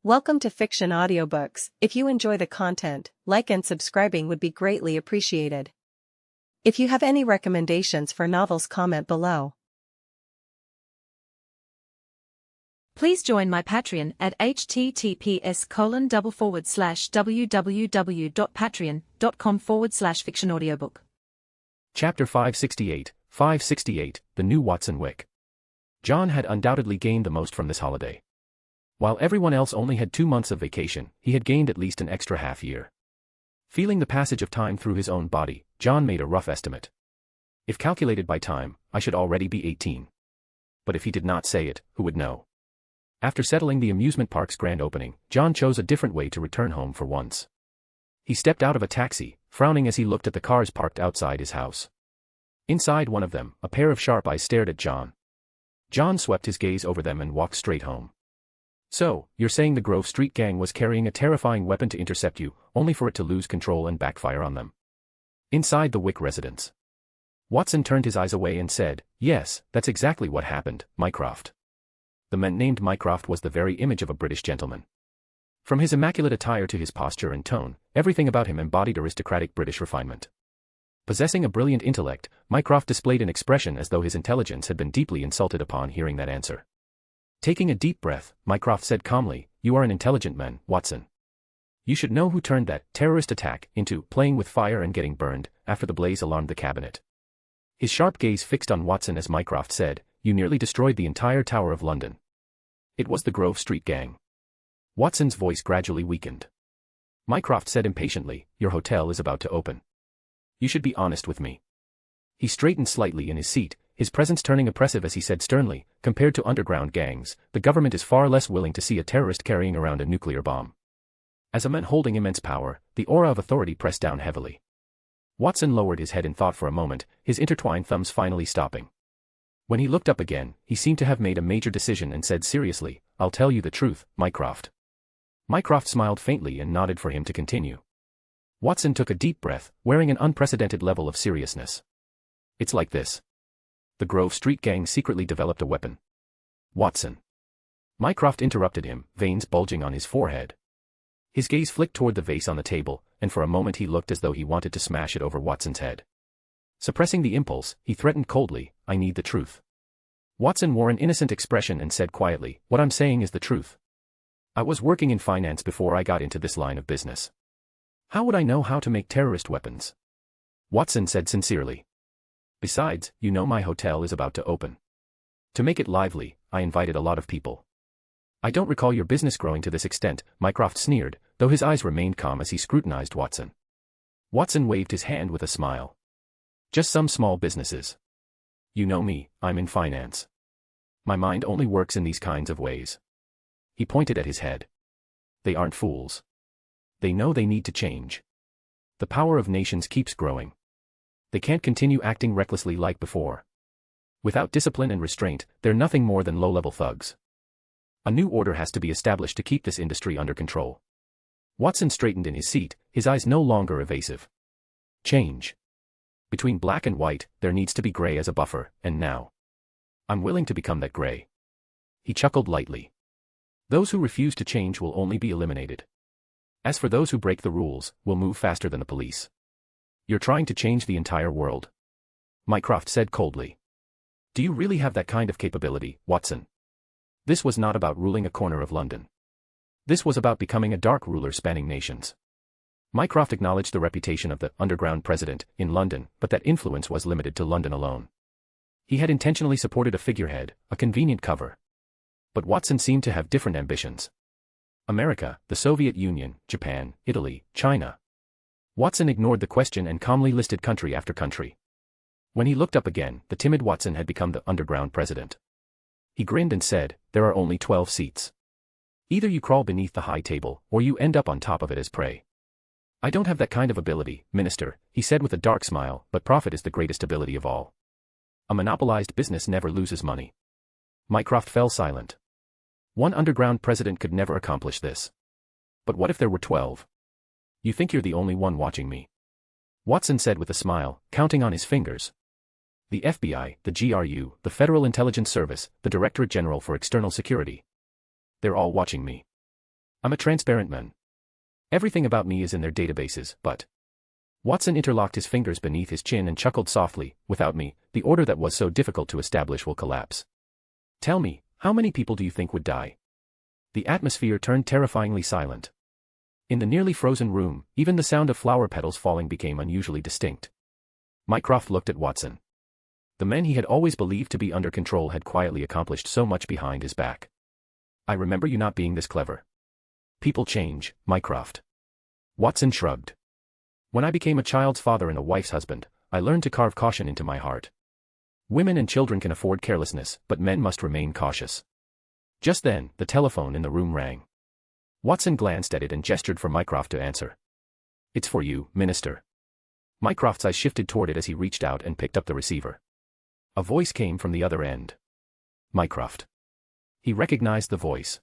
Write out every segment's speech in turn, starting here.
Welcome to Fiction Audiobooks. If you enjoy the content, like and subscribing would be greatly appreciated. If you have any recommendations for novels, comment below. Please join my Patreon at https://www.patreon.com/fictionaudiobook. Chapter 568, The New Watson Wick. John had undoubtedly gained the most from this holiday. While everyone else only had 2 months of vacation, he had gained at least an extra half year. Feeling the passage of time through his own body, John made a rough estimate. If calculated by time, I should already be 18. But if he did not say it, who would know? After settling the amusement park's grand opening, John chose a different way to return home for once. He stepped out of a taxi, frowning as he looked at the cars parked outside his house. Inside one of them, a pair of sharp eyes stared at John. John swept his gaze over them and walked straight home. So, you're saying the Grove Street gang was carrying a terrifying weapon to intercept you, only for it to lose control and backfire on them? Inside the Wick residence, Watson turned his eyes away and said, "Yes, that's exactly what happened, Mycroft." The man named Mycroft was the very image of a British gentleman. From his immaculate attire to his posture and tone, everything about him embodied aristocratic British refinement. Possessing a brilliant intellect, Mycroft displayed an expression as though his intelligence had been deeply insulted upon hearing that answer. Taking a deep breath, Mycroft said calmly, "You are an intelligent man, Watson. You should know who turned that terrorist attack into playing with fire and getting burned after the blaze alarmed the cabinet." His sharp gaze fixed on Watson as Mycroft said, "You nearly destroyed the entire Tower of London." It was the Grove Street gang. Watson's voice gradually weakened. Mycroft said impatiently, "Your hotel is about to open. You should be honest with me." He straightened slightly in his seat, his presence turning oppressive as he said sternly, "Compared to underground gangs, the government is far less willing to see a terrorist carrying around a nuclear bomb." As a man holding immense power, the aura of authority pressed down heavily. Watson lowered his head in thought for a moment, his intertwined thumbs finally stopping. When he looked up again, he seemed to have made a major decision and said seriously, "I'll tell you the truth, Mycroft." Mycroft smiled faintly and nodded for him to continue. Watson took a deep breath, wearing an unprecedented level of seriousness. "It's like this. The Grove Street gang secretly developed a weapon." "Watson." Mycroft interrupted him, veins bulging on his forehead. His gaze flicked toward the vase on the table, and for a moment he looked as though he wanted to smash it over Watson's head. Suppressing the impulse, he threatened coldly, "I need the truth." Watson wore an innocent expression and said quietly, "What I'm saying is the truth. I was working in finance before I got into this line of business. How would I know how to make terrorist weapons?" Watson said sincerely. "Besides, you know my hotel is about to open. To make it lively, I invited a lot of people." "I don't recall your business growing to this extent," Mycroft sneered, though his eyes remained calm as he scrutinized Watson. Watson waved his hand with a smile. "Just some small businesses. You know me, I'm in finance. My mind only works in these kinds of ways." He pointed at his head. "They aren't fools. They know they need to change. The power of nations keeps growing. They can't continue acting recklessly like before. Without discipline and restraint, they're nothing more than low-level thugs. A new order has to be established to keep this industry under control." Watson straightened in his seat, his eyes no longer evasive. "Change. Between black and white, there needs to be gray as a buffer, and now I'm willing to become that gray." He chuckled lightly. "Those who refuse to change will only be eliminated. As for those who break the rules, we'll move faster than the police." "You're trying to change the entire world," Mycroft said coldly. "Do you really have that kind of capability, Watson?" This was not about ruling a corner of London. This was about becoming a dark ruler spanning nations. Mycroft acknowledged the reputation of the underground president in London, but that influence was limited to London alone. He had intentionally supported a figurehead, a convenient cover. But Watson seemed to have different ambitions. America, the Soviet Union, Japan, Italy, China. Watson ignored the question and calmly listed country after country. When he looked up again, the timid Watson had become the underground president. He grinned and said, "There are only 12 seats. Either you crawl beneath the high table, or you end up on top of it as prey." "I don't have that kind of ability, Minister," he said with a dark smile, "but profit is the greatest ability of all. A monopolized business never loses money." Mycroft fell silent. One underground president could never accomplish this. But what if there were 12? "You think you're the only one watching me?" Watson said with a smile, counting on his fingers. "The FBI, the GRU, the Federal Intelligence Service, the Directorate General for External Security. They're all watching me. I'm a transparent man. Everything about me is in their databases, but... Watson interlocked his fingers beneath his chin and chuckled softly. Without me, the order that was so difficult to establish will collapse. Tell me, how many people do you think would die? The atmosphere turned terrifyingly silent. In the nearly frozen room, even the sound of flower petals falling became unusually distinct. Mycroft looked at Watson. The men he had always believed to be under control had quietly accomplished so much behind his back. I remember you not being this clever. People change, Mycroft. Watson shrugged. When I became a child's father and a wife's husband, I learned to carve caution into my heart. Women and children can afford carelessness, but men must remain cautious. Just then, the telephone in the room rang. Watson glanced at it and gestured for Mycroft to answer. It's for you, Minister. Mycroft's eyes shifted toward it as he reached out and picked up the receiver. A voice came from the other end. Mycroft. He recognized the voice.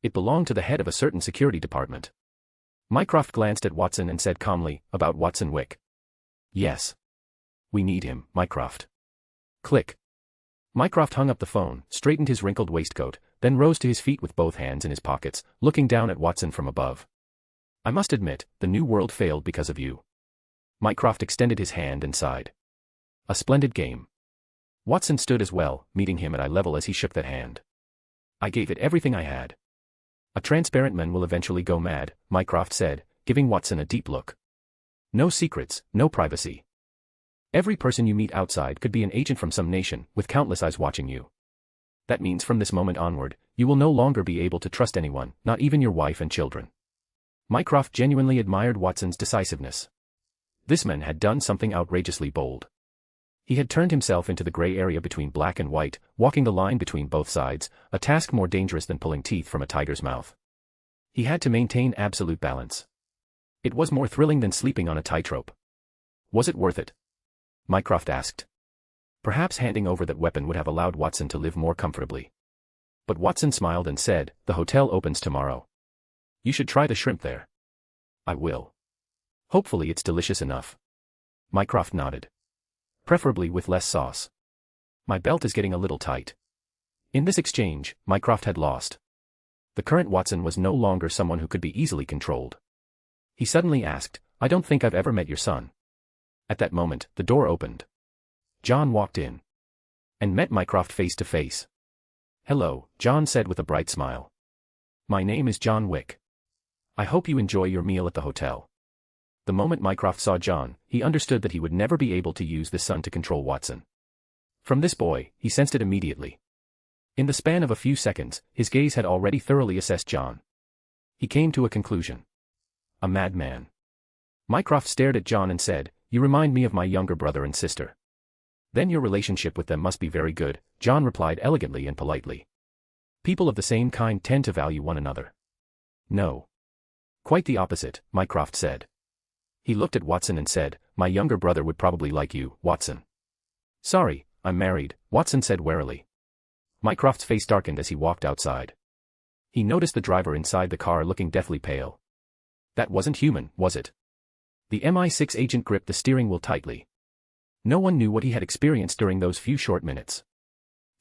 It belonged to the head of a certain security department. Mycroft glanced at Watson and said calmly, about Watson Wick. Yes. We need him, Mycroft. Click. Mycroft hung up the phone, straightened his wrinkled waistcoat, then rose to his feet with both hands in his pockets, looking down at Watson from above. I must admit, the new world failed because of you. Mycroft extended his hand and sighed. A splendid game. Watson stood as well, meeting him at eye level as he shook that hand. I gave it everything I had. A transparent man will eventually go mad, Mycroft said, giving Watson a deep look. No secrets, no privacy. Every person you meet outside could be an agent from some nation, with countless eyes watching you. That means from this moment onward, you will no longer be able to trust anyone, not even your wife and children. Mycroft genuinely admired Watson's decisiveness. This man had done something outrageously bold. He had turned himself into the gray area between black and white, walking the line between both sides, a task more dangerous than pulling teeth from a tiger's mouth. He had to maintain absolute balance. It was more thrilling than sleeping on a tightrope. Was it worth it? Mycroft asked. Perhaps handing over that weapon would have allowed Watson to live more comfortably. But Watson smiled and said, the hotel opens tomorrow. You should try the shrimp there. I will. Hopefully it's delicious enough. Mycroft nodded. Preferably with less sauce. My belt is getting a little tight. In this exchange, Mycroft had lost. The current Watson was no longer someone who could be easily controlled. He suddenly asked, I don't think I've ever met your son. At that moment, the door opened. John walked in. And met Mycroft face to face. Hello, John said with a bright smile. My name is John Wick. I hope you enjoy your meal at the hotel. The moment Mycroft saw John, he understood that he would never be able to use this son to control Watson. From this boy, he sensed it immediately. In the span of a few seconds, his gaze had already thoroughly assessed John. He came to a conclusion. A madman. Mycroft stared at John and said, You remind me of my younger brother and sister. Then your relationship with them must be very good, John replied elegantly and politely. People of the same kind tend to value one another. No. Quite the opposite, Mycroft said. He looked at Watson and said, My younger brother would probably like you, Watson. Sorry, I'm married, Watson said warily. Mycroft's face darkened as he walked outside. He noticed the driver inside the car looking deathly pale. That wasn't human, was it? The MI6 agent gripped the steering wheel tightly. No one knew what he had experienced during those few short minutes.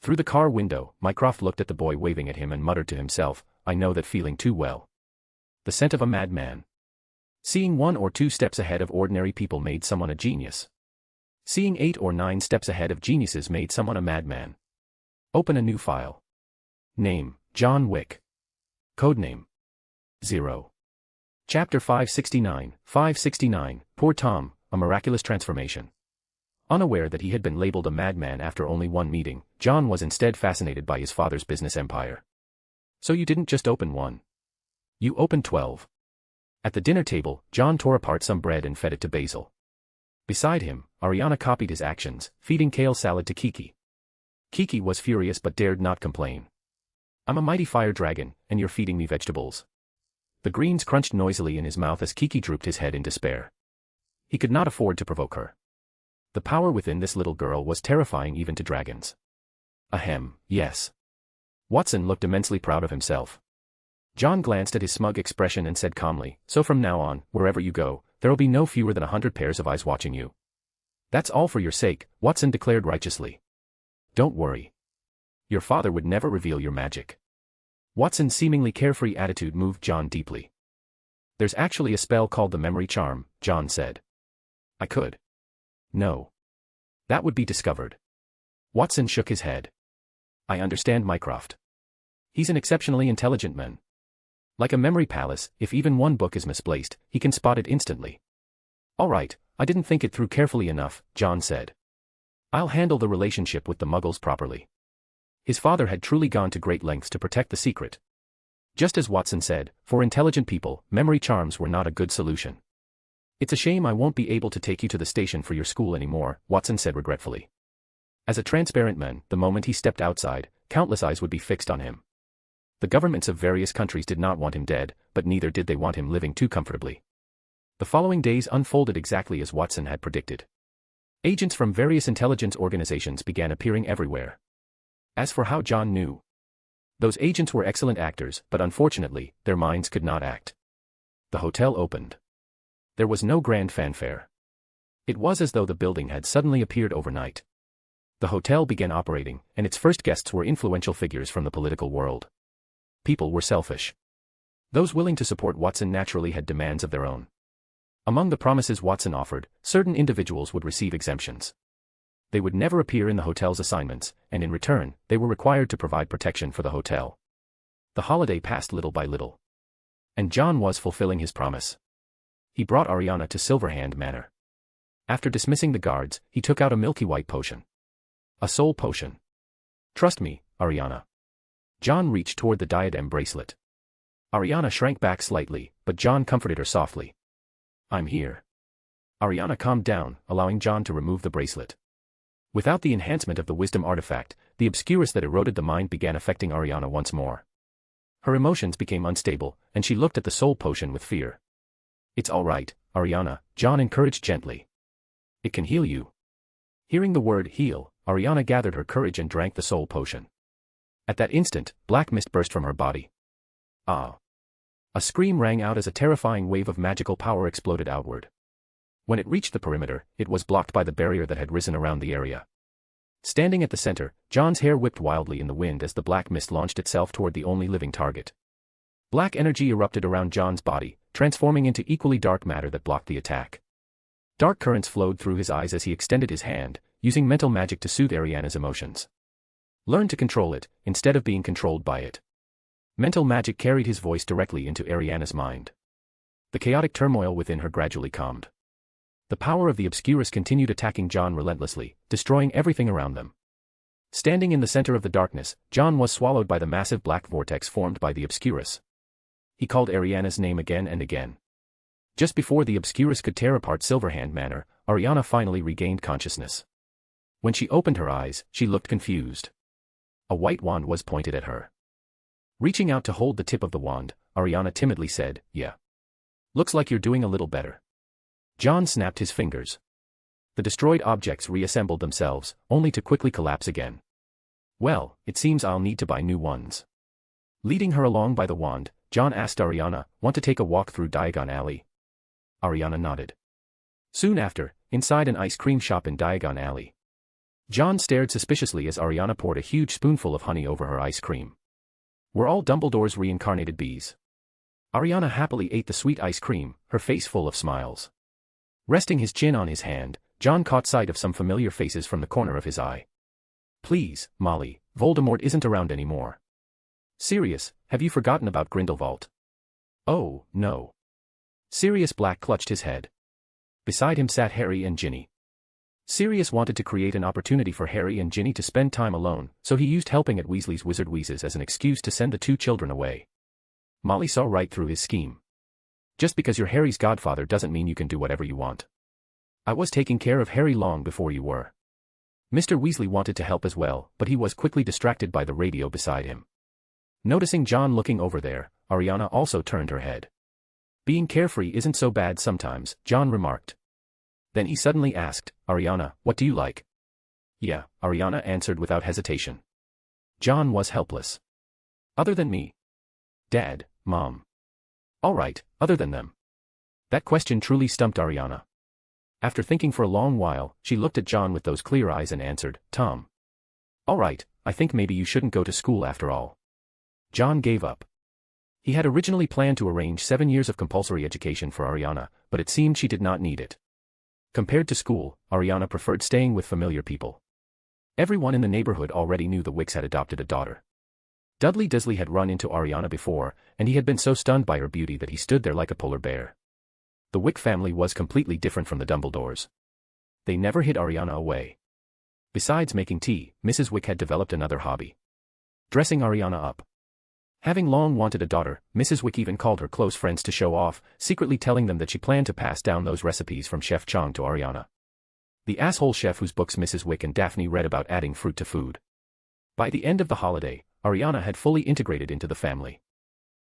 Through the car window, Mycroft looked at the boy waving at him and muttered to himself, I know that feeling too well. The scent of a madman. Seeing 1 or 2 steps ahead of ordinary people made someone a genius. Seeing 8 or 9 steps ahead of geniuses made someone a madman. Open a new file. Name, John Wick. Codename. 0. Chapter 569, Poor Tom, A Miraculous Transformation. Unaware that he had been labeled a madman after only one meeting, John was instead fascinated by his father's business empire. So you didn't just open one. You opened 12. At the dinner table, John tore apart some bread and fed it to Basil. Beside him, Ariana copied his actions, feeding kale salad to Kiki. Kiki was furious but dared not complain. I'm a mighty fire dragon, and you're feeding me vegetables. The greens crunched noisily in his mouth as Kiki drooped his head in despair. He could not afford to provoke her. The power within this little girl was terrifying even to dragons. Ahem, yes. Watson looked immensely proud of himself. John glanced at his smug expression and said calmly, So from now on, wherever you go, there'll be no fewer than 100 pairs of eyes watching you. That's all for your sake, Watson declared righteously. Don't worry. Your father would never reveal your magic. Watson's seemingly carefree attitude moved John deeply. There's actually a spell called the memory charm, John said. I could. No. That would be discovered. Watson shook his head. I understand Mycroft. He's an exceptionally intelligent man. Like a memory palace, if even one book is misplaced, he can spot it instantly. All right, I didn't think it through carefully enough, John said. I'll handle the relationship with the Muggles properly. His father had truly gone to great lengths to protect the secret. Just as Watson said, for intelligent people, memory charms were not a good solution. It's a shame I won't be able to take you to the station for your school anymore, Watson said regretfully. As a transparent man, the moment he stepped outside, countless eyes would be fixed on him. The governments of various countries did not want him dead, but neither did they want him living too comfortably. The following days unfolded exactly as Watson had predicted. Agents from various intelligence organizations began appearing everywhere. As for how John knew, those agents were excellent actors, but unfortunately, their minds could not act. The hotel opened. There was no grand fanfare. It was as though the building had suddenly appeared overnight. The hotel began operating, and its first guests were influential figures from the political world. People were selfish. Those willing to support Watson naturally had demands of their own. Among the promises Watson offered, certain individuals would receive exemptions. They would never appear in the hotel's assignments, and in return, they were required to provide protection for the hotel. The holiday passed little by little. And John was fulfilling his promise. He brought Ariana to Silverhand Manor. After dismissing the guards, he took out a milky white potion. A soul potion. Trust me, Ariana. John reached toward the diadem bracelet. Ariana shrank back slightly, but John comforted her softly. I'm here. Ariana calmed down, allowing John to remove the bracelet. Without the enhancement of the wisdom artifact, the obscurus that eroded the mind began affecting Ariana once more. Her emotions became unstable, and she looked at the soul potion with fear. It's all right, Ariana, John encouraged gently. It can heal you. Hearing the word heal, Ariana gathered her courage and drank the soul potion. At that instant, black mist burst from her body. Ah! A scream rang out as a terrifying wave of magical power exploded outward. When it reached the perimeter, it was blocked by the barrier that had risen around the area. Standing at the center, John's hair whipped wildly in the wind as the black mist launched itself toward the only living target. Black energy erupted around John's body, transforming into equally dark matter that blocked the attack. Dark currents flowed through his eyes as he extended his hand, using mental magic to soothe Ariana's emotions. Learn to control it, instead of being controlled by it. Mental magic carried his voice directly into Ariana's mind. The chaotic turmoil within her gradually calmed. The power of the obscurus continued attacking John relentlessly, destroying everything around them. Standing in the center of the darkness, John was swallowed by the massive black vortex formed by the obscurus. He called Ariana's name again and again. Just before the obscurus could tear apart Silverhand Manor, Ariana finally regained consciousness. When she opened her eyes, she looked confused. A white wand was pointed at her. Reaching out to hold the tip of the wand, Ariana timidly said, "Yeah. Looks like you're doing a little better." John snapped his fingers. The destroyed objects reassembled themselves, only to quickly collapse again. Well, it seems I'll need to buy new ones. Leading her along by the wand, John asked Ariana, "Want to take a walk through Diagon Alley?" Ariana nodded. Soon after, inside an ice cream shop in Diagon Alley. John stared suspiciously as Ariana poured a huge spoonful of honey over her ice cream. Were all Dumbledore's reincarnated bees? Ariana happily ate the sweet ice cream, her face full of smiles. Resting his chin on his hand, John caught sight of some familiar faces from the corner of his eye. "Please, Molly, Voldemort isn't around anymore." "Sirius, have you forgotten about Grindelwald?" "Oh, no." Sirius Black clutched his head. Beside him sat Harry and Ginny. Sirius wanted to create an opportunity for Harry and Ginny to spend time alone, so he used helping at Weasley's Wizard Wheezes as an excuse to send the two children away. Molly saw right through his scheme. "Just because you're Harry's godfather doesn't mean you can do whatever you want. I was taking care of Harry long before you were." Mr. Weasley wanted to help as well, but he was quickly distracted by the radio beside him. Noticing John looking over there, Ariana also turned her head. "Being carefree isn't so bad sometimes," John remarked. Then he suddenly asked, "Ariana, what do you like?" "Yeah," Ariana answered without hesitation. John was helpless. "Other than me?" "Dad, Mom." "All right, other than them." That question truly stumped Ariana. After thinking for a long while, she looked at John with those clear eyes and answered, "Tom." "All right, I think maybe you shouldn't go to school after all." John gave up. He had originally planned to arrange 7 years of compulsory education for Ariana, but it seemed she did not need it. Compared to school, Ariana preferred staying with familiar people. Everyone in the neighborhood already knew the Wicks had adopted a daughter. Dudley Dursley had run into Ariana before, and he had been so stunned by her beauty that he stood there like a polar bear. The Wick family was completely different from the Dumbledores. They never hid Ariana away. Besides making tea, Mrs. Wick had developed another hobby: dressing Ariana up. Having long wanted a daughter, Mrs. Wick even called her close friends to show off, secretly telling them that she planned to pass down those recipes from Chef Chong to Ariana, the asshole chef whose books Mrs. Wick and Daphne read about adding fruit to food. By the end of the holiday, Ariana had fully integrated into the family.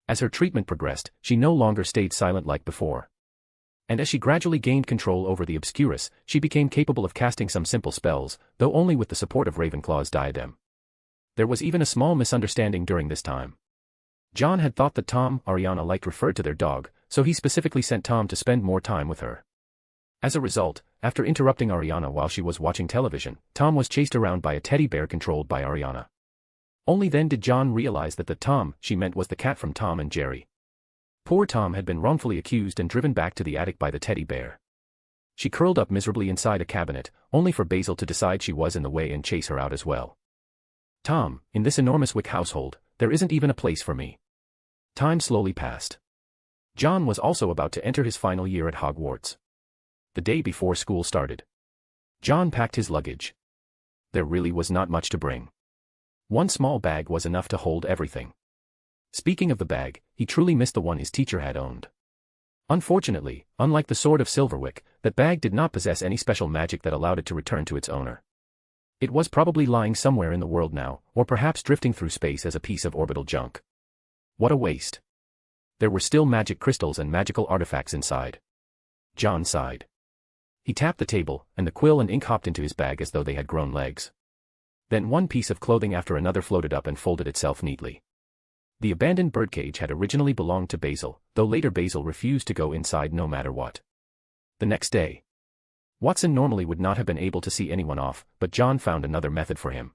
As her treatment progressed, she no longer stayed silent like before. And as she gradually gained control over the Obscurus, she became capable of casting some simple spells, though only with the support of Ravenclaw's diadem. There was even a small misunderstanding during this time. John had thought that Tom, Ariana liked referred to their dog, so he specifically sent Tom to spend more time with her. As a result, after interrupting Ariana while she was watching television, Tom was chased around by a teddy bear controlled by Ariana. Only then did John realize that the Tom she meant was the cat from Tom and Jerry. Poor Tom had been wrongfully accused and driven back to the attic by the teddy bear. She curled up miserably inside a cabinet, only for Basil to decide she was in the way and chase her out as well. Tom, in this enormous Wick household, there isn't even a place for me. Time slowly passed. John was also about to enter his final year at Hogwarts. The day before school started, John packed his luggage. There really was not much to bring. One small bag was enough to hold everything. Speaking of the bag, he truly missed the one his teacher had owned. Unfortunately, unlike the Sword of Silverwick, that bag did not possess any special magic that allowed it to return to its owner. It was probably lying somewhere in the world now, or perhaps drifting through space as a piece of orbital junk. What a waste. There were still magic crystals and magical artifacts inside. John sighed. He tapped the table, and the quill and ink hopped into his bag as though they had grown legs. Then one piece of clothing after another floated up and folded itself neatly. The abandoned birdcage had originally belonged to Basil, though later Basil refused to go inside no matter what. The next day, Watson normally would not have been able to see anyone off, but John found another method for him.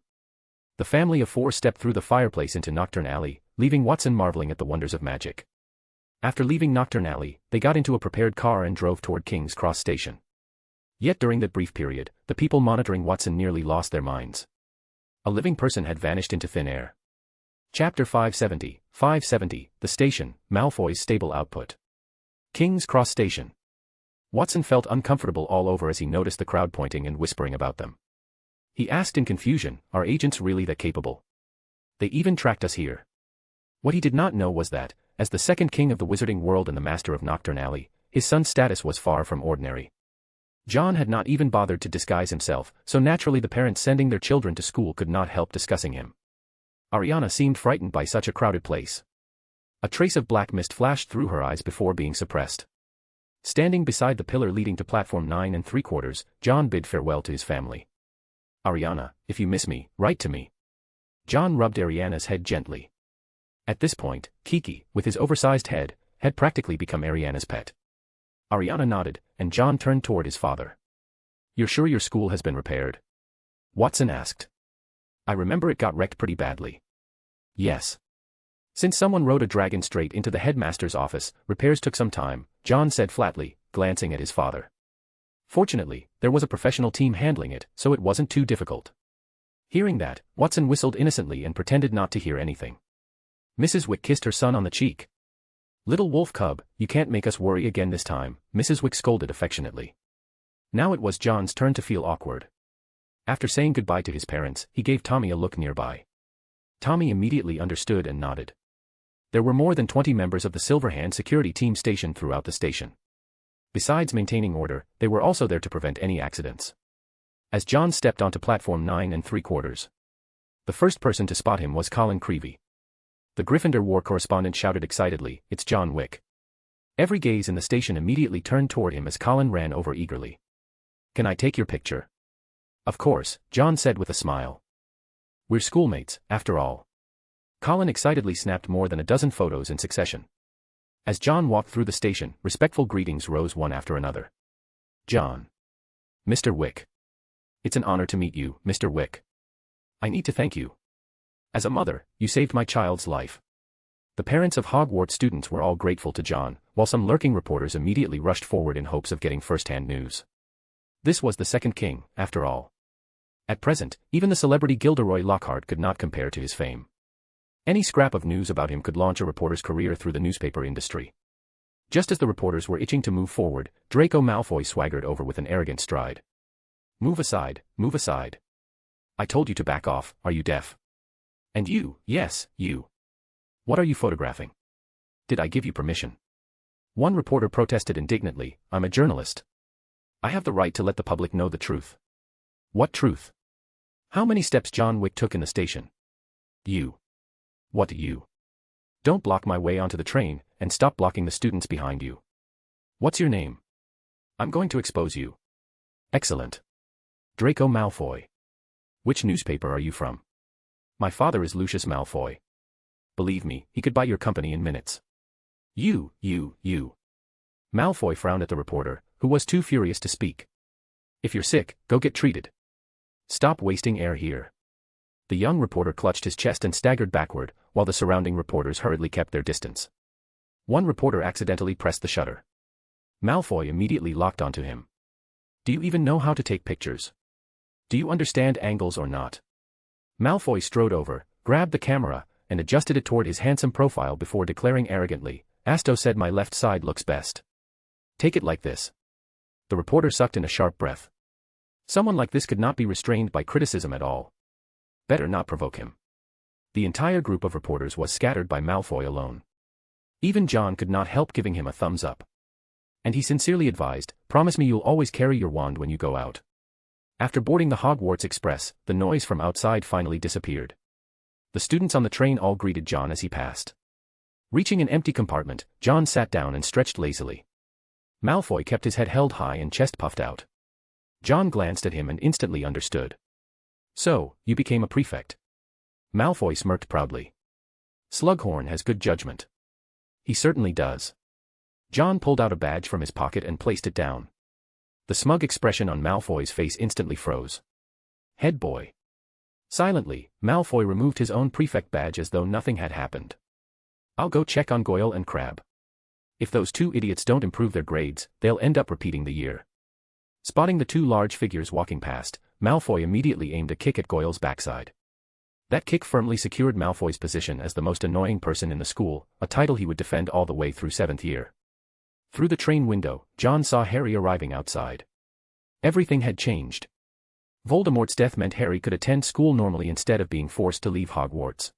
The family of four stepped through the fireplace into Nocturne Alley, leaving Watson marveling at the wonders of magic. After leaving Nocturne Alley, they got into a prepared car and drove toward King's Cross Station. Yet during that brief period, the people monitoring Watson nearly lost their minds. A living person had vanished into thin air. Chapter 570, The Station, Malfoy's Stable Output. King's Cross Station. Watson felt uncomfortable all over as he noticed the crowd pointing and whispering about them. He asked in confusion, are agents really that capable? They even tracked us here. What he did not know was that, as the second king of the wizarding world and the master of Nocturne Alley, his son's status was far from ordinary. John had not even bothered to disguise himself, so naturally the parents sending their children to school could not help discussing him. Ariana seemed frightened by such a crowded place. A trace of black mist flashed through her eyes before being suppressed. Standing beside the pillar leading to platform 9 3/4, John bid farewell to his family. Ariana, if you miss me, write to me. John rubbed Ariana's head gently. At this point, Kiki, with his oversized head, had practically become Ariana's pet. Ariana nodded, and John turned toward his father. You're sure your school has been repaired? Watson asked. I remember it got wrecked pretty badly. Yes. Since someone rode a dragon straight into the headmaster's office, repairs took some time, John said flatly, glancing at his father. Fortunately, there was a professional team handling it, so it wasn't too difficult. Hearing that, Watson whistled innocently and pretended not to hear anything. Mrs. Wick kissed her son on the cheek. Little wolf cub, you can't make us worry again this time, Mrs. Wick scolded affectionately. Now it was John's turn to feel awkward. After saying goodbye to his parents, he gave Tommy a look nearby. Tommy immediately understood and nodded. There were more than 20 members of the Silverhand security team stationed throughout the station. Besides maintaining order, they were also there to prevent any accidents. As John stepped onto platform 9 3/4, the first person to spot him was Colin Creevey. The Gryffindor war correspondent shouted excitedly, "It's John Wick." Every gaze in the station immediately turned toward him as Colin ran over eagerly. "Can I take your picture?" "Of course," John said with a smile. "We're schoolmates, after all." Colin excitedly snapped more than a dozen photos in succession. As John walked through the station, respectful greetings rose one after another. John. Mr. Wick. It's an honor to meet you, Mr. Wick. I need to thank you. As a mother, you saved my child's life. The parents of Hogwarts students were all grateful to John, while some lurking reporters immediately rushed forward in hopes of getting first-hand news. This was the second king, after all. At present, even the celebrity Gilderoy Lockhart could not compare to his fame. Any scrap of news about him could launch a reporter's career through the newspaper industry. Just as the reporters were itching to move forward, Draco Malfoy swaggered over with an arrogant stride. Move aside, move aside. I told you to back off, are you deaf? And you, yes, you. What are you photographing? Did I give you permission? One reporter protested indignantly, I'm a journalist. I have the right to let the public know the truth. What truth? How many steps John Wick took in the station? You. What do you? Don't block my way onto the train, and stop blocking the students behind you. What's your name? I'm going to expose you. Excellent. Draco Malfoy. Which newspaper are you from? My father is Lucius Malfoy. Believe me, he could buy your company in minutes. You. Malfoy frowned at the reporter, who was too furious to speak. If you're sick, go get treated. Stop wasting air here. The young reporter clutched his chest and staggered backward, while the surrounding reporters hurriedly kept their distance. One reporter accidentally pressed the shutter. Malfoy immediately locked onto him. Do you even know how to take pictures? Do you understand angles or not? Malfoy strode over, grabbed the camera, and adjusted it toward his handsome profile before declaring arrogantly, Asto said my left side looks best. Take it like this. The reporter sucked in a sharp breath. Someone like this could not be restrained by criticism at all. Better not provoke him. The entire group of reporters was scattered by Malfoy alone. Even John could not help giving him a thumbs up. And he sincerely advised, promise me you'll always carry your wand when you go out. After boarding the Hogwarts Express, the noise from outside finally disappeared. The students on the train all greeted John as he passed. Reaching an empty compartment, John sat down and stretched lazily. Malfoy kept his head held high and chest puffed out. John glanced at him and instantly understood. So, you became a prefect. Malfoy smirked proudly. Slughorn has good judgment. He certainly does. John pulled out a badge from his pocket and placed it down. The smug expression on Malfoy's face instantly froze. Head boy. Silently, Malfoy removed his own prefect badge as though nothing had happened. I'll go check on Goyle and Crabbe. If those two idiots don't improve their grades, they'll end up repeating the year. Spotting the two large figures walking past, Malfoy immediately aimed a kick at Goyle's backside. That kick firmly secured Malfoy's position as the most annoying person in the school, a title he would defend all the way through 7th year. Through the train window, John saw Harry arriving outside. Everything had changed. Voldemort's death meant Harry could attend school normally instead of being forced to leave Hogwarts.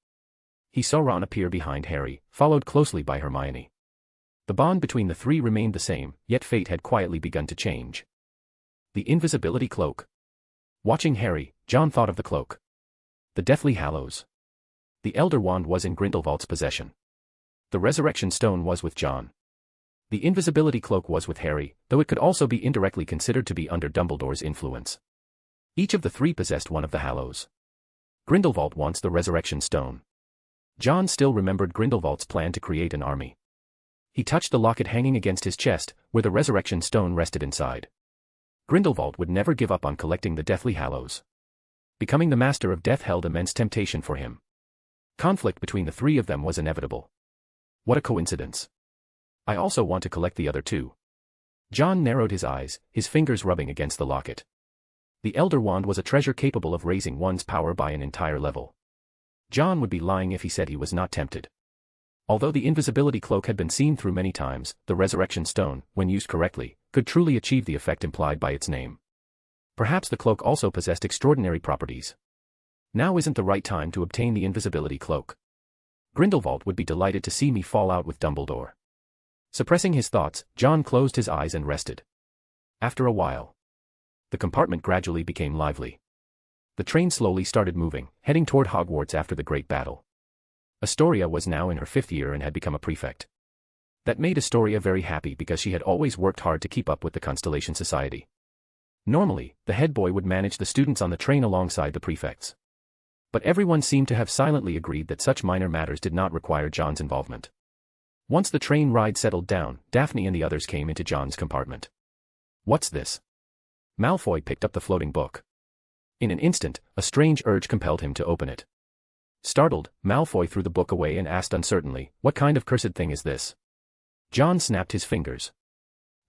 He saw Ron appear behind Harry, followed closely by Hermione. The bond between the three remained the same, yet fate had quietly begun to change. The invisibility cloak. Watching Harry, John thought of the cloak. The Deathly Hallows. The Elder Wand was in Grindelwald's possession. The Resurrection Stone was with John. The invisibility cloak was with Harry, though it could also be indirectly considered to be under Dumbledore's influence. Each of the three possessed one of the Hallows. Grindelwald wants the Resurrection Stone. John still remembered Grindelwald's plan to create an army. He touched the locket hanging against his chest, where the Resurrection Stone rested inside. Grindelwald would never give up on collecting the Deathly Hallows. Becoming the Master of Death held immense temptation for him. Conflict between the three of them was inevitable. What a coincidence. I also want to collect the other two. John narrowed his eyes, his fingers rubbing against the locket. The Elder Wand was a treasure capable of raising one's power by an entire level. John would be lying if he said he was not tempted. Although the invisibility cloak had been seen through many times, the Resurrection Stone, when used correctly, could truly achieve the effect implied by its name. Perhaps the cloak also possessed extraordinary properties. Now isn't the right time to obtain the invisibility cloak. Grindelwald would be delighted to see me fall out with Dumbledore. Suppressing his thoughts, John closed his eyes and rested. After a while, the compartment gradually became lively. The train slowly started moving, heading toward Hogwarts after the great battle. Astoria was now in her 5th year and had become a prefect. That made Astoria very happy because she had always worked hard to keep up with the Constellation Society. Normally, the head boy would manage the students on the train alongside the prefects. But everyone seemed to have silently agreed that such minor matters did not require John's involvement. Once the train ride settled down, Daphne and the others came into John's compartment. What's this? Malfoy picked up the floating book. In an instant, a strange urge compelled him to open it. Startled, Malfoy threw the book away and asked uncertainly, "What kind of cursed thing is this?" John snapped his fingers.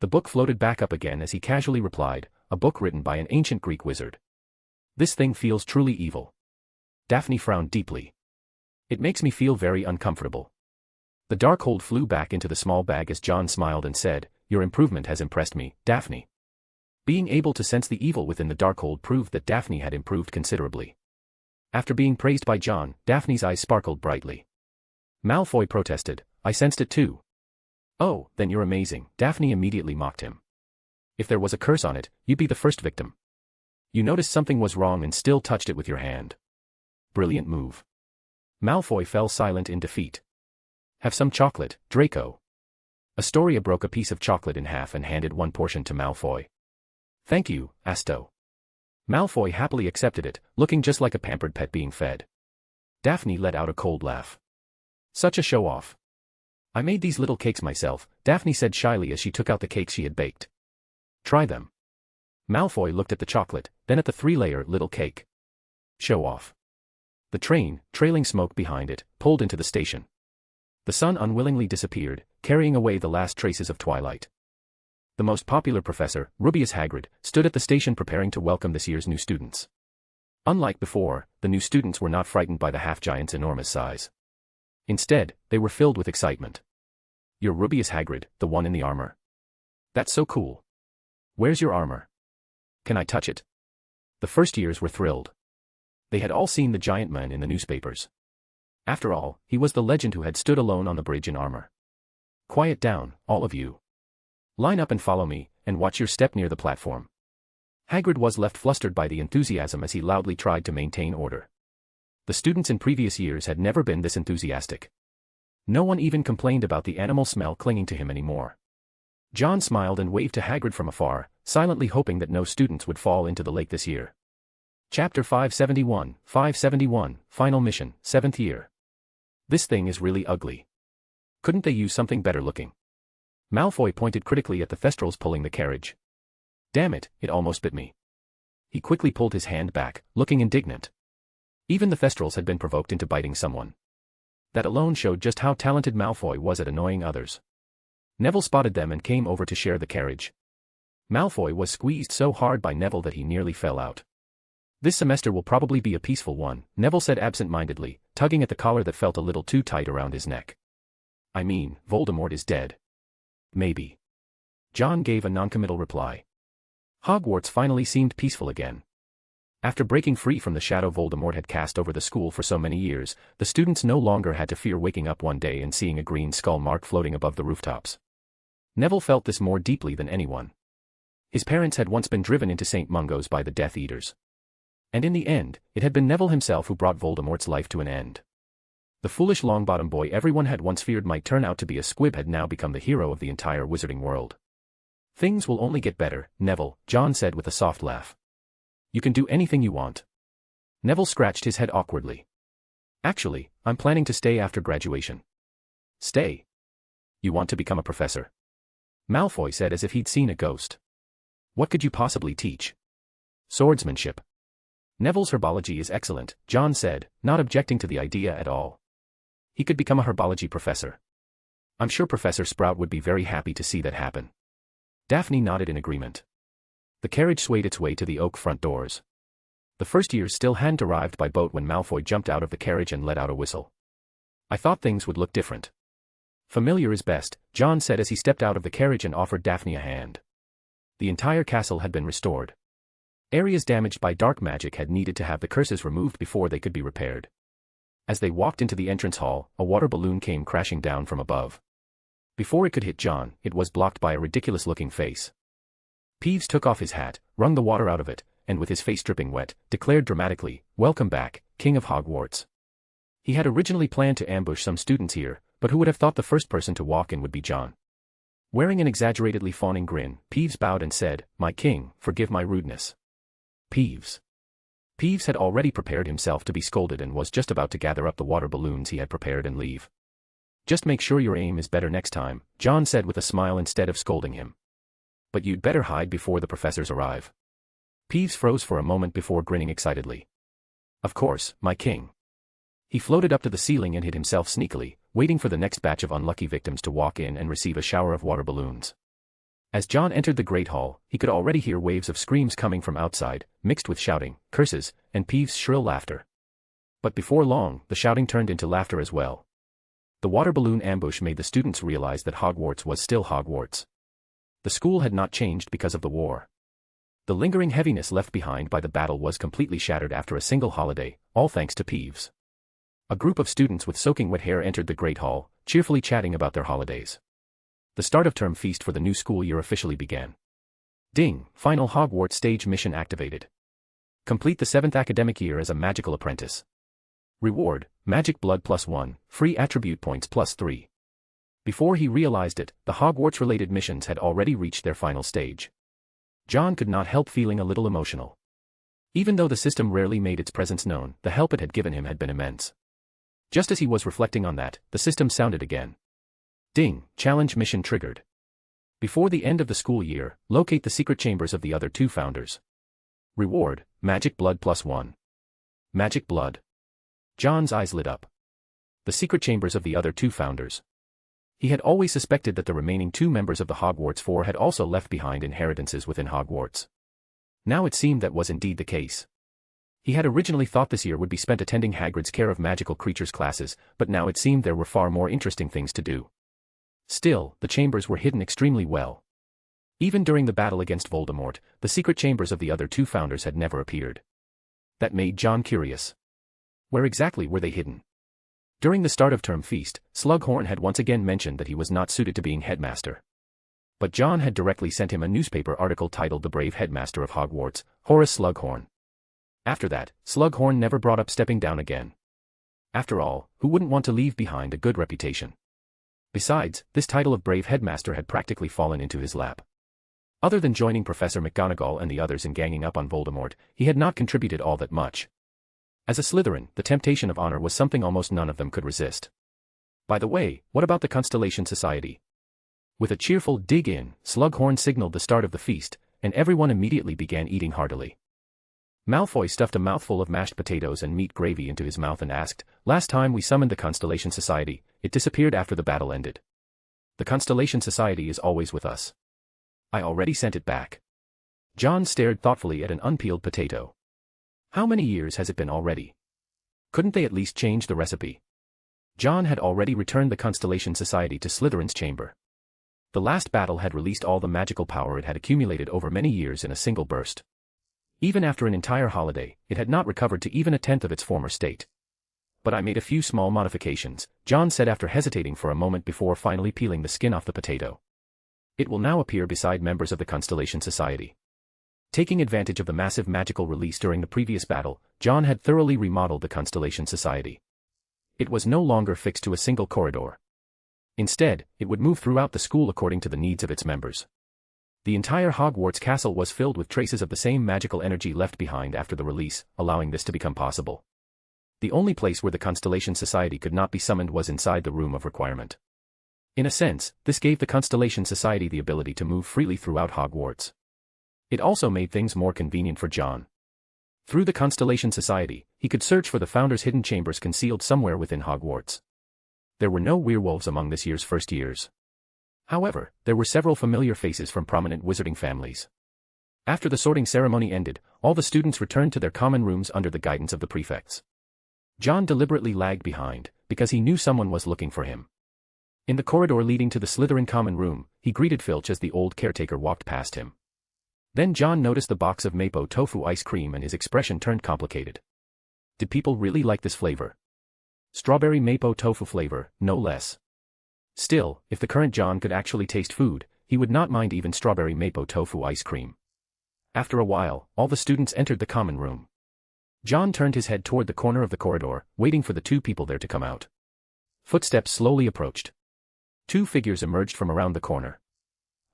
The book floated back up again as he casually replied, "A book written by an ancient Greek wizard. This thing feels truly evil." Daphne frowned deeply. "It makes me feel very uncomfortable." The Darkhold flew back into the small bag as John smiled and said, "Your improvement has impressed me, Daphne." Being able to sense the evil within the Darkhold proved that Daphne had improved considerably. After being praised by John, Daphne's eyes sparkled brightly. Malfoy protested, "I sensed it too." "Oh, then you're amazing," Daphne immediately mocked him. "If there was a curse on it, you'd be the first victim. You noticed something was wrong and still touched it with your hand. Brilliant move." Malfoy fell silent in defeat. "Have some chocolate, Draco." Astoria broke a piece of chocolate in half and handed one portion to Malfoy. "Thank you, Asto." Malfoy happily accepted it, looking just like a pampered pet being fed. Daphne let out a cold laugh. "Such a show-off." "I made these little cakes myself," Daphne said shyly as she took out the cakes she had baked. "Try them." Malfoy looked at the chocolate, then at the 3-layer little cake. "Show-off." The train, trailing smoke behind it, pulled into the station. The sun unwillingly disappeared, carrying away the last traces of twilight. The most popular professor, Rubeus Hagrid, stood at the station preparing to welcome this year's new students. Unlike before, the new students were not frightened by the half-giant's enormous size. Instead, they were filled with excitement. "You're Rubeus Hagrid, the one in the armor. That's so cool. Where's your armor? Can I touch it?" The first-years were thrilled. They had all seen the giant man in the newspapers. After all, he was the legend who had stood alone on the bridge in armor. "Quiet down, all of you. Line up and follow me, and watch your step near the platform." Hagrid was left flustered by the enthusiasm as he loudly tried to maintain order. The students in previous years had never been this enthusiastic. No one even complained about the animal smell clinging to him anymore. John smiled and waved to Hagrid from afar, silently hoping that no students would fall into the lake this year. Chapter 571, Final Mission, 7th Year. "This thing is really ugly. Couldn't they use something better looking?" Malfoy pointed critically at the Thestrals pulling the carriage. "Damn it, it almost bit me." He quickly pulled his hand back, looking indignant. Even the Thestrals had been provoked into biting someone. That alone showed just how talented Malfoy was at annoying others. Neville spotted them and came over to share the carriage. Malfoy was squeezed so hard by Neville that he nearly fell out. "This semester will probably be a peaceful one," Neville said absent-mindedly, tugging at the collar that felt a little too tight around his neck. "I mean, Voldemort is dead." "Maybe." John gave a noncommittal reply. Hogwarts finally seemed peaceful again. After breaking free from the shadow Voldemort had cast over the school for so many years, the students no longer had to fear waking up one day and seeing a green skull mark floating above the rooftops. Neville felt this more deeply than anyone. His parents had once been driven into St. Mungo's by the Death Eaters. And in the end, it had been Neville himself who brought Voldemort's life to an end. The foolish Longbottom boy everyone had once feared might turn out to be a squib had now become the hero of the entire wizarding world. "Things will only get better, Neville," John said with a soft laugh. "You can do anything you want." Neville scratched his head awkwardly. "Actually, I'm planning to stay after graduation." "Stay? You want to become a professor?" Malfoy said as if he'd seen a ghost. "What could you possibly teach?" "Swordsmanship." "Neville's herbology is excellent," John said, not objecting to the idea at all. He could become a herbology professor. "I'm sure Professor Sprout would be very happy to see that happen." Daphne nodded in agreement. The carriage swayed its way to the oak front doors. The first years still hadn't arrived by boat when Malfoy jumped out of the carriage and let out a whistle. "I thought things would look different." "Familiar is best," John said as he stepped out of the carriage and offered Daphne a hand. The entire castle had been restored. Areas damaged by dark magic had needed to have the curses removed before they could be repaired. As they walked into the entrance hall, a water balloon came crashing down from above. Before it could hit John, it was blocked by a ridiculous-looking face. Peeves took off his hat, wrung the water out of it, and with his face dripping wet, declared dramatically, "Welcome back, King of Hogwarts." He had originally planned to ambush some students here, but who would have thought the first person to walk in would be John? Wearing an exaggeratedly fawning grin, Peeves bowed and said, "My king, forgive my rudeness." Peeves. Peeves had already prepared himself to be scolded and was just about to gather up the water balloons he had prepared and leave. "Just make sure your aim is better next time," John said with a smile instead of scolding him. "But you'd better hide before the professors arrive." Peeves froze for a moment before grinning excitedly. "Of course, my king." He floated up to the ceiling and hid himself sneakily, waiting for the next batch of unlucky victims to walk in and receive a shower of water balloons. As John entered the Great Hall, he could already hear waves of screams coming from outside, mixed with shouting, curses, and Peeves' shrill laughter. But before long, the shouting turned into laughter as well. The water balloon ambush made the students realize that Hogwarts was still Hogwarts. The school had not changed because of the war. The lingering heaviness left behind by the battle was completely shattered after a single holiday, all thanks to Peeves. A group of students with soaking wet hair entered the Great Hall, cheerfully chatting about their holidays. The start of term feast for the new school year officially began. Ding! Final Hogwarts stage mission activated. Complete the 7th academic year as a magical apprentice. Reward, Magic Blood +1, free attribute points +3. Before he realized it, the Hogwarts-related missions had already reached their final stage. John could not help feeling a little emotional. Even though the system rarely made its presence known, the help it had given him had been immense. Just as he was reflecting on that, the system sounded again. Ding! Challenge mission triggered. Before the end of the school year, locate the secret chambers of the other 2 founders. Reward, Magic Blood +1. Magic Blood. John's eyes lit up. The secret chambers of the other 2 founders. He had always suspected that the remaining 2 members of the Hogwarts Four had also left behind inheritances within Hogwarts. Now it seemed that was indeed the case. He had originally thought this year would be spent attending Hagrid's Care of Magical Creatures classes, but now it seemed there were far more interesting things to do. Still, the chambers were hidden extremely well. Even during the battle against Voldemort, the secret chambers of the other 2 founders had never appeared. That made John curious. Where exactly were they hidden? During the start of term feast, Slughorn had once again mentioned that he was not suited to being headmaster. But John had directly sent him a newspaper article titled The Brave Headmaster of Hogwarts, Horace Slughorn. After that, Slughorn never brought up stepping down again. After all, who wouldn't want to leave behind a good reputation? Besides, this title of Brave Headmaster had practically fallen into his lap. Other than joining Professor McGonagall and the others in ganging up on Voldemort, he had not contributed all that much. As a Slytherin, the temptation of honor was something almost none of them could resist. By the way, what about the Constellation Society? With a cheerful dig in, Slughorn signaled the start of the feast, and everyone immediately began eating heartily. Malfoy stuffed a mouthful of mashed potatoes and meat gravy into his mouth and asked, "Last time we summoned the Constellation Society, it disappeared after the battle ended. The Constellation Society is always with us. I already sent it back." John stared thoughtfully at an unpeeled potato. How many years has it been already? Couldn't they at least change the recipe? John had already returned the Constellation Society to Slytherin's chamber. The last battle had released all the magical power it had accumulated over many years in a single burst. Even after an entire holiday, it had not recovered to even a tenth of its former state. "But I made a few small modifications," John said after hesitating for a moment before finally peeling the skin off the potato. "It will now appear beside members of the Constellation Society." Taking advantage of the massive magical release during the previous battle, John had thoroughly remodeled the Constellation Society. It was no longer fixed to a single corridor. Instead, it would move throughout the school according to the needs of its members. The entire Hogwarts castle was filled with traces of the same magical energy left behind after the release, allowing this to become possible. The only place where the Constellation Society could not be summoned was inside the Room of Requirement. In a sense, this gave the Constellation Society the ability to move freely throughout Hogwarts. It also made things more convenient for John. Through the Constellation Society, he could search for the Founder's hidden chambers concealed somewhere within Hogwarts. There were no werewolves among this year's first years. However, there were several familiar faces from prominent wizarding families. After the sorting ceremony ended, all the students returned to their common rooms under the guidance of the prefects. John deliberately lagged behind, because he knew someone was looking for him. In the corridor leading to the Slytherin common room, he greeted Filch as the old caretaker walked past him. Then John noticed the box of mapo tofu ice cream and his expression turned complicated. Did people really like this flavor? Strawberry mapo tofu flavor, no less. Still, if the current John could actually taste food, he would not mind even strawberry mapo tofu ice cream. After a while, all the students entered the common room. John turned his head toward the corner of the corridor, waiting for the 2 people there to come out. Footsteps slowly approached. 2 figures emerged from around the corner.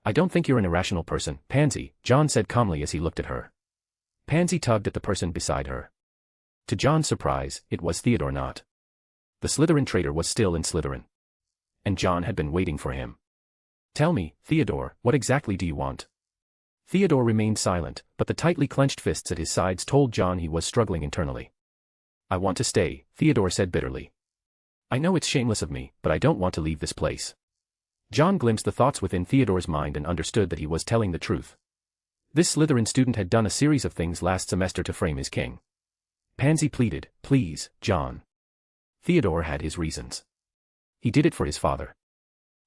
"I don't think you're an irrational person, Pansy," John said calmly as he looked at her. Pansy tugged at the person beside her. To John's surprise, it was Theodore Nott. The Slytherin traitor was still in Slytherin. And John had been waiting for him. "Tell me, Theodore, what exactly do you want?" Theodore remained silent, but the tightly clenched fists at his sides told John he was struggling internally. I want to stay, Theodore said bitterly. I know it's shameless of me, but I don't want to leave this place. John glimpsed the thoughts within Theodore's mind and understood that he was telling the truth. This Slytherin student had done a series of things last semester to frame his king. Pansy pleaded, please, John. Theodore had his reasons. He did it for his father.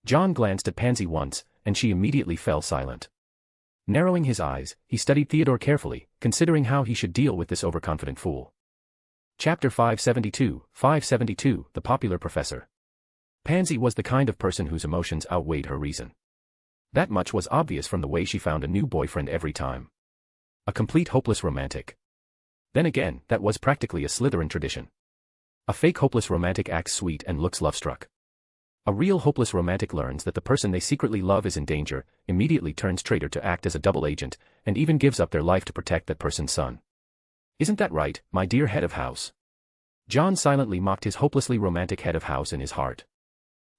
John glanced at Pansy once, and she immediately fell silent. Narrowing his eyes, he studied Theodore carefully, considering how he should deal with this overconfident fool. Chapter 572, The Popular Professor. Pansy was the kind of person whose emotions outweighed her reason. That much was obvious from the way she found a new boyfriend every time. A complete hopeless romantic. Then again, that was practically a Slytherin tradition. A fake hopeless romantic acts sweet and looks love-struck. A real hopeless romantic learns that the person they secretly love is in danger, immediately turns traitor to act as a double agent, and even gives up their life to protect that person's son. Isn't that right, my dear head of house? John silently mocked his hopelessly romantic head of house in his heart.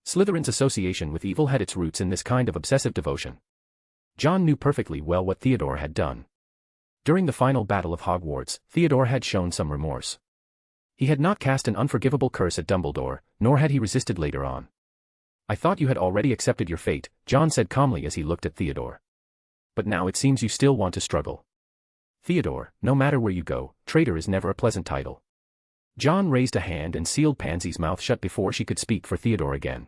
Slytherin's association with evil had its roots in this kind of obsessive devotion. John knew perfectly well what Theodore had done. During the final battle of Hogwarts, Theodore had shown some remorse. He had not cast an unforgivable curse at Dumbledore, nor had he resisted later on. I thought you had already accepted your fate, John said calmly as he looked at Theodore. But now it seems you still want to struggle. Theodore, no matter where you go, traitor is never a pleasant title. John raised a hand and sealed Pansy's mouth shut before she could speak for Theodore again.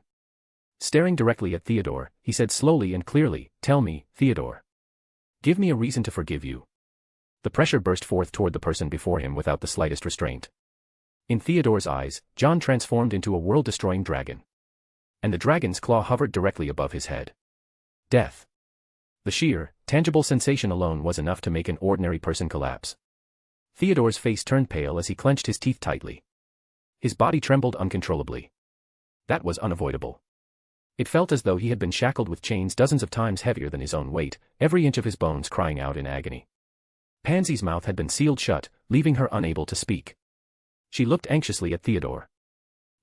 Staring directly at Theodore, he said slowly and clearly, tell me, Theodore. Give me a reason to forgive you. The pressure burst forth toward the person before him without the slightest restraint. In Theodore's eyes, John transformed into a world-destroying dragon. And the dragon's claw hovered directly above his head. Death. The sheer, tangible sensation alone was enough to make an ordinary person collapse. Theodore's face turned pale as he clenched his teeth tightly. His body trembled uncontrollably. That was unavoidable. It felt as though he had been shackled with chains dozens of times heavier than his own weight, every inch of his bones crying out in agony. Pansy's mouth had been sealed shut, leaving her unable to speak. She looked anxiously at Theodore.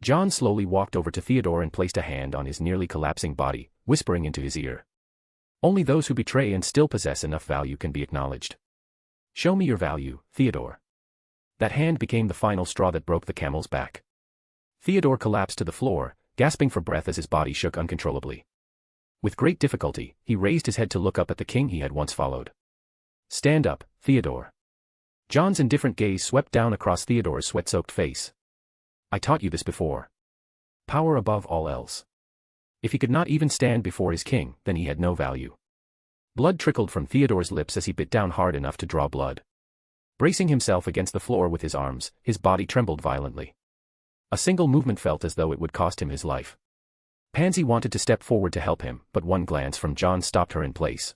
John slowly walked over to Theodore and placed a hand on his nearly collapsing body, whispering into his ear. Only those who betray and still possess enough value can be acknowledged. Show me your value, Theodore. That hand became the final straw that broke the camel's back. Theodore collapsed to the floor, gasping for breath as his body shook uncontrollably. With great difficulty, he raised his head to look up at the king he had once followed. Stand up, Theodore. John's indifferent gaze swept down across Theodore's sweat-soaked face. I taught you this before. Power above all else. If he could not even stand before his king, then he had no value. Blood trickled from Theodore's lips as he bit down hard enough to draw blood. Bracing himself against the floor with his arms, his body trembled violently. A single movement felt as though it would cost him his life. Pansy wanted to step forward to help him, but one glance from John stopped her in place.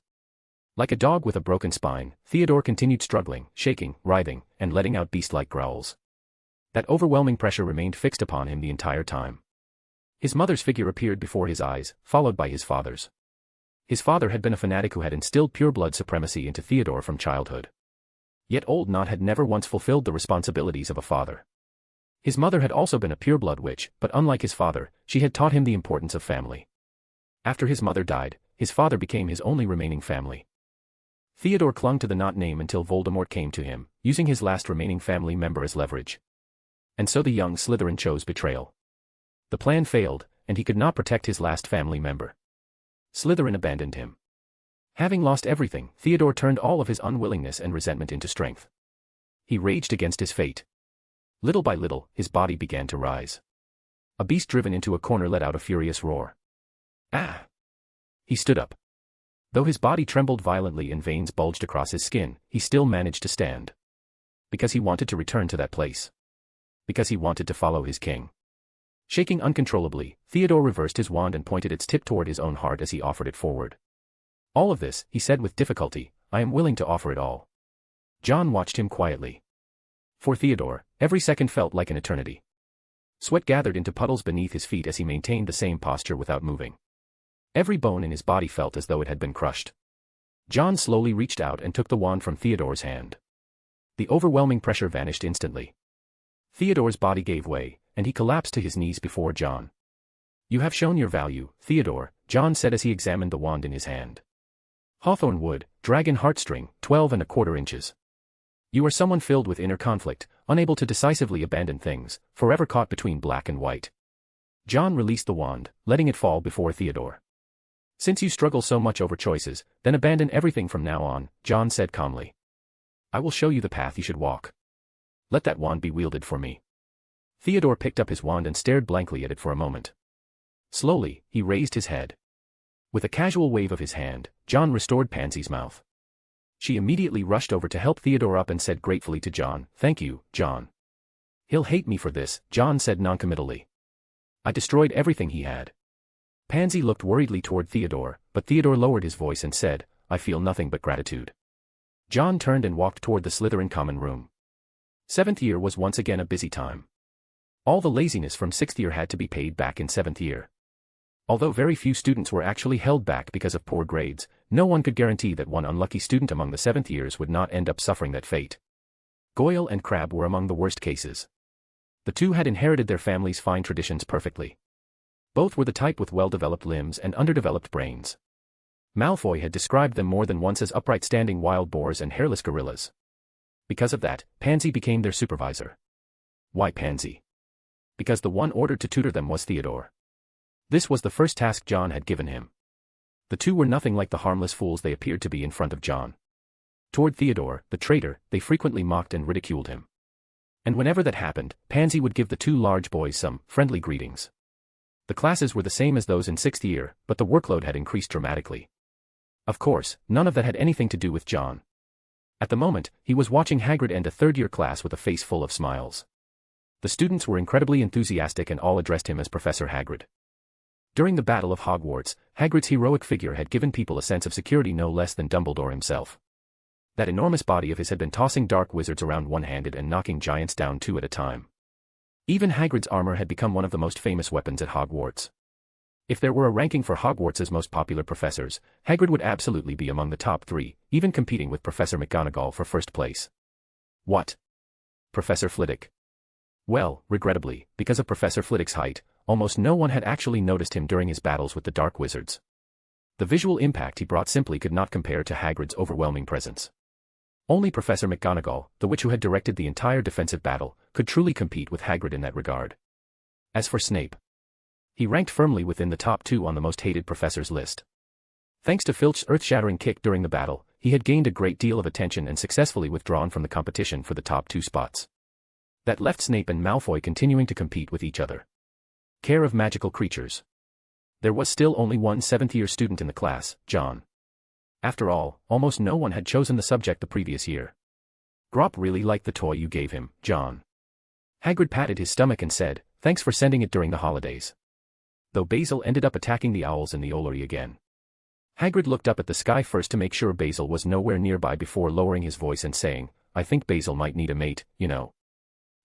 Like a dog with a broken spine, Theodore continued struggling, shaking, writhing, and letting out beast-like growls. That overwhelming pressure remained fixed upon him the entire time. His mother's figure appeared before his eyes, followed by his father's. His father had been a fanatic who had instilled pure-blood supremacy into Theodore from childhood. Yet Old Knot had never once fulfilled the responsibilities of a father. His mother had also been a pure-blood witch, but unlike his father, she had taught him the importance of family. After his mother died, his father became his only remaining family. Theodore clung to the Knot name until Voldemort came to him, using his last remaining family member as leverage. And so the young Slytherin chose betrayal. The plan failed, and he could not protect his last family member. Slytherin abandoned him. Having lost everything, Theodore turned all of his unwillingness and resentment into strength. He raged against his fate. Little by little, his body began to rise. A beast driven into a corner let out a furious roar. Ah! He stood up. Though his body trembled violently and veins bulged across his skin, he still managed to stand. Because he wanted to return to that place. Because he wanted to follow his king. Shaking uncontrollably, Theodore reversed his wand and pointed its tip toward his own heart as he offered it forward. All of this, he said with difficulty, I am willing to offer it all. John watched him quietly. For Theodore, every second felt like an eternity. Sweat gathered into puddles beneath his feet as he maintained the same posture without moving. Every bone in his body felt as though it had been crushed. John slowly reached out and took the wand from Theodore's hand. The overwhelming pressure vanished instantly. Theodore's body gave way, and he collapsed to his knees before John. You have shown your value, Theodore, John said as he examined the wand in his hand. Hawthorn wood, dragon heartstring, 12 1/4 inches. You are someone filled with inner conflict, unable to decisively abandon things, forever caught between black and white. John released the wand, letting it fall before Theodore. "Since you struggle so much over choices, then abandon everything from now on," John said calmly. "I will show you the path you should walk. Let that wand be wielded for me." Theodore picked up his wand and stared blankly at it for a moment. Slowly, he raised his head. With a casual wave of his hand, John restored Pansy's mouth. She immediately rushed over to help Theodore up and said gratefully to John, "Thank you, John." "He'll hate me for this," John said noncommittally. "I destroyed everything he had." Pansy looked worriedly toward Theodore, but Theodore lowered his voice and said, "I feel nothing but gratitude." John turned and walked toward the Slytherin common room. 7th year was once again a busy time. All the laziness from 6th year had to be paid back in 7th year. Although very few students were actually held back because of poor grades, no one could guarantee that one unlucky student among the 7th years would not end up suffering that fate. Goyle and Crabbe were among the worst cases. The two had inherited their family's fine traditions perfectly. Both were the type with well-developed limbs and underdeveloped brains. Malfoy had described them more than once as upright-standing wild boars and hairless gorillas. Because of that, Pansy became their supervisor. Why Pansy? Because the one ordered to tutor them was Theodore. This was the first task John had given him. The two were nothing like the harmless fools they appeared to be in front of John. Toward Theodore, the traitor, they frequently mocked and ridiculed him. And whenever that happened, Pansy would give the two large boys some friendly greetings. The classes were the same as those in 6th year, but the workload had increased dramatically. Of course, none of that had anything to do with John. At the moment, he was watching Hagrid end a 3rd-year class with a face full of smiles. The students were incredibly enthusiastic and all addressed him as Professor Hagrid. During the Battle of Hogwarts, Hagrid's heroic figure had given people a sense of security no less than Dumbledore himself. That enormous body of his had been tossing dark wizards around one-handed and knocking giants down 2 at a time. Even Hagrid's armor had become one of the most famous weapons at Hogwarts. If there were a ranking for Hogwarts' most popular professors, Hagrid would absolutely be among the top 3, even competing with Professor McGonagall for first place. What? Professor Flitwick? Well, regrettably, because of Professor Flitwick's height, almost no one had actually noticed him during his battles with the dark wizards. The visual impact he brought simply could not compare to Hagrid's overwhelming presence. Only Professor McGonagall, the witch who had directed the entire defensive battle, could truly compete with Hagrid in that regard. As for Snape, he ranked firmly within the top 2 on the most hated professors list. Thanks to Filch's earth-shattering kick during the battle, he had gained a great deal of attention and successfully withdrawn from the competition for the top 2 spots. That left Snape and Malfoy continuing to compete with each other. Care of magical creatures. There was still only one 7th-year student in the class, John. After all, almost no one had chosen the subject the previous year. Grop really liked the toy you gave him, John. Hagrid patted his stomach and said, "Thanks for sending it during the holidays." Though Basil ended up attacking the owls in the Ollery again. Hagrid looked up at the sky first to make sure Basil was nowhere nearby before lowering his voice and saying, "I think Basil might need a mate, you know.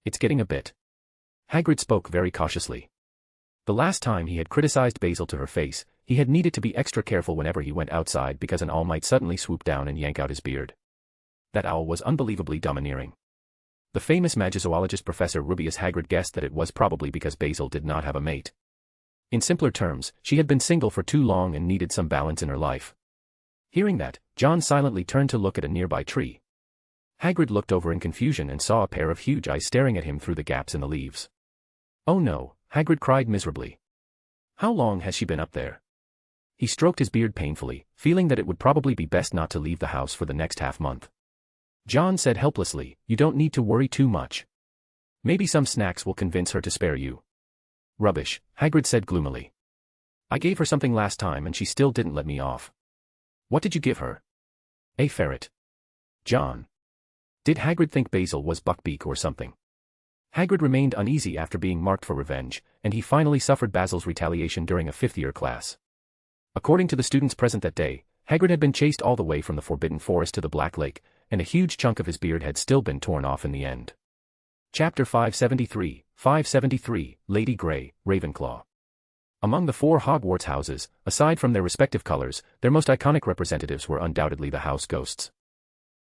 It's getting a bit." Hagrid spoke very cautiously. The last time he had criticized Basil to her face, he had needed to be extra careful whenever he went outside because an owl might suddenly swoop down and yank out his beard. That owl was unbelievably domineering. The famous magizoologist Professor Rubeus Hagrid guessed that it was probably because Basil did not have a mate. In simpler terms, she had been single for too long and needed some balance in her life. Hearing that, John silently turned to look at a nearby tree. Hagrid looked over in confusion and saw a pair of huge eyes staring at him through the gaps in the leaves. "Oh no," Hagrid cried miserably. "How long has she been up there?" He stroked his beard painfully, feeling that it would probably be best not to leave the house for the next half-month. John said helplessly, "You don't need to worry too much. Maybe some snacks will convince her to spare you." "Rubbish," Hagrid said gloomily. "I gave her something last time and she still didn't let me off." "What did you give her?" "A ferret." "John. Did Hagrid think Basil was Buckbeak or something?" Hagrid remained uneasy after being marked for revenge, and he finally suffered Basil's retaliation during a 5th-year class. According to the students present that day, Hagrid had been chased all the way from the Forbidden Forest to the Black Lake, and a huge chunk of his beard had still been torn off in the end. Chapter 573, Lady Grey, Ravenclaw. Among the 4 Hogwarts houses, aside from their respective colors, their most iconic representatives were undoubtedly the house ghosts.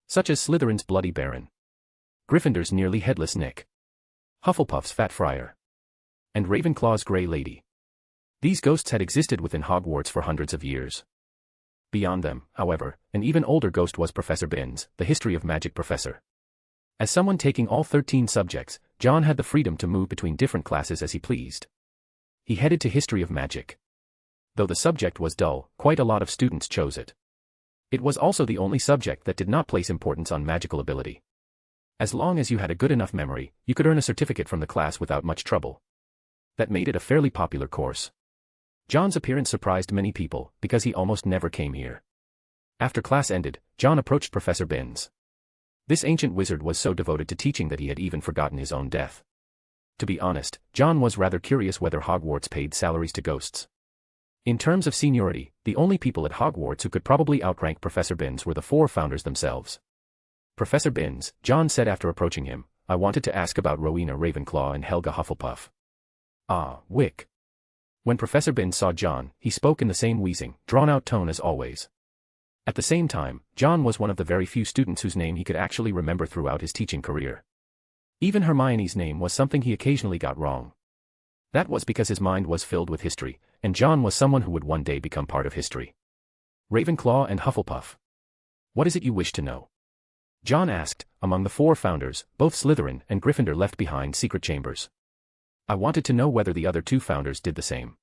Such as Slytherin's Bloody Baron, Gryffindor's nearly headless Nick, Hufflepuff's Fat Friar, and Ravenclaw's Grey Lady. These ghosts had existed within Hogwarts for hundreds of years. Beyond them, however, an even older ghost was Professor Binns, the History of Magic professor. As someone taking all 13 subjects, John had the freedom to move between different classes as he pleased. He headed to History of Magic. Though the subject was dull, quite a lot of students chose it. It was also the only subject that did not place importance on magical ability. As long as you had a good enough memory, you could earn a certificate from the class without much trouble. That made it a fairly popular course. John's appearance surprised many people, because he almost never came here. After class ended, John approached Professor Binns. This ancient wizard was so devoted to teaching that he had even forgotten his own death. To be honest, John was rather curious whether Hogwarts paid salaries to ghosts. In terms of seniority, the only people at Hogwarts who could probably outrank Professor Binns were the 4 founders themselves. Professor Binns, John said after approaching him, I wanted to ask about Rowena Ravenclaw and Helga Hufflepuff. Ah, Wick. When Professor Binns saw John, he spoke in the same wheezing, drawn-out tone as always. At the same time, John was one of the very few students whose name he could actually remember throughout his teaching career. Even Hermione's name was something he occasionally got wrong. That was because his mind was filled with history, and John was someone who would one day become part of history. Ravenclaw and Hufflepuff. What is it you wish to know? John asked. Among the 4 founders, both Slytherin and Gryffindor left behind secret chambers. I wanted to know whether the other 2 founders did the same.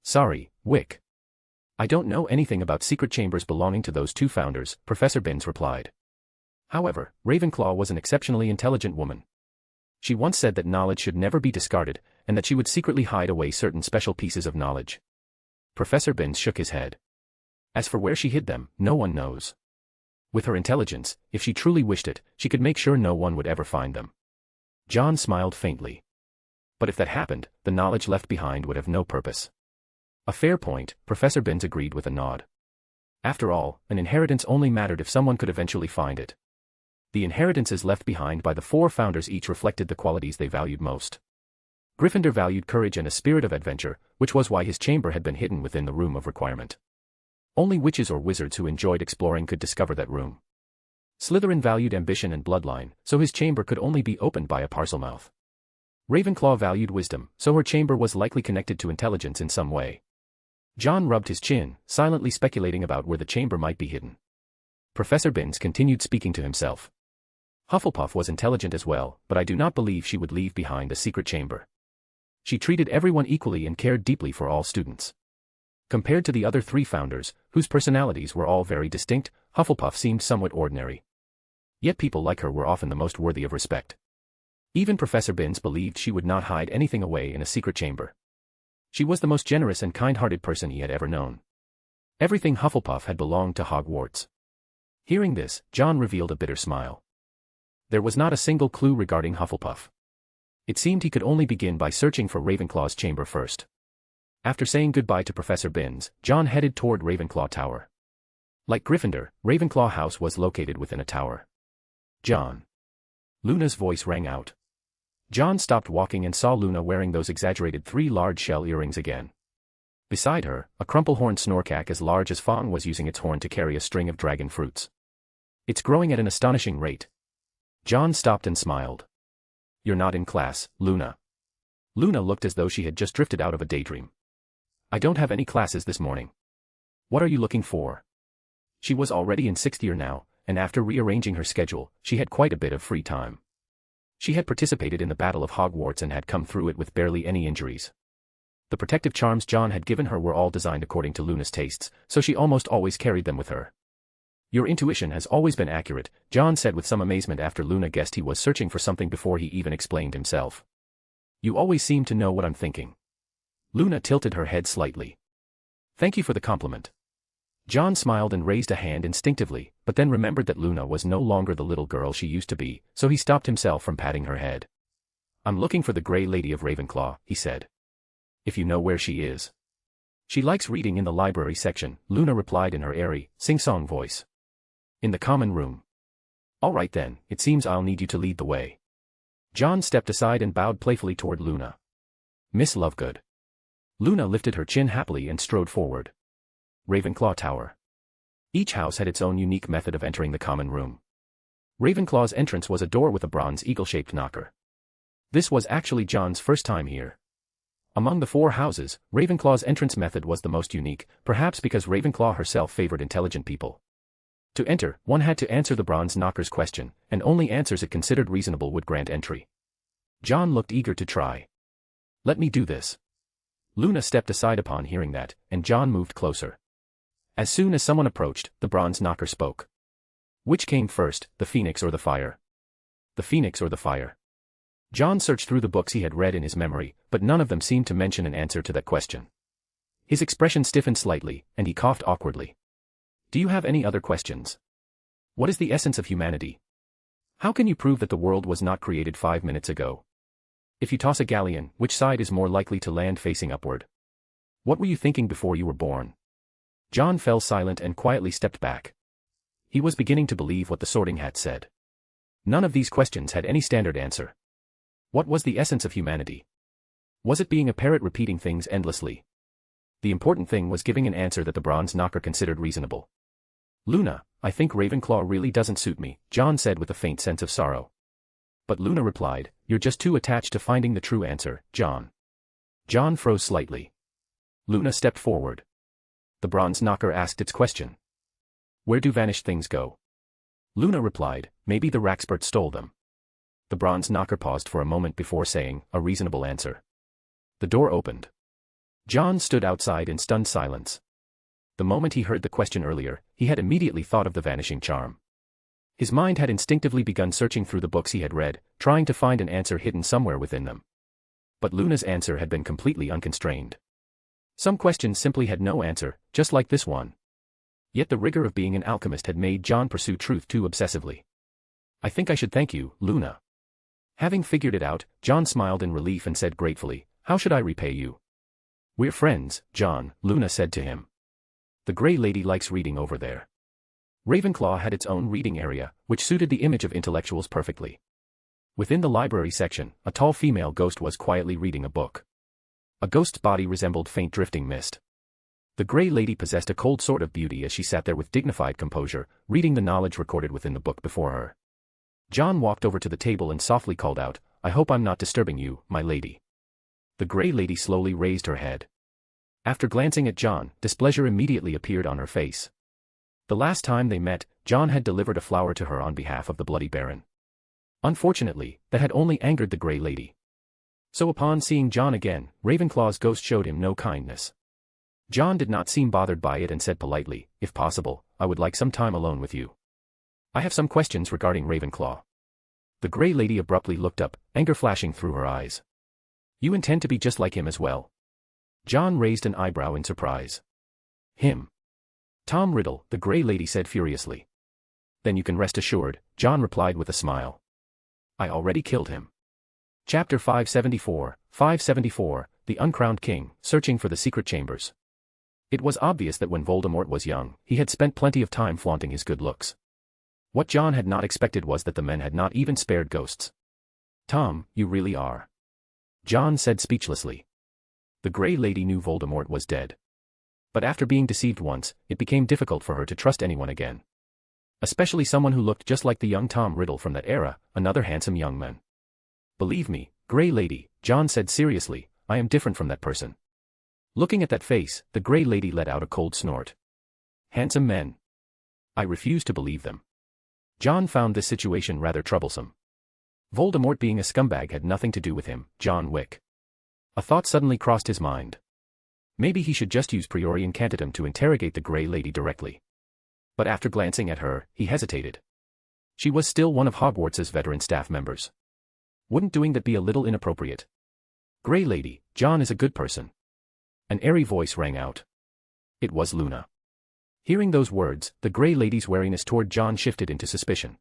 Sorry, Wick. I don't know anything about secret chambers belonging to those 2 founders, Professor Binns replied. However, Ravenclaw was an exceptionally intelligent woman. She once said that knowledge should never be discarded, and that she would secretly hide away certain special pieces of knowledge. Professor Binns shook his head. As for where she hid them, no one knows. With her intelligence, if she truly wished it, she could make sure no one would ever find them. John smiled faintly. But if that happened, the knowledge left behind would have no purpose. A fair point, Professor Binns agreed with a nod. After all, an inheritance only mattered if someone could eventually find it. The inheritances left behind by the 4 founders each reflected the qualities they valued most. Gryffindor valued courage and a spirit of adventure, which was why his chamber had been hidden within the Room of Requirement. Only witches or wizards who enjoyed exploring could discover that room. Slytherin valued ambition and bloodline, so his chamber could only be opened by a Parselmouth. Ravenclaw valued wisdom, so her chamber was likely connected to intelligence in some way. John rubbed his chin, silently speculating about where the chamber might be hidden. Professor Binns continued speaking to himself. Hufflepuff was intelligent as well, but I do not believe she would leave behind a secret chamber. She treated everyone equally and cared deeply for all students. Compared to the other 3 founders, whose personalities were all very distinct, Hufflepuff seemed somewhat ordinary. Yet people like her were often the most worthy of respect. Even Professor Binns believed she would not hide anything away in a secret chamber. She was the most generous and kind-hearted person he had ever known. Everything Hufflepuff had belonged to Hogwarts. Hearing this, John revealed a bitter smile. There was not a single clue regarding Hufflepuff. It seemed he could only begin by searching for Ravenclaw's chamber first. After saying goodbye to Professor Binns, John headed toward Ravenclaw Tower. Like Gryffindor, Ravenclaw House was located within a tower. John. Luna's voice rang out. John stopped walking and saw Luna wearing those exaggerated 3 large shell earrings again. Beside her, a crumple-horned snorkack as large as Fong was using its horn to carry a string of dragon fruits. It's growing at an astonishing rate. John stopped and smiled. You're not in class, Luna. Luna looked as though she had just drifted out of a daydream. I don't have any classes this morning. What are you looking for? She was already in 6th year now, and after rearranging her schedule, she had quite a bit of free time. She had participated in the Battle of Hogwarts and had come through it with barely any injuries. The protective charms John had given her were all designed according to Luna's tastes, so she almost always carried them with her. Your intuition has always been accurate, John said with some amazement after Luna guessed he was searching for something before he even explained himself. You always seem to know what I'm thinking. Luna tilted her head slightly. Thank you for the compliment. John smiled and raised a hand instinctively, but then remembered that Luna was no longer the little girl she used to be, so he stopped himself from patting her head. I'm looking for the Grey Lady of Ravenclaw, he said. If you know where she is. She likes reading in the library section, Luna replied in her airy, sing-song voice. In the common room. All right then, it seems I'll need you to lead the way. John stepped aside and bowed playfully toward Luna. Miss Lovegood. Luna lifted her chin happily and strode forward. Ravenclaw Tower. Each house had its own unique method of entering the common room. Ravenclaw's entrance was a door with a bronze eagle-shaped knocker. This was actually John's first time here. Among the 4 houses, Ravenclaw's entrance method was the most unique, perhaps because Ravenclaw herself favored intelligent people. To enter, one had to answer the bronze knocker's question, and only answers it considered reasonable would grant entry. John looked eager to try. "Let me do this." Luna stepped aside upon hearing that, and John moved closer. As soon as someone approached, the bronze knocker spoke. Which came first, the phoenix or the fire? The phoenix or the fire? John searched through the books he had read in his memory, but none of them seemed to mention an answer to that question. His expression stiffened slightly, and he coughed awkwardly. "Do you have any other questions? What is the essence of humanity? How can you prove that the world was not created 5 minutes ago? If you toss a galleon, which side is more likely to land facing upward? What were you thinking before you were born?" John fell silent and quietly stepped back. He was beginning to believe what the Sorting Hat said. None of these questions had any standard answer. What was the essence of humanity? Was it being a parrot repeating things endlessly? The important thing was giving an answer that the bronze knocker considered reasonable. "Luna, I think Ravenclaw really doesn't suit me," John said with a faint sense of sorrow. But Luna replied, "You're just too attached to finding the true answer, John." John froze slightly. Luna stepped forward. The bronze knocker asked its question. "Where do vanished things go?" Luna replied, "Maybe the Raxpert stole them." The bronze knocker paused for a moment before saying, "A reasonable answer." The door opened. John stood outside in stunned silence. The moment he heard the question earlier, he had immediately thought of the vanishing charm. His mind had instinctively begun searching through the books he had read, trying to find an answer hidden somewhere within them. But Luna's answer had been completely unconstrained. Some questions simply had no answer, just like this one. Yet the rigor of being an alchemist had made John pursue truth too obsessively. "I think I should thank you, Luna." Having figured it out, John smiled in relief and said gratefully, "How should I repay you?" "We're friends, John," Luna said to him. "The Grey Lady likes reading over there." Ravenclaw had its own reading area, which suited the image of intellectuals perfectly. Within the library section, a tall female ghost was quietly reading a book. A ghost's body resembled faint drifting mist. The Grey Lady possessed a cold sort of beauty as she sat there with dignified composure, reading the knowledge recorded within the book before her. John walked over to the table and softly called out, "I hope I'm not disturbing you, my lady." The Grey Lady slowly raised her head. After glancing at John, displeasure immediately appeared on her face. The last time they met, John had delivered a flower to her on behalf of the Bloody Baron. Unfortunately, that had only angered the Grey Lady. So upon seeing John again, Ravenclaw's ghost showed him no kindness. John did not seem bothered by it and said politely, "If possible, I would like some time alone with you. I have some questions regarding Ravenclaw." The Grey Lady abruptly looked up, anger flashing through her eyes. "You intend to be just like him as well?" John raised an eyebrow in surprise. "Him? Tom Riddle," the Grey Lady said furiously. "Then you can rest assured," John replied with a smile. "I already killed him." Chapter 574, The Uncrowned King, Searching for the Secret Chambers. It was obvious that when Voldemort was young, he had spent plenty of time flaunting his good looks. What John had not expected was that the men had not even spared ghosts. "Tom, you really are," John said speechlessly. The Grey Lady knew Voldemort was dead. But after being deceived once, it became difficult for her to trust anyone again. Especially someone who looked just like the young Tom Riddle from that era, another handsome young man. "Believe me, Grey Lady," John said seriously, "I am different from that person." Looking at that face, the Grey Lady let out a cold snort. "Handsome men? I refuse to believe them." John found this situation rather troublesome. Voldemort being a scumbag had nothing to do with him, John Wick. A thought suddenly crossed his mind. Maybe he should just use Priori Incantatem to interrogate the Grey Lady directly. But after glancing at her, he hesitated. She was still one of Hogwarts's veteran staff members. Wouldn't doing that be a little inappropriate? "Grey Lady, John is a good person." An airy voice rang out. It was Luna. Hearing those words, the Grey Lady's wariness toward John shifted into suspicion.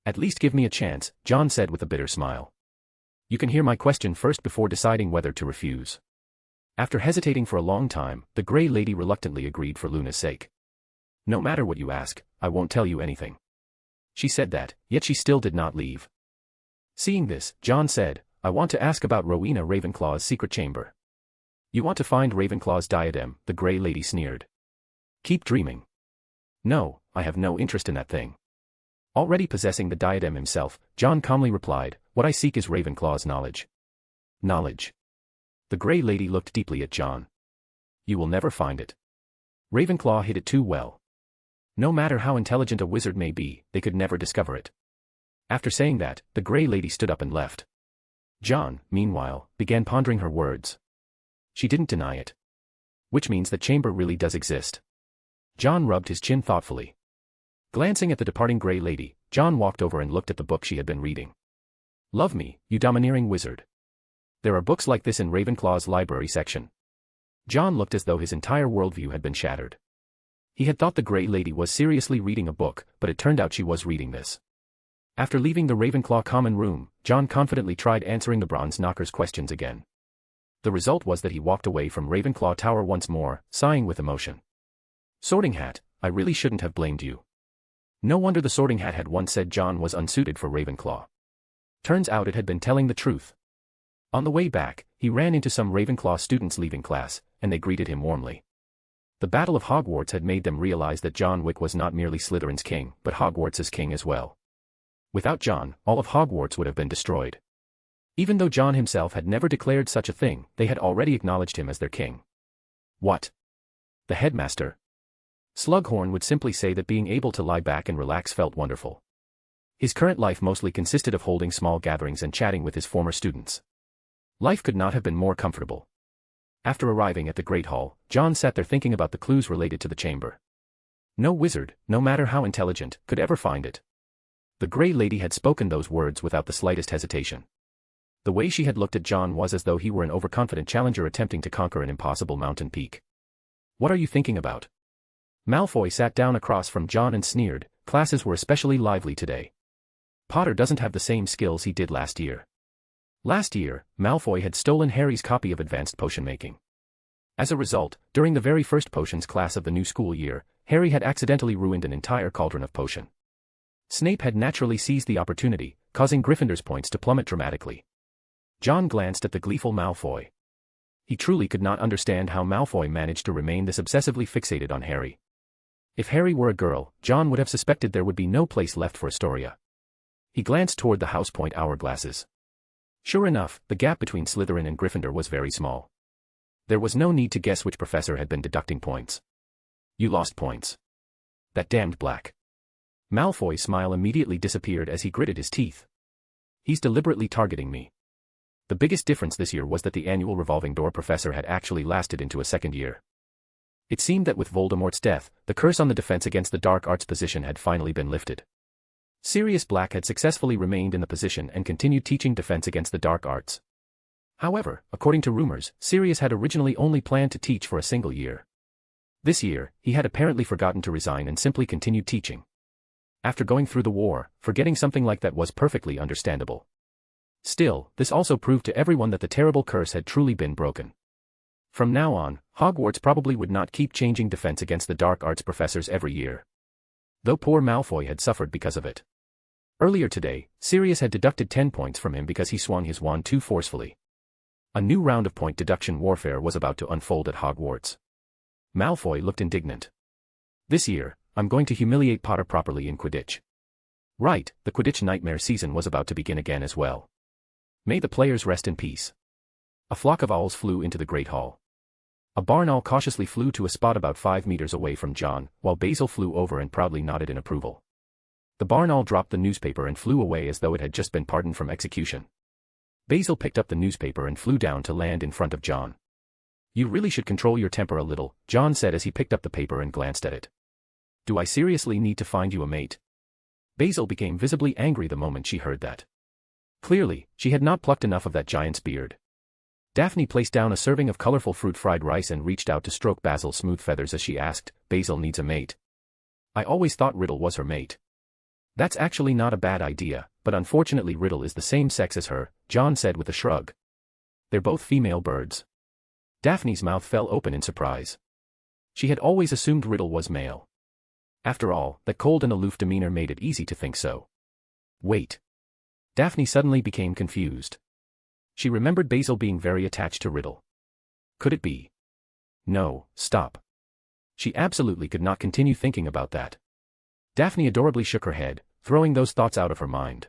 "At least give me a chance," John said with a bitter smile. "You can hear my question first before deciding whether to refuse." After hesitating for a long time, the Grey Lady reluctantly agreed for Luna's sake. "No matter what you ask, I won't tell you anything." She said that, yet she still did not leave. Seeing this, John said, "I want to ask about Rowena Ravenclaw's secret chamber." "You want to find Ravenclaw's diadem," the Grey Lady sneered. "Keep dreaming." "No, I have no interest in that thing." Already possessing the diadem himself, John calmly replied, "What I seek is Ravenclaw's knowledge." "Knowledge?" The Grey Lady looked deeply at John. "You will never find it. Ravenclaw hid it too well." No matter how intelligent a wizard may be, they could never discover it. After saying that, the Grey Lady stood up and left. John, meanwhile, began pondering her words. She didn't deny it. Which means the chamber really does exist. John rubbed his chin thoughtfully. Glancing at the departing Grey Lady, John walked over and looked at the book she had been reading. Love me, you domineering wizard. There are books like this in Ravenclaw's library section. John looked as though his entire worldview had been shattered. He had thought the Grey Lady was seriously reading a book, but it turned out she was reading this. After leaving the Ravenclaw common room, John confidently tried answering the Bronze Knocker's questions again. The result was that he walked away from Ravenclaw Tower once more, sighing with emotion. Sorting Hat, I really shouldn't have blamed you. No wonder the Sorting Hat had once said John was unsuited for Ravenclaw. Turns out it had been telling the truth. On the way back, he ran into some Ravenclaw students leaving class, and they greeted him warmly. The Battle of Hogwarts had made them realize that John Wick was not merely Slytherin's king, but Hogwarts' king as well. Without John, all of Hogwarts would have been destroyed. Even though John himself had never declared such a thing, they had already acknowledged him as their king. What? The headmaster? Slughorn would simply say that being able to lie back and relax felt wonderful. His current life mostly consisted of holding small gatherings and chatting with his former students. Life could not have been more comfortable. After arriving at the Great Hall, John sat there thinking about the clues related to the chamber. No wizard, no matter how intelligent, could ever find it. The Grey Lady had spoken those words without the slightest hesitation. The way she had looked at John was as though he were an overconfident challenger attempting to conquer an impossible mountain peak. What are you thinking about? Malfoy sat down across from John and sneered, classes were especially lively today. Potter doesn't have the same skills he did last year. Last year, Malfoy had stolen Harry's copy of Advanced Potion Making. As a result, during the very first potions class of the new school year, Harry had accidentally ruined an entire cauldron of potion. Snape had naturally seized the opportunity, causing Gryffindor's points to plummet dramatically. John glanced at the gleeful Malfoy. He truly could not understand how Malfoy managed to remain this obsessively fixated on Harry. If Harry were a girl, John would have suspected there would be no place left for Astoria. He glanced toward the house point hourglasses. Sure enough, the gap between Slytherin and Gryffindor was very small. There was no need to guess which professor had been deducting points. You lost points. That damned Black. Malfoy's smile immediately disappeared as he gritted his teeth. He's deliberately targeting me. The biggest difference this year was that the annual revolving door professor had actually lasted into a second year. It seemed that with Voldemort's death, the curse on the defense against the dark arts position had finally been lifted. Sirius Black had successfully remained in the position and continued teaching defense against the dark arts. However, according to rumors, Sirius had originally only planned to teach for a single year. This year, he had apparently forgotten to resign and simply continued teaching. After going through the war, forgetting something like that was perfectly understandable. Still, this also proved to everyone that the terrible curse had truly been broken. From now on, Hogwarts probably would not keep changing defense against the dark arts professors every year. Though poor Malfoy had suffered because of it. Earlier today, Sirius had deducted 10 points from him because he swung his wand too forcefully. A new round of point deduction warfare was about to unfold at Hogwarts. Malfoy looked indignant. This year, I'm going to humiliate Potter properly in Quidditch. Right, the Quidditch nightmare season was about to begin again as well. May the players rest in peace. A flock of owls flew into the Great Hall. A barn owl cautiously flew to a spot about 5 meters away from John, while Basil flew over and proudly nodded in approval. The barn owl dropped the newspaper and flew away as though it had just been pardoned from execution. Basil picked up the newspaper and flew down to land in front of John. You really should control your temper a little, John said as he picked up the paper and glanced at it. Do I seriously need to find you a mate? Basil became visibly angry the moment she heard that. Clearly, she had not plucked enough of that giant's beard. Daphne placed down a serving of colorful fruit fried rice and reached out to stroke Basil's smooth feathers as she asked, Basil needs a mate. I always thought Riddle was her mate. That's actually not a bad idea, but unfortunately Riddle is the same sex as her, John said with a shrug. They're both female birds. Daphne's mouth fell open in surprise. She had always assumed Riddle was male. After all, that cold and aloof demeanor made it easy to think so. Wait. Daphne suddenly became confused. She remembered Basil being very attached to Riddle. Could it be? No, stop. She absolutely could not continue thinking about that. Daphne adorably shook her head, throwing those thoughts out of her mind.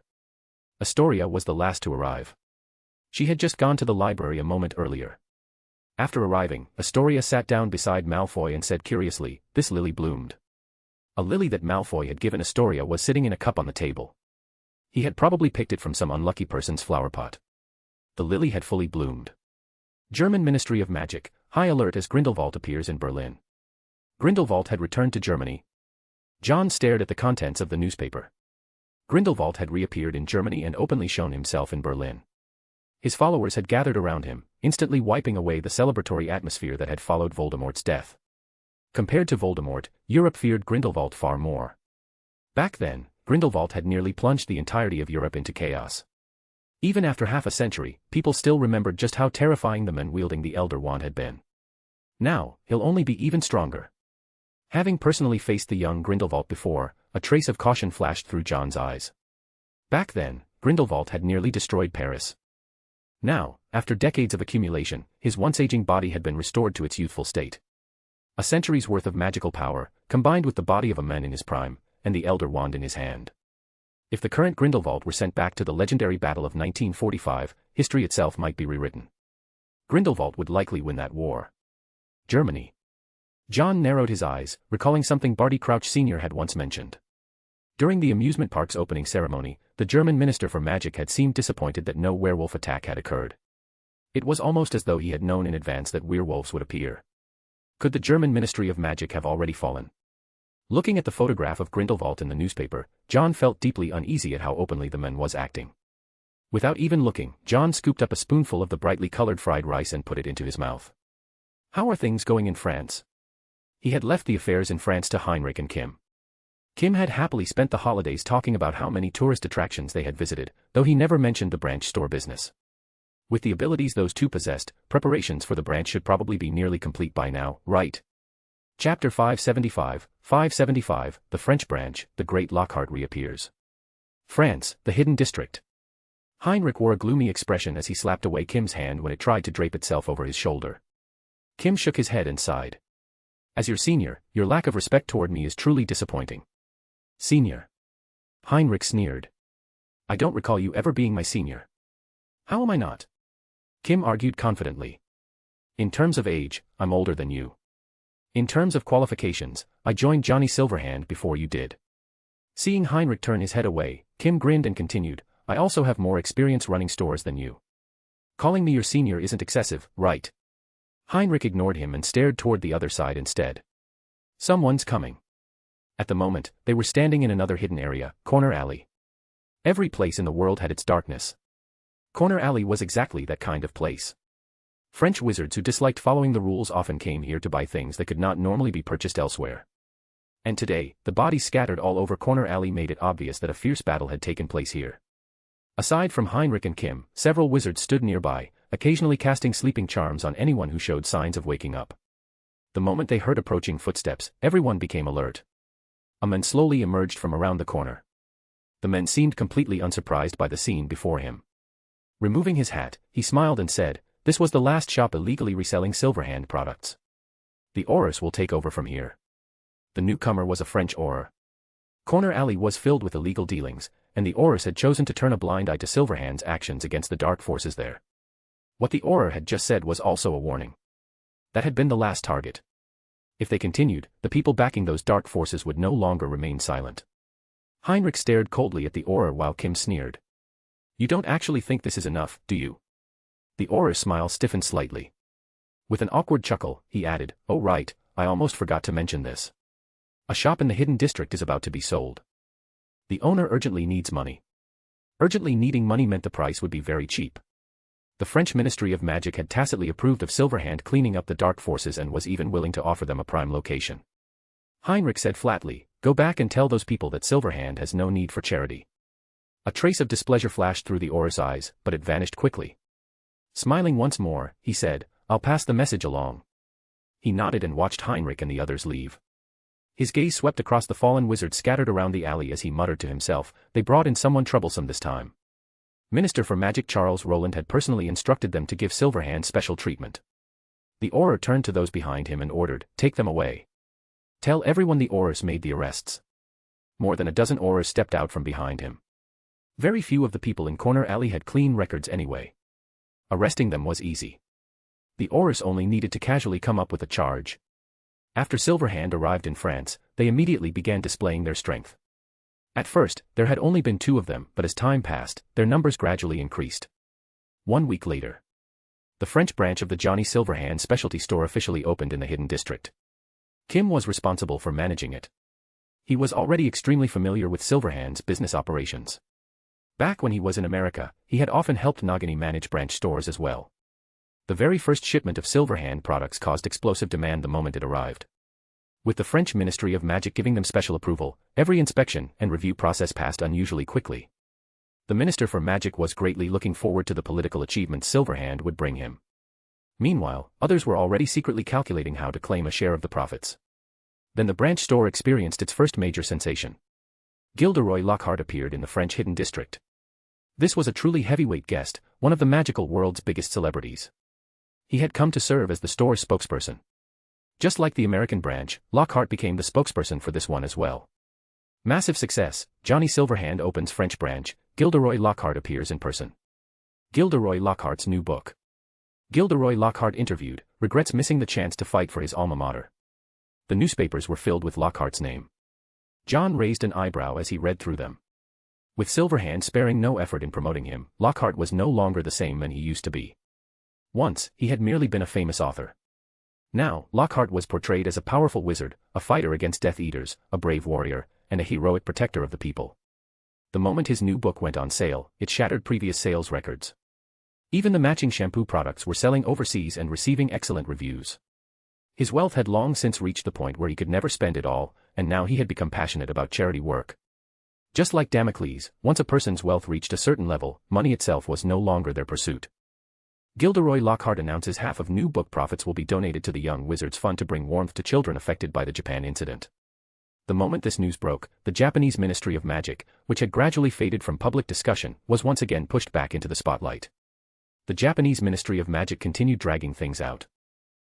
Astoria was the last to arrive. She had just gone to the library a moment earlier. After arriving, Astoria sat down beside Malfoy and said curiously, this lily bloomed. A lily that Malfoy had given Astoria was sitting in a cup on the table. He had probably picked it from some unlucky person's flower pot. The lily had fully bloomed. German Ministry of Magic, high alert as Grindelwald appears in Berlin. Grindelwald had returned to Germany. John stared at the contents of the newspaper. Grindelwald had reappeared in Germany and openly shown himself in Berlin. His followers had gathered around him, instantly wiping away the celebratory atmosphere that had followed Voldemort's death. Compared to Voldemort, Europe feared Grindelwald far more. Back then, Grindelwald had nearly plunged the entirety of Europe into chaos. Even after half a century, people still remembered just how terrifying the man wielding the Elder Wand had been. Now, he'll only be even stronger. Having personally faced the young Grindelwald before, a trace of caution flashed through John's eyes. Back then, Grindelwald had nearly destroyed Paris. Now, after decades of accumulation, his once aging body had been restored to its youthful state. A century's worth of magical power, combined with the body of a man in his prime, and the Elder Wand in his hand. If the current Grindelwald were sent back to the legendary battle of 1945, history itself might be rewritten. Grindelwald would likely win that war. Germany. John narrowed his eyes, recalling something Barty Crouch Sr. had once mentioned. During the amusement park's opening ceremony, the German Minister for Magic had seemed disappointed that no werewolf attack had occurred. It was almost as though he had known in advance that werewolves would appear. Could the German Ministry of Magic have already fallen? Looking at the photograph of Grindelwald in the newspaper, John felt deeply uneasy at how openly the man was acting. Without even looking, John scooped up a spoonful of the brightly colored fried rice and put it into his mouth. How are things going in France? He had left the affairs in France to Heinrich and Kim. Kim had happily spent the holidays talking about how many tourist attractions they had visited, though he never mentioned the branch store business. With the abilities those two possessed, preparations for the branch should probably be nearly complete by now, right? Chapter 575, the French branch, the Great Lockhart reappears. France, the Hidden District. Heinrich wore a gloomy expression as he slapped away Kim's hand when it tried to drape itself over his shoulder. Kim shook his head and sighed. As your senior, your lack of respect toward me is truly disappointing. Senior. Heinrich sneered. I don't recall you ever being my senior. How am I not? Kim argued confidently. In terms of age, I'm older than you. In terms of qualifications, I joined Johnny Silverhand before you did. Seeing Heinrich turn his head away, Kim grinned and continued, I also have more experience running stores than you. Calling me your senior isn't excessive, right? Heinrich ignored him and stared toward the other side instead. Someone's coming. At the moment, they were standing in another hidden area, Corner Alley. Every place in the world had its darkness. Corner Alley was exactly that kind of place. French wizards who disliked following the rules often came here to buy things that could not normally be purchased elsewhere. And today, the bodies scattered all over Corner Alley made it obvious that a fierce battle had taken place here. Aside from Heinrich and Kim, several wizards stood nearby, occasionally casting sleeping charms on anyone who showed signs of waking up. The moment they heard approaching footsteps, everyone became alert. A man slowly emerged from around the corner. The man seemed completely unsurprised by the scene before him. Removing his hat, he smiled and said, this was the last shop illegally reselling Silverhand products. The Aurors will take over from here. The newcomer was a French Auror. Corner Alley was filled with illegal dealings, and the Aurors had chosen to turn a blind eye to Silverhand's actions against the dark forces there. What the Auror had just said was also a warning. That had been the last target. If they continued, the people backing those dark forces would no longer remain silent. Heinrich stared coldly at the Auror while Kim sneered. You don't actually think this is enough, do you? The Auror's smile stiffened slightly. With an awkward chuckle, he added, oh right, I almost forgot to mention this. A shop in the Hidden District is about to be sold. The owner urgently needs money. Urgently needing money meant the price would be very cheap. The French Ministry of Magic had tacitly approved of Silverhand cleaning up the dark forces and was even willing to offer them a prime location. Heinrich said flatly, go back and tell those people that Silverhand has no need for charity. A trace of displeasure flashed through the Auror's eyes, but it vanished quickly. Smiling once more, he said, I'll pass the message along. He nodded and watched Heinrich and the others leave. His gaze swept across the fallen wizards scattered around the alley as he muttered to himself, they brought in someone troublesome this time. Minister for Magic Charles Rowland had personally instructed them to give Silverhand special treatment. The Auror turned to those behind him and ordered, take them away. Tell everyone the Aurors made the arrests. More than a dozen Aurors stepped out from behind him. Very few of the people in Corner Alley had clean records anyway. Arresting them was easy. The Aurors only needed to casually come up with a charge. After Silverhand arrived in France, they immediately began displaying their strength. At first, there had only been 2 of them, but as time passed, their numbers gradually increased. 1 week later, the French branch of the Johnny Silverhand specialty store officially opened in the Hidden District. Kim was responsible for managing it. He was already extremely familiar with Silverhand's business operations. Back when he was in America, he had often helped Nagini manage branch stores as well. The very first shipment of Silverhand products caused explosive demand the moment it arrived. With the French Ministry of Magic giving them special approval, every inspection and review process passed unusually quickly. The Minister for Magic was greatly looking forward to the political achievements Silverhand would bring him. Meanwhile, others were already secretly calculating how to claim a share of the profits. Then the branch store experienced its first major sensation. Gilderoy Lockhart appeared in the French Hidden District. This was a truly heavyweight guest, one of the magical world's biggest celebrities. He had come to serve as the store's spokesperson. Just like the American branch, Lockhart became the spokesperson for this one as well. Massive success, Johnny Silverhand opens French branch, Gilderoy Lockhart appears in person. Gilderoy Lockhart's new book. Gilderoy Lockhart interviewed, regrets missing the chance to fight for his alma mater. The newspapers were filled with Lockhart's name. John raised an eyebrow as he read through them. With Silverhand sparing no effort in promoting him, Lockhart was no longer the same man he used to be. Once, he had merely been a famous author. Now, Lockhart was portrayed as a powerful wizard, a fighter against Death Eaters, a brave warrior, and a heroic protector of the people. The moment his new book went on sale, it shattered previous sales records. Even the matching shampoo products were selling overseas and receiving excellent reviews. His wealth had long since reached the point where he could never spend it all, and now he had become passionate about charity work. Just like Damocles, once a person's wealth reached a certain level, money itself was no longer their pursuit. Gilderoy Lockhart announces half of new book profits will be donated to the Young Wizards Fund to bring warmth to children affected by the Japan incident. The moment this news broke, the Japanese Ministry of Magic, which had gradually faded from public discussion, was once again pushed back into the spotlight. The Japanese Ministry of Magic continued dragging things out.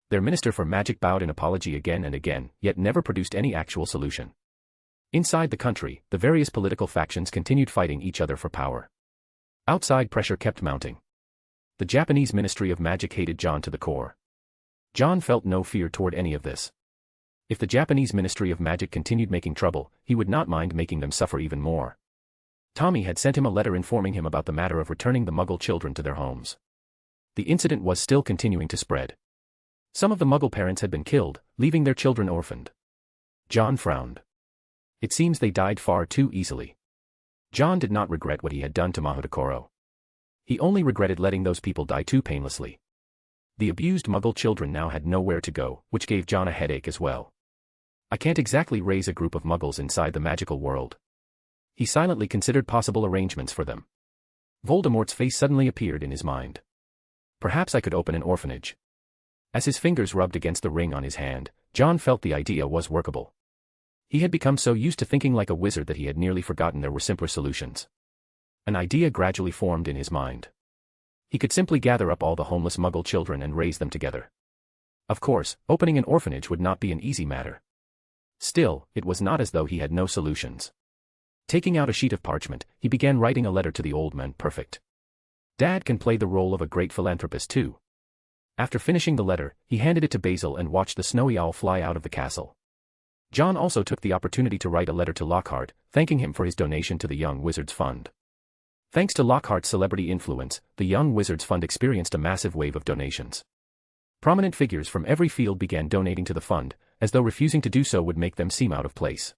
Their Minister for Magic bowed in apology again and again, yet never produced any actual solution. Inside the country, the various political factions continued fighting each other for power. Outside pressure kept mounting. The Japanese Ministry of Magic hated John to the core. John felt no fear toward any of this. If the Japanese Ministry of Magic continued making trouble, he would not mind making them suffer even more. Tommy had sent him a letter informing him about the matter of returning the Muggle children to their homes. The incident was still continuing to spread. Some of the Muggle parents had been killed, leaving their children orphaned. John frowned. It seems they died far too easily. John did not regret what he had done to Mahudakoro. He only regretted letting those people die too painlessly. The abused Muggle children now had nowhere to go, which gave John a headache as well. I can't exactly raise a group of Muggles inside the magical world. He silently considered possible arrangements for them. Voldemort's face suddenly appeared in his mind. Perhaps I could open an orphanage. As his fingers rubbed against the ring on his hand, John felt the idea was workable. He had become so used to thinking like a wizard that he had nearly forgotten there were simpler solutions. An idea gradually formed in his mind. He could simply gather up all the homeless Muggle children and raise them together. Of course, opening an orphanage would not be an easy matter. Still, it was not as though he had no solutions. Taking out a sheet of parchment, he began writing a letter to the old man. Perfect. Dad can play the role of a great philanthropist too. After finishing the letter, he handed it to Basil and watched the snowy owl fly out of the castle. John also took the opportunity to write a letter to Lockhart, thanking him for his donation to the Young Wizards Fund. Thanks to Lockhart's celebrity influence, the Young Wizards Fund experienced a massive wave of donations. Prominent figures from every field began donating to the fund, as though refusing to do so would make them seem out of place.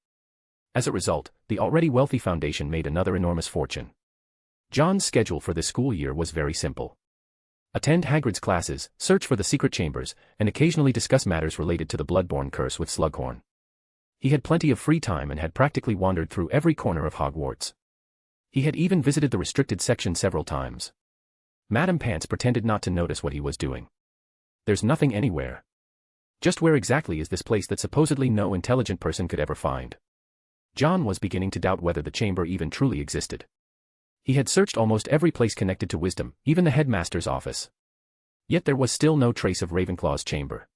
As a result, the already wealthy foundation made another enormous fortune. John's schedule for this school year was very simple. Attend Hagrid's classes, search for the secret chambers, and occasionally discuss matters related to the bloodborne curse with Slughorn. He had plenty of free time and had practically wandered through every corner of Hogwarts. He had even visited the restricted section several times. Madame Pants pretended not to notice what he was doing. There's nothing anywhere. Just where exactly is this place that supposedly no intelligent person could ever find? John was beginning to doubt whether the chamber even truly existed. He had searched almost every place connected to wisdom, even the headmaster's office. Yet there was still no trace of Ravenclaw's chamber.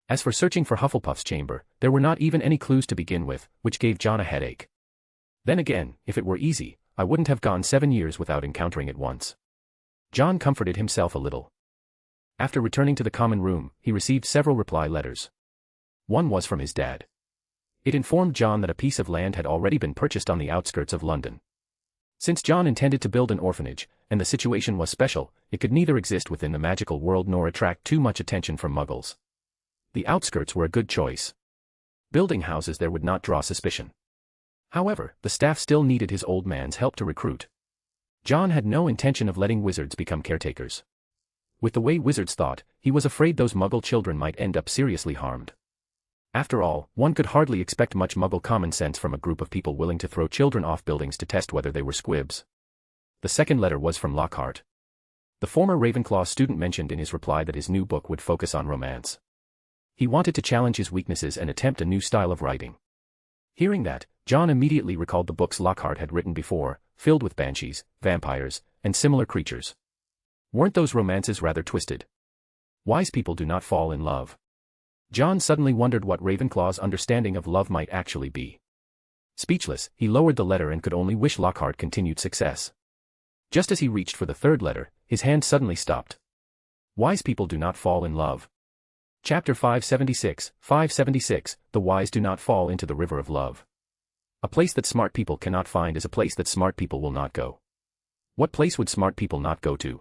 As for searching for Hufflepuff's chamber, there were not even any clues to begin with, which gave John a headache. Then again, if it were easy, I wouldn't have gone 7 years without encountering it once. John comforted himself a little. After returning to the common room, he received several reply letters. One was from his dad. It informed John that a piece of land had already been purchased on the outskirts of London. Since John intended to build an orphanage, and the situation was special, it could neither exist within the magical world nor attract too much attention from muggles. The outskirts were a good choice. Building houses there would not draw suspicion. However, the staff still needed his old man's help to recruit. John had no intention of letting wizards become caretakers. With the way wizards thought, he was afraid those muggle children might end up seriously harmed. After all, one could hardly expect much muggle common sense from a group of people willing to throw children off buildings to test whether they were squibs. The second letter was from Lockhart. The former Ravenclaw student mentioned in his reply that his new book would focus on romance. He wanted to challenge his weaknesses and attempt a new style of writing. Hearing that, John immediately recalled the books Lockhart had written before, filled with banshees, vampires, and similar creatures. Weren't those romances rather twisted? Wise people do not fall in love. John suddenly wondered what Ravenclaw's understanding of love might actually be. Speechless, he lowered the letter and could only wish Lockhart continued success. Just as he reached for the third letter, his hand suddenly stopped. Wise people do not fall in love. Chapter 576, 576, The wise do not fall into the river of love. A place that smart people cannot find is a place that smart people will not go. What place would smart people not go to?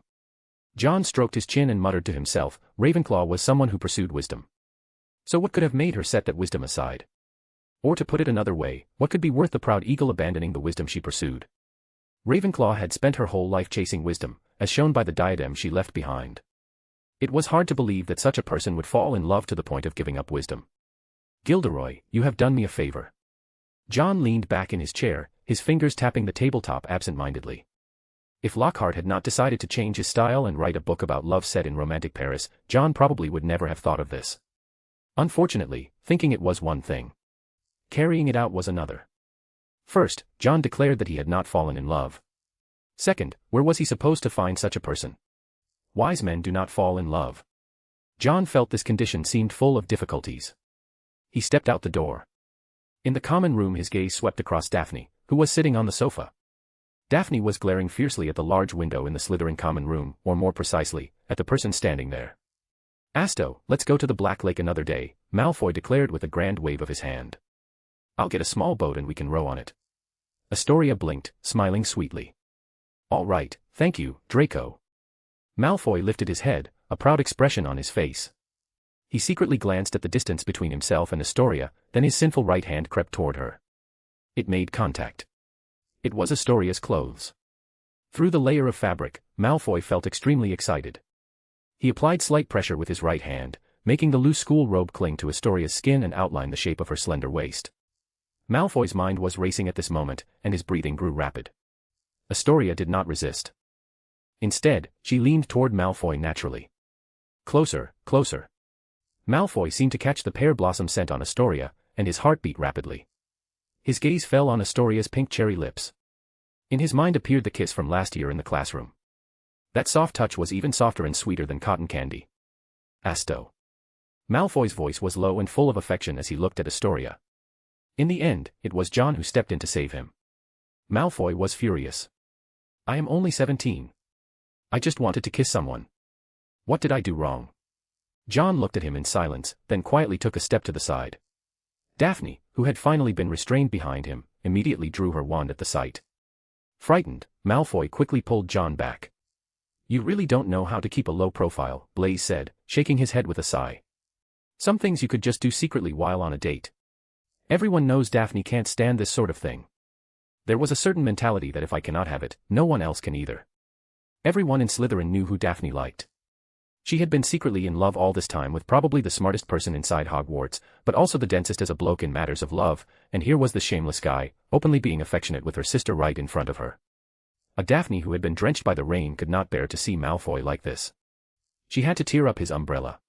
John stroked his chin and muttered to himself, Ravenclaw was someone who pursued wisdom. So what could have made her set that wisdom aside? Or to put it another way, what could be worth the proud eagle abandoning the wisdom she pursued? Ravenclaw had spent her whole life chasing wisdom, as shown by the diadem she left behind. It was hard to believe that such a person would fall in love to the point of giving up wisdom. Gilderoy, you have done me a favor. John leaned back in his chair, his fingers tapping the tabletop absent-mindedly. If Lockhart had not decided to change his style and write a book about love set in romantic Paris, John probably would never have thought of this. Unfortunately, thinking it was one thing. Carrying it out was another. First, John declared that he had not fallen in love. Second, where was he supposed to find such a person? Wise men do not fall in love. John felt this condition seemed full of difficulties. He stepped out the door. In the common room his gaze swept across Daphne, who was sitting on the sofa. Daphne was glaring fiercely at the large window in the Slytherin common room, or more precisely, at the person standing there. Asto, let's go to the Black Lake another day, Malfoy declared with a grand wave of his hand. I'll get a small boat and we can row on it. Astoria blinked, smiling sweetly. All right, thank you, Draco. Malfoy lifted his head, a proud expression on his face. He secretly glanced at the distance between himself and Astoria, then his sinful right hand crept toward her. It made contact. It was Astoria's clothes. Through the layer of fabric, Malfoy felt extremely excited. He applied slight pressure with his right hand, making the loose school robe cling to Astoria's skin and outline the shape of her slender waist. Malfoy's mind was racing at this moment, and his breathing grew rapid. Astoria did not resist. Instead, she leaned toward Malfoy naturally. Closer, closer. Malfoy seemed to catch the pear blossom scent on Astoria, and his heart beat rapidly. His gaze fell on Astoria's pink cherry lips. In his mind appeared the kiss from last year in the classroom. That soft touch was even softer and sweeter than cotton candy. Asto. Malfoy's voice was low and full of affection as he looked at Astoria. In the end, it was John who stepped in to save him. Malfoy was furious. I am only 17. I just wanted to kiss someone. What did I do wrong? John looked at him in silence, then quietly took a step to the side. Daphne, who had finally been restrained behind him, immediately drew her wand at the sight. Frightened, Malfoy quickly pulled John back. You really don't know how to keep a low profile, Blaise said, shaking his head with a sigh. Some things you could just do secretly while on a date. Everyone knows Daphne can't stand this sort of thing. There was a certain mentality that if I cannot have it, no one else can either. Everyone in Slytherin knew who Daphne liked. She had been secretly in love all this time with probably the smartest person inside Hogwarts, but also the densest as a bloke in matters of love, and here was the shameless guy, openly being affectionate with her sister right in front of her. A Daphne who had been drenched by the rain could not bear to see Malfoy like this. She had to tear up his umbrella.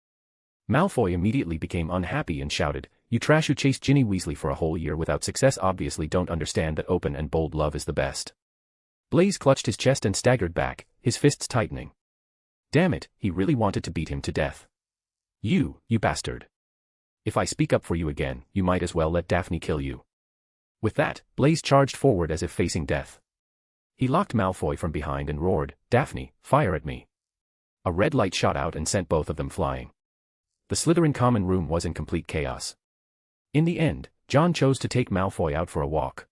Malfoy immediately became unhappy and shouted, You trash who chased Ginny Weasley for a whole year without success obviously don't understand that open and bold love is the best. Blaise clutched his chest and staggered back, his fists tightening. Damn it, he really wanted to beat him to death. You bastard. If I speak up for you again, you might as well let Daphne kill you. With that, Blaise charged forward as if facing death. He locked Malfoy from behind and roared, Daphne, fire at me. A red light shot out and sent both of them flying. The Slytherin common room was in complete chaos. In the end, John chose to take Malfoy out for a walk.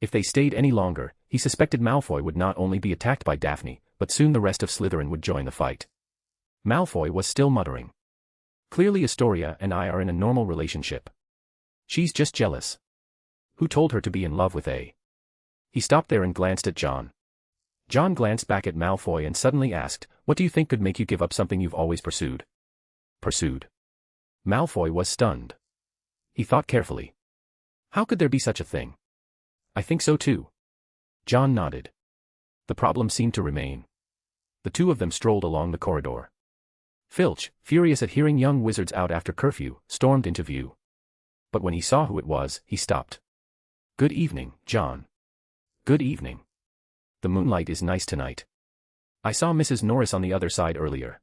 If they stayed any longer, he suspected Malfoy would not only be attacked by Daphne, but soon the rest of Slytherin would join the fight. Malfoy was still muttering. Clearly Astoria and I are in a normal relationship. She's just jealous. Who told her to be in love with A? He stopped there and glanced at John. John glanced back at Malfoy and suddenly asked, "What do you think could make you give up something you've always pursued?" Pursued? Malfoy was stunned. He thought carefully. How could there be such a thing? I think so too. John nodded. The problem seemed to remain. The two of them strolled along the corridor. Filch, furious at hearing young wizards out after curfew, stormed into view. But when he saw who it was, he stopped. "Good evening, John." "Good evening. The moonlight is nice tonight. I saw Mrs. Norris on the other side earlier."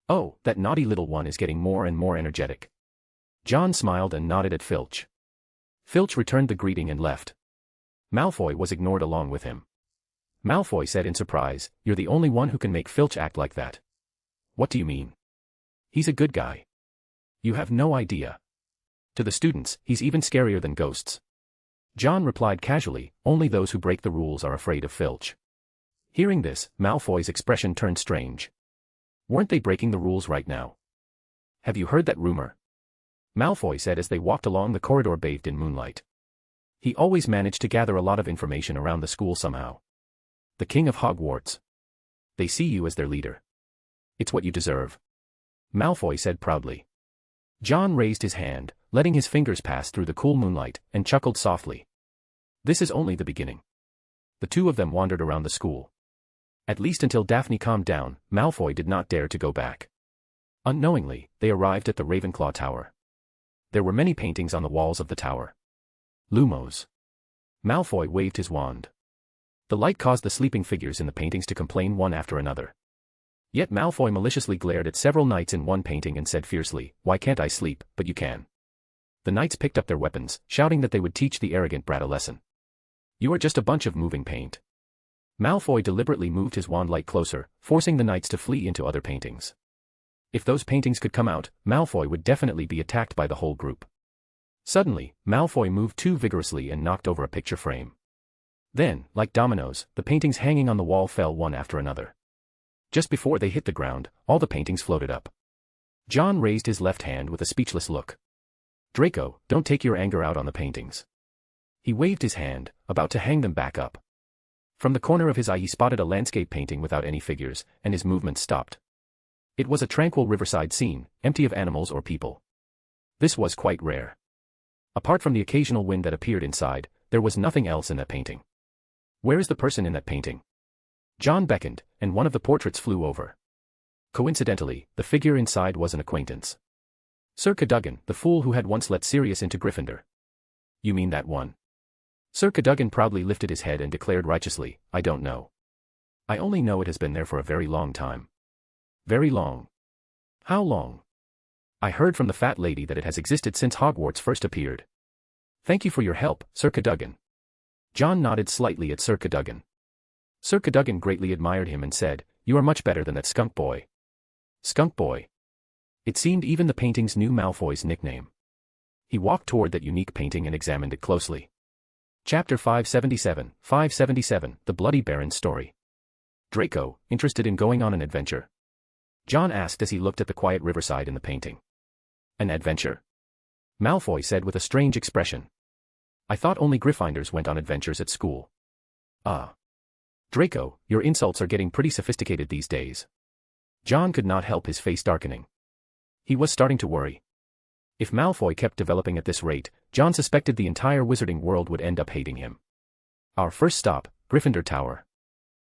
"Oh, that naughty little one is getting more and more energetic." John smiled and nodded at Filch. Filch returned the greeting and left. Malfoy was ignored along with him. Malfoy said in surprise, "You're the only one who can make Filch act like that." "What do you mean?" "He's a good guy. You have no idea. To the students, he's even scarier than ghosts." John replied casually, "Only those who break the rules are afraid of Filch." Hearing this, Malfoy's expression turned strange. Weren't they breaking the rules right now? "Have you heard that rumor?" Malfoy said as they walked along the corridor bathed in moonlight. He always managed to gather a lot of information around the school somehow. "The King of Hogwarts. They see you as their leader. It's what you deserve," Malfoy said proudly. John raised his hand, letting his fingers pass through the cool moonlight, and chuckled softly. This is only the beginning. The two of them wandered around the school. At least until Daphne calmed down, Malfoy did not dare to go back. Unknowingly, they arrived at the Ravenclaw Tower. There were many paintings on the walls of the tower. Lumos. Malfoy waved his wand. The light caused the sleeping figures in the paintings to complain one after another. Yet Malfoy maliciously glared at several knights in one painting and said fiercely, "Why can't I sleep, but you can?" The knights picked up their weapons, shouting that they would teach the arrogant brat a lesson. "You are just a bunch of moving paint." Malfoy deliberately moved his wand light closer, forcing the knights to flee into other paintings. If those paintings could come out, Malfoy would definitely be attacked by the whole group. Suddenly, Malfoy moved too vigorously and knocked over a picture frame. Then, like dominoes, the paintings hanging on the wall fell one after another. Just before they hit the ground, all the paintings floated up. John raised his left hand with a speechless look. "Draco, don't take your anger out on the paintings." He waved his hand, about to hang them back up. From the corner of his eye he spotted a landscape painting without any figures, and his movement stopped. It was a tranquil riverside scene, empty of animals or people. This was quite rare. Apart from the occasional wind that appeared inside, there was nothing else in that painting. "Where is the person in that painting?" John beckoned, and one of the portraits flew over. Coincidentally, the figure inside was an acquaintance. Sir Cadogan, the fool who had once let Sirius into Gryffindor. "You mean that one?" Sir Cadogan proudly lifted his head and declared righteously, "I don't know. I only know it has been there for a very long time." "Very long? How long?" "I heard from the fat lady that it has existed since Hogwarts first appeared." "Thank you for your help, Sir Cadogan." John nodded slightly at Sir Cadogan. Sir Cadogan greatly admired him and said, "You are much better than that skunk boy." Skunk boy. It seemed even the paintings knew Malfoy's nickname. He walked toward that unique painting and examined it closely. Chapter 577, The Bloody Baron's Story. "Draco, interested in going on an adventure?" John asked as he looked at the quiet riverside in the painting. "An adventure?" Malfoy said with a strange expression. "I thought only Gryffindors went on adventures at school." "Ah. Draco, your insults are getting pretty sophisticated these days." John could not help his face darkening. He was starting to worry. If Malfoy kept developing at this rate, John suspected the entire wizarding world would end up hating him. "Our first stop, Gryffindor Tower."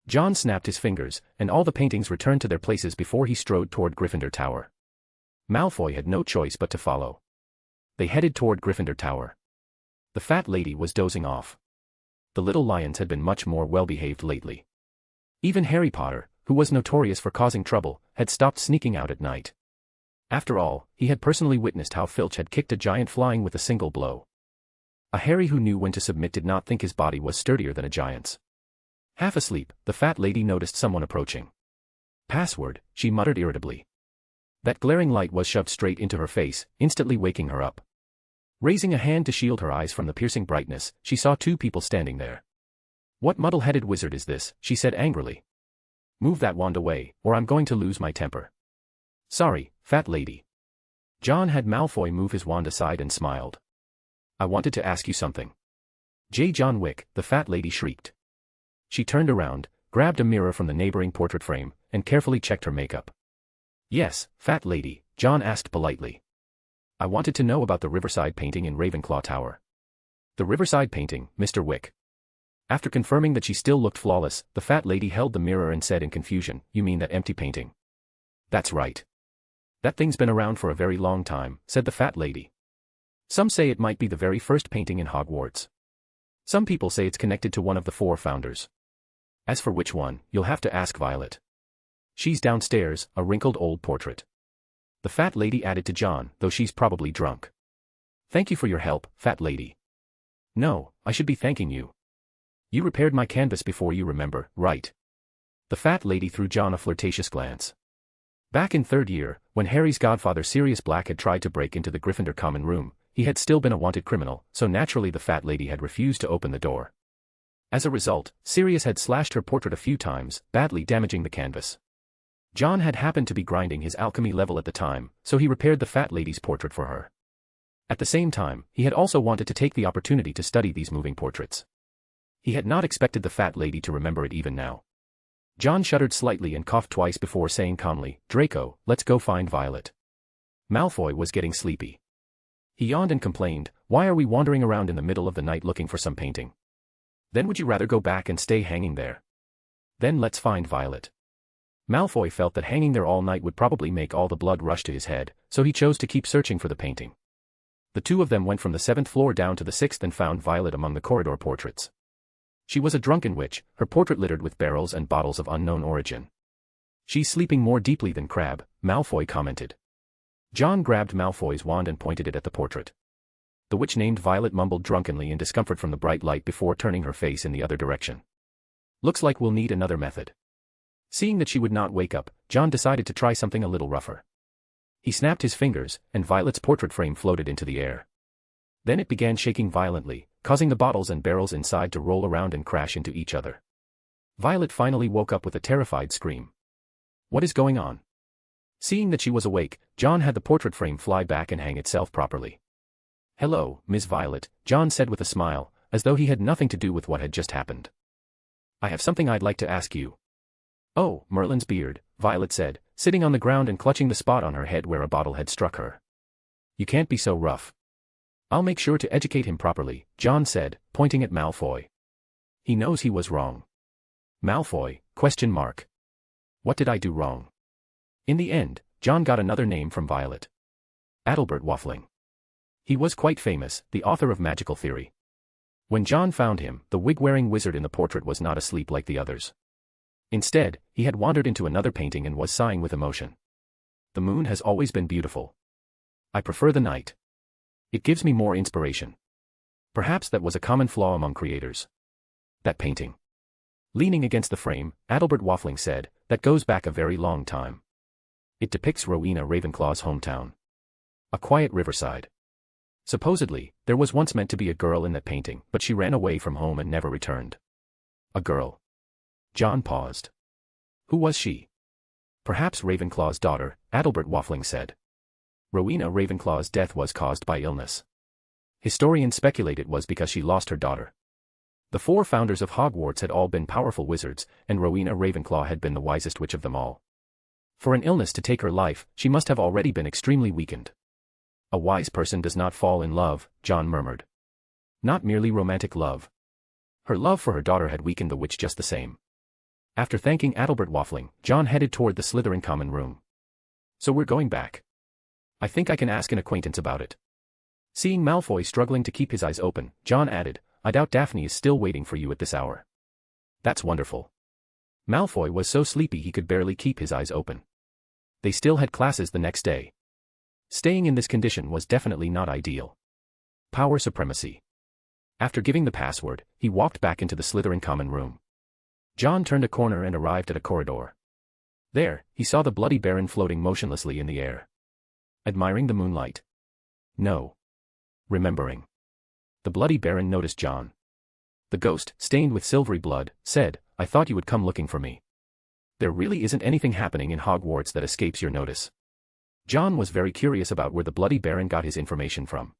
John snapped his fingers, and all the paintings returned to their places before he strode toward Gryffindor Tower. Malfoy had no choice but to follow. They headed toward Gryffindor Tower. The fat lady was dozing off. The little lions had been much more well-behaved lately. Even Harry Potter, who was notorious for causing trouble, had stopped sneaking out at night. After all, he had personally witnessed how Filch had kicked a giant flying with a single blow. A Harry who knew when to submit did not think his body was sturdier than a giant's. Half asleep, the fat lady noticed someone approaching. "Password," she muttered irritably. That glaring light was shoved straight into her face, instantly waking her up. Raising a hand to shield her eyes from the piercing brightness, she saw two people standing there. "What muddle-headed wizard is this?" she said angrily. "Move that wand away, or I'm going to lose my temper." "Sorry, fat lady." John had Malfoy move his wand aside and smiled. "I wanted to ask you something." John Wick," the fat lady shrieked. She turned around, grabbed a mirror from the neighboring portrait frame, and carefully checked her makeup. "Yes, fat lady," John asked politely. "I wanted to know about the Riverside painting in Ravenclaw Tower." "The Riverside painting, Mr. Wick?" After confirming that she still looked flawless, the fat lady held the mirror and said in confusion, "You mean that empty painting?" "That's right. That thing's been around for a very long time," said the fat lady. "Some say it might be the very first painting in Hogwarts. Some people say it's connected to one of the four founders. As for which one, you'll have to ask Violet. She's downstairs, a wrinkled old portrait." The fat lady added to John, "though she's probably drunk." "Thank you for your help, fat lady." "No, I should be thanking you. You repaired my canvas before, you remember, right?" The fat lady threw John a flirtatious glance. Back in third year, when Harry's godfather Sirius Black had tried to break into the Gryffindor common room, he had still been a wanted criminal, so naturally the fat lady had refused to open the door. As a result, Sirius had slashed her portrait a few times, badly damaging the canvas. John had happened to be grinding his alchemy level at the time, so he repaired the fat lady's portrait for her. At the same time, he had also wanted to take the opportunity to study these moving portraits. He had not expected the fat lady to remember it even now. John shuddered slightly and coughed twice before saying calmly, "Draco, let's go find Violet." Malfoy was getting sleepy. He yawned and complained, "Why are we wandering around in the middle of the night looking for some painting? Then would you rather go back and stay hanging there? Then let's find Violet." Malfoy felt that hanging there all night would probably make all the blood rush to his head, so he chose to keep searching for the painting. The two of them went from the 7th floor down to the 6th and found Violet among the corridor portraits. She was a drunken witch, her portrait littered with barrels and bottles of unknown origin. "She's sleeping more deeply than Crabbe," Malfoy commented. John grabbed Malfoy's wand and pointed it at the portrait. The witch named Violet mumbled drunkenly in discomfort from the bright light before turning her face in the other direction. "Looks like we'll need another method." Seeing that she would not wake up, John decided to try something a little rougher. He snapped his fingers, and Violet's portrait frame floated into the air. Then it began shaking violently, causing the bottles and barrels inside to roll around and crash into each other. Violet finally woke up with a terrified scream. "What is going on?" Seeing that she was awake, John had the portrait frame fly back and hang itself properly. "Hello, Miss Violet," John said with a smile, as though he had nothing to do with what had just happened. "I have something I'd like to ask you." "Oh, Merlin's beard," Violet said, sitting on the ground and clutching the spot on her head where a bottle had struck her. "You can't be so rough." "I'll make sure to educate him properly," John said, pointing at Malfoy. "He knows he was wrong." "Malfoy, ? What did I do wrong?" In the end, John got another name from Violet. Adalbert Waffling. He was quite famous, the author of Magical Theory. When John found him, the wig-wearing wizard in the portrait was not asleep like the others. Instead, he had wandered into another painting and was sighing with emotion. "The moon has always been beautiful. I prefer the night. It gives me more inspiration." Perhaps that was a common flaw among creators. "That painting." Leaning against the frame, Adalbert Waffling said, "That goes back a very long time. It depicts Rowena Ravenclaw's hometown. A quiet riverside. Supposedly, there was once meant to be a girl in that painting, but she ran away from home and never returned." "A girl?" John paused. "Who was she?" "Perhaps Ravenclaw's daughter," Adalbert Waffling said. "Rowena Ravenclaw's death was caused by illness. Historians speculate it was because she lost her daughter. The four founders of Hogwarts had all been powerful wizards, and Rowena Ravenclaw had been the wisest witch of them all. For an illness to take her life, she must have already been extremely weakened." "A wise person does not fall in love," John murmured. "Not merely romantic love. Her love for her daughter had weakened the witch just the same." After thanking Adalbert Waffling, John headed toward the Slytherin common room. "So we're going back. I think I can ask an acquaintance about it." Seeing Malfoy struggling to keep his eyes open, John added, "I doubt Daphne is still waiting for you at this hour." "That's wonderful." Malfoy was so sleepy he could barely keep his eyes open. They still had classes the next day. Staying in this condition was definitely not ideal. Power supremacy. After giving the password, he walked back into the Slytherin common room. John turned a corner and arrived at a corridor. There, he saw the Bloody Baron floating motionlessly in the air. Admiring the moonlight. No. remembering. The Bloody Baron noticed John. The ghost, stained with silvery blood, said, "I thought you would come looking for me. There really isn't anything happening in Hogwarts that escapes your notice." John was very curious about where the Bloody Baron got his information from.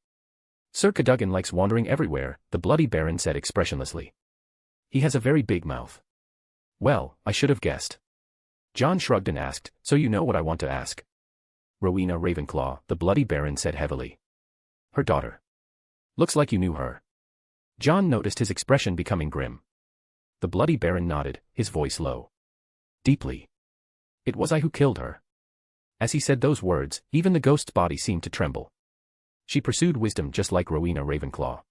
"Sir Cadogan likes wandering everywhere," the Bloody Baron said expressionlessly. "He has a very big mouth." "Well, I should have guessed." John shrugged and asked, "So you know what I want to ask?" "Rowena Ravenclaw," the Bloody Baron said heavily. "Her daughter. Looks like you knew her." John noticed his expression becoming grim. The Bloody Baron nodded, his voice low. "Deeply. It was I who killed her." As he said those words, even the ghost's body seemed to tremble. She pursued wisdom just like Rowena Ravenclaw.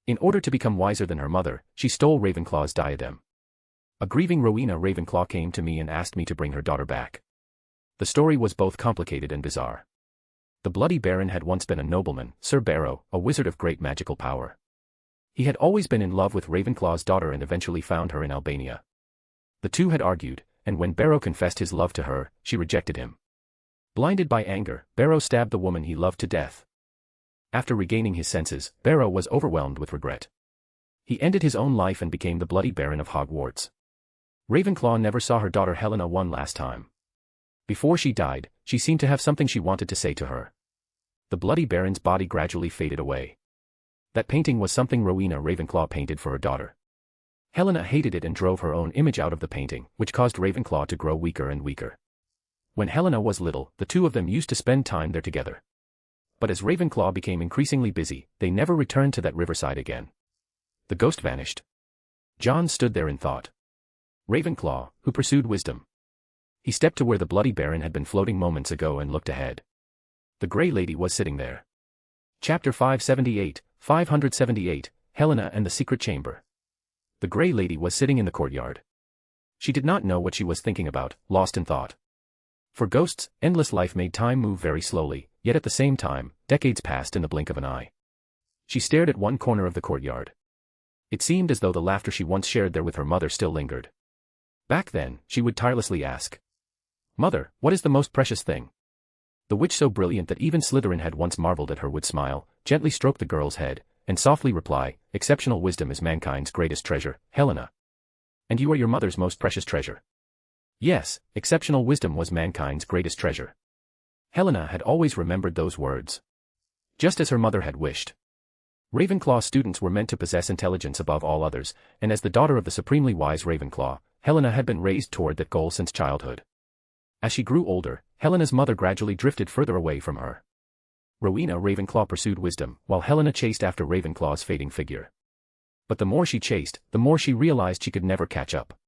In order to become wiser than her mother, she stole Ravenclaw's diadem. A grieving Rowena Ravenclaw came to me and asked me to bring her daughter back. The story was both complicated and bizarre. The Bloody Baron had once been a nobleman, Sir Barrow, a wizard of great magical power. He had always been in love with Ravenclaw's daughter and eventually found her in Albania. The two had argued, and when Barrow confessed his love to her, she rejected him. Blinded by anger, Barrow stabbed the woman he loved to death. After regaining his senses, Barrow was overwhelmed with regret. He ended his own life and became the Bloody Baron of Hogwarts. Ravenclaw never saw her daughter Helena one last time. Before she died, she seemed to have something she wanted to say to her. The Bloody Baron's body gradually faded away. That painting was something Rowena Ravenclaw painted for her daughter. Helena hated it and drove her own image out of the painting, which caused Ravenclaw to grow weaker and weaker. When Helena was little, the two of them used to spend time there together. But as Ravenclaw became increasingly busy, they never returned to that riverside again. The ghost vanished. John stood there in thought. Ravenclaw, who pursued wisdom. He stepped to where the Bloody Baron had been floating moments ago and looked ahead. The Grey Lady was sitting there. Chapter 578, Helena and the Secret Chamber. The Grey Lady was sitting in the courtyard. She did not know what she was thinking about, lost in thought. For ghosts, endless life made time move very slowly, yet at the same time, decades passed in the blink of an eye. She stared at one corner of the courtyard. It seemed as though the laughter she once shared there with her mother still lingered. Back then, she would tirelessly ask, "Mother, what is the most precious thing?" The witch, so brilliant that even Slytherin had once marveled at her, would smile, gently stroke the girl's head, and softly reply, "Exceptional wisdom is mankind's greatest treasure, Helena. And you are your mother's most precious treasure." Yes, exceptional wisdom was mankind's greatest treasure. Helena had always remembered those words. Just as her mother had wished. Ravenclaw students were meant to possess intelligence above all others, and as the daughter of the supremely wise Ravenclaw, Helena had been raised toward that goal since childhood. As she grew older, Helena's mother gradually drifted further away from her. Rowena Ravenclaw pursued wisdom, while Helena chased after Ravenclaw's fading figure. But the more she chased, the more she realized she could never catch up.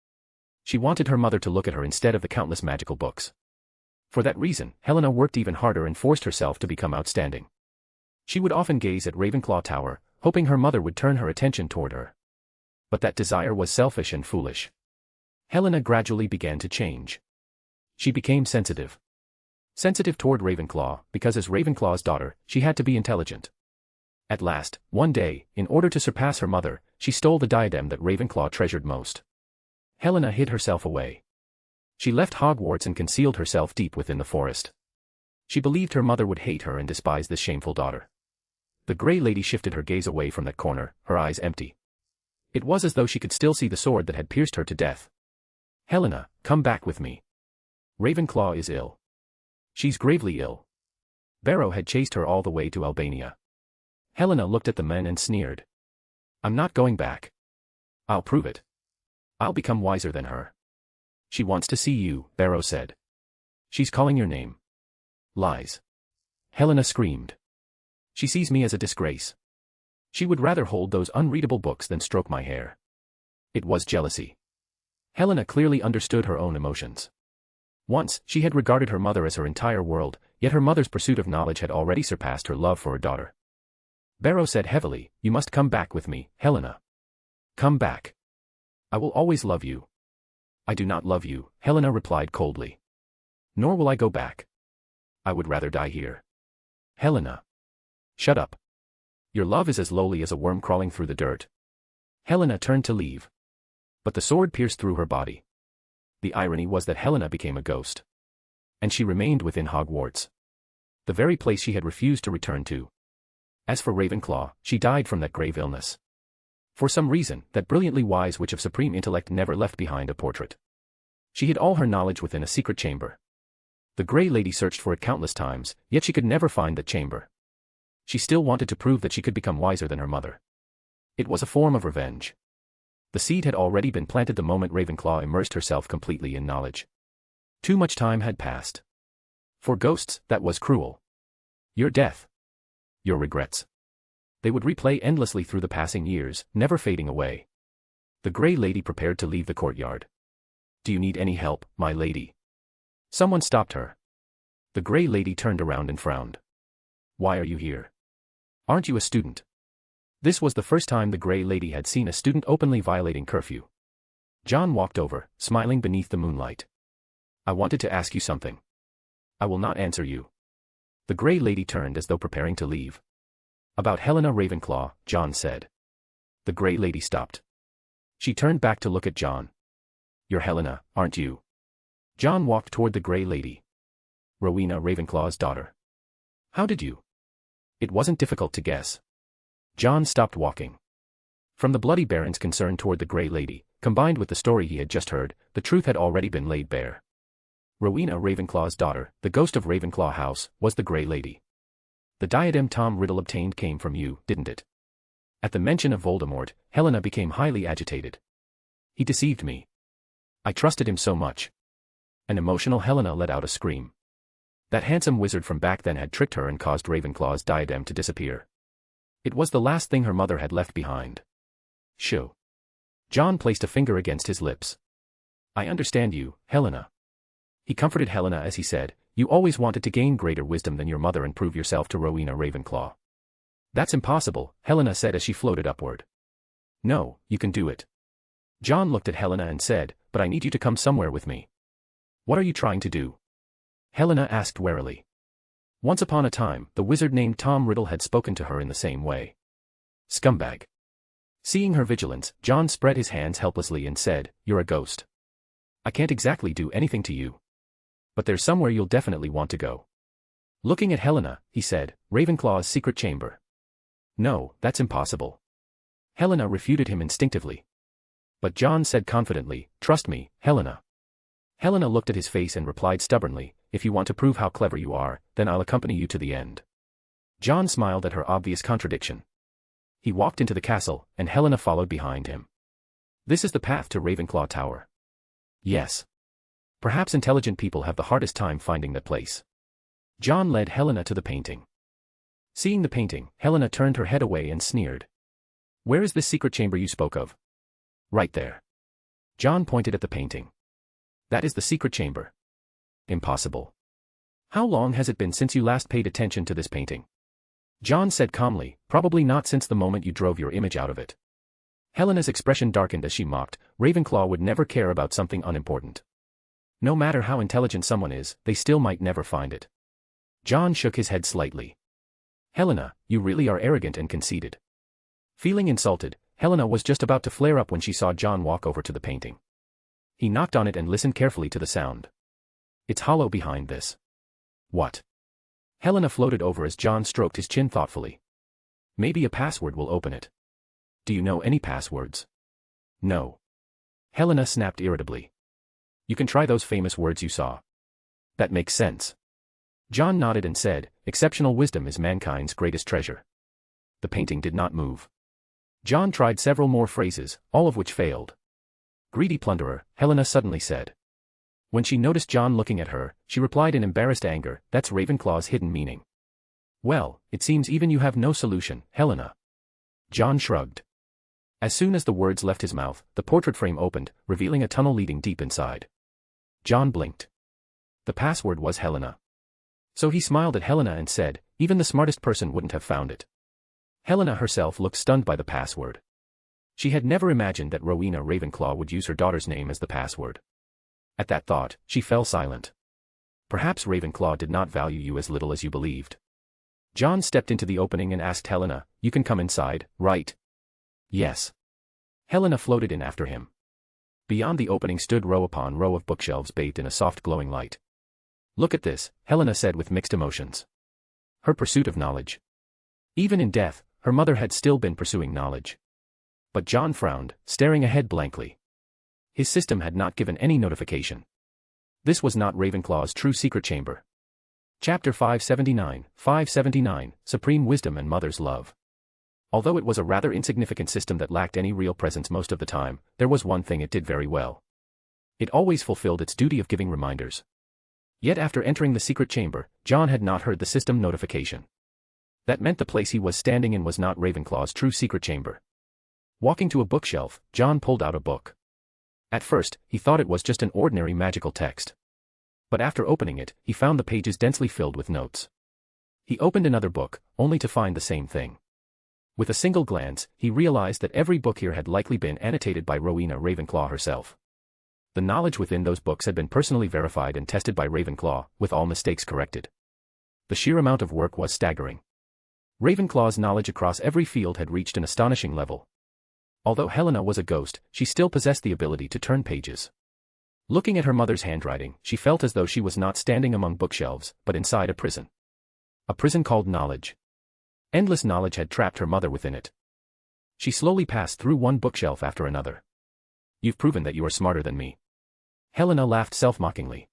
She wanted her mother to look at her instead of the countless magical books. For that reason, Helena worked even harder and forced herself to become outstanding. She would often gaze at Ravenclaw Tower, hoping her mother would turn her attention toward her. But that desire was selfish and foolish. Helena gradually began to change. She became sensitive. Sensitive toward Ravenclaw, because as Ravenclaw's daughter, she had to be intelligent. At last, one day, in order to surpass her mother, she stole the diadem that Ravenclaw treasured most. Helena hid herself away. She left Hogwarts and concealed herself deep within the forest. She believed her mother would hate her and despise this shameful daughter. The Grey Lady shifted her gaze away from that corner, her eyes empty. It was as though she could still see the sword that had pierced her to death. "Helena, come back with me. Ravenclaw is ill. She's gravely ill." Barrow had chased her all the way to Albania. Helena looked at the men and sneered. "I'm not going back. I'll prove it. I'll become wiser than her." "She wants to see you," Barrow said. "She's calling your name." "Lies." Helena screamed. "She sees me as a disgrace. She would rather hold those unreadable books than stroke my hair." It was jealousy. Helena clearly understood her own emotions. Once, she had regarded her mother as her entire world, yet her mother's pursuit of knowledge had already surpassed her love for her daughter. Barrow said heavily, "You must come back with me, Helena. Come back. I will always love you." "I do not love you," Helena replied coldly. "Nor will I go back. I would rather die here." "Helena. Shut up. Your love is as lowly as a worm crawling through the dirt." Helena turned to leave. But the sword pierced through her body. The irony was that Helena became a ghost. And she remained within Hogwarts. The very place she had refused to return to. As for Ravenclaw, she died from that grave illness. For some reason, that brilliantly wise witch of supreme intellect never left behind a portrait. She hid all her knowledge within a secret chamber. The Grey Lady searched for it countless times, yet she could never find that chamber. She still wanted to prove that she could become wiser than her mother. It was a form of revenge. The seed had already been planted the moment Ravenclaw immersed herself completely in knowledge. Too much time had passed. For ghosts, that was cruel. Your death. Your regrets. They would replay endlessly through the passing years, never fading away. The Grey Lady prepared to leave the courtyard. Do you need any help, my lady? Someone stopped her. The Grey Lady turned around and frowned. Why are you here? Aren't you a student? This was the first time the Grey Lady had seen a student openly violating curfew. John walked over, smiling beneath the moonlight. I wanted to ask you something. I will not answer you. The Grey Lady turned as though preparing to leave. About Helena Ravenclaw, John said. The Grey Lady stopped. She turned back to look at John. You're Helena, aren't you? John walked toward the Grey Lady. Rowena Ravenclaw's daughter. How did you? It wasn't difficult to guess. John stopped walking. From the Bloody Baron's concern toward the Grey Lady, combined with the story he had just heard, the truth had already been laid bare. Rowena Ravenclaw's daughter, the ghost of Ravenclaw House, was the Grey Lady. The diadem Tom Riddle obtained came from you, didn't it? At the mention of Voldemort, Helena became highly agitated. He deceived me. I trusted him so much. An emotional Helena let out a scream. That handsome wizard from back then had tricked her and caused Ravenclaw's diadem to disappear. It was the last thing her mother had left behind. Shoo. John placed a finger against his lips. I understand you, Helena. He comforted Helena as he said, you always wanted to gain greater wisdom than your mother and prove yourself to Rowena Ravenclaw. That's impossible, Helena said as she floated upward. No, you can do it. John looked at Helena and said, but I need you to come somewhere with me. What are you trying to do? Helena asked warily. Once upon a time, the wizard named Tom Riddle had spoken to her in the same way. Scumbag. Seeing her vigilance, John spread his hands helplessly and said, you're a ghost. I can't exactly do anything to you. But there's somewhere you'll definitely want to go. Looking at Helena, he said, Ravenclaw's secret chamber. No, that's impossible. Helena refuted him instinctively. But John said confidently, trust me, Helena. Helena looked at his face and replied stubbornly, if you want to prove how clever you are, then I'll accompany you to the end. John smiled at her obvious contradiction. He walked into the castle, and Helena followed behind him. This is the path to Ravenclaw Tower. Yes. Perhaps intelligent people have the hardest time finding that place. John led Helena to the painting. Seeing the painting, Helena turned her head away and sneered. Where is this secret chamber you spoke of? Right there. John pointed at the painting. That is the secret chamber. Impossible. How long has it been since you last paid attention to this painting? John said calmly, probably not since the moment you drove your image out of it. Helena's expression darkened as she mocked, Ravenclaw would never care about something unimportant. No matter how intelligent someone is, they still might never find it. John shook his head slightly. Helena, you really are arrogant and conceited. Feeling insulted, Helena was just about to flare up when she saw John walk over to the painting. He knocked on it and listened carefully to the sound. It's hollow behind this. What? Helena floated over as John stroked his chin thoughtfully. Maybe a password will open it. Do you know any passwords? No. Helena snapped irritably. You can try those famous words you saw. That makes sense. John nodded and said, exceptional wisdom is mankind's greatest treasure. The painting did not move. John tried several more phrases, all of which failed. Greedy plunderer, Helena suddenly said. When she noticed John looking at her, she replied in embarrassed anger, that's Ravenclaw's hidden meaning. Well, it seems even you have no solution, Helena. John shrugged. As soon as the words left his mouth, the portrait frame opened, revealing a tunnel leading deep inside. John blinked. The password was Helena. So he smiled at Helena and said, even the smartest person wouldn't have found it. Helena herself looked stunned by the password. She had never imagined that Rowena Ravenclaw would use her daughter's name as the password. At that thought, she fell silent. Perhaps Ravenclaw did not value you as little as you believed. John stepped into the opening and asked Helena, you can come inside, right? Yes. Helena floated in after him. Beyond the opening stood row upon row of bookshelves bathed in a soft glowing light. Look at this, Helena said with mixed emotions. Her pursuit of knowledge. Even in death, her mother had still been pursuing knowledge. But John frowned, staring ahead blankly. His system had not given any notification. This was not Ravenclaw's true secret chamber. Chapter 579, Supreme Wisdom and Mother's Love. Although it was a rather insignificant system that lacked any real presence most of the time, there was one thing it did very well. It always fulfilled its duty of giving reminders. Yet after entering the secret chamber, John had not heard the system notification. That meant the place he was standing in was not Ravenclaw's true secret chamber. Walking to a bookshelf, John pulled out a book. At first, he thought it was just an ordinary magical text. But after opening it, he found the pages densely filled with notes. He opened another book, only to find the same thing. With a single glance, he realized that every book here had likely been annotated by Rowena Ravenclaw herself. The knowledge within those books had been personally verified and tested by Ravenclaw, with all mistakes corrected. The sheer amount of work was staggering. Ravenclaw's knowledge across every field had reached an astonishing level. Although Helena was a ghost, she still possessed the ability to turn pages. Looking at her mother's handwriting, she felt as though she was not standing among bookshelves, but inside a prison. A prison called knowledge. Endless knowledge had trapped her mother within it. She slowly passed through one bookshelf after another. "You've proven that you are smarter than me." Helena laughed self-mockingly.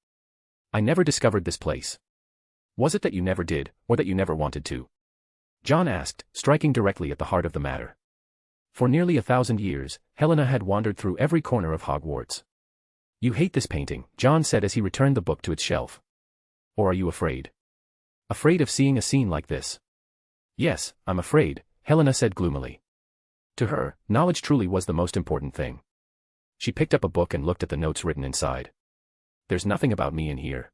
"I never discovered this place." "Was it that you never did, or that you never wanted to?" John asked, striking directly at the heart of the matter. For nearly 1,000 years, Helena had wandered through every corner of Hogwarts. "You hate this painting," John said as he returned the book to its shelf. "Or are you afraid? Afraid of seeing a scene like this?" "Yes, I'm afraid," Helena said gloomily. To her, knowledge truly was the most important thing. She picked up a book and looked at the notes written inside. "There's nothing about me in here."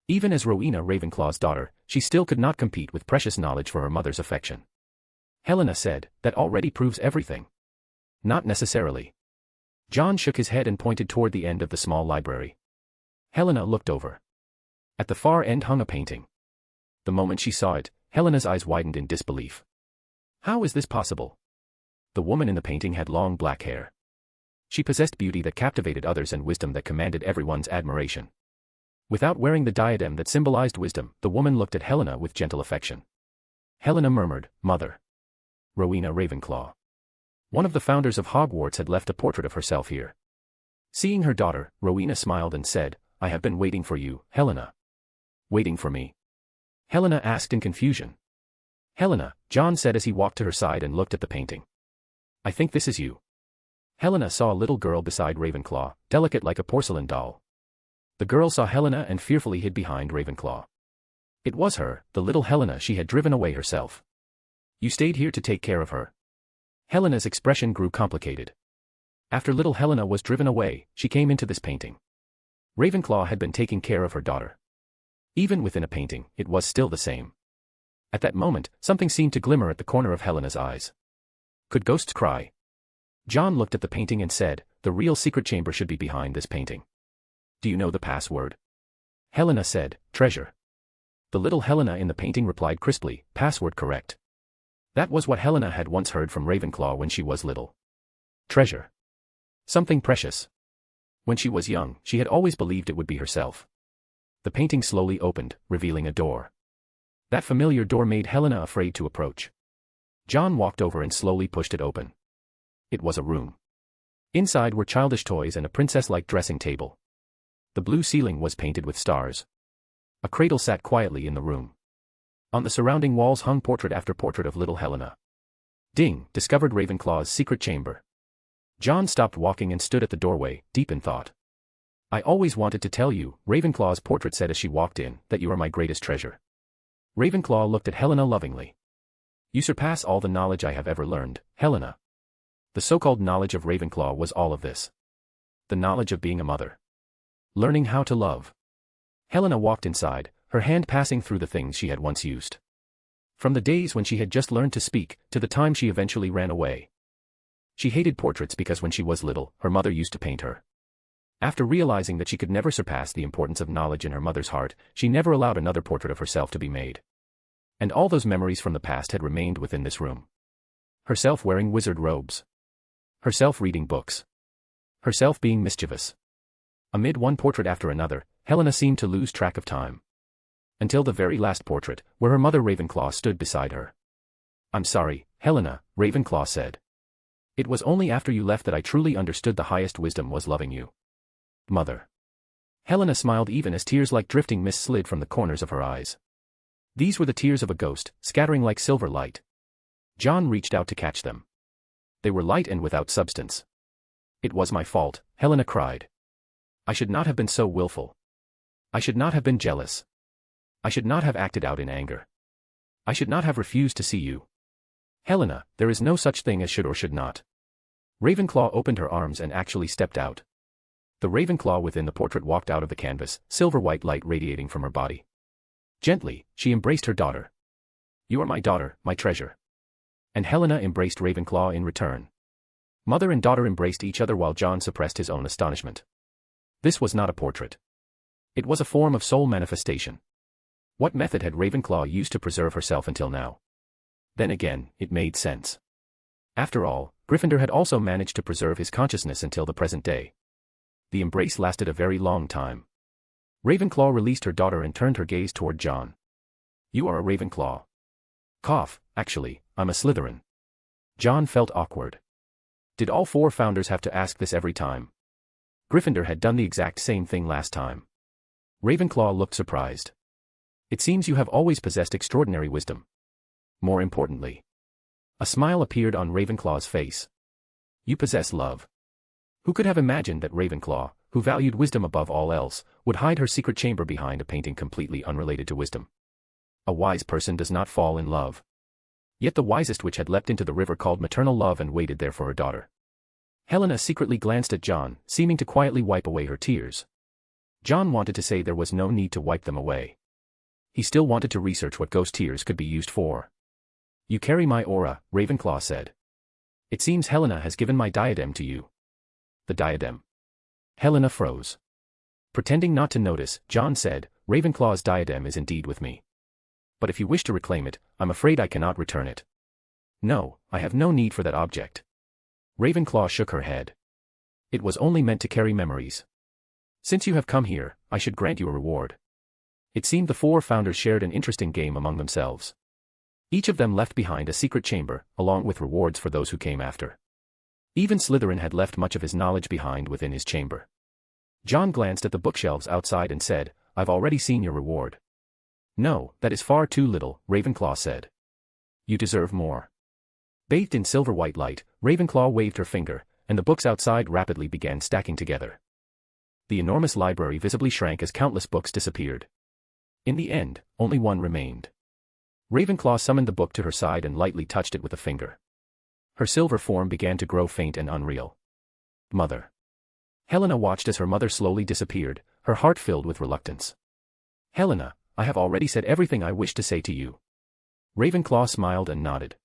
Even as Rowena Ravenclaw's daughter, she still could not compete with precious knowledge for her mother's affection. Helena said, "That already proves everything." "Not necessarily." John shook his head and pointed toward the end of the small library. Helena looked over. At the far end hung a painting. The moment she saw it, Helena's eyes widened in disbelief. "How is this possible?" The woman in the painting had long black hair. She possessed beauty that captivated others and wisdom that commanded everyone's admiration. Without wearing the diadem that symbolized wisdom, the woman looked at Helena with gentle affection. Helena murmured, "Mother." Rowena Ravenclaw. One of the founders of Hogwarts had left a portrait of herself here. Seeing her daughter, Rowena smiled and said, "I have been waiting for you, Helena." "Waiting for me?" Helena asked in confusion. "Helena," John said as he walked to her side and looked at the painting. "I think this is you." Helena saw a little girl beside Ravenclaw, delicate like a porcelain doll. The girl saw Helena and fearfully hid behind Ravenclaw. It was her, the little Helena she had driven away herself. "You stayed here to take care of her." Helena's expression grew complicated. After little Helena was driven away, she came into this painting. Ravenclaw had been taking care of her daughter. Even within a painting, it was still the same. At that moment, something seemed to glimmer at the corner of Helena's eyes. Could ghosts cry? John looked at the painting and said, "The real secret chamber should be behind this painting." "Do you know the password?" Helena said, "Treasure." The little Helena in the painting replied crisply, "Password correct." That was what Helena had once heard from Ravenclaw when she was little. Treasure. Something precious. When she was young, she had always believed it would be herself. The painting slowly opened, revealing a door. That familiar door made Helena afraid to approach. John walked over and slowly pushed it open. It was a room. Inside were childish toys and a princess-like dressing table. The blue ceiling was painted with stars. A cradle sat quietly in the room. On the surrounding walls hung portrait after portrait of little Helena. Ding, discovered Ravenclaw's secret chamber. John stopped walking and stood at the doorway, deep in thought. "I always wanted to tell you," Ravenclaw's portrait said as she walked in, "that you are my greatest treasure." Ravenclaw looked at Helena lovingly. "You surpass all the knowledge I have ever learned, Helena." The so-called knowledge of Ravenclaw was all of this. The knowledge of being a mother. Learning how to love. Helena walked inside, her hand passing through the things she had once used. From the days when she had just learned to speak, to the time she eventually ran away. She hated portraits because when she was little, her mother used to paint her. After realizing that she could never surpass the importance of knowledge in her mother's heart, she never allowed another portrait of herself to be made. And all those memories from the past had remained within this room. Herself wearing wizard robes. Herself reading books. Herself being mischievous. Amid one portrait after another, Helena seemed to lose track of time. Until the very last portrait, where her mother Ravenclaw stood beside her. I'm sorry, Helena, Ravenclaw said. It was only after you left that I truly understood the highest wisdom was loving you. Mother. Helena smiled even as tears like drifting mist slid from the corners of her eyes. These were the tears of a ghost, scattering like silver light. John reached out to catch them. They were light and without substance. It was my fault, Helena cried. I should not have been so willful. I should not have been jealous. I should not have acted out in anger. I should not have refused to see you. Helena, there is no such thing as should or should not. Ravenclaw opened her arms and actually stepped out. The Ravenclaw within the portrait walked out of the canvas, silver-white light radiating from her body. Gently, she embraced her daughter. You are my daughter, my treasure. And Helena embraced Ravenclaw in return. Mother and daughter embraced each other while John suppressed his own astonishment. This was not a portrait. It was a form of soul manifestation. What method had Ravenclaw used to preserve herself until now? Then again, it made sense. After all, Gryffindor had also managed to preserve his consciousness until the present day. The embrace lasted a very long time. Ravenclaw released her daughter and turned her gaze toward John. You are a Ravenclaw. Cough, actually, I'm a Slytherin. John felt awkward. Did all 4 founders have to ask this every time? Gryffindor had done the exact same thing last time. Ravenclaw looked surprised. It seems you have always possessed extraordinary wisdom. More importantly. A smile appeared on Ravenclaw's face. You possess love. Who could have imagined that Ravenclaw, who valued wisdom above all else, would hide her secret chamber behind a painting completely unrelated to wisdom? A wise person does not fall in love. Yet the wisest witch had leapt into the river called maternal love and waited there for her daughter. Helena secretly glanced at John, seeming to quietly wipe away her tears. John wanted to say there was no need to wipe them away. He still wanted to research what ghost tears could be used for. You carry my aura, Ravenclaw said. It seems Helena has given my diadem to you. The diadem. Helena froze. Pretending not to notice, John said, Ravenclaw's diadem is indeed with me. But if you wish to reclaim it, I'm afraid I cannot return it. No, I have no need for that object. Ravenclaw shook her head. It was only meant to carry memories. Since you have come here, I should grant you a reward. It seemed the 4 founders shared an interesting game among themselves. Each of them left behind a secret chamber, along with rewards for those who came after. Even Slytherin had left much of his knowledge behind within his chamber. John glanced at the bookshelves outside and said, I've already seen your reward. No, that is far too little, Ravenclaw said. You deserve more. Bathed in silver-white light, Ravenclaw waved her finger, and the books outside rapidly began stacking together. The enormous library visibly shrank as countless books disappeared. In the end, only one remained. Ravenclaw summoned the book to her side and lightly touched it with a finger. Her silver form began to grow faint and unreal. Mother. Helena watched as her mother slowly disappeared, her heart filled with reluctance. Helena, I have already said everything I wish to say to you. Ravenclaw smiled and nodded.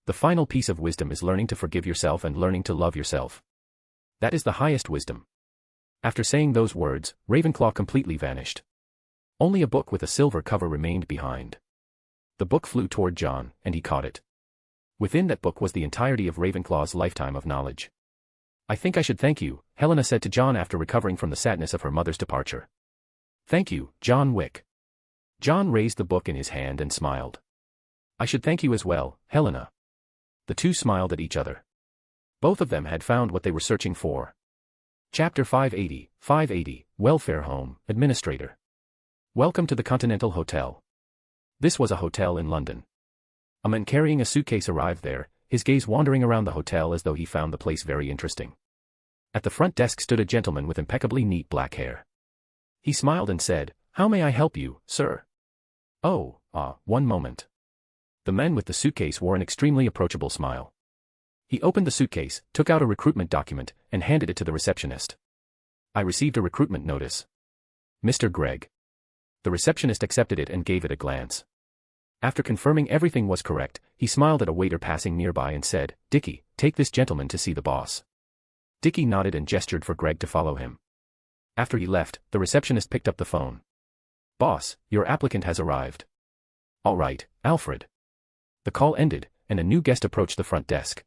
The final piece of wisdom is learning to forgive yourself and learning to love yourself. That is the highest wisdom. After saying those words, Ravenclaw completely vanished. Only a book with a silver cover remained behind. The book flew toward John, and he caught it. Within that book was the entirety of Ravenclaw's lifetime of knowledge. I think I should thank you, Helena said to John after recovering from the sadness of her mother's departure. Thank you, John Wick. John raised the book in his hand and smiled. I should thank you as well, Helena. The two smiled at each other. Both of them had found what they were searching for. Chapter 580, Welfare Home, Administrator. Welcome to the Continental Hotel. This was a hotel in London. A man carrying a suitcase arrived there, his gaze wandering around the hotel as though he found the place very interesting. At the front desk stood a gentleman with impeccably neat black hair. He smiled and said, "How may I help you, sir?" One moment. The man with the suitcase wore an extremely approachable smile. He opened the suitcase, took out a recruitment document, and handed it to the receptionist. I received a recruitment notice. Mr. Gregg. The receptionist accepted it and gave it a glance. After confirming everything was correct, he smiled at a waiter passing nearby and said, "Dickie, take this gentleman to see the boss." Dickie nodded and gestured for Gregg to follow him. After he left, the receptionist picked up the phone. "Boss, your applicant has arrived." "All right, Alfred." The call ended, and a new guest approached the front desk.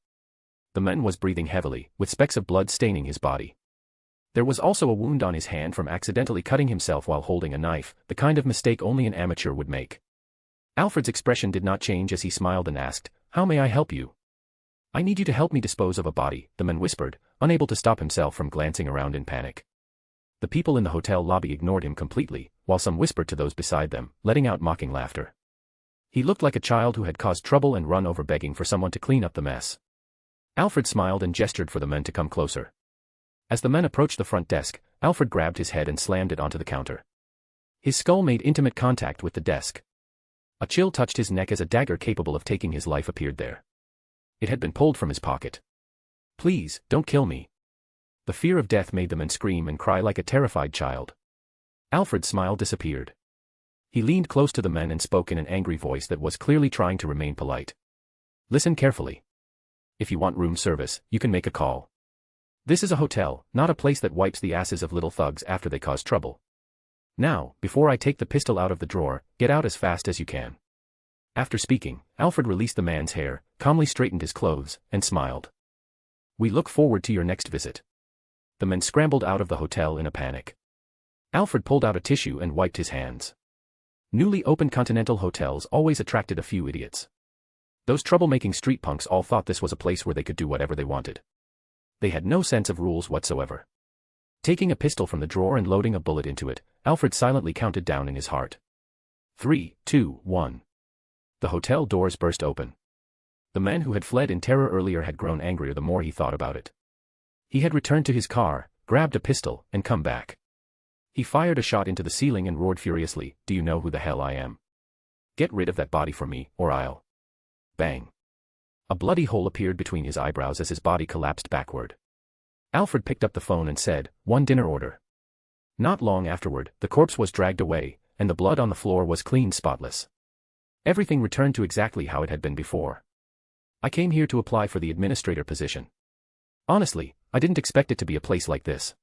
The man was breathing heavily, with specks of blood staining his body. There was also a wound on his hand from accidentally cutting himself while holding a knife, the kind of mistake only an amateur would make. Alfred's expression did not change as he smiled and asked, How may I help you? I need you to help me dispose of a body, the man whispered, unable to stop himself from glancing around in panic. The people in the hotel lobby ignored him completely, while some whispered to those beside them, letting out mocking laughter. He looked like a child who had caused trouble and run over begging for someone to clean up the mess. Alfred smiled and gestured for the men to come closer. As the men approached the front desk, Alfred grabbed his head and slammed it onto the counter. His skull made intimate contact with the desk. A chill touched his neck as a dagger capable of taking his life appeared there. It had been pulled from his pocket. Please, don't kill me. The fear of death made the men scream and cry like a terrified child. Alfred's smile disappeared. He leaned close to the men and spoke in an angry voice that was clearly trying to remain polite. Listen carefully. If you want room service, you can make a call. This is a hotel, not a place that wipes the asses of little thugs after they cause trouble. Now, before I take the pistol out of the drawer, get out as fast as you can. After speaking, Alfred released the man's hair, calmly straightened his clothes, and smiled. We look forward to your next visit. The men scrambled out of the hotel in a panic. Alfred pulled out a tissue and wiped his hands. Newly opened continental hotels always attracted a few idiots. Those troublemaking street punks all thought this was a place where they could do whatever they wanted. They had no sense of rules whatsoever. Taking a pistol from the drawer and loading a bullet into it, Alfred silently counted down in his heart. 3, 2, 1. The hotel doors burst open. The man who had fled in terror earlier had grown angrier the more he thought about it. He had returned to his car, grabbed a pistol, and come back. He fired a shot into the ceiling and roared furiously, "Do you know who the hell I am? Get rid of that body for me, or I'll..." Bang. A bloody hole appeared between his eyebrows as his body collapsed backward. Alfred picked up the phone and said, "One dinner order." Not long afterward, the corpse was dragged away, and the blood on the floor was clean, spotless. Everything returned to exactly how it had been before. I came here to apply for the administrator position. Honestly, I didn't expect it to be a place like this.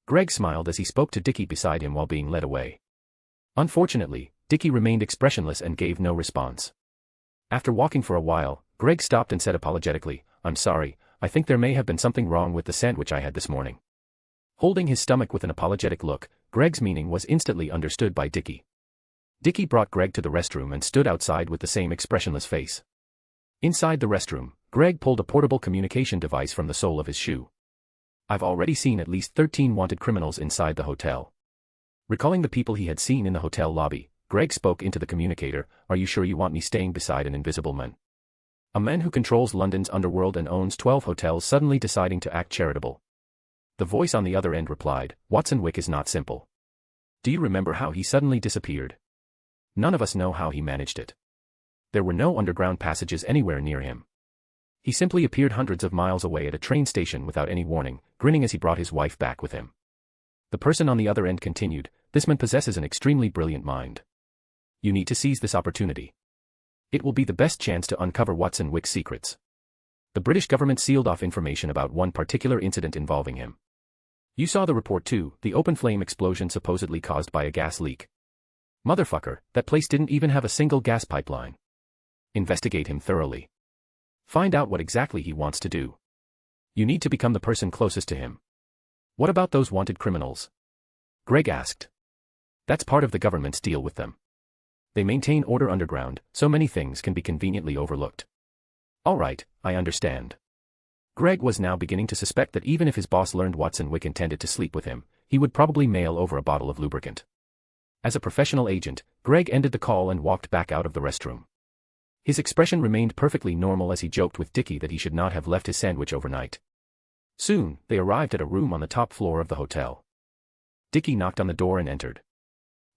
Greg smiled as he spoke to Dickie beside him while being led away. Unfortunately, Dickie remained expressionless and gave no response. After walking for a while, Greg stopped and said apologetically, "I'm sorry, I think there may have been something wrong with the sandwich I had this morning." Holding his stomach with an apologetic look, Greg's meaning was instantly understood by Dickie. Dickie brought Greg to the restroom and stood outside with the same expressionless face. Inside the restroom, Greg pulled a portable communication device from the sole of his shoe. "I've already seen at least 13 wanted criminals inside the hotel." Recalling the people he had seen in the hotel lobby, Greg spoke into the communicator, "Are you sure you want me staying beside an invisible man? A man who controls London's underworld and owns 12 hotels suddenly deciding to act charitable." The voice on the other end replied, "Watson Wick is not simple. Do you remember how he suddenly disappeared? None of us know how he managed it. There were no underground passages anywhere near him. He simply appeared hundreds of miles away at a train station without any warning, grinning as he brought his wife back with him." The person on the other end continued, "This man possesses an extremely brilliant mind. You need to seize this opportunity. It will be the best chance to uncover Watson Wick's secrets." The British government sealed off information about one particular incident involving him. "You saw the report too, the open flame explosion supposedly caused by a gas leak. Motherfucker, that place didn't even have a single gas pipeline. Investigate him thoroughly. Find out what exactly he wants to do. You need to become the person closest to him." "What about those wanted criminals?" Greg asked. "That's part of the government's deal with them. They maintain order underground, so many things can be conveniently overlooked." "All right, I understand." Greg was now beginning to suspect that even if his boss learned Watson Wick intended to sleep with him, he would probably mail over a bottle of lubricant. As a professional agent, Greg ended the call and walked back out of the restroom. His expression remained perfectly normal as he joked with Dickie that he should not have left his sandwich overnight. Soon, they arrived at a room on the top floor of the hotel. Dickie knocked on the door and entered.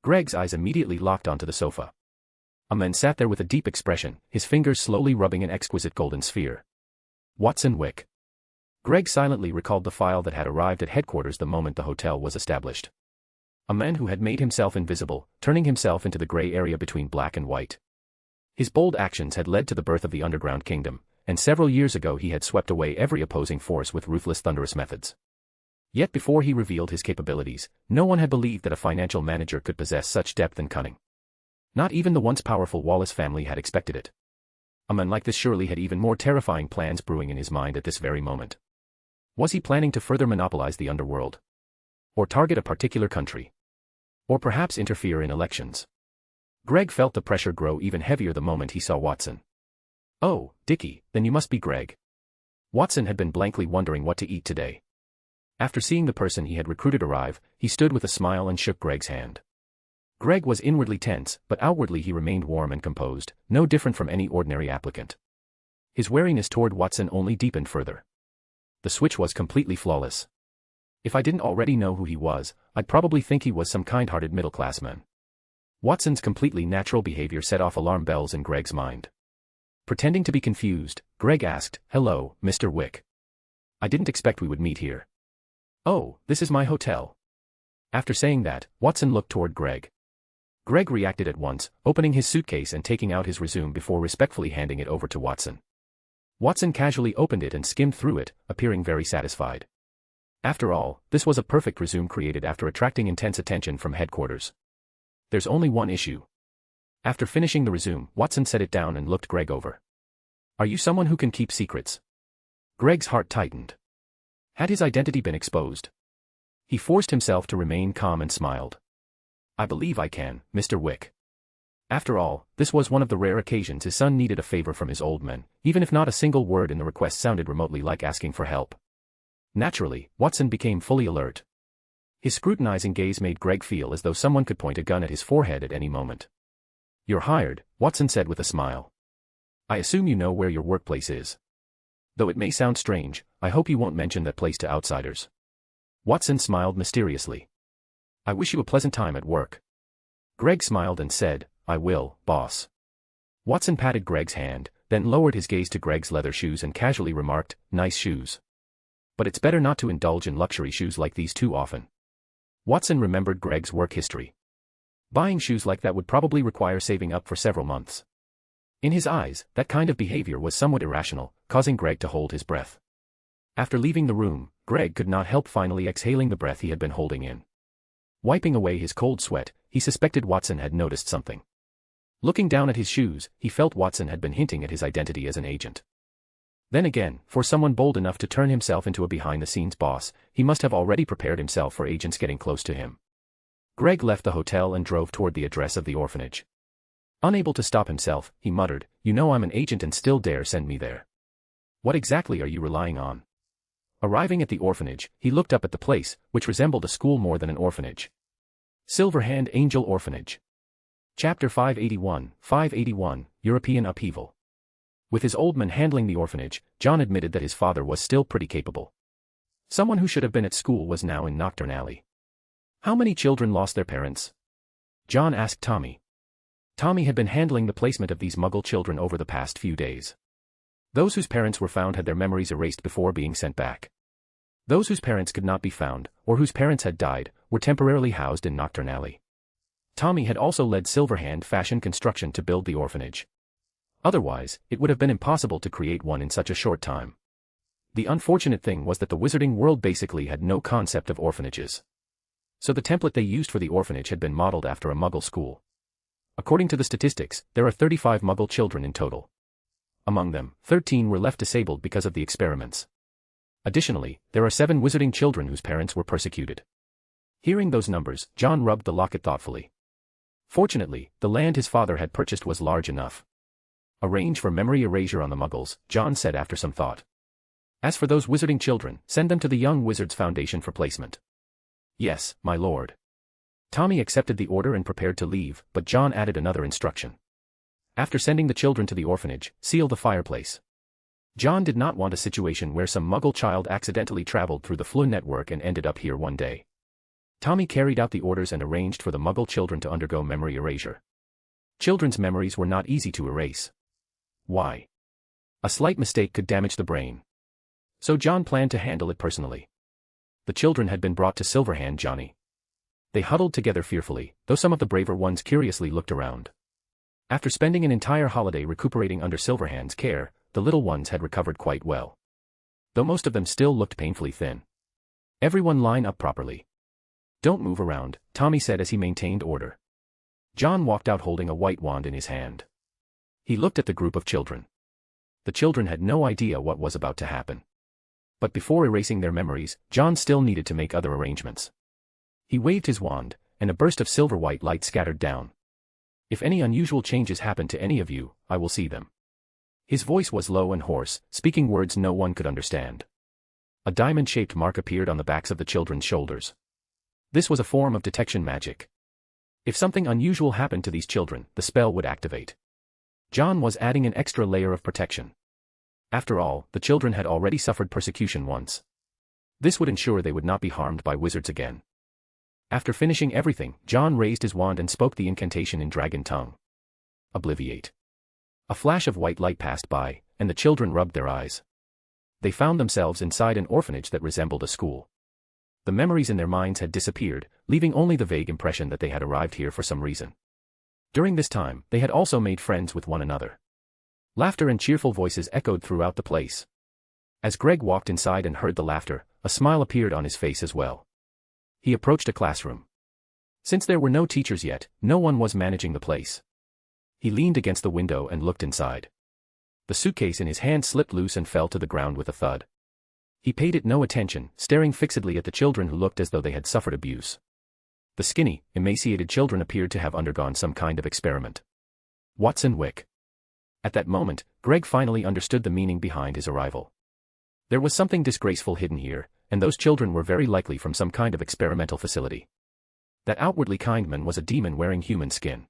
Greg's eyes immediately locked onto the sofa. A man sat there with a deep expression, his fingers slowly rubbing an exquisite golden sphere. Watson Wick. Greg silently recalled the file that had arrived at headquarters the moment the hotel was established. A man who had made himself invisible, turning himself into the gray area between black and white. His bold actions had led to the birth of the Underground Kingdom, and several years ago he had swept away every opposing force with ruthless, thunderous methods. Yet before he revealed his capabilities, no one had believed that a financial manager could possess such depth and cunning. Not even the once powerful Wallace family had expected it. A man like this surely had even more terrifying plans brewing in his mind at this very moment. Was he planning to further monopolize the underworld? Or target a particular country? Or perhaps interfere in elections? Greg felt the pressure grow even heavier the moment he saw Watson. Oh, Dickie, then you must be Greg. Watson had been blankly wondering what to eat today. After seeing the person he had recruited arrive, he stood with a smile and shook Greg's hand. Greg was inwardly tense, but outwardly he remained warm and composed, no different from any ordinary applicant. His wariness toward Watson only deepened further. The switch was completely flawless. If I didn't already know who he was, I'd probably think he was some kind-hearted middle-classman. Watson's completely natural behavior set off alarm bells in Greg's mind. Pretending to be confused, Greg asked, "Hello, Mr. Wick. I didn't expect we would meet here." "Oh, this is my hotel." After saying that, Watson looked toward Greg. Greg reacted at once, opening his suitcase and taking out his resume before respectfully handing it over to Watson. Watson casually opened it and skimmed through it, appearing very satisfied. After all, this was a perfect resume created after attracting intense attention from headquarters. There's only one issue. After finishing the resume, Watson set it down and looked Greg over. "Are you someone who can keep secrets?" Greg's heart tightened. Had his identity been exposed? He forced himself to remain calm and smiled. "I believe I can, Mr. Wick." After all, this was one of the rare occasions his son needed a favor from his old men, even if not a single word in the request sounded remotely like asking for help. Naturally, Watson became fully alert. His scrutinizing gaze made Greg feel as though someone could point a gun at his forehead at any moment. "You're hired," Watson said with a smile. "I assume you know where your workplace is. Though it may sound strange, I hope you won't mention that place to outsiders." Watson smiled mysteriously. "I wish you a pleasant time at work." Greg smiled and said, "I will, boss." Watson patted Greg's hand, then lowered his gaze to Greg's leather shoes and casually remarked, "Nice shoes. But it's better not to indulge in luxury shoes like these too often." Watson remembered Greg's work history. Buying shoes like that would probably require saving up for several months. In his eyes, that kind of behavior was somewhat irrational, causing Greg to hold his breath. After leaving the room, Greg could not help finally exhaling the breath he had been holding in. Wiping away his cold sweat, he suspected Watson had noticed something. Looking down at his shoes, he felt Watson had been hinting at his identity as an agent. Then again, for someone bold enough to turn himself into a behind-the-scenes boss, he must have already prepared himself for agents getting close to him. Greg left the hotel and drove toward the address of the orphanage. Unable to stop himself, he muttered, "You know I'm an agent and still dare send me there. What exactly are you relying on?" Arriving at the orphanage, he looked up at the place, which resembled a school more than an orphanage. Silverhand Angel Orphanage. Chapter 581, European Upheaval. With his old man handling the orphanage, John admitted that his father was still pretty capable. Someone who should have been at school was now in Nocturne Alley. "How many children lost their parents?" John asked Tommy. Tommy had been handling the placement of these Muggle children over the past few days. Those whose parents were found had their memories erased before being sent back. Those whose parents could not be found, or whose parents had died, were temporarily housed in Nocturne Alley. Tommy had also led Silverhand Fashion Construction to build the orphanage. Otherwise, it would have been impossible to create one in such a short time. The unfortunate thing was that the wizarding world basically had no concept of orphanages. So the template they used for the orphanage had been modeled after a Muggle school. According to the statistics, there are 35 Muggle children in total. Among them, 13 were left disabled because of the experiments. Additionally, there are 7 wizarding children whose parents were persecuted. Hearing those numbers, John rubbed the locket thoughtfully. Fortunately, the land his father had purchased was large enough. "Arrange for memory erasure on the Muggles," John said after some thought. "As for those wizarding children, send them to the Young Wizards Foundation for placement." "Yes, my lord." Tommy accepted the order and prepared to leave, but John added another instruction. After sending the children to the orphanage, seal the fireplace. John did not want a situation where some Muggle child accidentally traveled through the Floo network and ended up here one day. Tommy carried out the orders and arranged for the Muggle children to undergo memory erasure. Children's memories were not easy to erase. Why? A slight mistake could damage the brain. So John planned to handle it personally. The children had been brought to Silverhand Johnny. They huddled together fearfully, though some of the braver ones curiously looked around. After spending an entire holiday recuperating under Silverhand's care, the little ones had recovered quite well. Though most of them still looked painfully thin. "Everyone line up properly. Don't move around," Tommy said as he maintained order. John walked out holding a white wand in his hand. He looked at the group of children. The children had no idea what was about to happen. But before erasing their memories, John still needed to make other arrangements. He waved his wand, and a burst of silver-white light scattered down. "If any unusual changes happen to any of you, I will see them." His voice was low and hoarse, speaking words no one could understand. A diamond-shaped mark appeared on the backs of the children's shoulders. This was a form of detection magic. If something unusual happened to these children, the spell would activate. John was adding an extra layer of protection. After all, the children had already suffered persecution once. This would ensure they would not be harmed by wizards again. After finishing everything, John raised his wand and spoke the incantation in dragon tongue. Obliviate. A flash of white light passed by, and the children rubbed their eyes. They found themselves inside an orphanage that resembled a school. The memories in their minds had disappeared, leaving only the vague impression that they had arrived here for some reason. During this time, they had also made friends with one another. Laughter and cheerful voices echoed throughout the place. As Greg walked inside and heard the laughter, a smile appeared on his face as well. He approached a classroom. Since there were no teachers yet, no one was managing the place. He leaned against the window and looked inside. The suitcase in his hand slipped loose and fell to the ground with a thud. He paid it no attention, staring fixedly at the children who looked as though they had suffered abuse. The skinny, emaciated children appeared to have undergone some kind of experiment. Watson Wick. At that moment, Greg finally understood the meaning behind his arrival. There was something disgraceful hidden here, and those children were very likely from some kind of experimental facility. That outwardly kind man was a demon wearing human skin.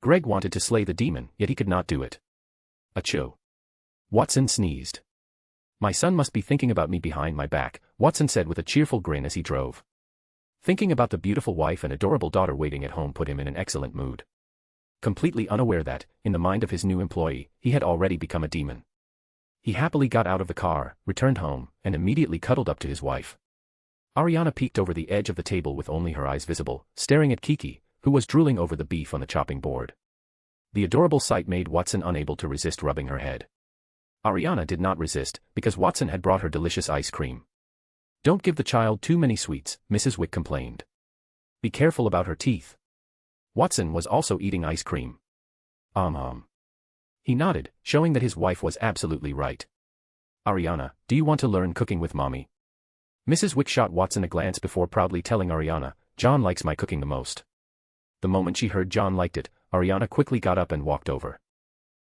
Greg wanted to slay the demon, yet he could not do it. Achoo. Watson sneezed. My son must be thinking about me behind my back, Watson said with a cheerful grin as he drove. Thinking about the beautiful wife and adorable daughter waiting at home put him in an excellent mood. Completely unaware that, in the mind of his new employee, he had already become a demon. He happily got out of the car, returned home, and immediately cuddled up to his wife. Ariana peeked over the edge of the table with only her eyes visible, staring at Kiki, who was drooling over the beef on the chopping board. The adorable sight made Watson unable to resist rubbing her head. Ariana did not resist, because Watson had brought her delicious ice cream. Don't give the child too many sweets, Mrs. Wick complained. Be careful about her teeth. Watson was also eating ice cream. He nodded, showing that his wife was absolutely right. Ariana, do you want to learn cooking with mommy? Mrs. Wick shot Watson a glance before proudly telling Ariana, John likes my cooking the most. The moment she heard John liked it, Ariana quickly got up and walked over.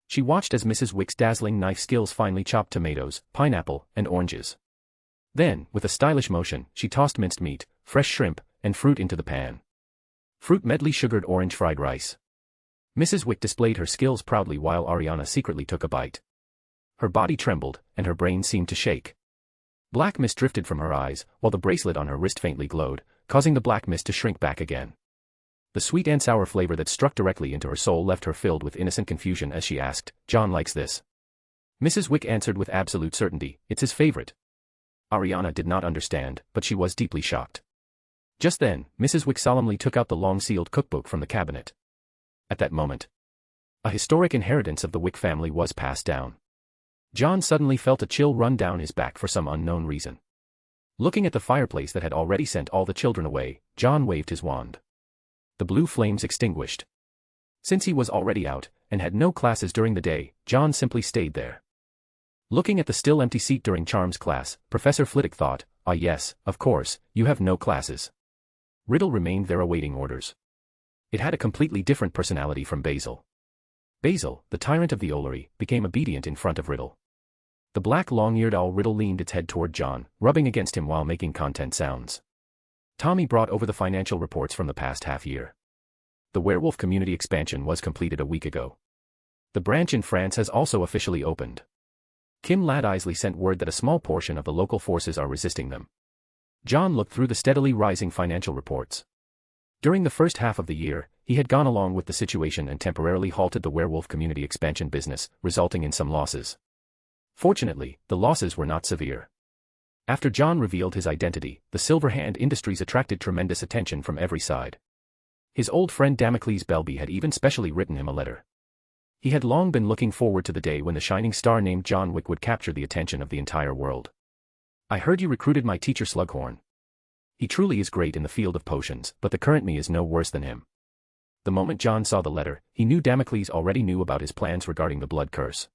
She watched as Mrs. Wick's dazzling knife skills finely chopped tomatoes, pineapple, and oranges. Then, with a stylish motion, she tossed minced meat, fresh shrimp, and fruit into the pan. Fruit medley sugared orange fried rice. Mrs. Wick displayed her skills proudly while Ariana secretly took a bite. Her body trembled, and her brain seemed to shake. Black mist drifted from her eyes, while the bracelet on her wrist faintly glowed, causing the black mist to shrink back again. The sweet and sour flavor that struck directly into her soul left her filled with innocent confusion as she asked, John likes this. Mrs. Wick answered with absolute certainty, it's his favorite. Ariana did not understand, but she was deeply shocked. Just then, Mrs. Wick solemnly took out the long-sealed cookbook from the cabinet. At that moment, a historic inheritance of the Wick family was passed down. John suddenly felt a chill run down his back for some unknown reason. Looking at the fireplace that had already sent all the children away, John waved his wand. The blue flames extinguished. Since he was already out, and had no classes during the day, John simply stayed there. Looking at the still empty seat during Charms class, Professor Flitwick thought, ah yes, of course, you have no classes. Riddle remained there awaiting orders. It had a completely different personality from Basil. Basil, the tyrant of the Ollery, became obedient in front of Riddle. The black long-eared owl Riddle leaned its head toward John, rubbing against him while making content sounds. Tommy brought over the financial reports from the past half year. The werewolf community expansion was completed a week ago. The branch in France has also officially opened. Kim Ladisley sent word that a small portion of the local forces are resisting them. John looked through the steadily rising financial reports. During the first half of the year, he had gone along with the situation and temporarily halted the werewolf community expansion business, resulting in some losses. Fortunately, the losses were not severe. After John revealed his identity, the Silverhand Industries attracted tremendous attention from every side. His old friend Damocles Belby had even specially written him a letter. He had long been looking forward to the day when the shining star named John Wick would capture the attention of the entire world. I heard you recruited my teacher Slughorn. He truly is great in the field of potions, but the current me is no worse than him. The moment John saw the letter, he knew Damocles already knew about his plans regarding the blood curse.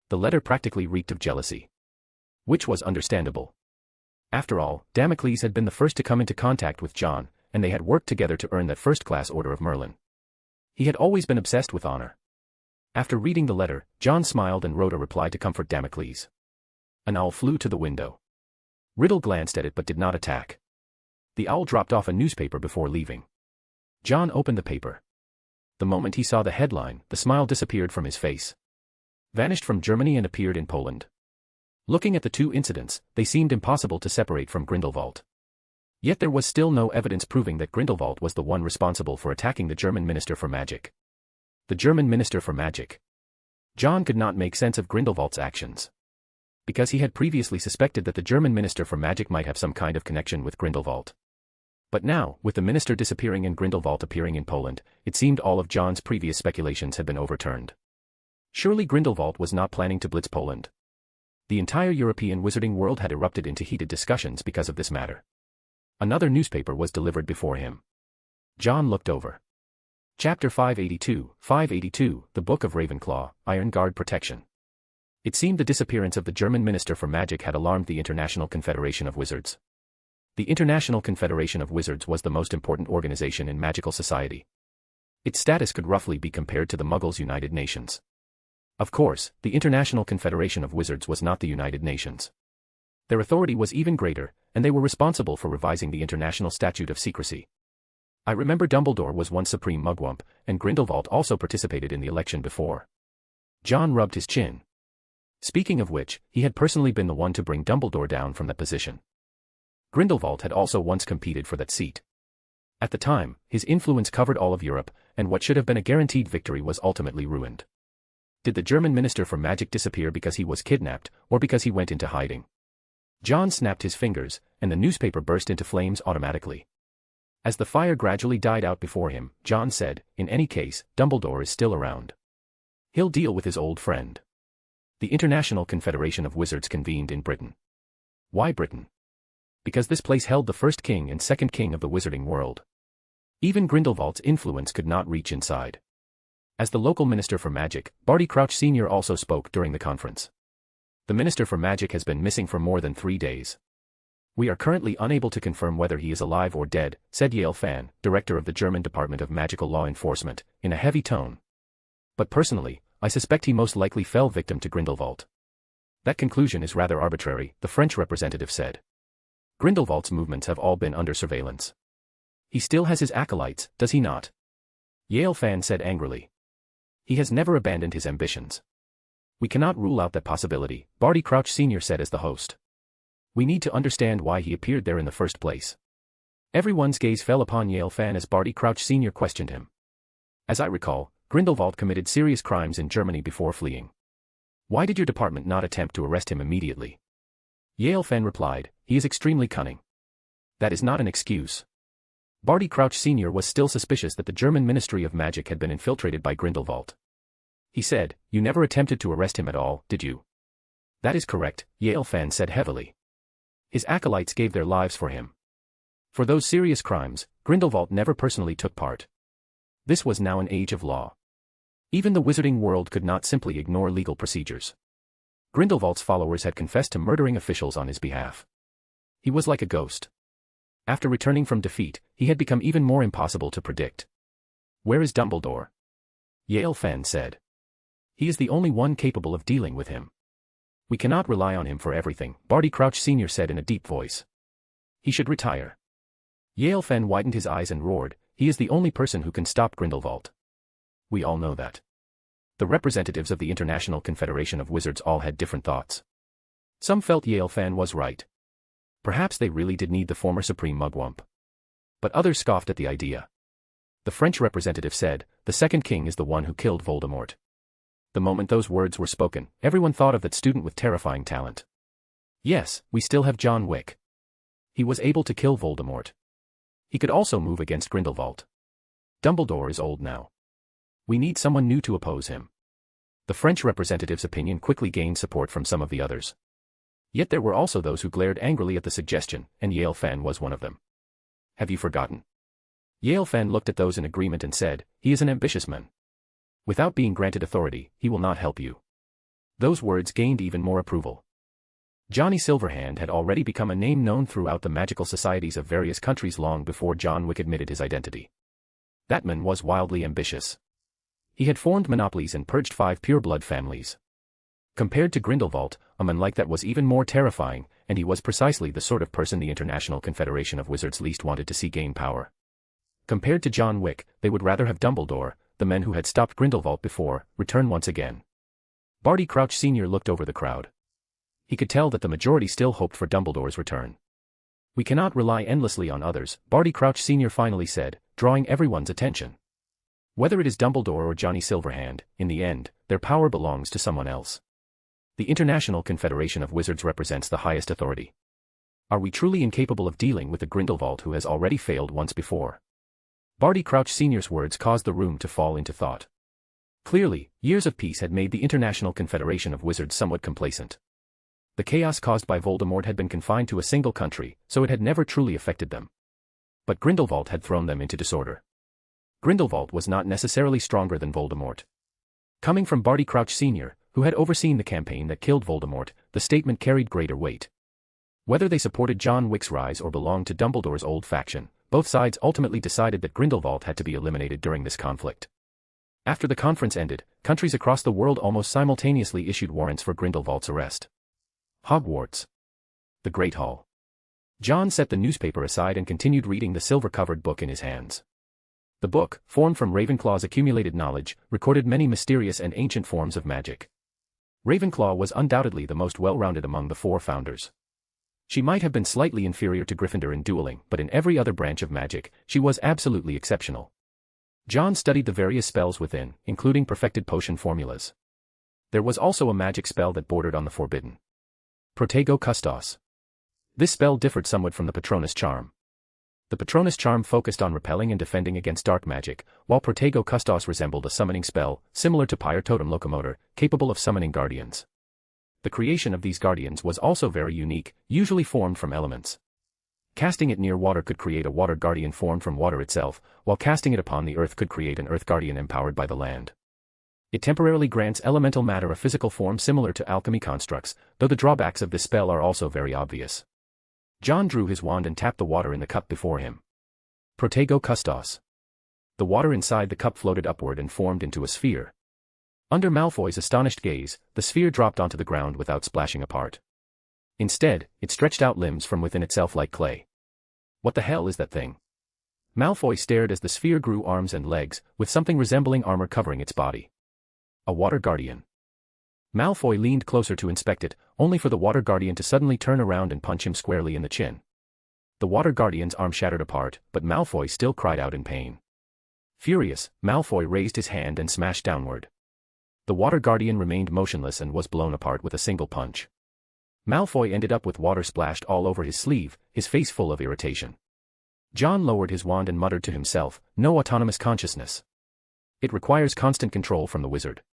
The letter practically reeked of jealousy. Which was understandable. After all, Damocles had been the first to come into contact with John, and they had worked together to earn that first-class Order of Merlin. He had always been obsessed with honor. After reading the letter, John smiled and wrote a reply to comfort Damocles. An owl flew to the window. Riddle glanced at it but did not attack. The owl dropped off a newspaper before leaving. John opened the paper. The moment he saw the headline, the smile disappeared from his face. Vanished from Germany and appeared in Poland. Looking at the two incidents, they seemed impossible to separate from Grindelwald. Yet there was still no evidence proving that Grindelwald was the one responsible for attacking the German Minister for Magic. The German Minister for Magic. John could not make sense of Grindelwald's actions. Because he had previously suspected that the German Minister for Magic might have some kind of connection with Grindelwald. But now, with the minister disappearing and Grindelwald appearing in Poland, it seemed all of John's previous speculations had been overturned. Surely Grindelwald was not planning to blitz Poland. The entire European wizarding world had erupted into heated discussions because of this matter. Another newspaper was delivered before him. John looked over. Chapter 582, The Book of Ravenclaw, Iron Guard Protection. It seemed the disappearance of the German Minister for Magic had alarmed the International Confederation of Wizards. The International Confederation of Wizards was the most important organization in magical society. Its status could roughly be compared to the Muggles' United Nations. Of course, the International Confederation of Wizards was not the United Nations. Their authority was even greater, and they were responsible for revising the International Statute of Secrecy. I remember Dumbledore was once Supreme Mugwump, and Grindelwald also participated in the election before. John rubbed his chin. Speaking of which, he had personally been the one to bring Dumbledore down from that position. Grindelwald had also once competed for that seat. At the time, his influence covered all of Europe, and what should have been a guaranteed victory was ultimately ruined. Did the German Minister for Magic disappear because he was kidnapped, or because he went into hiding? John snapped his fingers, and the newspaper burst into flames automatically. As the fire gradually died out before him, John said, "In any case, Dumbledore is still around. He'll deal with his old friend." The International Confederation of Wizards convened in Britain. Why Britain? Because this place held the first king and second king of the wizarding world. Even Grindelwald's influence could not reach inside. As the local Minister for Magic, Barty Crouch Sr. also spoke during the conference. The Minister for Magic has been missing for more than 3 days. We are currently unable to confirm whether he is alive or dead, said Yale Fan, director of the German Department of Magical Law Enforcement, in a heavy tone. But personally, I suspect he most likely fell victim to Grindelwald. That conclusion is rather arbitrary, the French representative said. Grindelwald's movements have all been under surveillance. He still has his acolytes, does he not? Yale Fan said angrily. He has never abandoned his ambitions. We cannot rule out that possibility, Barty Crouch Sr. said as the host. We need to understand why he appeared there in the first place. Everyone's gaze fell upon Yale Fan as Barty Crouch Sr. questioned him. As I recall, Grindelwald committed serious crimes in Germany before fleeing. Why did your department not attempt to arrest him immediately? Yale Fan replied, he is extremely cunning. That is not an excuse. Barty Crouch Sr. was still suspicious that the German Ministry of Magic had been infiltrated by Grindelwald. He said, you never attempted to arrest him at all, did you? That is correct, Yale Fan said heavily. His acolytes gave their lives for him. For those serious crimes, Grindelwald never personally took part. This was now an age of law. Even the wizarding world could not simply ignore legal procedures. Grindelwald's followers had confessed to murdering officials on his behalf. He was like a ghost. After returning from defeat, he had become even more impossible to predict. Where is Dumbledore? Yale Fan said. He is the only one capable of dealing with him. We cannot rely on him for everything, Barty Crouch Sr. said in a deep voice. He should retire. Yale Fan widened his eyes and roared, he is the only person who can stop Grindelwald. We all know that. The representatives of the International Confederation of Wizards all had different thoughts. Some felt Yale Fan was right. Perhaps they really did need the former Supreme Mugwump. But others scoffed at the idea. The French representative said, the second king is the one who killed Voldemort. The moment those words were spoken, everyone thought of that student with terrifying talent. Yes, we still have John Wick. He was able to kill Voldemort. He could also move against Grindelwald. Dumbledore is old now. We need someone new to oppose him. The French representative's opinion quickly gained support from some of the others. Yet there were also those who glared angrily at the suggestion, and Yale Fan was one of them. Have you forgotten? Yale Fan looked at those in agreement and said, he is an ambitious man. Without being granted authority, he will not help you. Those words gained even more approval. Johnny Silverhand had already become a name known throughout the magical societies of various countries long before John Wick admitted his identity. That man was wildly ambitious. He had formed monopolies and purged 5 pure-blood families. Compared to Grindelwald, a man like that was even more terrifying, and he was precisely the sort of person the International Confederation of Wizards least wanted to see gain power. Compared to John Wick, they would rather have Dumbledore, the man who had stopped Grindelwald before, return once again. Barty Crouch Sr. looked over the crowd. He could tell that the majority still hoped for Dumbledore's return. "We cannot rely endlessly on others," Barty Crouch Sr. finally said, drawing everyone's attention. "Whether it is Dumbledore or Johnny Silverhand, in the end, their power belongs to someone else. The International Confederation of Wizards represents the highest authority. Are we truly incapable of dealing with a Grindelwald who has already failed once before?" Barty Crouch Sr.'s words caused the room to fall into thought. Clearly, years of peace had made the International Confederation of Wizards somewhat complacent. The chaos caused by Voldemort had been confined to a single country, so it had never truly affected them. But Grindelwald had thrown them into disorder. Grindelwald was not necessarily stronger than Voldemort. Coming from Barty Crouch Sr., who had overseen the campaign that killed Voldemort, the statement carried greater weight. Whether they supported John Wick's rise or belonged to Dumbledore's old faction, both sides ultimately decided that Grindelwald had to be eliminated during this conflict. After the conference ended, countries across the world almost simultaneously issued warrants for Grindelwald's arrest. Hogwarts. The Great Hall. John set the newspaper aside and continued reading the silver-covered book in his hands. The book, formed from Ravenclaw's accumulated knowledge, recorded many mysterious and ancient forms of magic. Ravenclaw was undoubtedly the most well-rounded among the 4 founders. She might have been slightly inferior to Gryffindor in dueling, but in every other branch of magic, she was absolutely exceptional. John studied the various spells within, including perfected potion formulas. There was also a magic spell that bordered on the forbidden. Protego Custos. This spell differed somewhat from the Patronus Charm. The Patronus Charm focused on repelling and defending against dark magic, while Protego Custos resembled a summoning spell, similar to Pyre Totem Locomotor, capable of summoning guardians. The creation of these guardians was also very unique, usually formed from elements. Casting it near water could create a water guardian formed from water itself, while casting it upon the earth could create an earth guardian empowered by the land. It temporarily grants elemental matter a physical form similar to alchemy constructs, though the drawbacks of this spell are also very obvious. John drew his wand and tapped the water in the cup before him. Protego Custos. The water inside the cup floated upward and formed into a sphere. Under Malfoy's astonished gaze, the sphere dropped onto the ground without splashing apart. Instead, it stretched out limbs from within itself like clay. "What the hell is that thing?" Malfoy stared as the sphere grew arms and legs, with something resembling armor covering its body. "A water guardian." Malfoy leaned closer to inspect it, only for the water guardian to suddenly turn around and punch him squarely in the chin. The water guardian's arm shattered apart, but Malfoy still cried out in pain. Furious, Malfoy raised his hand and smashed downward. The water guardian remained motionless and was blown apart with a single punch. Malfoy ended up with water splashed all over his sleeve, his face full of irritation. John lowered his wand and muttered to himself, "No autonomous consciousness. It requires constant control from the wizard."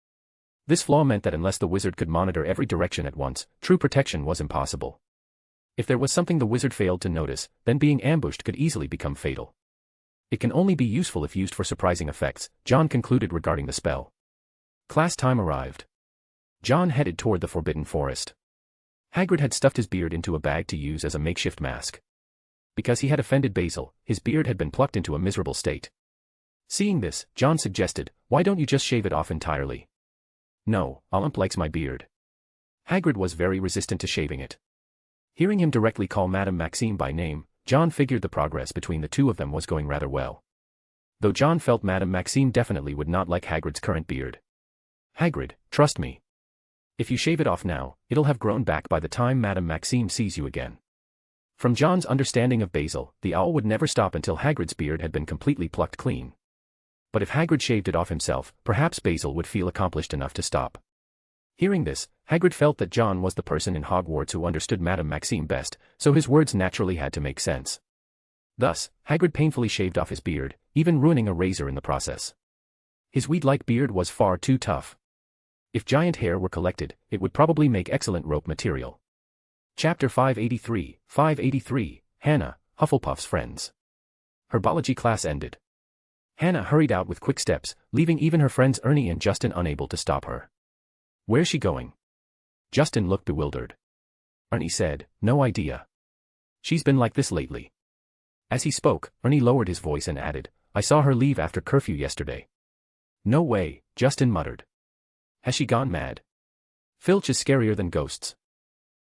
This flaw meant that unless the wizard could monitor every direction at once, true protection was impossible. If there was something the wizard failed to notice, then being ambushed could easily become fatal. It can only be useful if used for surprising effects, John concluded regarding the spell. Class time arrived. John headed toward the Forbidden Forest. Hagrid had stuffed his beard into a bag to use as a makeshift mask. Because he had offended Basil, his beard had been plucked into a miserable state. Seeing this, John suggested, "Why don't you just shave it off entirely?" "No, Olymp likes my beard." Hagrid was very resistant to shaving it. Hearing him directly call Madame Maxime by name, John figured the progress between the two of them was going rather well. Though John felt Madame Maxime definitely would not like Hagrid's current beard. "Hagrid, trust me. If you shave it off now, it'll have grown back by the time Madame Maxime sees you again." From John's understanding of Basil, the owl would never stop until Hagrid's beard had been completely plucked clean. But if Hagrid shaved it off himself, perhaps Basil would feel accomplished enough to stop. Hearing this, Hagrid felt that John was the person in Hogwarts who understood Madame Maxime best, so his words naturally had to make sense. Thus, Hagrid painfully shaved off his beard, even ruining a razor in the process. His weed-like beard was far too tough. If giant hair were collected, it would probably make excellent rope material. Chapter 583, Hannah, Hufflepuff's Friends. Herbology class ended. Hannah hurried out with quick steps, leaving even her friends Ernie and Justin unable to stop her. "Where's she going?" Justin looked bewildered. Ernie said, "No idea. She's been like this lately." As he spoke, Ernie lowered his voice and added, "I saw her leave after curfew yesterday." "No way," Justin muttered. Has she gone mad? Filch is scarier than ghosts.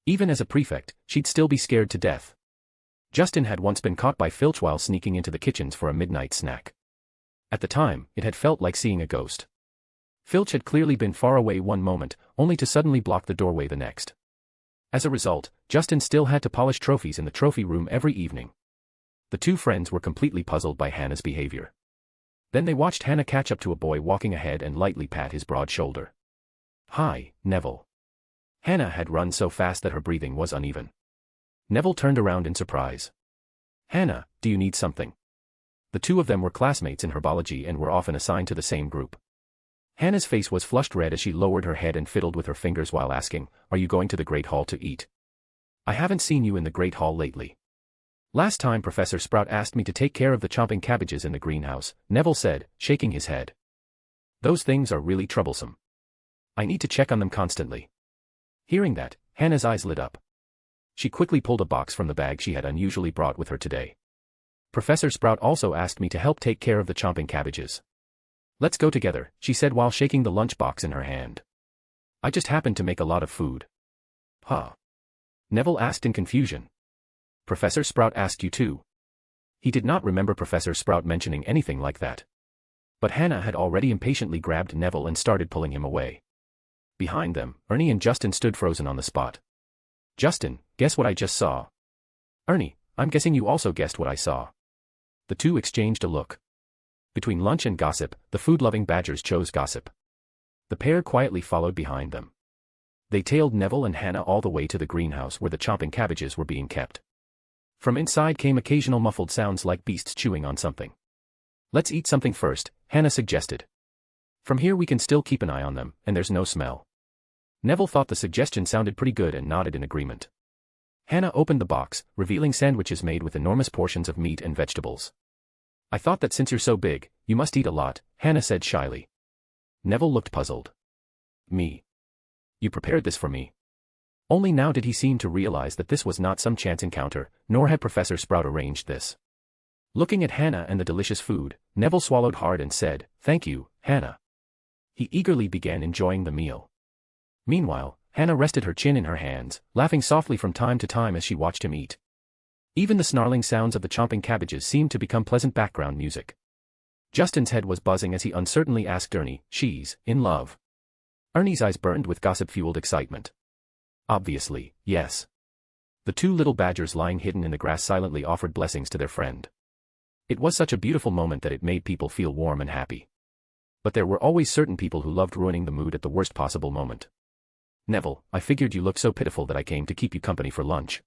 Even as a prefect, she'd still be scared to death. Justin had once been caught by Filch while sneaking into the kitchens for a midnight snack. At the time, it had felt like seeing a ghost. Filch had clearly been far away one moment, only to suddenly block the doorway the next. As a result, Justin still had to polish trophies in the trophy room every evening. The two friends were completely puzzled by Hannah's behavior. Then they watched Hannah catch up to a boy walking ahead and lightly pat his broad shoulder. "Hi, Neville." Hannah had run so fast that her breathing was uneven. Neville turned around in surprise. "Hannah, do you need something?" The two of them were classmates in herbology and were often assigned to the same group. Hannah's face was flushed red as she lowered her head and fiddled with her fingers while asking, "Are you going to the Great Hall to eat?" "I haven't seen you in the Great Hall lately." "Last time Professor Sprout asked me to take care of the chomping cabbages in the greenhouse," Neville said, shaking his head. "Those things are really troublesome. I need to check on them constantly." Hearing that, Hannah's eyes lit up. She quickly pulled a box from the bag she had unusually brought with her today. "Professor Sprout also asked me to help take care of the chomping cabbages." "Let's go together," she said while shaking the lunch box in her hand. "I just happened to make a lot of food." "Huh?" Neville asked in confusion. "Professor Sprout asked you too?" He did not remember Professor Sprout mentioning anything like that. But Hannah had already impatiently grabbed Neville and started pulling him away. Behind them, Ernie and Justin stood frozen on the spot. "Justin, guess what I just saw?" "Ernie, I'm guessing you also guessed what I saw." The two exchanged a look. Between lunch and gossip, the food-loving badgers chose gossip. The pair quietly followed behind them. They tailed Neville and Hannah all the way to the greenhouse where the chomping cabbages were being kept. From inside came occasional muffled sounds like beasts chewing on something. "Let's eat something first," Hannah suggested. "From here we can still keep an eye on them, and there's no smell." Neville thought the suggestion sounded pretty good and nodded in agreement. Hannah opened the box, revealing sandwiches made with enormous portions of meat and vegetables. "I thought that since you're so big, you must eat a lot," Hannah said shyly. Neville looked puzzled. "Me? You prepared this for me?" Only now did he seem to realize that this was not some chance encounter, nor had Professor Sprout arranged this. Looking at Hannah and the delicious food, Neville swallowed hard and said, "Thank you, Hannah." He eagerly began enjoying the meal. Meanwhile, Hannah rested her chin in her hands, laughing softly from time to time as she watched him eat. Even the snarling sounds of the chomping cabbages seemed to become pleasant background music. Justin's head was buzzing as he uncertainly asked Ernie, "She's in love?" Ernie's eyes burned with gossip-fueled excitement. "Obviously, yes." The two little badgers lying hidden in the grass silently offered blessings to their friend. It was such a beautiful moment that it made people feel warm and happy. But there were always certain people who loved ruining the mood at the worst possible moment. "Neville, I figured you looked so pitiful that I came to keep you company for lunch."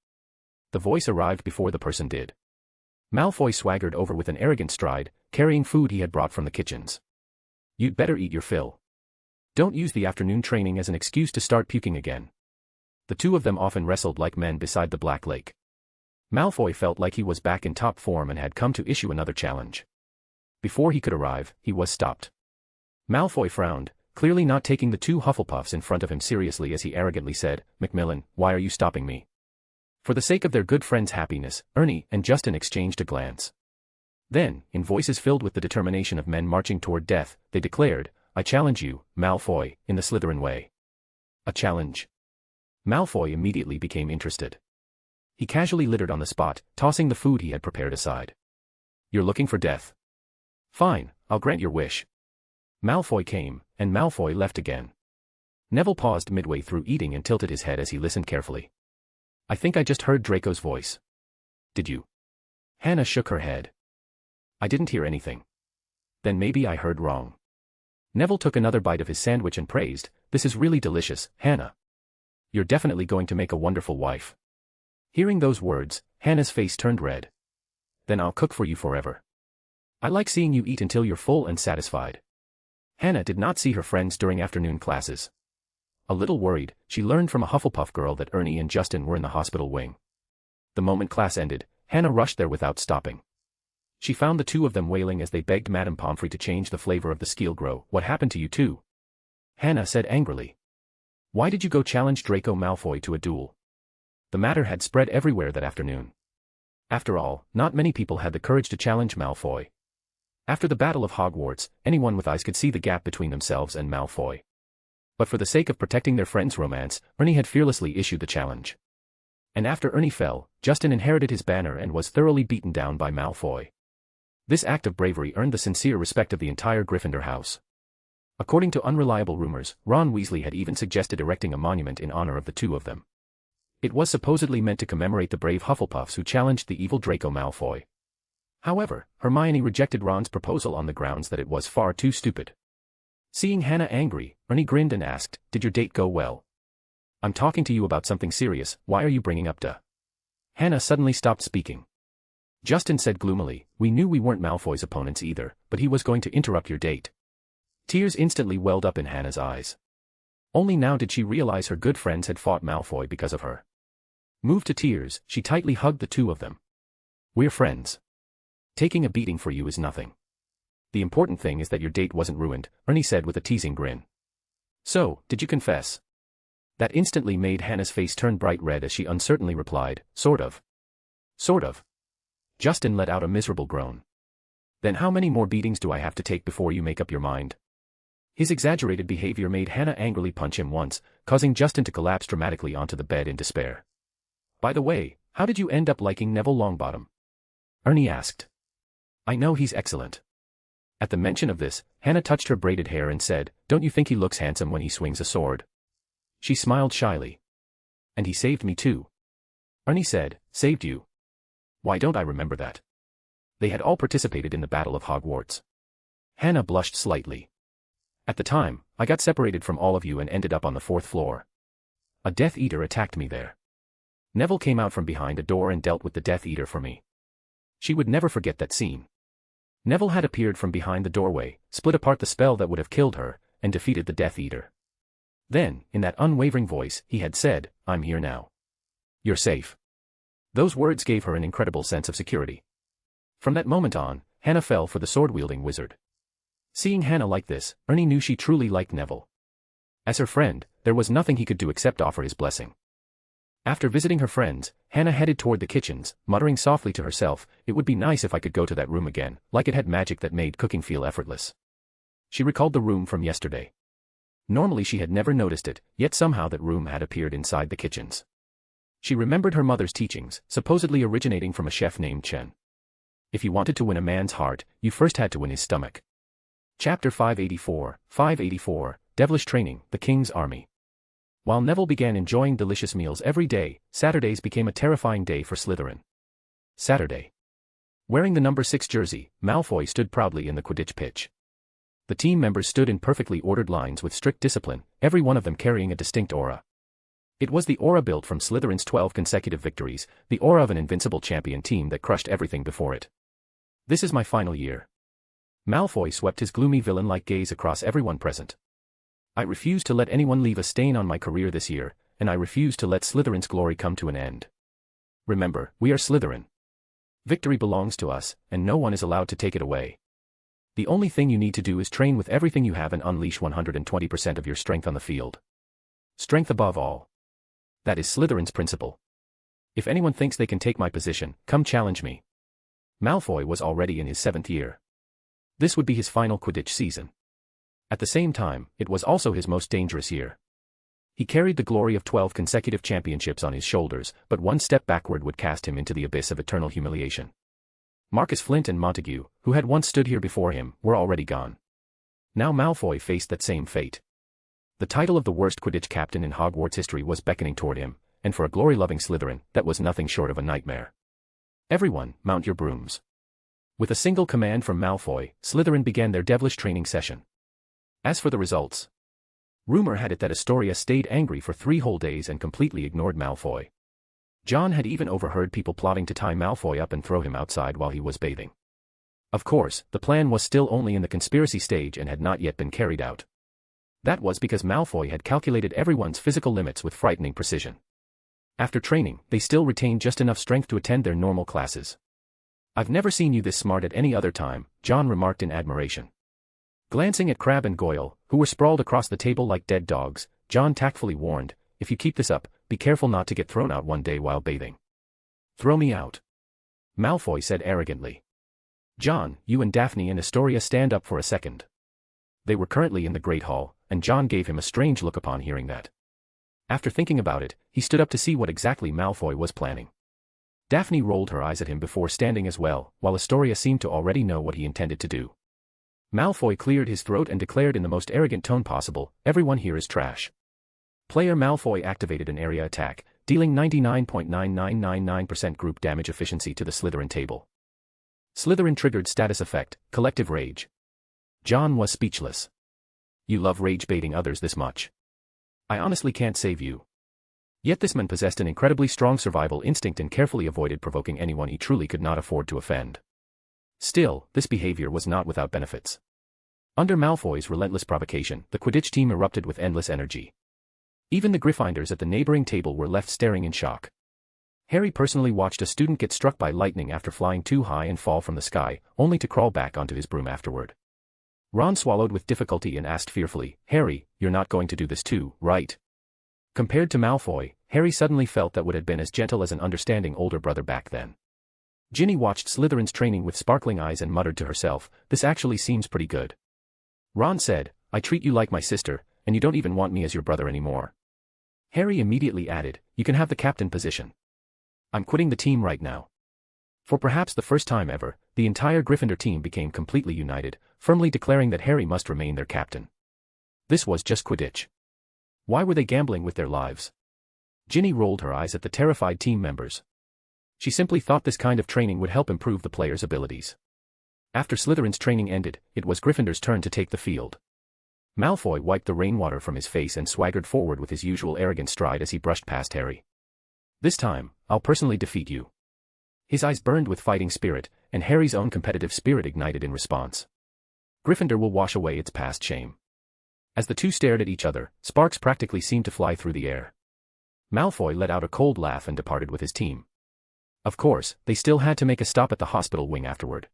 The voice arrived before the person did. Malfoy swaggered over with an arrogant stride, carrying food he had brought from the kitchens. "You'd better eat your fill. Don't use the afternoon training as an excuse to start puking again." The two of them often wrestled like men beside the Black Lake. Malfoy felt like he was back in top form and had come to issue another challenge. Before he could arrive, he was stopped. Malfoy frowned, clearly not taking the two Hufflepuffs in front of him seriously as he arrogantly said, "Macmillan, why are you stopping me?" For the sake of their good friend's happiness, Ernie and Justin exchanged a glance. Then, in voices filled with the determination of men marching toward death, they declared, "I challenge you, Malfoy, in the Slytherin way." A challenge. Malfoy immediately became interested. He casually littered on the spot, tossing the food he had prepared aside. "You're looking for death? Fine, I'll grant your wish." Malfoy came, and Malfoy left again. Neville paused midway through eating and tilted his head as he listened carefully. "I think I just heard Draco's voice." "Did you?" Hannah shook her head. "I didn't hear anything." "Then maybe I heard wrong." Neville took another bite of his sandwich and praised, "This is really delicious, Hannah. You're definitely going to make a wonderful wife." Hearing those words, Hannah's face turned red. "Then I'll cook for you forever. I like seeing you eat until you're full and satisfied." Hannah did not see her friends during afternoon classes. A little worried, she learned from a Hufflepuff girl that Ernie and Justin were in the hospital wing. The moment class ended, Hannah rushed there without stopping. She found the two of them wailing as they begged Madame Pomfrey to change the flavor of the Skeelgrow. "What happened to you two?" Hannah said angrily. "Why did you go challenge Draco Malfoy to a duel?" The matter had spread everywhere that afternoon. After all, not many people had the courage to challenge Malfoy. After the Battle of Hogwarts, anyone with eyes could see the gap between themselves and Malfoy. But for the sake of protecting their friend's romance, Ernie had fearlessly issued the challenge. And after Ernie fell, Justin inherited his banner and was thoroughly beaten down by Malfoy. This act of bravery earned the sincere respect of the entire Gryffindor house. According to unreliable rumors, Ron Weasley had even suggested erecting a monument in honor of the two of them. It was supposedly meant to commemorate the brave Hufflepuffs who challenged the evil Draco Malfoy. However, Hermione rejected Ron's proposal on the grounds that it was far too stupid. Seeing Hannah angry, Ernie grinned and asked, "Did your date go well?" "I'm talking to you about something serious, why are you bringing up duh?" Hannah suddenly stopped speaking. Justin said gloomily, "We knew we weren't Malfoy's opponents either, but he was going to interrupt your date." Tears instantly welled up in Hannah's eyes. Only now did she realize her good friends had fought Malfoy because of her. Moved to tears, she tightly hugged the two of them. "We're friends. Taking a beating for you is nothing. The important thing is that your date wasn't ruined," Ernie said with a teasing grin. "So, did you confess?" That instantly made Hannah's face turn bright red as she uncertainly replied, "Sort of." "Sort of?" Justin let out a miserable groan. "Then how many more beatings do I have to take before you make up your mind?" His exaggerated behavior made Hannah angrily punch him once, causing Justin to collapse dramatically onto the bed in despair. "By the way, how did you end up liking Neville Longbottom?" Ernie asked. "I know he's excellent." At the mention of this, Hannah touched her braided hair and said, "Don't you think he looks handsome when he swings a sword?" She smiled shyly. "And he saved me too." Ernie said, "Saved you? Why don't I remember that?" They had all participated in the Battle of Hogwarts. Hannah blushed slightly. "At the time, I got separated from all of you and ended up on the 4th floor. A Death Eater attacked me there. Neville came out from behind a door and dealt with the Death Eater for me." She would never forget that scene. Neville had appeared from behind the doorway, split apart the spell that would have killed her, and defeated the Death Eater. Then, in that unwavering voice, he had said, "I'm here now. You're safe." Those words gave her an incredible sense of security. From that moment on, Hannah fell for the sword-wielding wizard. Seeing Hannah like this, Ernie knew she truly liked Neville. As her friend, there was nothing he could do except offer his blessing. After visiting her friends, Hannah headed toward the kitchens, muttering softly to herself, "It would be nice if I could go to that room again, like it had magic that made cooking feel effortless." She recalled the room from yesterday. Normally she had never noticed it, yet somehow that room had appeared inside the kitchens. She remembered her mother's teachings, supposedly originating from a chef named Chen. If you wanted to win a man's heart, you first had to win his stomach. Chapter 584, Devilish Training, the King's Army. While Neville began enjoying delicious meals every day, Saturdays became a terrifying day for Slytherin. Saturday. Wearing the number 6 jersey, Malfoy stood proudly in the Quidditch pitch. The team members stood in perfectly ordered lines with strict discipline, every one of them carrying a distinct aura. It was the aura built from Slytherin's 12 consecutive victories, the aura of an invincible champion team that crushed everything before it. "This is my final year." Malfoy swept his gloomy villain-like gaze across everyone present. "I refuse to let anyone leave a stain on my career this year, and I refuse to let Slytherin's glory come to an end. Remember, we are Slytherin. Victory belongs to us, and no one is allowed to take it away. The only thing you need to do is train with everything you have and unleash 120% of your strength on the field. Strength above all. That is Slytherin's principle. If anyone thinks they can take my position, come challenge me." Malfoy was already in his 7th year. This would be his final Quidditch season. At the same time, it was also his most dangerous year. He carried the glory of 12 consecutive championships on his shoulders, but one step backward would cast him into the abyss of eternal humiliation. Marcus Flint and Montague, who had once stood here before him, were already gone. Now Malfoy faced that same fate. The title of the worst Quidditch captain in Hogwarts history was beckoning toward him, and for a glory-loving Slytherin, that was nothing short of a nightmare. "Everyone, mount your brooms." With a single command from Malfoy, Slytherin began their devilish training session. As for the results, rumor had it that Astoria stayed angry for 3 whole days and completely ignored Malfoy. John had even overheard people plotting to tie Malfoy up and throw him outside while he was bathing. Of course, the plan was still only in the conspiracy stage and had not yet been carried out. That was because Malfoy had calculated everyone's physical limits with frightening precision. After training, they still retained just enough strength to attend their normal classes. "I've never seen you this smart at any other time," John remarked in admiration. Glancing at Crabbe and Goyle, who were sprawled across the table like dead dogs, John tactfully warned, "If you keep this up, be careful not to get thrown out one day while bathing." "Throw me out," Malfoy said arrogantly. John, you and Daphne and Astoria stand up for a second. They were currently in the Great Hall, and John gave him a strange look upon hearing that. After thinking about it, he stood up to see what exactly Malfoy was planning. Daphne rolled her eyes at him before standing as well, while Astoria seemed to already know what he intended to do. Malfoy cleared his throat and declared in the most arrogant tone possible, "Everyone here is trash." Player Malfoy activated an area attack, dealing 99.9999% group damage efficiency to the Slytherin table. Slytherin triggered status effect, Collective Rage. John was speechless. You love rage-baiting others this much. I honestly can't save you. Yet this man possessed an incredibly strong survival instinct and carefully avoided provoking anyone he truly could not afford to offend. Still, this behavior was not without benefits. Under Malfoy's relentless provocation, the Quidditch team erupted with endless energy. Even the Gryffindors at the neighboring table were left staring in shock. Harry personally watched a student get struck by lightning after flying too high and fall from the sky, only to crawl back onto his broom afterward. Ron swallowed with difficulty and asked fearfully, "Harry, you're not going to do this too, right?" Compared to Malfoy, Harry suddenly felt that would have been as gentle as an understanding older brother back then. Ginny watched Slytherin's training with sparkling eyes and muttered to herself, "This actually seems pretty good." Ron said, "I treat you like my sister, and you don't even want me as your brother anymore." Harry immediately added, "You can have the captain position. I'm quitting the team right now." For perhaps the first time ever, the entire Gryffindor team became completely united, firmly declaring that Harry must remain their captain. This was just Quidditch. Why were they gambling with their lives? Ginny rolled her eyes at the terrified team members. She simply thought this kind of training would help improve the players' abilities. After Slytherin's training ended, it was Gryffindor's turn to take the field. Malfoy wiped the rainwater from his face and swaggered forward with his usual arrogant stride as he brushed past Harry. "This time, I'll personally defeat you." His eyes burned with fighting spirit, and Harry's own competitive spirit ignited in response. Gryffindor will wash away its past shame. As the two stared at each other, sparks practically seemed to fly through the air. Malfoy let out a cold laugh and departed with his team. Of course, they still had to make a stop at the hospital wing afterward.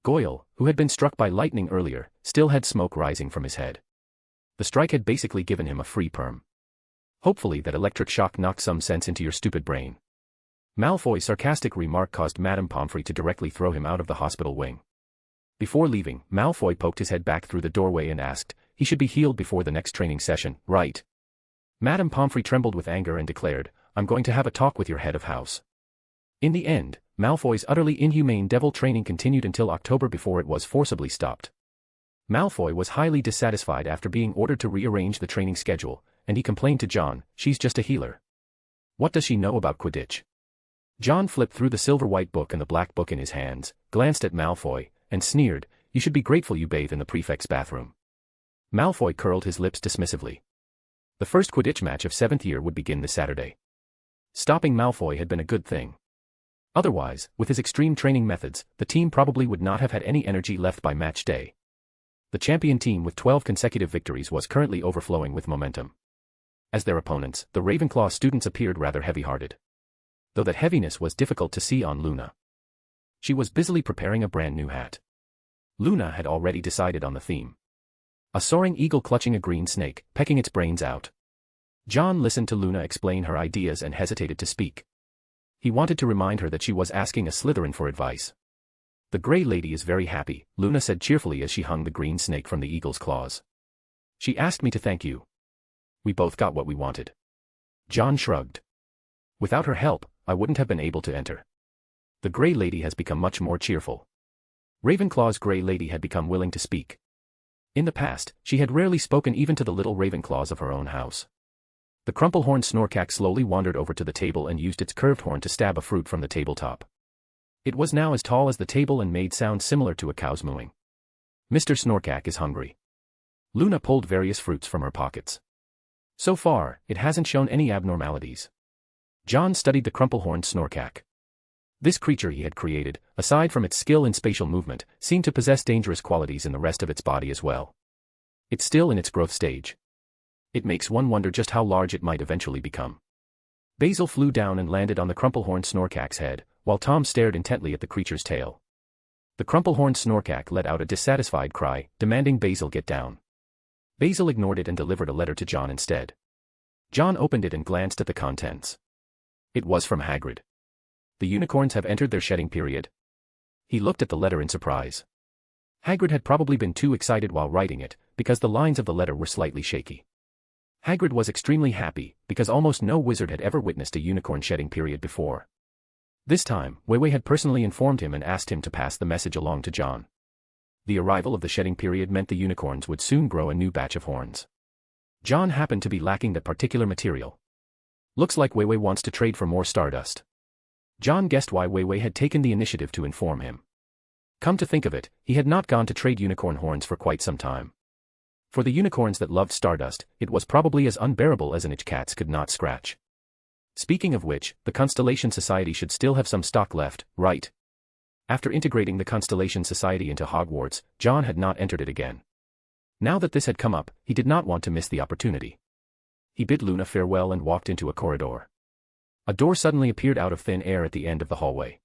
Goyle, who had been struck by lightning earlier, still had smoke rising from his head. The strike had basically given him a free perm. Hopefully that electric shock knocked some sense into your stupid brain. Malfoy's sarcastic remark caused Madame Pomfrey to directly throw him out of the hospital wing. Before leaving, Malfoy poked his head back through the doorway and asked, "He should be healed before the next training session, right?" Madame Pomfrey trembled with anger and declared, "I'm going to have a talk with your head of house." In the end, Malfoy's utterly inhumane devil training continued until October before it was forcibly stopped. Malfoy was highly dissatisfied after being ordered to rearrange the training schedule, and he complained to John, "She's just a healer. What does she know about Quidditch?" John flipped through the silver-white book and the black book in his hands, glanced at Malfoy, and sneered, "You should be grateful you bathe in the prefect's bathroom." Malfoy curled his lips dismissively. The first Quidditch match of 7th year would begin this Saturday. Stopping Malfoy had been a good thing. Otherwise, with his extreme training methods, the team probably would not have had any energy left by match day. The champion team with 12 consecutive victories was currently overflowing with momentum. As their opponents, the Ravenclaw students appeared rather heavy-hearted. Though that heaviness was difficult to see on Luna. She was busily preparing a brand new hat. Luna had already decided on the theme. A soaring eagle clutching a green snake, pecking its brains out. John listened to Luna explain her ideas and hesitated to speak. He wanted to remind her that she was asking a Slytherin for advice. "The Grey Lady is very happy," Luna said cheerfully as she hung the green snake from the eagle's claws. "She asked me to thank you. We both got what we wanted." John shrugged. "Without her help, I wouldn't have been able to enter." The Grey Lady has become much more cheerful. Ravenclaw's Grey Lady had become willing to speak. In the past, she had rarely spoken even to the little Ravenclaws of her own house. The crumple-horned Snorkack slowly wandered over to the table and used its curved horn to stab a fruit from the tabletop. It was now as tall as the table and made sounds similar to a cow's mooing. "Mr. Snorkack is hungry." Luna pulled various fruits from her pockets. So far, it hasn't shown any abnormalities. John studied the crumple-horned Snorkack. This creature he had created, aside from its skill in spatial movement, seemed to possess dangerous qualities in the rest of its body as well. It's still in its growth stage. It makes one wonder just how large it might eventually become. Basil flew down and landed on the crumple-horned Snorkack's head, while Tom stared intently at the creature's tail. The crumple-horned Snorkack let out a dissatisfied cry, demanding Basil get down. Basil ignored it and delivered a letter to John instead. John opened it and glanced at the contents. It was from Hagrid. "The unicorns have entered their shedding period." He looked at the letter in surprise. Hagrid had probably been too excited while writing it, because the lines of the letter were slightly shaky. Hagrid was extremely happy, because almost no wizard had ever witnessed a unicorn shedding period before. This time, Weiwei had personally informed him and asked him to pass the message along to John. The arrival of the shedding period meant the unicorns would soon grow a new batch of horns. John happened to be lacking that particular material. Looks like Weiwei wants to trade for more stardust. John guessed why Weiwei had taken the initiative to inform him. Come to think of it, he had not gone to trade unicorn horns for quite some time. For the unicorns that loved stardust, it was probably as unbearable as an itch cats could not scratch. Speaking of which, the Constellation Society should still have some stock left, right? After integrating the Constellation Society into Hogwarts, John had not entered it again. Now that this had come up, he did not want to miss the opportunity. He bid Luna farewell and walked into a corridor. A door suddenly appeared out of thin air at the end of the hallway.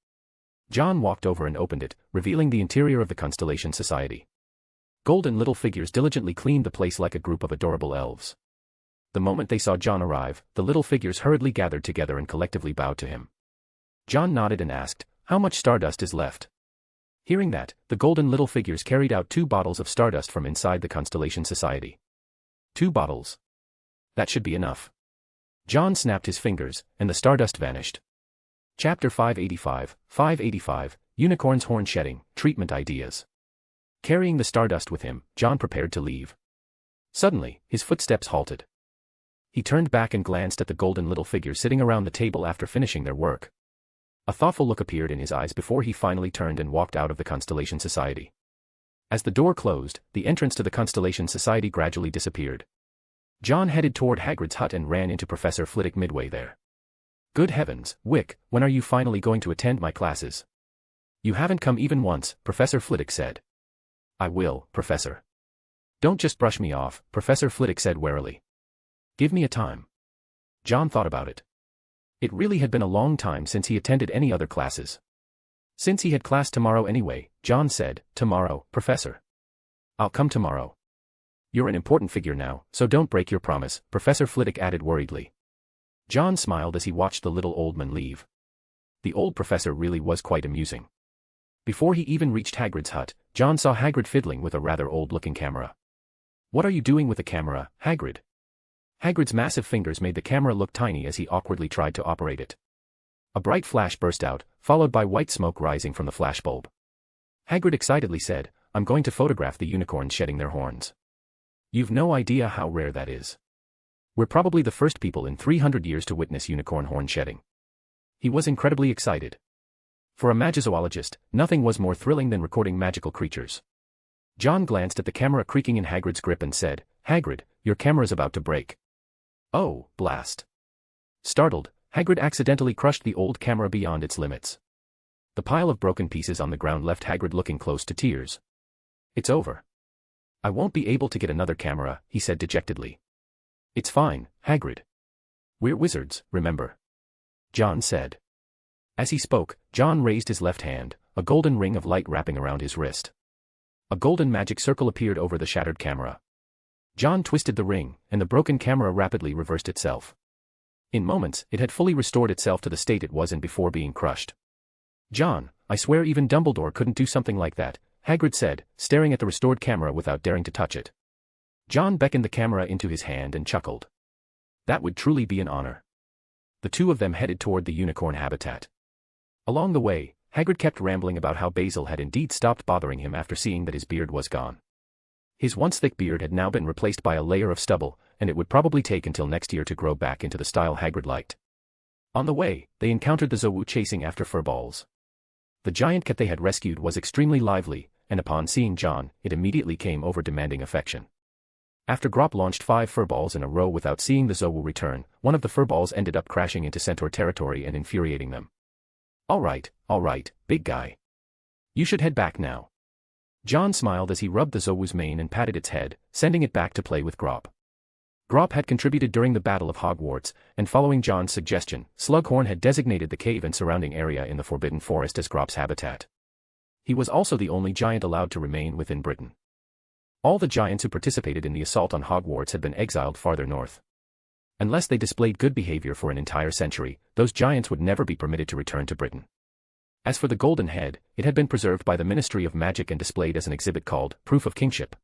John walked over and opened it, revealing the interior of the Constellation Society. Golden little figures diligently cleaned the place like a group of adorable elves. The moment they saw John arrive, the little figures hurriedly gathered together and collectively bowed to him. John nodded and asked, "How much stardust is left?" Hearing that, the golden little figures carried out 2 bottles of stardust from inside the Constellation Society. 2 bottles. That should be enough. John snapped his fingers, and the stardust vanished. Chapter 585, Unicorn's Horn Shedding, Treatment Ideas. Carrying the stardust with him, John prepared to leave. Suddenly, his footsteps halted. He turned back and glanced at the golden little figures sitting around the table after finishing their work. A thoughtful look appeared in his eyes before he finally turned and walked out of the Constellation Society. As the door closed, the entrance to the Constellation Society gradually disappeared. John headed toward Hagrid's hut and ran into Professor Flitwick midway there. "Good heavens, Wick, when are you finally going to attend my classes?" "You haven't come even once," Professor Flitwick said. "I will, Professor." "Don't just brush me off," Professor Flitwick said warily. "Give me a time." John thought about it. It really had been a long time since he attended any other classes. Since he had class tomorrow anyway, John said, "Tomorrow, Professor." "I'll come tomorrow." "You're an important figure now, so don't break your promise," Professor Flitwick added worriedly. John smiled as he watched the little old man leave. The old professor really was quite amusing. Before he even reached Hagrid's hut, John saw Hagrid fiddling with a rather old-looking camera. "What are you doing with the camera, Hagrid?" Hagrid's massive fingers made the camera look tiny as he awkwardly tried to operate it. A bright flash burst out, followed by white smoke rising from the flashbulb. Hagrid excitedly said, "I'm going to photograph the unicorns shedding their horns. You've no idea how rare that is. We're probably the first people in 300 years to witness unicorn horn shedding." He was incredibly excited. For a magizoologist, nothing was more thrilling than recording magical creatures. John glanced at the camera creaking in Hagrid's grip and said, "Hagrid, your camera's about to break." "Oh, blast." Startled, Hagrid accidentally crushed the old camera beyond its limits. The pile of broken pieces on the ground left Hagrid looking close to tears. "It's over. I won't be able to get another camera," he said dejectedly. "It's fine, Hagrid. We're wizards, remember?" John said. As he spoke, John raised his left hand, a golden ring of light wrapping around his wrist. A golden magic circle appeared over the shattered camera. John twisted the ring, and the broken camera rapidly reversed itself. In moments, it had fully restored itself to the state it was in before being crushed. "John, I swear even Dumbledore couldn't do something like that," Hagrid said, staring at the restored camera without daring to touch it. John beckoned the camera into his hand and chuckled. That would truly be an honor. The two of them headed toward the unicorn habitat. Along the way, Hagrid kept rambling about how Basil had indeed stopped bothering him after seeing that his beard was gone. His once thick beard had now been replaced by a layer of stubble, and it would probably take until next year to grow back into the style Hagrid liked. On the way, they encountered the Zowu chasing after furballs. The giant cat they had rescued was extremely lively, and upon seeing John, it immediately came over demanding affection. After Grop launched 5 furballs in a row without seeing the Zowu return, one of the furballs ended up crashing into Centaur territory and infuriating them. All right, big guy. You should head back now." John smiled as he rubbed the Zowu's mane and patted its head, sending it back to play with Grop. Grop had contributed during the Battle of Hogwarts, and following John's suggestion, Slughorn had designated the cave and surrounding area in the Forbidden Forest as Grop's habitat. He was also the only giant allowed to remain within Britain. All the giants who participated in the assault on Hogwarts had been exiled farther north. Unless they displayed good behavior for an entire century, those giants would never be permitted to return to Britain. As for the golden head, it had been preserved by the Ministry of Magic and displayed as an exhibit called Proof of Kingship.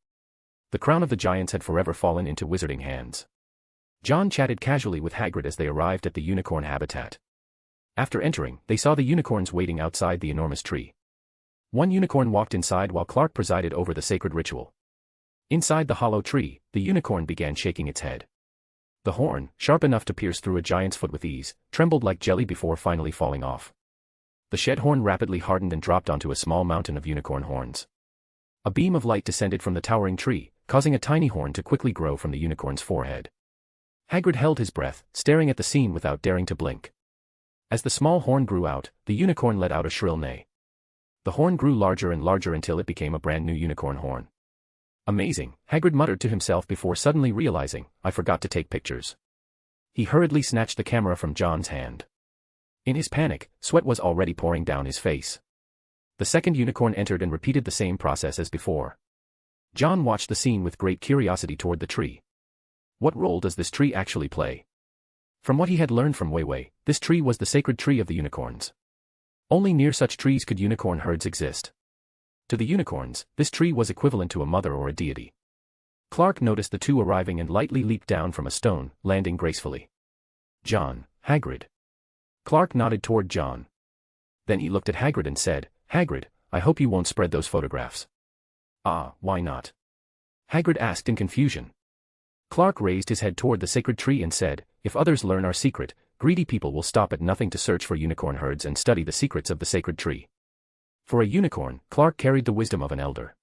The crown of the giants had forever fallen into wizarding hands. John chatted casually with Hagrid as they arrived at the unicorn habitat. After entering, they saw the unicorns waiting outside the enormous tree. One unicorn walked inside while Clark presided over the sacred ritual. Inside the hollow tree, the unicorn began shaking its head. The horn, sharp enough to pierce through a giant's foot with ease, trembled like jelly before finally falling off. The shed horn rapidly hardened and dropped onto a small mountain of unicorn horns. A beam of light descended from the towering tree, causing a tiny horn to quickly grow from the unicorn's forehead. Hagrid held his breath, staring at the scene without daring to blink. As the small horn grew out, the unicorn let out a shrill neigh. The horn grew larger and larger until it became a brand new unicorn horn. Amazing, Hagrid muttered to himself before suddenly realizing, I forgot to take pictures. He hurriedly snatched the camera from John's hand. In his panic, sweat was already pouring down his face. The second unicorn entered and repeated the same process as before. John watched the scene with great curiosity toward the tree. What role does this tree actually play? From what he had learned from Wei, this tree was the sacred tree of the unicorns. Only near such trees could unicorn herds exist. To the unicorns, this tree was equivalent to a mother or a deity. Clark noticed the two arriving and lightly leaped down from a stone, landing gracefully. John, Hagrid. Clark nodded toward John. Then he looked at Hagrid and said, Hagrid, I hope you won't spread those photographs. Ah, why not? Hagrid asked in confusion. Clark raised his head toward the sacred tree and said, if others learn our secret, greedy people will stop at nothing to search for unicorn herds and study the secrets of the sacred tree. For a unicorn, Clark carried the wisdom of an elder.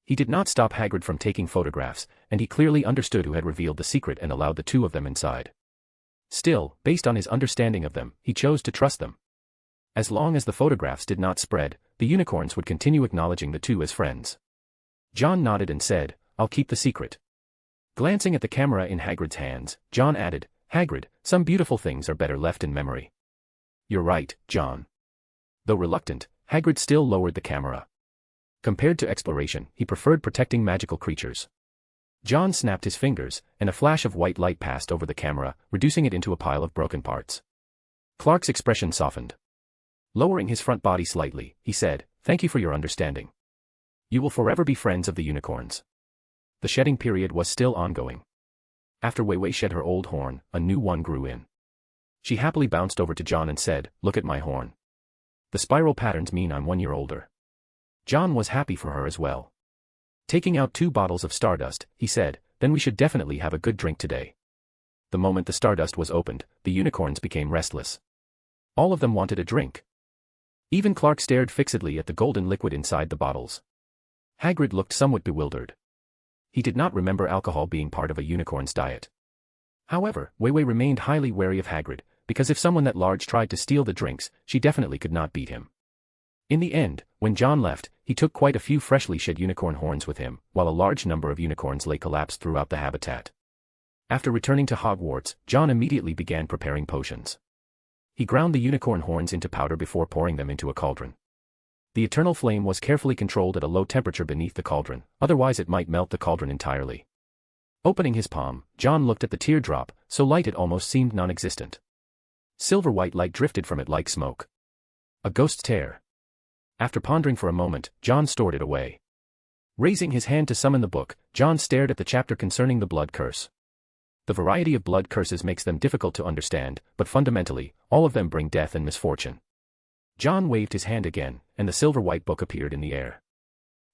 He did not stop Hagrid from taking photographs, and he clearly understood who had revealed the secret and allowed the two of them inside. Still, based on his understanding of them, he chose to trust them. As long as the photographs did not spread, the unicorns would continue acknowledging the two as friends. John nodded and said, I'll keep the secret. Glancing at the camera in Hagrid's hands, John added, Hagrid, some beautiful things are better left in memory. You're right, John. Though reluctant, Hagrid still lowered the camera. Compared to exploration, he preferred protecting magical creatures. John snapped his fingers, and a flash of white light passed over the camera, reducing it into a pile of broken parts. Clark's expression softened. Lowering his front body slightly, he said, Thank you for your understanding. You will forever be friends of the unicorns. The shedding period was still ongoing. After Wei shed her old horn, a new one grew in. She happily bounced over to John and said, Look at my horn. The spiral patterns mean I'm 1 year older. John was happy for her as well. Taking out 2 bottles of stardust, he said, Then we should definitely have a good drink today. The moment the stardust was opened, the unicorns became restless. All of them wanted a drink. Even Clark stared fixedly at the golden liquid inside the bottles. Hagrid looked somewhat bewildered. He did not remember alcohol being part of a unicorn's diet. However, Wei remained highly wary of Hagrid, because if someone that large tried to steal the drinks, she definitely could not beat him. In the end, when John left, he took quite a few freshly shed unicorn horns with him, while a large number of unicorns lay collapsed throughout the habitat. After returning to Hogwarts, John immediately began preparing potions. He ground the unicorn horns into powder before pouring them into a cauldron. The eternal flame was carefully controlled at a low temperature beneath the cauldron, otherwise it might melt the cauldron entirely. Opening his palm, John looked at the teardrop, so light it almost seemed non-existent. Silver-white light drifted from it like smoke. A ghost's tear. After pondering for a moment, John stored it away. Raising his hand to summon the book, John stared at the chapter concerning the blood curse. The variety of blood curses makes them difficult to understand, but fundamentally, all of them bring death and misfortune. John waved his hand again, and the silver-white book appeared in the air.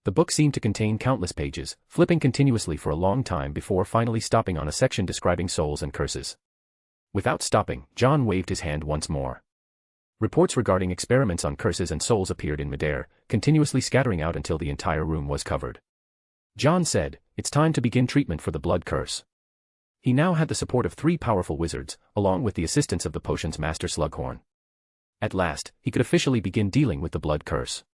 The book seemed to contain countless pages, flipping continuously for a long time before finally stopping on a section describing souls and curses. Without stopping, John waved his hand once more. Reports regarding experiments on curses and souls appeared in midair, continuously scattering out until the entire room was covered. John said, It's time to begin treatment for the blood curse. He now had the support of 3 powerful wizards, along with the assistance of the potion's master Slughorn. At last, he could officially begin dealing with the blood curse.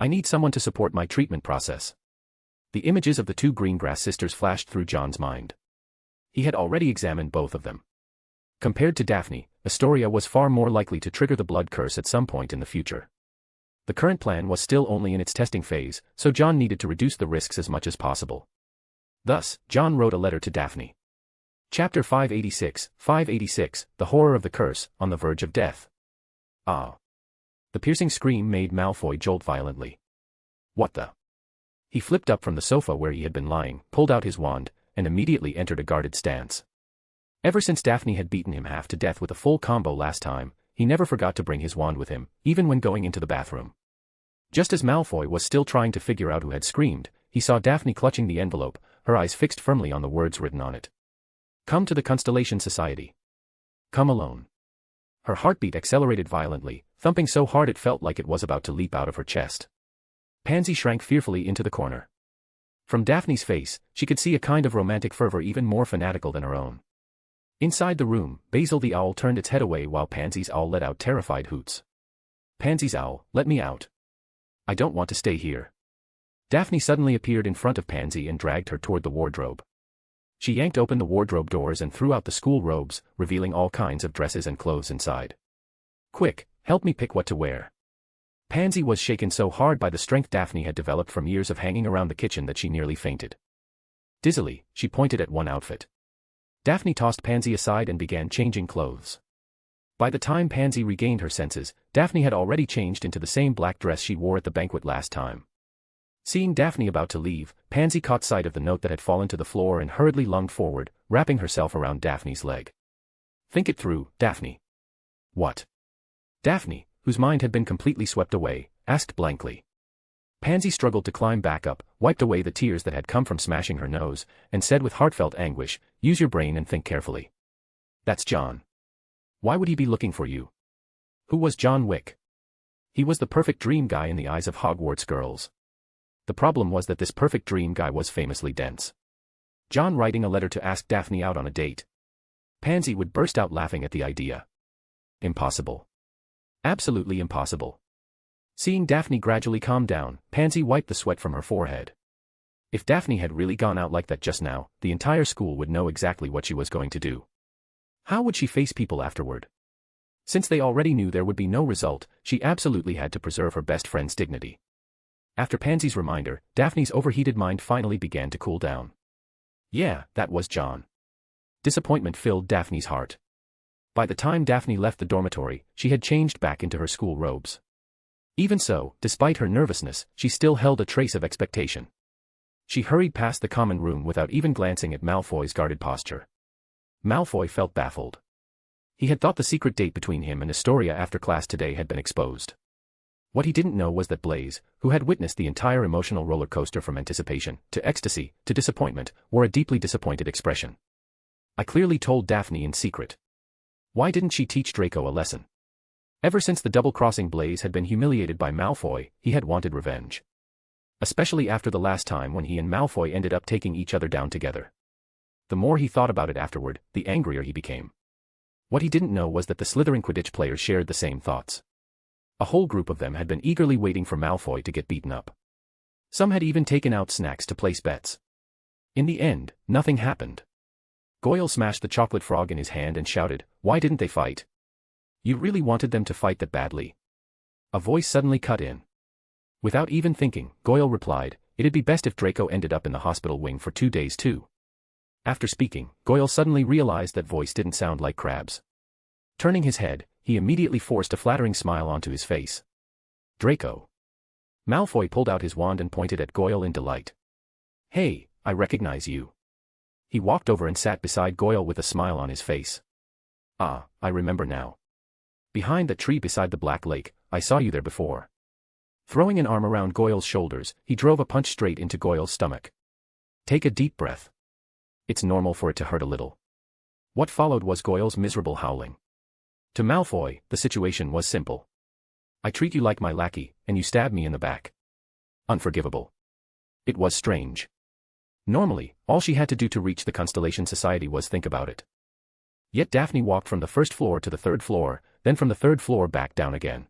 I need someone to support my treatment process. The images of the 2 Greengrass sisters flashed through John's mind. He had already examined both of them. Compared to Daphne, Astoria was far more likely to trigger the blood curse at some point in the future. The current plan was still only in its testing phase, so John needed to reduce the risks as much as possible. Thus, John wrote a letter to Daphne. Chapter 586, The Horror of the Curse, on the Verge of Death. Ah. The piercing scream made Malfoy jolt violently. What the? He flipped up from the sofa where he had been lying, pulled out his wand, and immediately entered a guarded stance. Ever since Daphne had beaten him half to death with a full combo last time, he never forgot to bring his wand with him, even when going into the bathroom. Just as Malfoy was still trying to figure out who had screamed, he saw Daphne clutching the envelope, her eyes fixed firmly on the words written on it. Come to the Constellation Society. Come alone. Her heartbeat accelerated violently, thumping so hard it felt like it was about to leap out of her chest. Pansy shrank fearfully into the corner. From Daphne's face, she could see a kind of romantic fervor even more fanatical than her own. Inside the room, Basil the owl turned its head away while Pansy's owl let out terrified hoots. Pansy's owl, let me out. I don't want to stay here. Daphne suddenly appeared in front of Pansy and dragged her toward the wardrobe. She yanked open the wardrobe doors and threw out the school robes, revealing all kinds of dresses and clothes inside. Quick, help me pick what to wear. Pansy was shaken so hard by the strength Daphne had developed from years of hanging around the kitchen that she nearly fainted. Dizzily, she pointed at one outfit. Daphne tossed Pansy aside and began changing clothes. By the time Pansy regained her senses, Daphne had already changed into the same black dress she wore at the banquet last time. Seeing Daphne about to leave, Pansy caught sight of the note that had fallen to the floor and hurriedly lunged forward, wrapping herself around Daphne's leg. Think it through, Daphne. What? Daphne, whose mind had been completely swept away, asked blankly. Pansy struggled to climb back up, wiped away the tears that had come from smashing her nose, and said with heartfelt anguish, use your brain and think carefully. That's John. Why would he be looking for you? Who was John Wick? He was the perfect dream guy in the eyes of Hogwarts girls. The problem was that this perfect dream guy was famously dense. John writing a letter to ask Daphne out on a date. Pansy would burst out laughing at the idea. Impossible. Absolutely impossible. Seeing Daphne gradually calm down, Pansy wiped the sweat from her forehead. If Daphne had really gone out like that just now, the entire school would know exactly what she was going to do. How would she face people afterward? Since they already knew there would be no result, she absolutely had to preserve her best friend's dignity. After Pansy's reminder, Daphne's overheated mind finally began to cool down. Yeah, that was John. Disappointment filled Daphne's heart. By the time Daphne left the dormitory, she had changed back into her school robes. Even so, despite her nervousness, she still held a trace of expectation. She hurried past the common room without even glancing at Malfoy's guarded posture. Malfoy felt baffled. He had thought the secret date between him and Astoria after class today had been exposed. What he didn't know was that Blaise, who had witnessed the entire emotional roller coaster from anticipation, to ecstasy, to disappointment, wore a deeply disappointed expression. I clearly told Daphne in secret. Why didn't she teach Draco a lesson? Ever since the double-crossing Blaise had been humiliated by Malfoy, he had wanted revenge. Especially after the last time when he and Malfoy ended up taking each other down together. The more he thought about it afterward, the angrier he became. What he didn't know was that the Slytherin Quidditch players shared the same thoughts. A whole group of them had been eagerly waiting for Malfoy to get beaten up. Some had even taken out snacks to place bets. In the end, nothing happened. Goyle smashed the chocolate frog in his hand and shouted, "Why didn't they fight? You really wanted them to fight that badly?" A voice suddenly cut in. Without even thinking, Goyle replied, "It'd be best if Draco ended up in the hospital wing for 2 days too." After speaking, Goyle suddenly realized that voice didn't sound like Crabbe's. Turning his head, he immediately forced a flattering smile onto his face. Draco. Malfoy pulled out his wand and pointed at Goyle in delight. "Hey, I recognize you." He walked over and sat beside Goyle with a smile on his face. "Ah, I remember now. Behind that tree beside the Black Lake, I saw you there before." Throwing an arm around Goyle's shoulders, he drove a punch straight into Goyle's stomach. "Take a deep breath. It's normal for it to hurt a little." What followed was Goyle's miserable howling. To Malfoy, the situation was simple. "I treat you like my lackey, and you stab me in the back. Unforgivable." It was strange. Normally, all she had to do to reach the Constellation Society was think about it. Yet Daphne walked from the first floor to the 3rd floor, then from the 3rd floor back down again.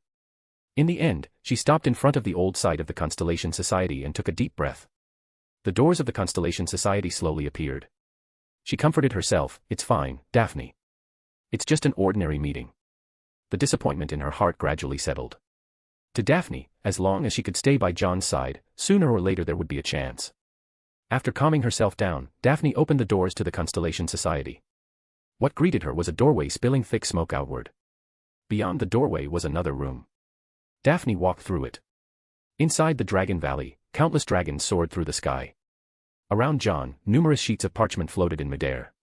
In the end, she stopped in front of the old site of the Constellation Society and took a deep breath. The doors of the Constellation Society slowly appeared. She comforted herself, "It's fine, Daphne. It's just an ordinary meeting." The disappointment in her heart gradually settled. To Daphne, as long as she could stay by John's side, sooner or later there would be a chance. After calming herself down, Daphne opened the doors to the Constellation Society. What greeted her was a doorway spilling thick smoke outward. Beyond the doorway was another room. Daphne walked through it. Inside the Dragon Valley, countless dragons soared through the sky. Around John, numerous sheets of parchment floated in midair.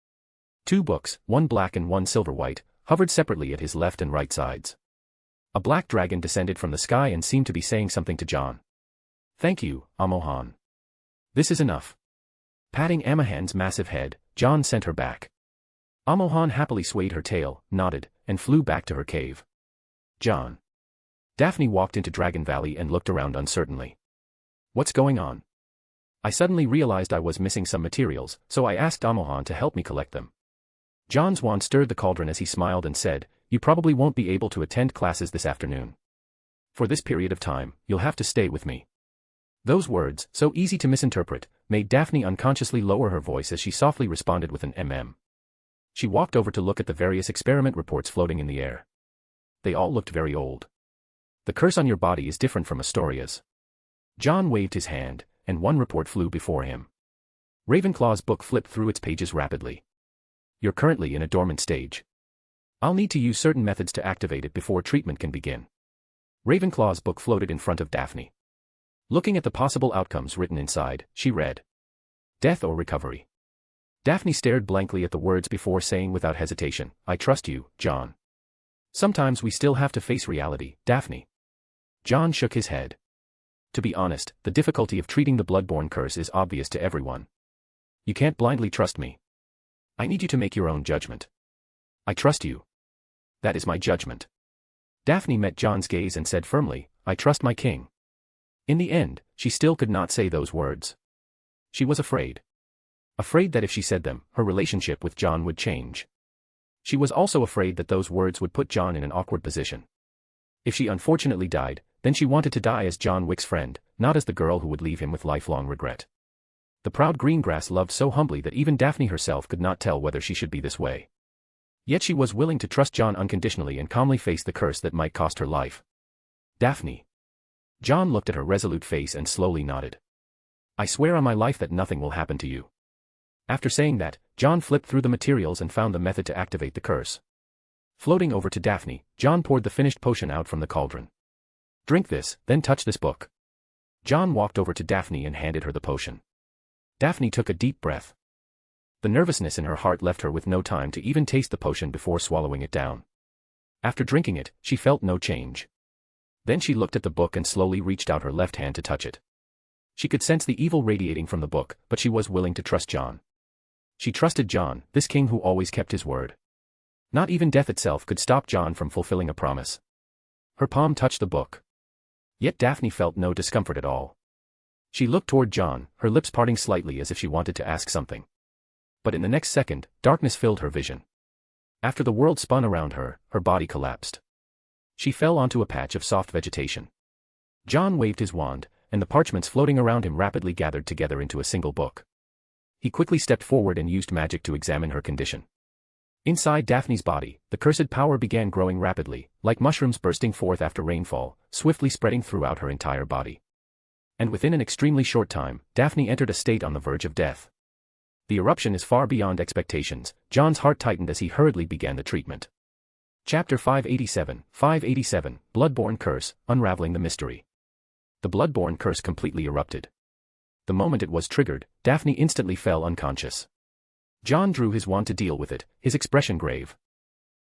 2 books, one black and one silver-white, hovered separately at his left and right sides. A black dragon descended from the sky and seemed to be saying something to John. "Thank you, Amohan. This is enough." Patting Amahan's massive head, John sent her back. Amohan happily swayed her tail, nodded, and flew back to her cave. John. Daphne walked into Dragon Valley and looked around uncertainly. "What's going on?" "I suddenly realized I was missing some materials, so I asked Amohan to help me collect them." John's wand stirred the cauldron as he smiled and said, "You probably won't be able to attend classes this afternoon. For this period of time, you'll have to stay with me." Those words, so easy to misinterpret, made Daphne unconsciously lower her voice as she softly responded with an mm. She walked over to look at the various experiment reports floating in the air. They all looked very old. "The curse on your body is different from Astoria's." John waved his hand, and one report flew before him. Ravenclaw's book flipped through its pages rapidly. "You're currently in a dormant stage. I'll need to use certain methods to activate it before treatment can begin." Ravenclaw's book floated in front of Daphne. Looking at the possible outcomes written inside, she read, "Death or recovery." Daphne stared blankly at the words before saying without hesitation, "I trust you, John." "Sometimes we still have to face reality, Daphne." John shook his head. "To be honest, the difficulty of treating the bloodborne curse is obvious to everyone. You can't blindly trust me. I need you to make your own judgment." "I trust you. That is my judgment." Daphne met John's gaze and said firmly, "I trust my king." In the end, she still could not say those words. She was afraid. Afraid that if she said them, her relationship with John would change. She was also afraid that those words would put John in an awkward position. If she unfortunately died, then she wanted to die as John Wick's friend, not as the girl who would leave him with lifelong regret. The proud Greengrass loved so humbly that even Daphne herself could not tell whether she should be this way. Yet she was willing to trust John unconditionally and calmly face the curse that might cost her life. "Daphne." John looked at her resolute face and slowly nodded. "I swear on my life that nothing will happen to you." After saying that, John flipped through the materials and found the method to activate the curse. Floating over to Daphne, John poured the finished potion out from the cauldron. "Drink this, then touch this book." John walked over to Daphne and handed her the potion. Daphne took a deep breath. The nervousness in her heart left her with no time to even taste the potion before swallowing it down. After drinking it, she felt no change. Then she looked at the book and slowly reached out her left hand to touch it. She could sense the evil radiating from the book, but she was willing to trust John. She trusted John, this king who always kept his word. Not even death itself could stop John from fulfilling a promise. Her palm touched the book. Yet Daphne felt no discomfort at all. She looked toward John, her lips parting slightly as if she wanted to ask something. But in the next second, darkness filled her vision. After the world spun around her, her body collapsed. She fell onto a patch of soft vegetation. John waved his wand, and the parchments floating around him rapidly gathered together into a single book. He quickly stepped forward and used magic to examine her condition. Inside Daphne's body, the cursed power began growing rapidly, like mushrooms bursting forth after rainfall, swiftly spreading throughout her entire body. And within an extremely short time, Daphne entered a state on the verge of death. The eruption is far beyond expectations. John's heart tightened as he hurriedly began the treatment. Chapter 587, Bloodborne Curse, Unraveling the Mystery. The Bloodborne Curse completely erupted. The moment it was triggered, Daphne instantly fell unconscious. John drew his wand to deal with it, his expression grave.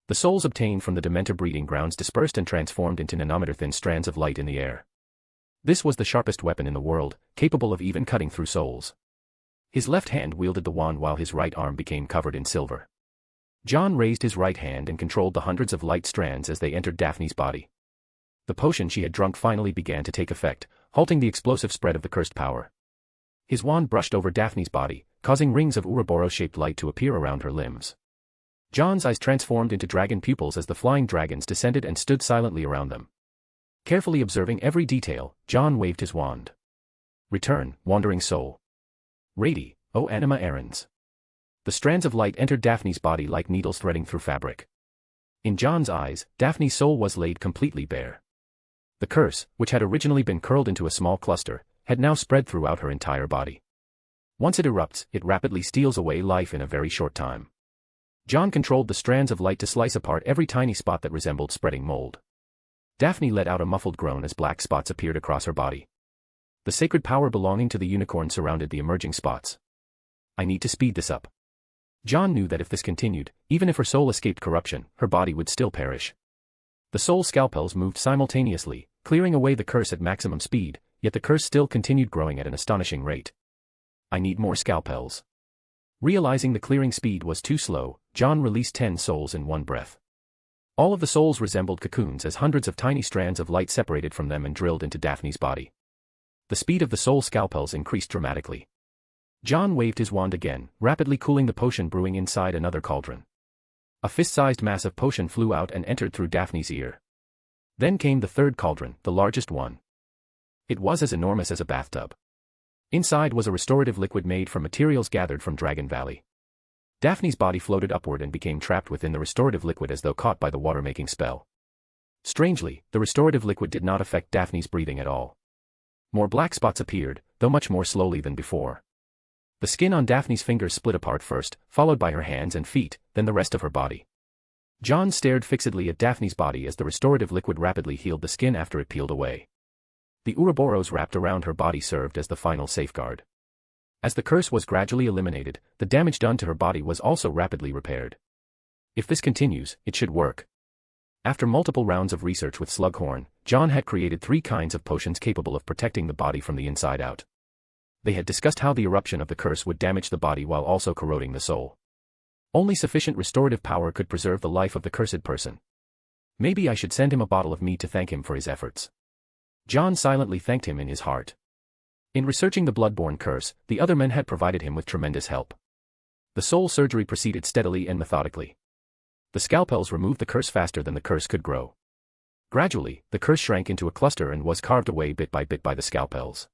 The souls obtained from the Dementor breeding grounds dispersed and transformed into nanometer-thin strands of light in the air. This was the sharpest weapon in the world, capable of even cutting through souls. His left hand wielded the wand while his right arm became covered in silver. John raised his right hand and controlled the hundreds of light strands as they entered Daphne's body. The potion she had drunk finally began to take effect, halting the explosive spread of the cursed power. His wand brushed over Daphne's body, causing rings of Ouroboros-shaped light to appear around her limbs. John's eyes transformed into dragon pupils as the flying dragons descended and stood silently around them. Carefully observing every detail, John waved his wand. "Return, wandering soul. Radi, O anima errans." The strands of light entered Daphne's body like needles threading through fabric. In John's eyes, Daphne's soul was laid completely bare. The curse, which had originally been curled into a small cluster, had now spread throughout her entire body. Once it erupts, it rapidly steals away life in a very short time. John controlled the strands of light to slice apart every tiny spot that resembled spreading mold. Daphne let out a muffled groan as black spots appeared across her body. The sacred power belonging to the unicorn surrounded the emerging spots. I need to speed this up. John knew that if this continued, even if her soul escaped corruption, her body would still perish. The soul scalpels moved simultaneously, clearing away the curse at maximum speed, yet the curse still continued growing at an astonishing rate. I need more scalpels. Realizing the clearing speed was too slow, John released 10 souls in one breath. All of the souls resembled cocoons as hundreds of tiny strands of light separated from them and drilled into Daphne's body. The speed of the soul scalpels increased dramatically. John waved his wand again, rapidly cooling the potion brewing inside another cauldron. A fist-sized mass of potion flew out and entered through Daphne's ear. Then came the third cauldron, the largest one. It was as enormous as a bathtub. Inside was a restorative liquid made from materials gathered from Dragon Valley. Daphne's body floated upward and became trapped within the restorative liquid as though caught by the water-making spell. Strangely, the restorative liquid did not affect Daphne's breathing at all. More black spots appeared, though much more slowly than before. The skin on Daphne's fingers split apart first, followed by her hands and feet, then the rest of her body. John stared fixedly at Daphne's body as the restorative liquid rapidly healed the skin after it peeled away. The Ouroboros wrapped around her body served as the final safeguard. As the curse was gradually eliminated, the damage done to her body was also rapidly repaired. If this continues, it should work. After multiple rounds of research with Slughorn, John had created 3 kinds of potions capable of protecting the body from the inside out. They had discussed how the eruption of the curse would damage the body while also corroding the soul. Only sufficient restorative power could preserve the life of the cursed person. Maybe I should send him a bottle of mead to thank him for his efforts. John silently thanked him in his heart. In researching the bloodborne curse, the other men had provided him with tremendous help. The soul surgery proceeded steadily and methodically. The scalpels removed the curse faster than the curse could grow. Gradually, the curse shrank into a cluster and was carved away bit by the scalpels.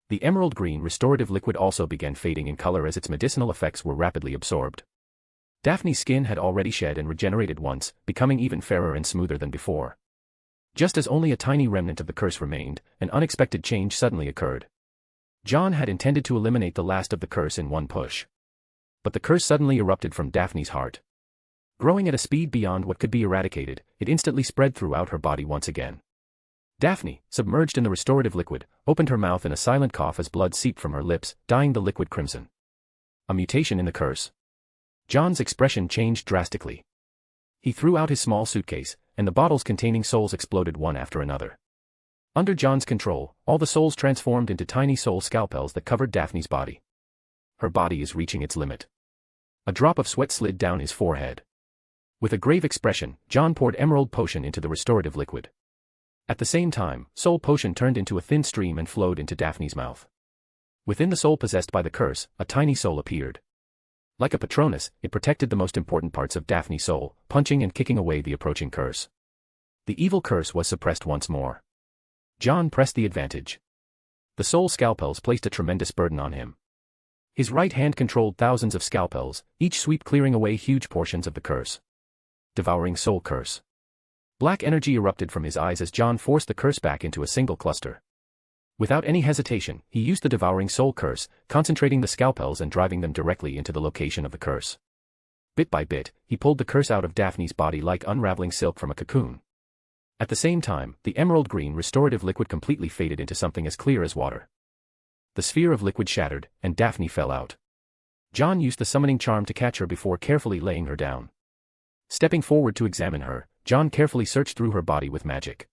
The emerald green restorative liquid also began fading in color as its medicinal effects were rapidly absorbed. Daphne's skin had already shed and regenerated once, becoming even fairer and smoother than before. Just as only a tiny remnant of the curse remained, an unexpected change suddenly occurred. John had intended to eliminate the last of the curse in one push. But the curse suddenly erupted from Daphne's heart. Growing at a speed beyond what could be eradicated, it instantly spread throughout her body once again. Daphne, submerged in the restorative liquid, opened her mouth in a silent cough as blood seeped from her lips, dyeing the liquid crimson. A mutation in the curse. John's expression changed drastically. He threw out his small suitcase, and the bottles containing souls exploded one after another. Under John's control, all the souls transformed into tiny soul scalpels that covered Daphne's body. Her body is reaching its limit. A drop of sweat slid down his forehead. With a grave expression, John poured emerald potion into the restorative liquid. At the same time, soul potion turned into a thin stream and flowed into Daphne's mouth. Within the soul possessed by the curse, a tiny soul appeared. Like a Patronus, it protected the most important parts of Daphne's soul, punching and kicking away the approaching curse. The evil curse was suppressed once more. John pressed the advantage. The soul scalpels placed a tremendous burden on him. His right hand controlled thousands of scalpels, each sweep clearing away huge portions of the curse. Devouring soul curse. Black energy erupted from his eyes as John forced the curse back into a single cluster. Without any hesitation, he used the devouring soul curse, concentrating the scalpels and driving them directly into the location of the curse. Bit by bit, he pulled the curse out of Daphne's body like unraveling silk from a cocoon. At the same time, the emerald green restorative liquid completely faded into something as clear as water. The sphere of liquid shattered, and Daphne fell out. John used the summoning charm to catch her before carefully laying her down. Stepping forward to examine her, John carefully searched through her body with magic.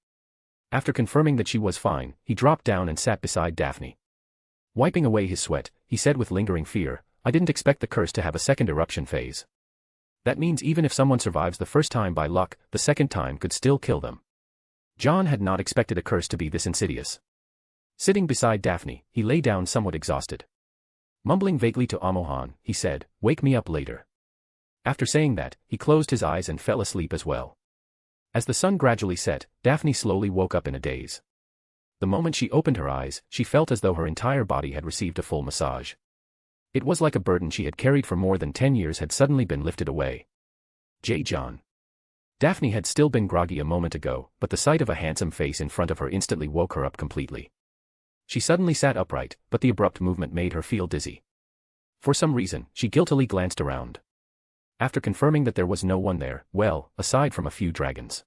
After confirming that she was fine, he dropped down and sat beside Daphne. Wiping away his sweat, he said with lingering fear, "I didn't expect the curse to have a second eruption phase. That means even if someone survives the first time by luck, the second time could still kill them." John had not expected a curse to be this insidious. Sitting beside Daphne, he lay down somewhat exhausted. Mumbling vaguely to Amohan, he said, "Wake me up later." After saying that, he closed his eyes and fell asleep as well. As the sun gradually set, Daphne slowly woke up in a daze. The moment she opened her eyes, she felt as though her entire body had received a full massage. It was like a burden she had carried for more than 10 years had suddenly been lifted away. John. Daphne had still been groggy a moment ago, but the sight of a handsome face in front of her instantly woke her up completely. She suddenly sat upright, but the abrupt movement made her feel dizzy. For some reason, she guiltily glanced around. After confirming that there was no one there, well, aside from a few dragons.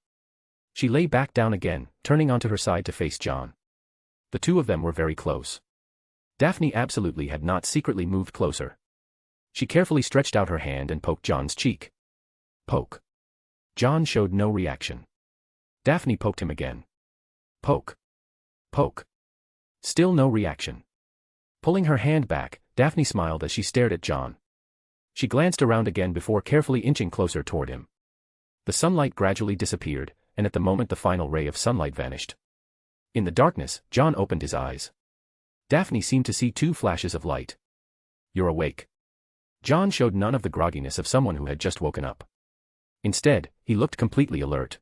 She lay back down again, turning onto her side to face John. The two of them were very close. Daphne absolutely had not secretly moved closer. She carefully stretched out her hand and poked John's cheek. Poke. John showed no reaction. Daphne poked him again. Poke. Poke. Still no reaction. Pulling her hand back, Daphne smiled as she stared at John. She glanced around again before carefully inching closer toward him. The sunlight gradually disappeared, and at the moment the final ray of sunlight vanished. In the darkness, John opened his eyes. Daphne seemed to see two flashes of light. You're awake. John showed none of the grogginess of someone who had just woken up. Instead, he looked completely alert.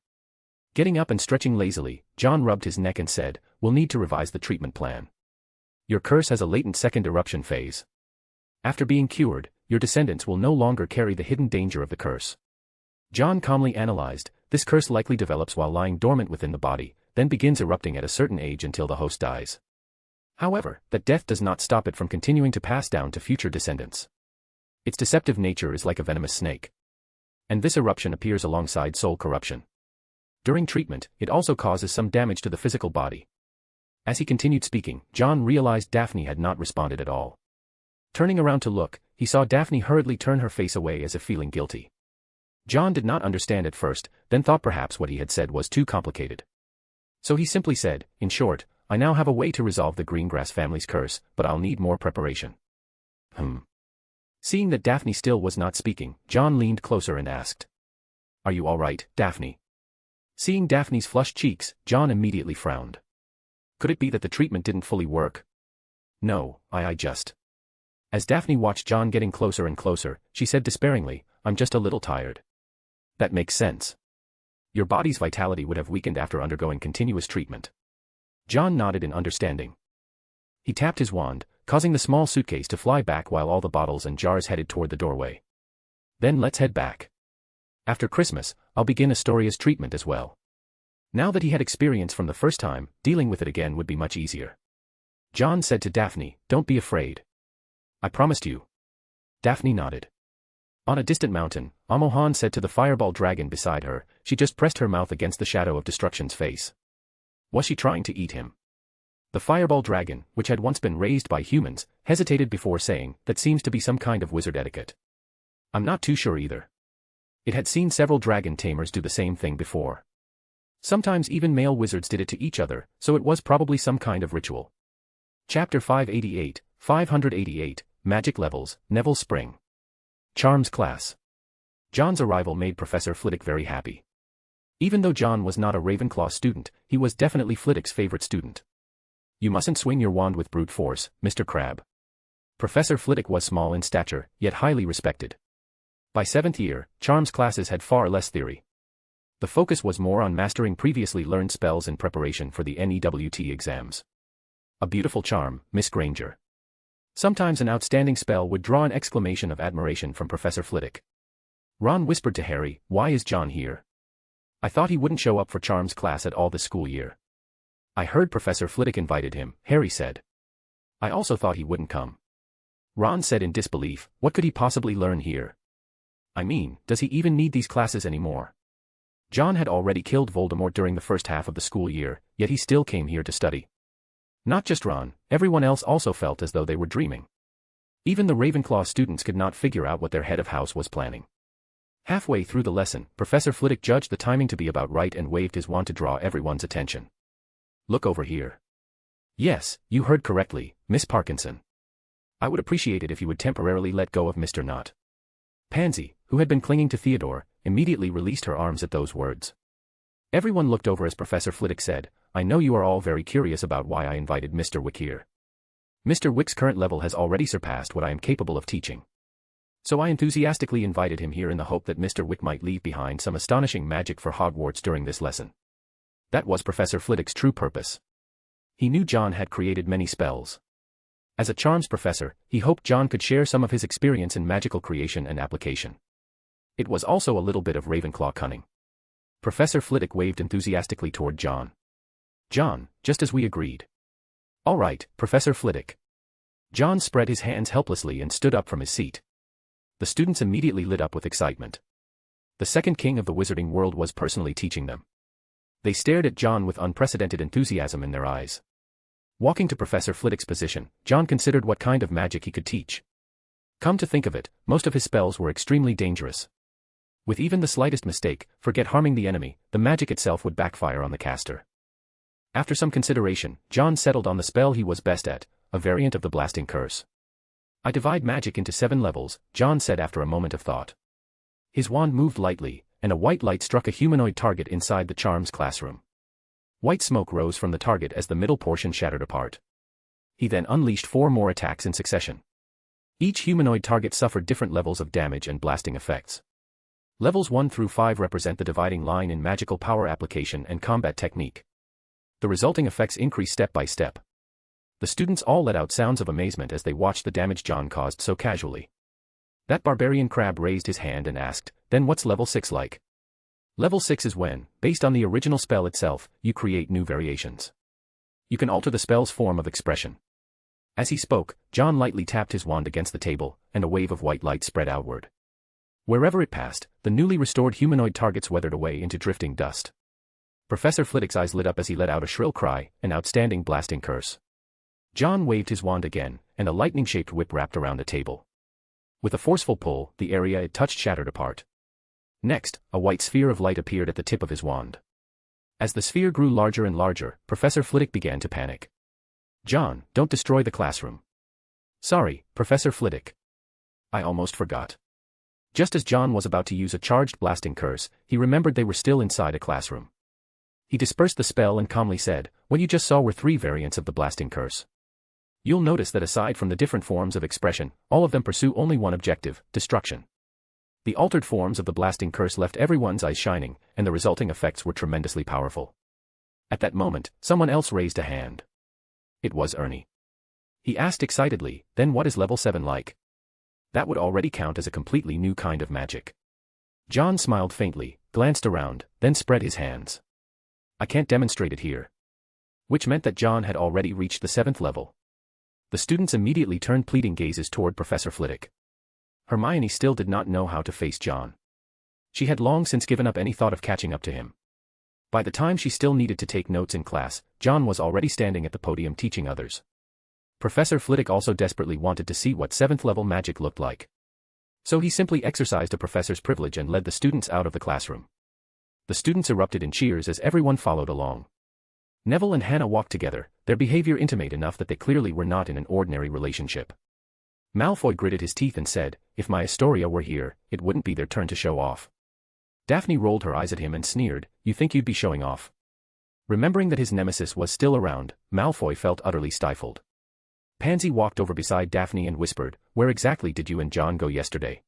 Getting up and stretching lazily, John rubbed his neck and said, "We'll need to revise the treatment plan. Your curse has a latent second eruption phase. After being cured, your descendants will no longer carry the hidden danger of the curse." John calmly analyzed, this curse likely develops while lying dormant within the body, then begins erupting at a certain age until the host dies. However, that death does not stop it from continuing to pass down to future descendants. Its deceptive nature is like a venomous snake. And this eruption appears alongside soul corruption. During treatment, it also causes some damage to the physical body. As he continued speaking, John realized Daphne had not responded at all. Turning around to look, he saw Daphne hurriedly turn her face away as if feeling guilty. John did not understand at first, then thought perhaps what he had said was too complicated. So he simply said, "In short, I now have a way to resolve the Greengrass family's curse, but I'll need more preparation." Seeing that Daphne still was not speaking, John leaned closer and asked, "Are you all right, Daphne?" Seeing Daphne's flushed cheeks, John immediately frowned. Could it be that the treatment didn't fully work? No, I just... As Daphne watched John getting closer and closer, she said despairingly, "I'm just a little tired." That makes sense. Your body's vitality would have weakened after undergoing continuous treatment. John nodded in understanding. He tapped his wand, causing the small suitcase to fly back while all the bottles and jars headed toward the doorway. Then let's head back. After Christmas, I'll begin Astoria's treatment as well. Now that he had experience from the first time, dealing with it again would be much easier. John said to Daphne, "Don't be afraid. I promised you." Daphne nodded. On a distant mountain, Amohan said to the fireball dragon beside her, she just pressed her mouth against the shadow of destruction's face. Was she trying to eat him? The fireball dragon, which had once been raised by humans, hesitated before saying, "That seems to be some kind of wizard etiquette." I'm not too sure either. It had seen several dragon tamers do the same thing before. Sometimes even male wizards did it to each other, so it was probably some kind of ritual. Chapter 588, Magic Levels, Neville Spring. Charms Class. John's arrival made Professor Flitwick very happy. Even though John was not a Ravenclaw student, he was definitely Flitwick's favorite student. "You mustn't swing your wand with brute force, Mr. Crabbe." Professor Flitwick was small in stature, yet highly respected. By 7th year, charms classes had far less theory. The focus was more on mastering previously learned spells in preparation for the NEWT exams. A beautiful charm, Miss Granger. Sometimes an outstanding spell would draw an exclamation of admiration from Professor Flitwick. Ron whispered to Harry, "Why is John here? I thought he wouldn't show up for charms class at all this school year." "I heard Professor Flitwick invited him," Harry said. "I also thought he wouldn't come." Ron said in disbelief, "What could he possibly learn here? I mean, does he even need these classes anymore?" John had already killed Voldemort during the first half of the school year, yet he still came here to study. Not just Ron, everyone else also felt as though they were dreaming. Even the Ravenclaw students could not figure out what their head of house was planning. Halfway through the lesson, Professor Flitwick judged the timing to be about right and waved his wand to draw everyone's attention. "Look over here." "Yes, you heard correctly, Miss Parkinson. I would appreciate it if you would temporarily let go of Mr. Knott." Pansy, who had been clinging to Theodore, immediately released her arms at those words. Everyone looked over as Professor Flitwick said, "I know you are all very curious about why I invited Mr. Wick here. Mr. Wick's current level has already surpassed what I am capable of teaching. So I enthusiastically invited him here in the hope that Mr. Wick might leave behind some astonishing magic for Hogwarts during this lesson." That was Professor Flitwick's true purpose. He knew John had created many spells. As a charms professor, he hoped John could share some of his experience in magical creation and application. It was also a little bit of Ravenclaw cunning. Professor Flitwick waved enthusiastically toward John. "John, just as we agreed." "All right, Professor Flitwick." John spread his hands helplessly and stood up from his seat. The students immediately lit up with excitement. The second king of the wizarding world was personally teaching them. They stared at John with unprecedented enthusiasm in their eyes. Walking to Professor Flitwick's position, John considered what kind of magic he could teach. Come to think of it, most of his spells were extremely dangerous. With even the slightest mistake, forget harming the enemy, the magic itself would backfire on the caster. After some consideration, John settled on the spell he was best at, a variant of the blasting curse. I divide magic into 7 levels, John said after a moment of thought. His wand moved lightly, and a white light struck a humanoid target inside the charms classroom. White smoke rose from the target as the middle portion shattered apart. He then unleashed 4 more attacks in succession. Each humanoid target suffered different levels of damage and blasting effects. Levels 1 through 5 represent the dividing line in magical power application and combat technique. The resulting effects increase step by step. The students all let out sounds of amazement as they watched the damage John caused so casually. That barbarian crab raised his hand and asked, "Then what's level 6 like?" Level 6 is when, based on the original spell itself, you create new variations. You can alter the spell's form of expression. As he spoke, John lightly tapped his wand against the table, and a wave of white light spread outward. Wherever it passed, the newly restored humanoid targets weathered away into drifting dust. Professor Flitwick's eyes lit up as he let out a shrill cry, an outstanding blasting curse. John waved his wand again, and a lightning-shaped whip wrapped around the table. With a forceful pull, the area it touched shattered apart. Next, a white sphere of light appeared at the tip of his wand. As the sphere grew larger and larger, Professor Flitwick began to panic. "John, don't destroy the classroom." "Sorry, Professor Flitwick. I almost forgot." Just as John was about to use a charged blasting curse, he remembered they were still inside a classroom. He dispersed the spell and calmly said, "What you just saw were 3 variants of the blasting curse. You'll notice that aside from the different forms of expression, all of them pursue only one objective, destruction. The altered forms of the blasting curse left everyone's eyes shining, and the resulting effects were tremendously powerful." At that moment, someone else raised a hand. It was Ernie. He asked excitedly, "Then what is level 7 like?" "That would already count as a completely new kind of magic." John smiled faintly, glanced around, then spread his hands. "I can't demonstrate it here." Which meant that John had already reached the 7th level. The students immediately turned pleading gazes toward Professor Flitwick. Hermione still did not know how to face John. She had long since given up any thought of catching up to him. By the time she still needed to take notes in class, John was already standing at the podium teaching others. Professor Flitwick also desperately wanted to see what 7th level magic looked like. So he simply exercised a professor's privilege and led the students out of the classroom. The students erupted in cheers as everyone followed along. Neville and Hannah walked together, their behavior intimate enough that they clearly were not in an ordinary relationship. Malfoy gritted his teeth and said, "If my Astoria were here, it wouldn't be their turn to show off." Daphne rolled her eyes at him and sneered, "You think you'd be showing off?" Remembering that his nemesis was still around, Malfoy felt utterly stifled. Pansy walked over beside Daphne and whispered, "Where exactly did you and John go yesterday?"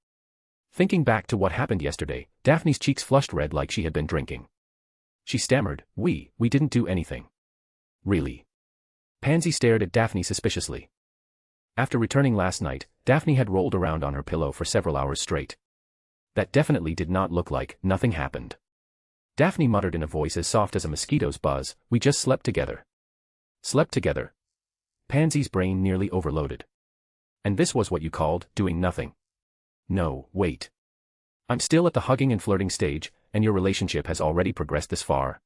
Thinking back to what happened yesterday, Daphne's cheeks flushed red like she had been drinking. She stammered, we didn't do anything." "Really?" Pansy stared at Daphne suspiciously. After returning last night, Daphne had rolled around on her pillow for several hours straight. That definitely did not look like nothing happened. Daphne muttered in a voice as soft as a mosquito's buzz, "We just slept together." Slept together? Pansy's brain nearly overloaded. And this was what you called doing nothing? No, wait. I'm still at the hugging and flirting stage, and your relationship has already progressed this far.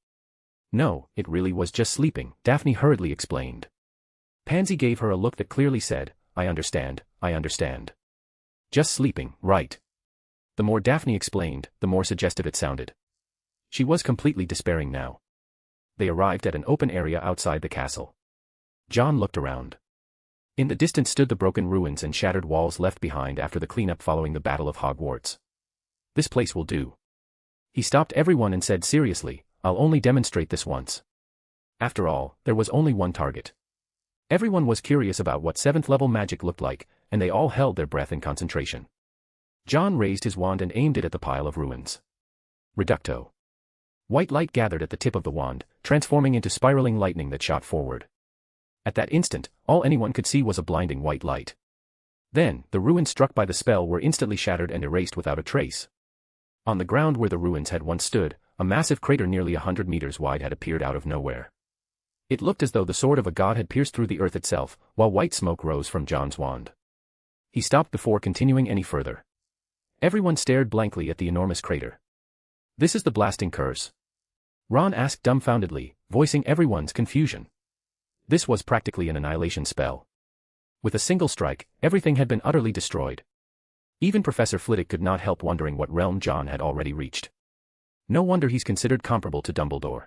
No, it really was just sleeping, Daphne hurriedly explained. Pansy gave her a look that clearly said, I understand. Just sleeping, right? The more Daphne explained, the more suggestive it sounded. She was completely despairing now. They arrived at an open area outside the castle. John looked around. In the distance stood the broken ruins and shattered walls left behind after the cleanup following the Battle of Hogwarts. This place will do. He stopped everyone and said seriously, I'll only demonstrate this once. After all, there was only one target. Everyone was curious about what 7th level magic looked like, and they all held their breath in concentration. John raised his wand and aimed it at the pile of ruins. Reducto. White light gathered at the tip of the wand, transforming into spiraling lightning that shot forward. At that instant, all anyone could see was a blinding white light. Then, the ruins struck by the spell were instantly shattered and erased without a trace. On the ground where the ruins had once stood, a massive crater nearly 100 meters wide had appeared out of nowhere. It looked as though the sword of a god had pierced through the earth itself, while white smoke rose from John's wand. He stopped before continuing any further. Everyone stared blankly at the enormous crater. This is the blasting curse. Ron asked dumbfoundedly, voicing everyone's confusion. This was practically an annihilation spell. With a single strike, everything had been utterly destroyed. Even Professor Flitwick could not help wondering what realm John had already reached. No wonder he's considered comparable to Dumbledore.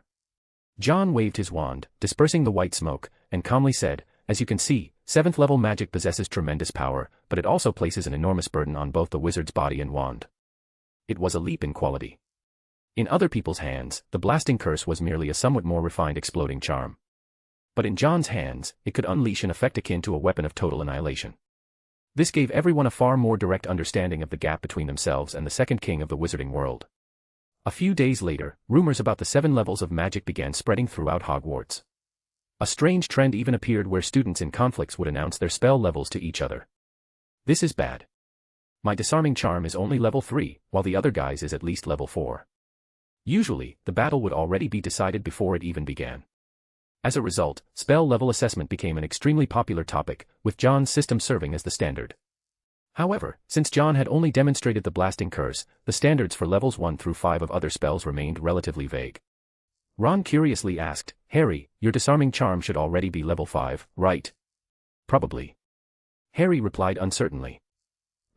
John waved his wand, dispersing the white smoke, and calmly said, "As you can see, 7th level magic possesses tremendous power, but it also places an enormous burden on both the wizard's body and wand." It was a leap in quality. In other people's hands, the blasting curse was merely a somewhat more refined exploding charm. But in John's hands, it could unleash an effect akin to a weapon of total annihilation. This gave everyone a far more direct understanding of the gap between themselves and the second king of the wizarding world. A few days later, rumors about the 7 levels of magic began spreading throughout Hogwarts. A strange trend even appeared where students in conflicts would announce their spell levels to each other. "This is bad. My disarming charm is only level 3, while the other guy's is at least level 4. Usually, the battle would already be decided before it even began. As a result, spell level assessment became an extremely popular topic, with John's system serving as the standard. However, since John had only demonstrated the blasting curse, the standards for levels 1 through 5 of other spells remained relatively vague. Ron curiously asked, "Harry, your disarming charm should already be level 5, right?" "Probably." Harry replied uncertainly.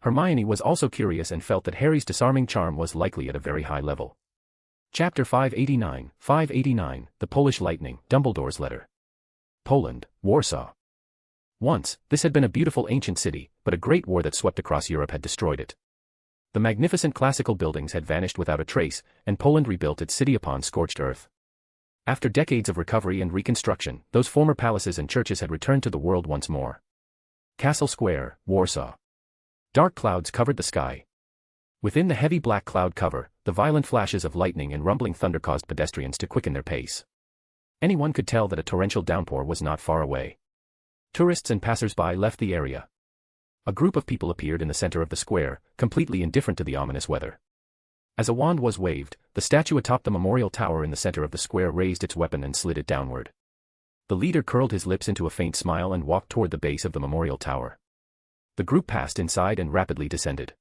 Hermione was also curious and felt that Harry's disarming charm was likely at a very high level. Chapter 589, The Polish Lightning, Dumbledore's Letter. Poland, Warsaw. Once, this had been a beautiful ancient city, but a great war that swept across Europe had destroyed it. The magnificent classical buildings had vanished without a trace, and Poland rebuilt its city upon scorched earth. After decades of recovery and reconstruction, those former palaces and churches had returned to the world once more. Castle Square, Warsaw. Dark clouds covered the sky. Within the heavy black cloud cover, the violent flashes of lightning and rumbling thunder caused pedestrians to quicken their pace. Anyone could tell that a torrential downpour was not far away. Tourists and passers-by left the area. A group of people appeared in the center of the square, completely indifferent to the ominous weather. As a wand was waved, the statue atop the memorial tower in the center of the square raised its weapon and slid it downward. The leader curled his lips into a faint smile and walked toward the base of the memorial tower. The group passed inside and rapidly descended.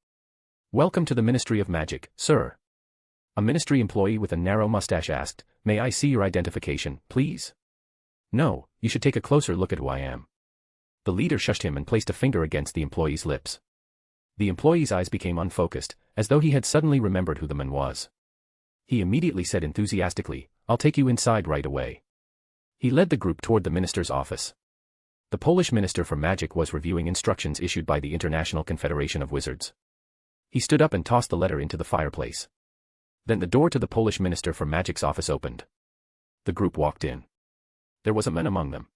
"Welcome to the Ministry of Magic, sir." A ministry employee with a narrow mustache asked, "May I see your identification, please?" "No, you should take a closer look at who I am." The leader shushed him and placed a finger against the employee's lips. The employee's eyes became unfocused, as though he had suddenly remembered who the man was. He immediately said enthusiastically, "I'll take you inside right away." He led the group toward the minister's office. The Polish Minister for Magic was reviewing instructions issued by the International Confederation of Wizards. He stood up and tossed the letter into the fireplace. Then the door to the Polish Minister for Magic's office opened. The group walked in. There was a man among them.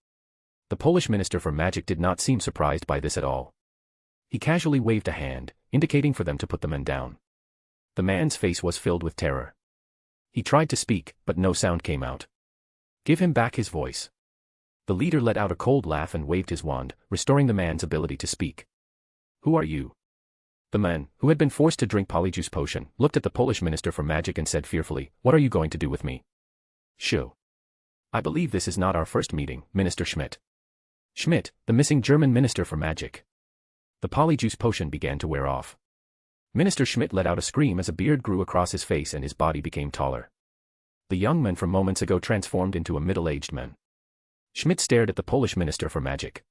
The Polish Minister for Magic did not seem surprised by this at all. He casually waved a hand, indicating for them to put the man down. The man's face was filled with terror. He tried to speak, but no sound came out. "Give him back his voice." The leader let out a cold laugh and waved his wand, restoring the man's ability to speak. "Who are you?" The man, who had been forced to drink polyjuice potion, looked at the Polish Minister for Magic and said fearfully, "What are you going to do with me?" "Shoo. I believe this is not our first meeting, Minister Schmidt." Schmidt, the missing German Minister for Magic. The polyjuice potion began to wear off. Minister Schmidt let out a scream as a beard grew across his face and his body became taller. The young man from moments ago transformed into a middle-aged man. Schmidt stared at the Polish Minister for Magic.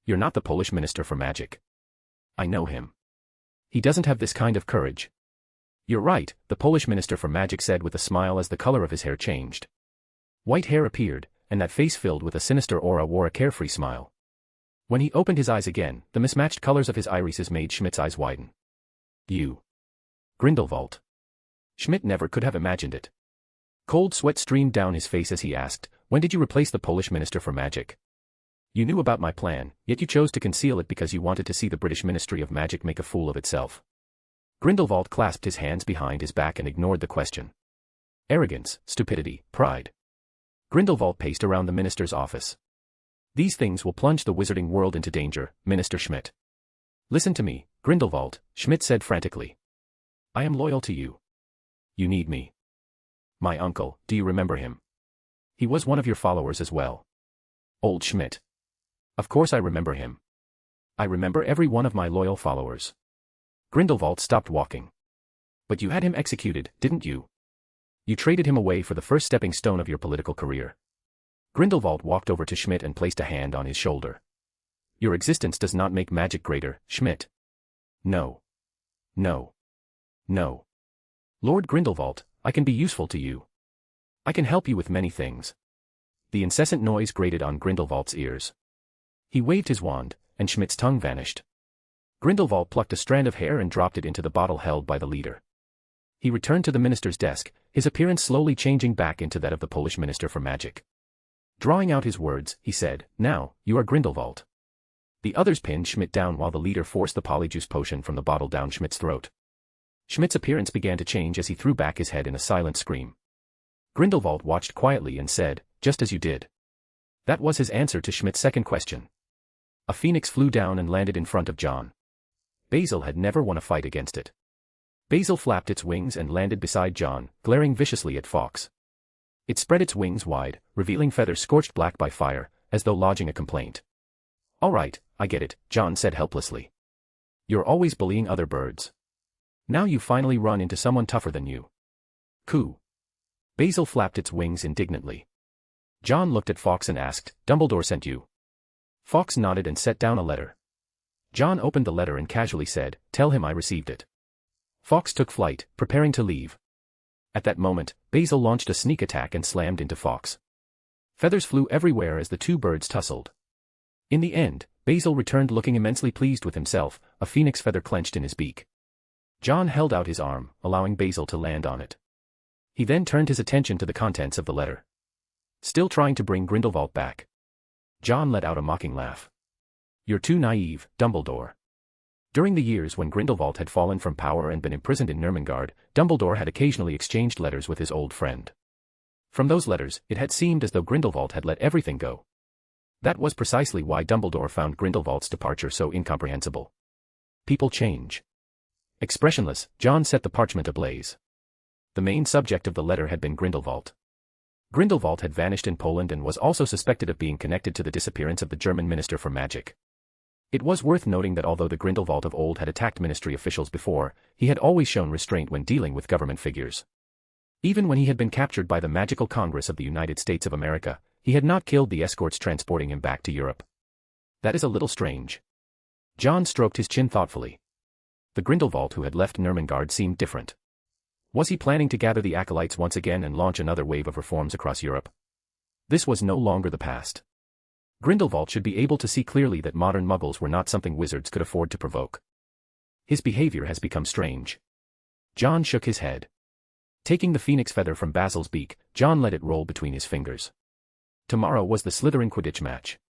"You're not the Polish Minister for Magic. I know him. He doesn't have this kind of courage." "You're right," the Polish Minister for Magic said with a smile as the color of his hair changed. White hair appeared, and that face filled with a sinister aura wore a carefree smile. When he opened his eyes again, the mismatched colors of his irises made Schmidt's eyes widen. "You. Grindelwald." Schmidt never could have imagined it. Cold sweat streamed down his face as he asked, "When did you replace the Polish Minister for Magic? You knew about my plan, yet you chose to conceal it because you wanted to see the British Ministry of Magic make a fool of itself." Grindelwald clasped his hands behind his back and ignored the question. Arrogance, stupidity, pride. Grindelwald paced around the minister's office. "These things will plunge the wizarding world into danger, Minister Schmidt." "Listen to me, Grindelwald," Schmidt said frantically. "I am loyal to you. You need me. My uncle, do you remember him? He was one of your followers as well." "Old Schmidt. Of course I remember him. I remember every one of my loyal followers." Grindelwald stopped walking. "But you had him executed, didn't you?" You traded him away for the first stepping stone of your political career. Grindelwald walked over to Schmidt and placed a hand on his shoulder. Your existence does not make magic greater, Schmidt. No. No. No. Lord Grindelwald, I can be useful to you. I can help you with many things. The incessant noise grated on Grindelwald's ears. He waved his wand, and Schmidt's tongue vanished. Grindelwald plucked a strand of hair and dropped it into the bottle held by the leader. He returned to the minister's desk, his appearance slowly changing back into that of the Polish minister for magic. Drawing out his words, he said, "Now, you are Grindelwald." The others pinned Schmidt down while the leader forced the polyjuice potion from the bottle down Schmidt's throat. Schmidt's appearance began to change as he threw back his head in a silent scream. Grindelwald watched quietly and said, "Just as you did." That was his answer to Schmidt's second question. A phoenix flew down and landed in front of John. Basil had never won a fight against it. Basil flapped its wings and landed beside John, glaring viciously at Fawkes. It spread its wings wide, revealing feathers scorched black by fire, as though lodging a complaint. "All right, I get it," John said helplessly. "You're always bullying other birds. Now you finally run into someone tougher than you." "Coo." Basil flapped its wings indignantly. John looked at Fawkes and asked, "Dumbledore sent you?" Fawkes nodded and set down a letter. John opened the letter and casually said, "Tell him I received it." Fawkes took flight, preparing to leave. At that moment, Basil launched a sneak attack and slammed into Fawkes. Feathers flew everywhere as the two birds tussled. In the end, Basil returned looking immensely pleased with himself, a phoenix feather clenched in his beak. John held out his arm, allowing Basil to land on it. He then turned his attention to the contents of the letter. Still trying to bring Grindelwald back. John let out a mocking laugh. "You're too naive, Dumbledore." During the years when Grindelwald had fallen from power and been imprisoned in Nurmengard, Dumbledore had occasionally exchanged letters with his old friend. From those letters, it had seemed as though Grindelwald had let everything go. That was precisely why Dumbledore found Grindelwald's departure so incomprehensible. People change. Expressionless, John set the parchment ablaze. The main subject of the letter had been Grindelwald. Grindelwald had vanished in Poland and was also suspected of being connected to the disappearance of the German minister for magic. It was worth noting that although the Grindelwald of old had attacked ministry officials before, he had always shown restraint when dealing with government figures. Even when he had been captured by the Magical Congress of the United States of America, he had not killed the escorts transporting him back to Europe. That is a little strange. John stroked his chin thoughtfully. The Grindelwald who had left Nurmengard seemed different. Was he planning to gather the acolytes once again and launch another wave of reforms across Europe? This was no longer the past. Grindelwald should be able to see clearly that modern muggles were not something wizards could afford to provoke. His behavior has become strange. John shook his head. Taking the phoenix feather from Basil's beak, John let it roll between his fingers. Tomorrow was the Slytherin Quidditch match.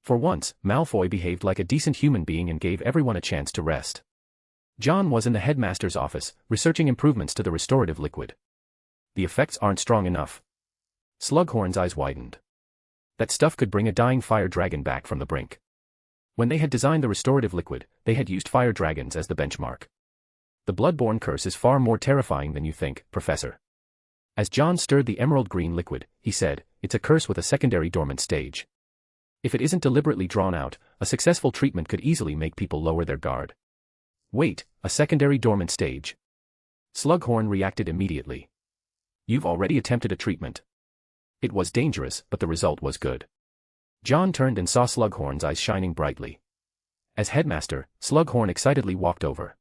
For once, Malfoy behaved like a decent human being and gave everyone a chance to rest. John was in the headmaster's office, researching improvements to the restorative liquid. The effects aren't strong enough. Slughorn's eyes widened. That stuff could bring a dying fire dragon back from the brink. When they had designed the restorative liquid, they had used fire dragons as the benchmark. The bloodborne curse is far more terrifying than you think, Professor. As John stirred the emerald green liquid, he said, "It's a curse with a secondary dormant stage. If it isn't deliberately drawn out, a successful treatment could easily make people lower their guard." "Wait, a secondary dormant stage?" Slughorn reacted immediately. "You've already attempted a treatment. It was dangerous, but the result was good." John turned and saw Slughorn's eyes shining brightly. As headmaster, Slughorn excitedly walked over.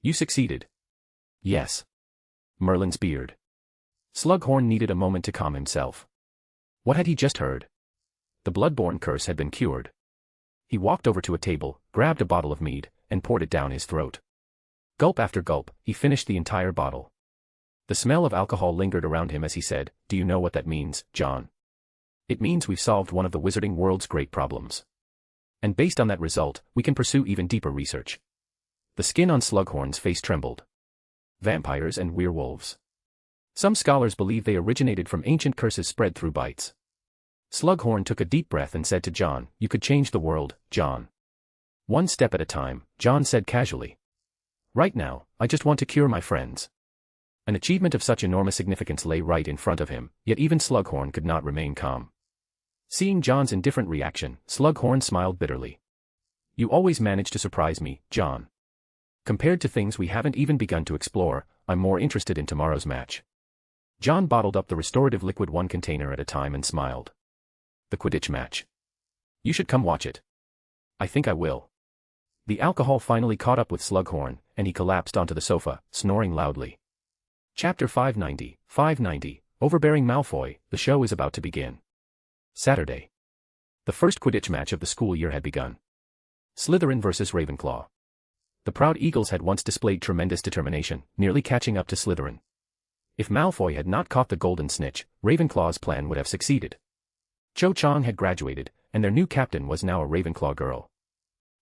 "You succeeded." "Yes." Merlin's beard. Slughorn needed a moment to calm himself. What had he just heard? The bloodborne curse had been cured. He walked over to a table, grabbed a bottle of mead, and poured it down his throat. Gulp after gulp, he finished the entire bottle. The smell of alcohol lingered around him as he said, "Do you know what that means, John? It means we've solved one of the wizarding world's great problems. And based on that result, we can pursue even deeper research." The skin on Slughorn's face trembled. Vampires and werewolves. Some scholars believe they originated from ancient curses spread through bites. Slughorn took a deep breath and said to John, "You could change the world, John." "One step at a time," John said casually. "Right now, I just want to cure my friends." An achievement of such enormous significance lay right in front of him, yet even Slughorn could not remain calm. Seeing John's indifferent reaction, Slughorn smiled bitterly. "You always manage to surprise me, John. Compared to things we haven't even begun to explore, I'm more interested in tomorrow's match." John bottled up the restorative liquid one container at a time and smiled. The Quidditch match. You should come watch it. I think I will. The alcohol finally caught up with Slughorn, and he collapsed onto the sofa, snoring loudly. Chapter 590, Overbearing Malfoy, the show is about to begin. Saturday. The first Quidditch match of the school year had begun. Slytherin versus Ravenclaw. The proud Eagles had once displayed tremendous determination, nearly catching up to Slytherin. If Malfoy had not caught the golden snitch, Ravenclaw's plan would have succeeded. Cho Chang had graduated, and their new captain was now a Ravenclaw girl.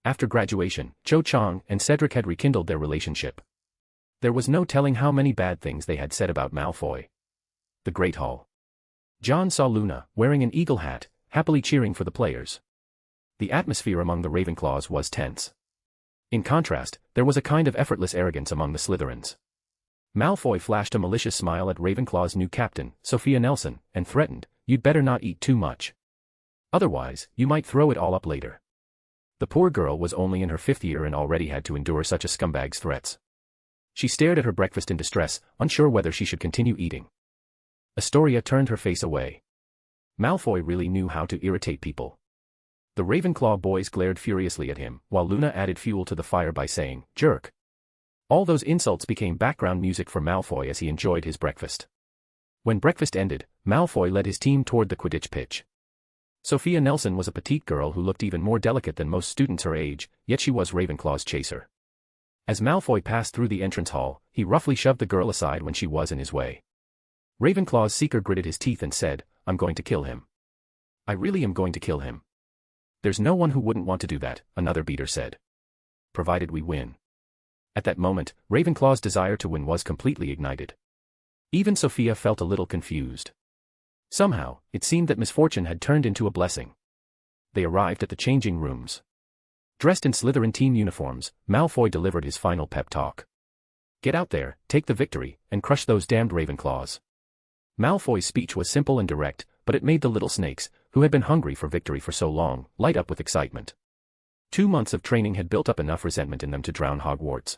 After graduation, Cho Chang and Cedric had rekindled their relationship. There was no telling how many bad things they had said about Malfoy. The Great Hall. John saw Luna, wearing an eagle hat, happily cheering for the players. The atmosphere among the Ravenclaws was tense. In contrast, there was a kind of effortless arrogance among the Slytherins. Malfoy flashed a malicious smile at Ravenclaw's new captain, Sophia Nelson, and threatened, "You'd better not eat too much. Otherwise, you might throw it all up later." The poor girl was only in her 5th year and already had to endure such a scumbag's threats. She stared at her breakfast in distress, unsure whether she should continue eating. Astoria turned her face away. Malfoy really knew how to irritate people. The Ravenclaw boys glared furiously at him, while Luna added fuel to the fire by saying, "Jerk." All those insults became background music for Malfoy as he enjoyed his breakfast. When breakfast ended, Malfoy led his team toward the Quidditch pitch. Sophia Nelson was a petite girl who looked even more delicate than most students her age, yet she was Ravenclaw's chaser. As Malfoy passed through the entrance hall, he roughly shoved the girl aside when she was in his way. Ravenclaw's seeker gritted his teeth and said, "I'm going to kill him. I really am going to kill him." "There's no one who wouldn't want to do that," another beater said. "Provided we win." At that moment, Ravenclaw's desire to win was completely ignited. Even Sophia felt a little confused. Somehow, it seemed that misfortune had turned into a blessing. They arrived at the changing rooms. Dressed in Slytherin team uniforms, Malfoy delivered his final pep talk. "Get out there, take the victory, and crush those damned Ravenclaws." Malfoy's speech was simple and direct, but it made the little snakes, who had been hungry for victory for so long, light up with excitement. 2 months of training had built up enough resentment in them to drown Hogwarts.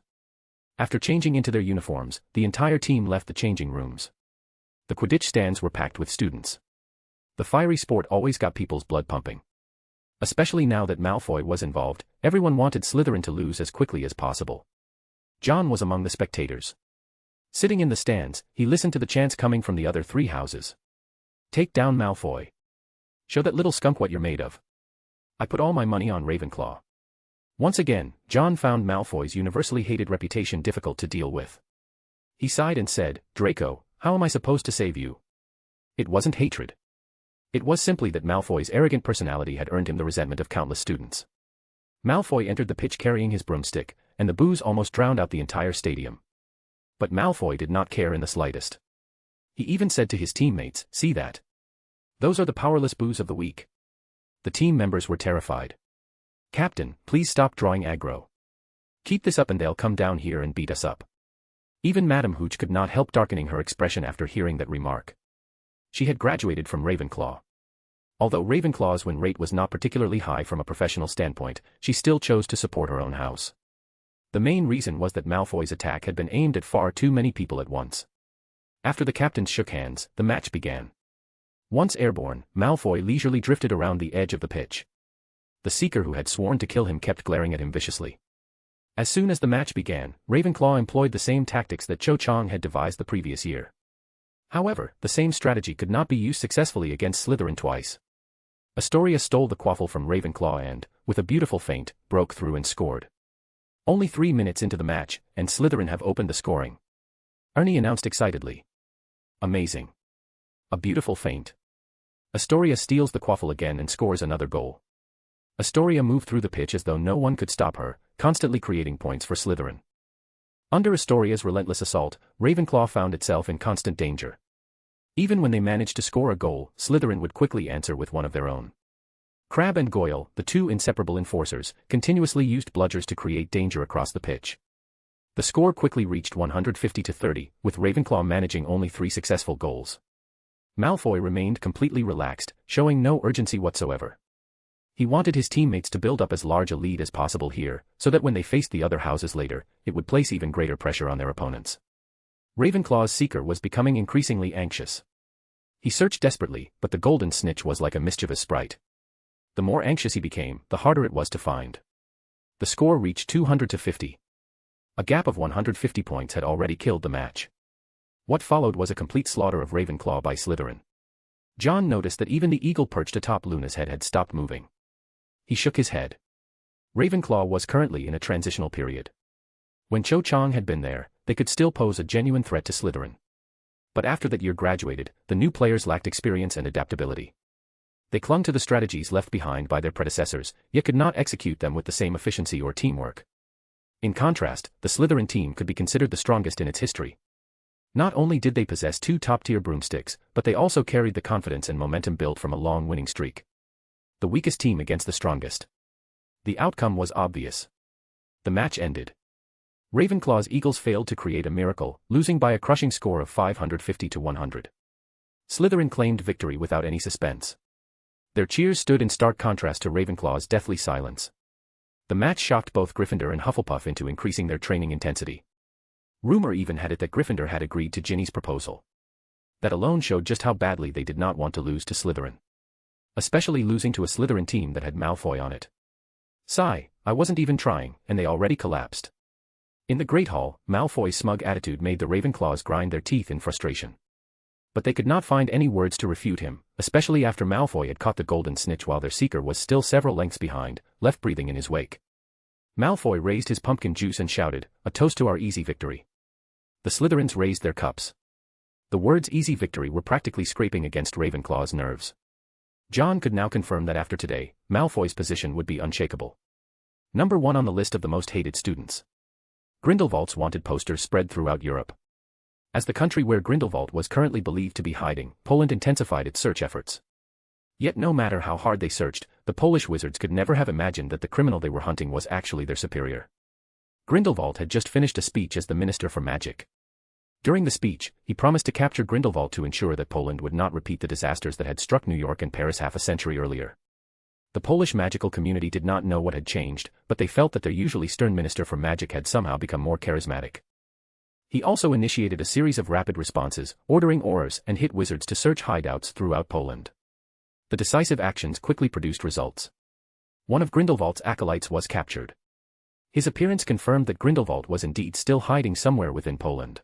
After changing into their uniforms, the entire team left the changing rooms. The Quidditch stands were packed with students. The fiery sport always got people's blood pumping. Especially now that Malfoy was involved, everyone wanted Slytherin to lose as quickly as possible. John was among the spectators. Sitting in the stands, he listened to the chants coming from the other 3 houses. "Take down Malfoy. Show that little skunk what you're made of. I put all my money on Ravenclaw." Once again, John found Malfoy's universally hated reputation difficult to deal with. He sighed and said, "Draco, how am I supposed to save you?" It wasn't hatred. It was simply that Malfoy's arrogant personality had earned him the resentment of countless students. Malfoy entered the pitch carrying his broomstick, and the boos almost drowned out the entire stadium. But Malfoy did not care in the slightest. He even said to his teammates, "See that? Those are the powerless boos of the week." The team members were terrified. "Captain, please stop drawing aggro. Keep this up and they'll come down here and beat us up." Even Madame Hooch could not help darkening her expression after hearing that remark. She had graduated from Ravenclaw. Although Ravenclaw's win rate was not particularly high from a professional standpoint, she still chose to support her own house. The main reason was that Malfoy's attack had been aimed at far too many people at once. After the captains shook hands, the match began. Once airborne, Malfoy leisurely drifted around the edge of the pitch. The seeker who had sworn to kill him kept glaring at him viciously. As soon as the match began, Ravenclaw employed the same tactics that Cho Chang had devised the previous year. However, the same strategy could not be used successfully against Slytherin twice. Astoria stole the quaffle from Ravenclaw and, with a beautiful feint, broke through and scored. Only 3 minutes into the match, and Slytherin have opened the scoring. Ernie announced excitedly. "Amazing. A beautiful feint." Astoria steals the quaffle again and scores another goal. Astoria moved through the pitch as though no one could stop her, constantly creating points for Slytherin. Under Astoria's relentless assault, Ravenclaw found itself in constant danger. Even when they managed to score a goal, Slytherin would quickly answer with one of their own. Crabbe and Goyle, the 2 inseparable enforcers, continuously used bludgers to create danger across the pitch. The score quickly reached 150-30, with Ravenclaw managing only 3 successful goals. Malfoy remained completely relaxed, showing no urgency whatsoever. He wanted his teammates to build up as large a lead as possible here, so that when they faced the other houses later, it would place even greater pressure on their opponents. Ravenclaw's seeker was becoming increasingly anxious. He searched desperately, but the golden snitch was like a mischievous sprite. The more anxious he became, the harder it was to find. The score reached 200-50. A gap of 150 points had already killed the match. What followed was a complete slaughter of Ravenclaw by Slytherin. John noticed that even the eagle perched atop Luna's head had stopped moving. He shook his head. Ravenclaw was currently in a transitional period. When Cho Chang had been there, they could still pose a genuine threat to Slytherin. But after that year graduated, the new players lacked experience and adaptability. They clung to the strategies left behind by their predecessors, yet could not execute them with the same efficiency or teamwork. In contrast, the Slytherin team could be considered the strongest in its history. Not only did they possess 2 top-tier broomsticks, but they also carried the confidence and momentum built from a long winning streak. The weakest team against the strongest. The outcome was obvious. The match ended. Ravenclaw's Eagles failed to create a miracle, losing by a crushing score of 550-100. Slytherin claimed victory without any suspense. Their cheers stood in stark contrast to Ravenclaw's deathly silence. The match shocked both Gryffindor and Hufflepuff into increasing their training intensity. Rumor even had it that Gryffindor had agreed to Ginny's proposal. That alone showed just how badly they did not want to lose to Slytherin. Especially losing to a Slytherin team that had Malfoy on it. Sigh, I wasn't even trying, and they already collapsed. In the Great Hall, Malfoy's smug attitude made the Ravenclaws grind their teeth in frustration. But they could not find any words to refute him, especially after Malfoy had caught the golden snitch while their seeker was still several lengths behind, left breathing in his wake. Malfoy raised his pumpkin juice and shouted, "A toast to our easy victory." The Slytherins raised their cups. The words easy victory were practically scraping against Ravenclaw's nerves. John could now confirm that after today, Malfoy's position would be unshakable. Number 1 on the list of the most hated students. Grindelwald's wanted posters spread throughout Europe. As the country where Grindelwald was currently believed to be hiding, Poland intensified its search efforts. Yet no matter how hard they searched, the Polish wizards could never have imagined that the criminal they were hunting was actually their superior. Grindelwald had just finished a speech as the Minister for Magic. During the speech, he promised to capture Grindelwald to ensure that Poland would not repeat the disasters that had struck New York and Paris half a century earlier. The Polish magical community did not know what had changed, but they felt that their usually stern Minister for Magic had somehow become more charismatic. He also initiated a series of rapid responses, ordering Aurors and hit wizards to search hideouts throughout Poland. The decisive actions quickly produced results. One of Grindelwald's acolytes was captured. His appearance confirmed that Grindelwald was indeed still hiding somewhere within Poland.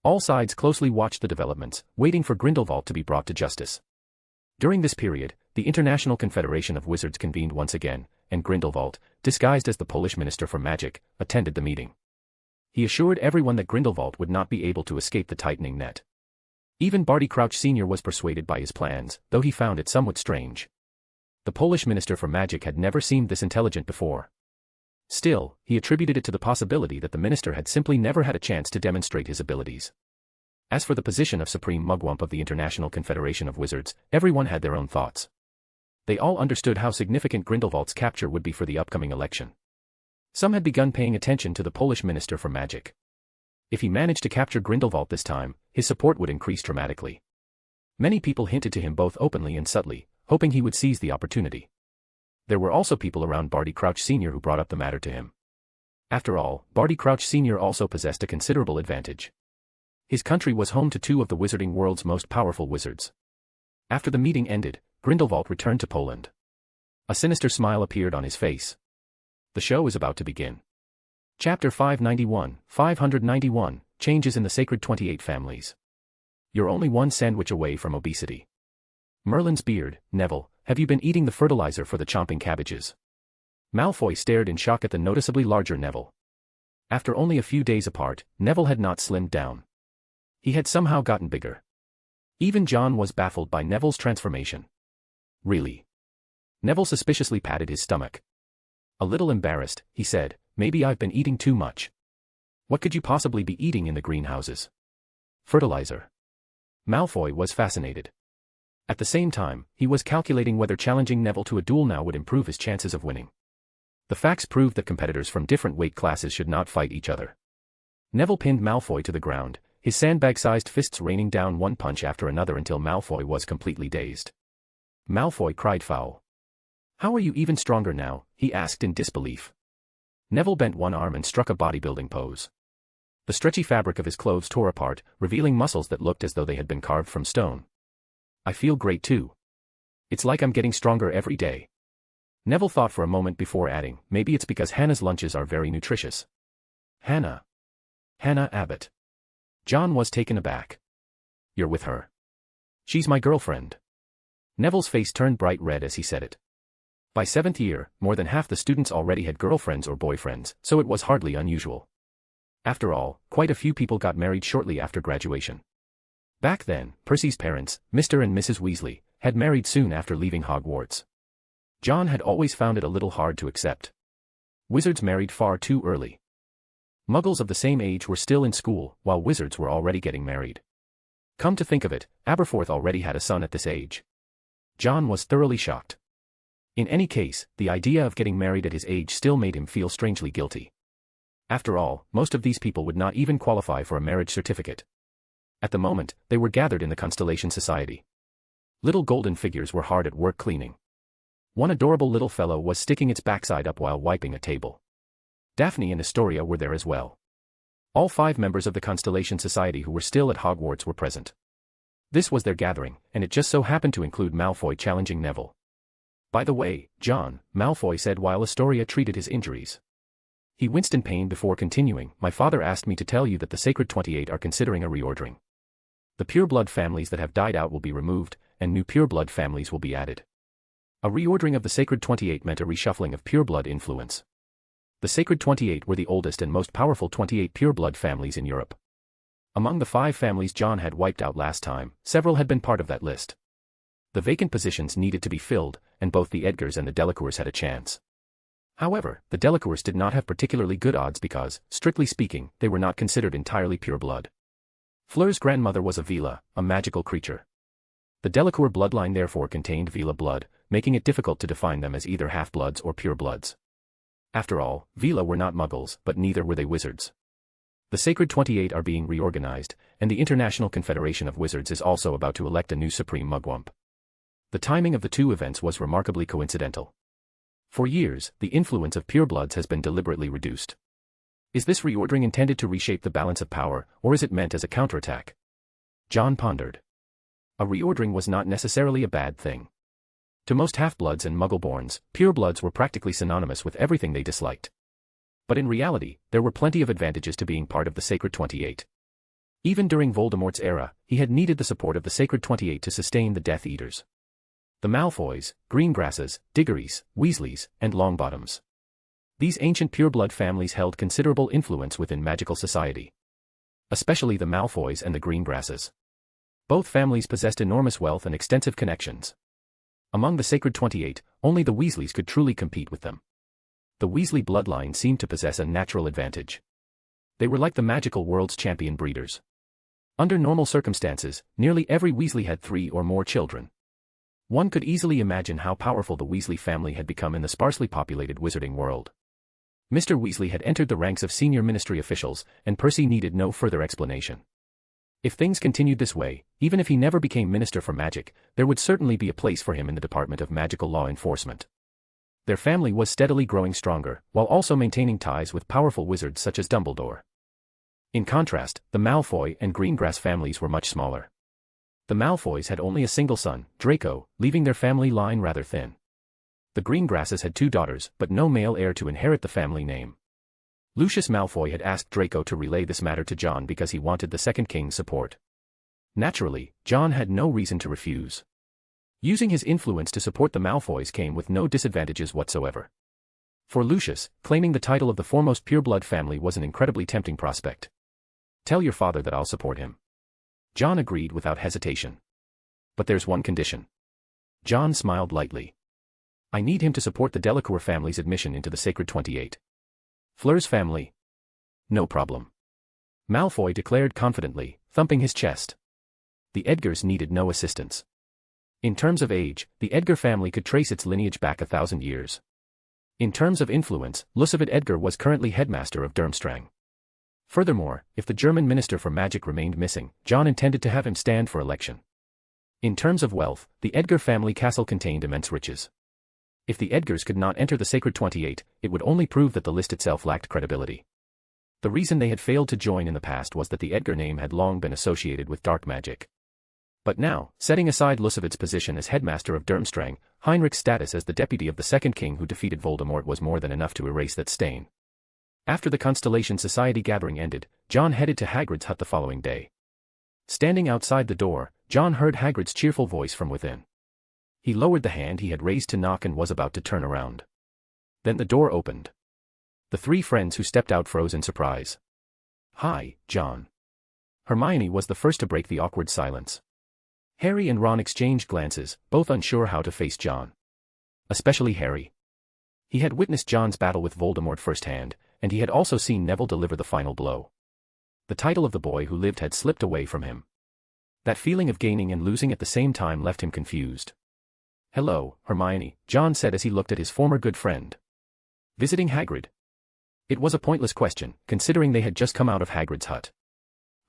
All sides closely watched the developments, waiting for Grindelwald to be brought to justice. During this period, the International Confederation of Wizards convened once again, and Grindelwald, disguised as the Polish Minister for Magic, attended the meeting. He assured everyone that Grindelwald would not be able to escape the tightening net. Even Barty Crouch Sr. was persuaded by his plans, though he found it somewhat strange. The Polish Minister for Magic had never seemed this intelligent before. Still, he attributed it to the possibility that the minister had simply never had a chance to demonstrate his abilities. As for the position of Supreme Mugwump of the International Confederation of Wizards, everyone had their own thoughts. They all understood how significant Grindelwald's capture would be for the upcoming election. Some had begun paying attention to the Polish Minister for Magic. If he managed to capture Grindelwald this time, his support would increase dramatically. Many people hinted to him both openly and subtly, hoping he would seize the opportunity. There were also people around Barty Crouch Sr. who brought up the matter to him. After all, Barty Crouch Sr. also possessed a considerable advantage. His country was home to 2 of the wizarding world's most powerful wizards. After the meeting ended, Grindelwald returned to Poland. A sinister smile appeared on his face. The show is about to begin. Chapter 591, Changes in the Sacred 28 Families. You're only one sandwich away from obesity. Merlin's beard, Neville, have you been eating the fertilizer for the chomping cabbages? Malfoy stared in shock at the noticeably larger Neville. After only a few days apart, Neville had not slimmed down. He had somehow gotten bigger. Even John was baffled by Neville's transformation. Really? Neville suspiciously patted his stomach. A little embarrassed, he said, maybe I've been eating too much. What could you possibly be eating in the greenhouses? Fertilizer. Malfoy was fascinated. At the same time, he was calculating whether challenging Neville to a duel now would improve his chances of winning. The facts proved that competitors from different weight classes should not fight each other. Neville pinned Malfoy to the ground, his sandbag-sized fists raining down one punch after another until Malfoy was completely dazed. Malfoy cried foul. How are you even stronger now? He asked in disbelief. Neville bent one arm and struck a bodybuilding pose. The stretchy fabric of his clothes tore apart, revealing muscles that looked as though they had been carved from stone. I feel great too. It's like I'm getting stronger every day. Neville thought for a moment before adding, maybe it's because Hannah's lunches are very nutritious. Hannah. Hannah Abbott. John was taken aback. You're with her? She's my girlfriend. Neville's face turned bright red as he said it. By 7th year, more than half the students already had girlfriends or boyfriends, so it was hardly unusual. After all, quite a few people got married shortly after graduation. Back then, Percy's parents, Mr. and Mrs. Weasley, had married soon after leaving Hogwarts. John had always found it a little hard to accept. Wizards married far too early. Muggles of the same age were still in school, while wizards were already getting married. Come to think of it, Aberforth already had a son at this age. John was thoroughly shocked. In any case, the idea of getting married at his age still made him feel strangely guilty. After all, most of these people would not even qualify for a marriage certificate. At the moment, they were gathered in the Constellation Society. Little golden figures were hard at work cleaning. One adorable little fellow was sticking its backside up while wiping a table. Daphne and Astoria were there as well. All 5 members of the Constellation Society who were still at Hogwarts were present. This was their gathering, and it just so happened to include Malfoy challenging Neville. By the way, John, Malfoy said while Astoria treated his injuries. He winced in pain before continuing, my father asked me to tell you that the Sacred 28 are considering a reordering. The pureblood families that have died out will be removed, and new pureblood families will be added. A reordering of the Sacred 28 meant a reshuffling of pureblood influence. The Sacred 28 were the oldest and most powerful 28 pureblood families in Europe. Among the 5 families John had wiped out last time, several had been part of that list. The vacant positions needed to be filled, and both the Edgars and the Delacours had a chance. However, the Delacours did not have particularly good odds because, strictly speaking, they were not considered entirely pureblood. Fleur's grandmother was a Vila, a magical creature. The Delacour bloodline therefore contained Vila blood, making it difficult to define them as either half-bloods or purebloods. After all, Vila were not Muggles, but neither were they wizards. The Sacred 28 are being reorganized, and the International Confederation of Wizards is also about to elect a new Supreme Mugwump. The timing of the 2 events was remarkably coincidental. For years, the influence of purebloods has been deliberately reduced. Is this reordering intended to reshape the balance of power, or is it meant as a counterattack? John pondered. A reordering was not necessarily a bad thing. To most half-bloods and Muggleborns, purebloods were practically synonymous with everything they disliked. But in reality, there were plenty of advantages to being part of the Sacred 28. Even during Voldemort's era, he had needed the support of the Sacred 28 to sustain the Death Eaters. The Malfoys, Greengrasses, Diggories, Weasleys, and Longbottoms. These ancient pureblood families held considerable influence within magical society. Especially the Malfoys and the Greengrasses. Both families possessed enormous wealth and extensive connections. Among the Sacred 28, only the Weasleys could truly compete with them. The Weasley bloodline seemed to possess a natural advantage. They were like the magical world's champion breeders. Under normal circumstances, nearly every Weasley had 3 or more children. One could easily imagine how powerful the Weasley family had become in the sparsely populated wizarding world. Mr. Weasley had entered the ranks of senior ministry officials, and Percy needed no further explanation. If things continued this way, even if he never became Minister for Magic, there would certainly be a place for him in the Department of Magical Law Enforcement. Their family was steadily growing stronger, while also maintaining ties with powerful wizards such as Dumbledore. In contrast, the Malfoy and Greengrass families were much smaller. The Malfoys had only a single son, Draco, leaving their family line rather thin. The Greengrasses had 2 daughters, but no male heir to inherit the family name. Lucius Malfoy had asked Draco to relay this matter to John because he wanted the Second King's support. Naturally, John had no reason to refuse. Using his influence to support the Malfoys came with no disadvantages whatsoever. For Lucius, claiming the title of the foremost pureblood family was an incredibly tempting prospect. Tell your father that I'll support him. John agreed without hesitation. But there's one condition. John smiled lightly. I need him to support the Delacour family's admission into the Sacred 28. Fleur's family? No problem. Malfoy declared confidently, thumping his chest. The Edgars needed no assistance. In terms of age, the Edgar family could trace its lineage back 1,000 years. In terms of influence, Lucifer Edgar was currently headmaster of Durmstrang. Furthermore, if the German Minister for Magic remained missing, John intended to have him stand for election. In terms of wealth, the Edgar family castle contained immense riches. If the Edgars could not enter the Sacred 28, it would only prove that the list itself lacked credibility. The reason they had failed to join in the past was that the Edgar name had long been associated with dark magic. But now, setting aside Lucivitz's position as headmaster of Durmstrang, Heinrich's status as the deputy of the second king who defeated Voldemort was more than enough to erase that stain. After the Constellation Society gathering ended, John headed to Hagrid's hut the following day. Standing outside the door, John heard Hagrid's cheerful voice from within. He lowered the hand he had raised to knock and was about to turn around. Then the door opened. The three friends who stepped out froze in surprise. "Hi, John." Hermione was the first to break the awkward silence. Harry and Ron exchanged glances, both unsure how to face John. Especially Harry. He had witnessed John's battle with Voldemort firsthand, and he had also seen Neville deliver the final blow. The title of the boy who lived had slipped away from him. That feeling of gaining and losing at the same time left him confused. "Hello, Hermione," John said as he looked at his former good friend. "Visiting Hagrid?" It was a pointless question, considering they had just come out of Hagrid's hut.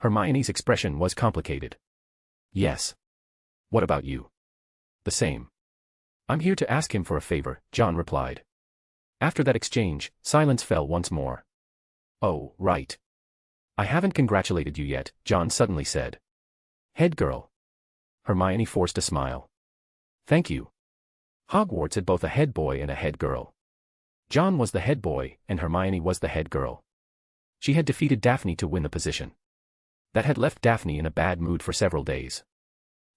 Hermione's expression was complicated. "Yes. What about you?" "The same." "I'm here to ask him for a favor," John replied. After that exchange, silence fell once more. "Oh, right. I haven't congratulated you yet," John suddenly said. "Head girl." Hermione forced a smile. "Thank you." Hogwarts had both a head boy and a head girl. John was the head boy, and Hermione was the head girl. She had defeated Daphne to win the position. That had left Daphne in a bad mood for several days.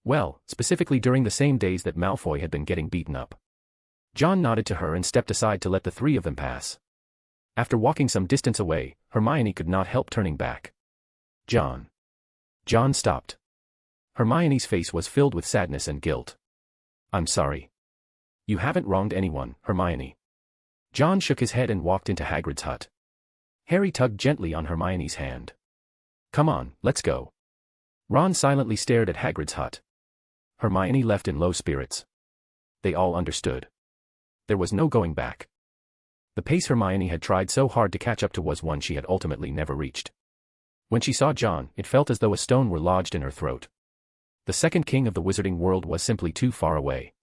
Well, specifically during the same days that Malfoy had been getting beaten up. John nodded to her and stepped aside to let the three of them pass. After walking some distance away, Hermione could not help turning back. "John." John stopped. Hermione's face was filled with sadness and guilt. "I'm sorry. You haven't wronged anyone, Hermione." John shook his head and walked into Hagrid's hut. Harry tugged gently on Hermione's hand. "Come on, let's go." Ron silently stared at Hagrid's hut. Hermione left in low spirits. They all understood. There was no going back. The pace Hermione had tried so hard to catch up to was one she had ultimately never reached. When she saw John, it felt as though a stone were lodged in her throat. The second king of the wizarding world was simply too far away.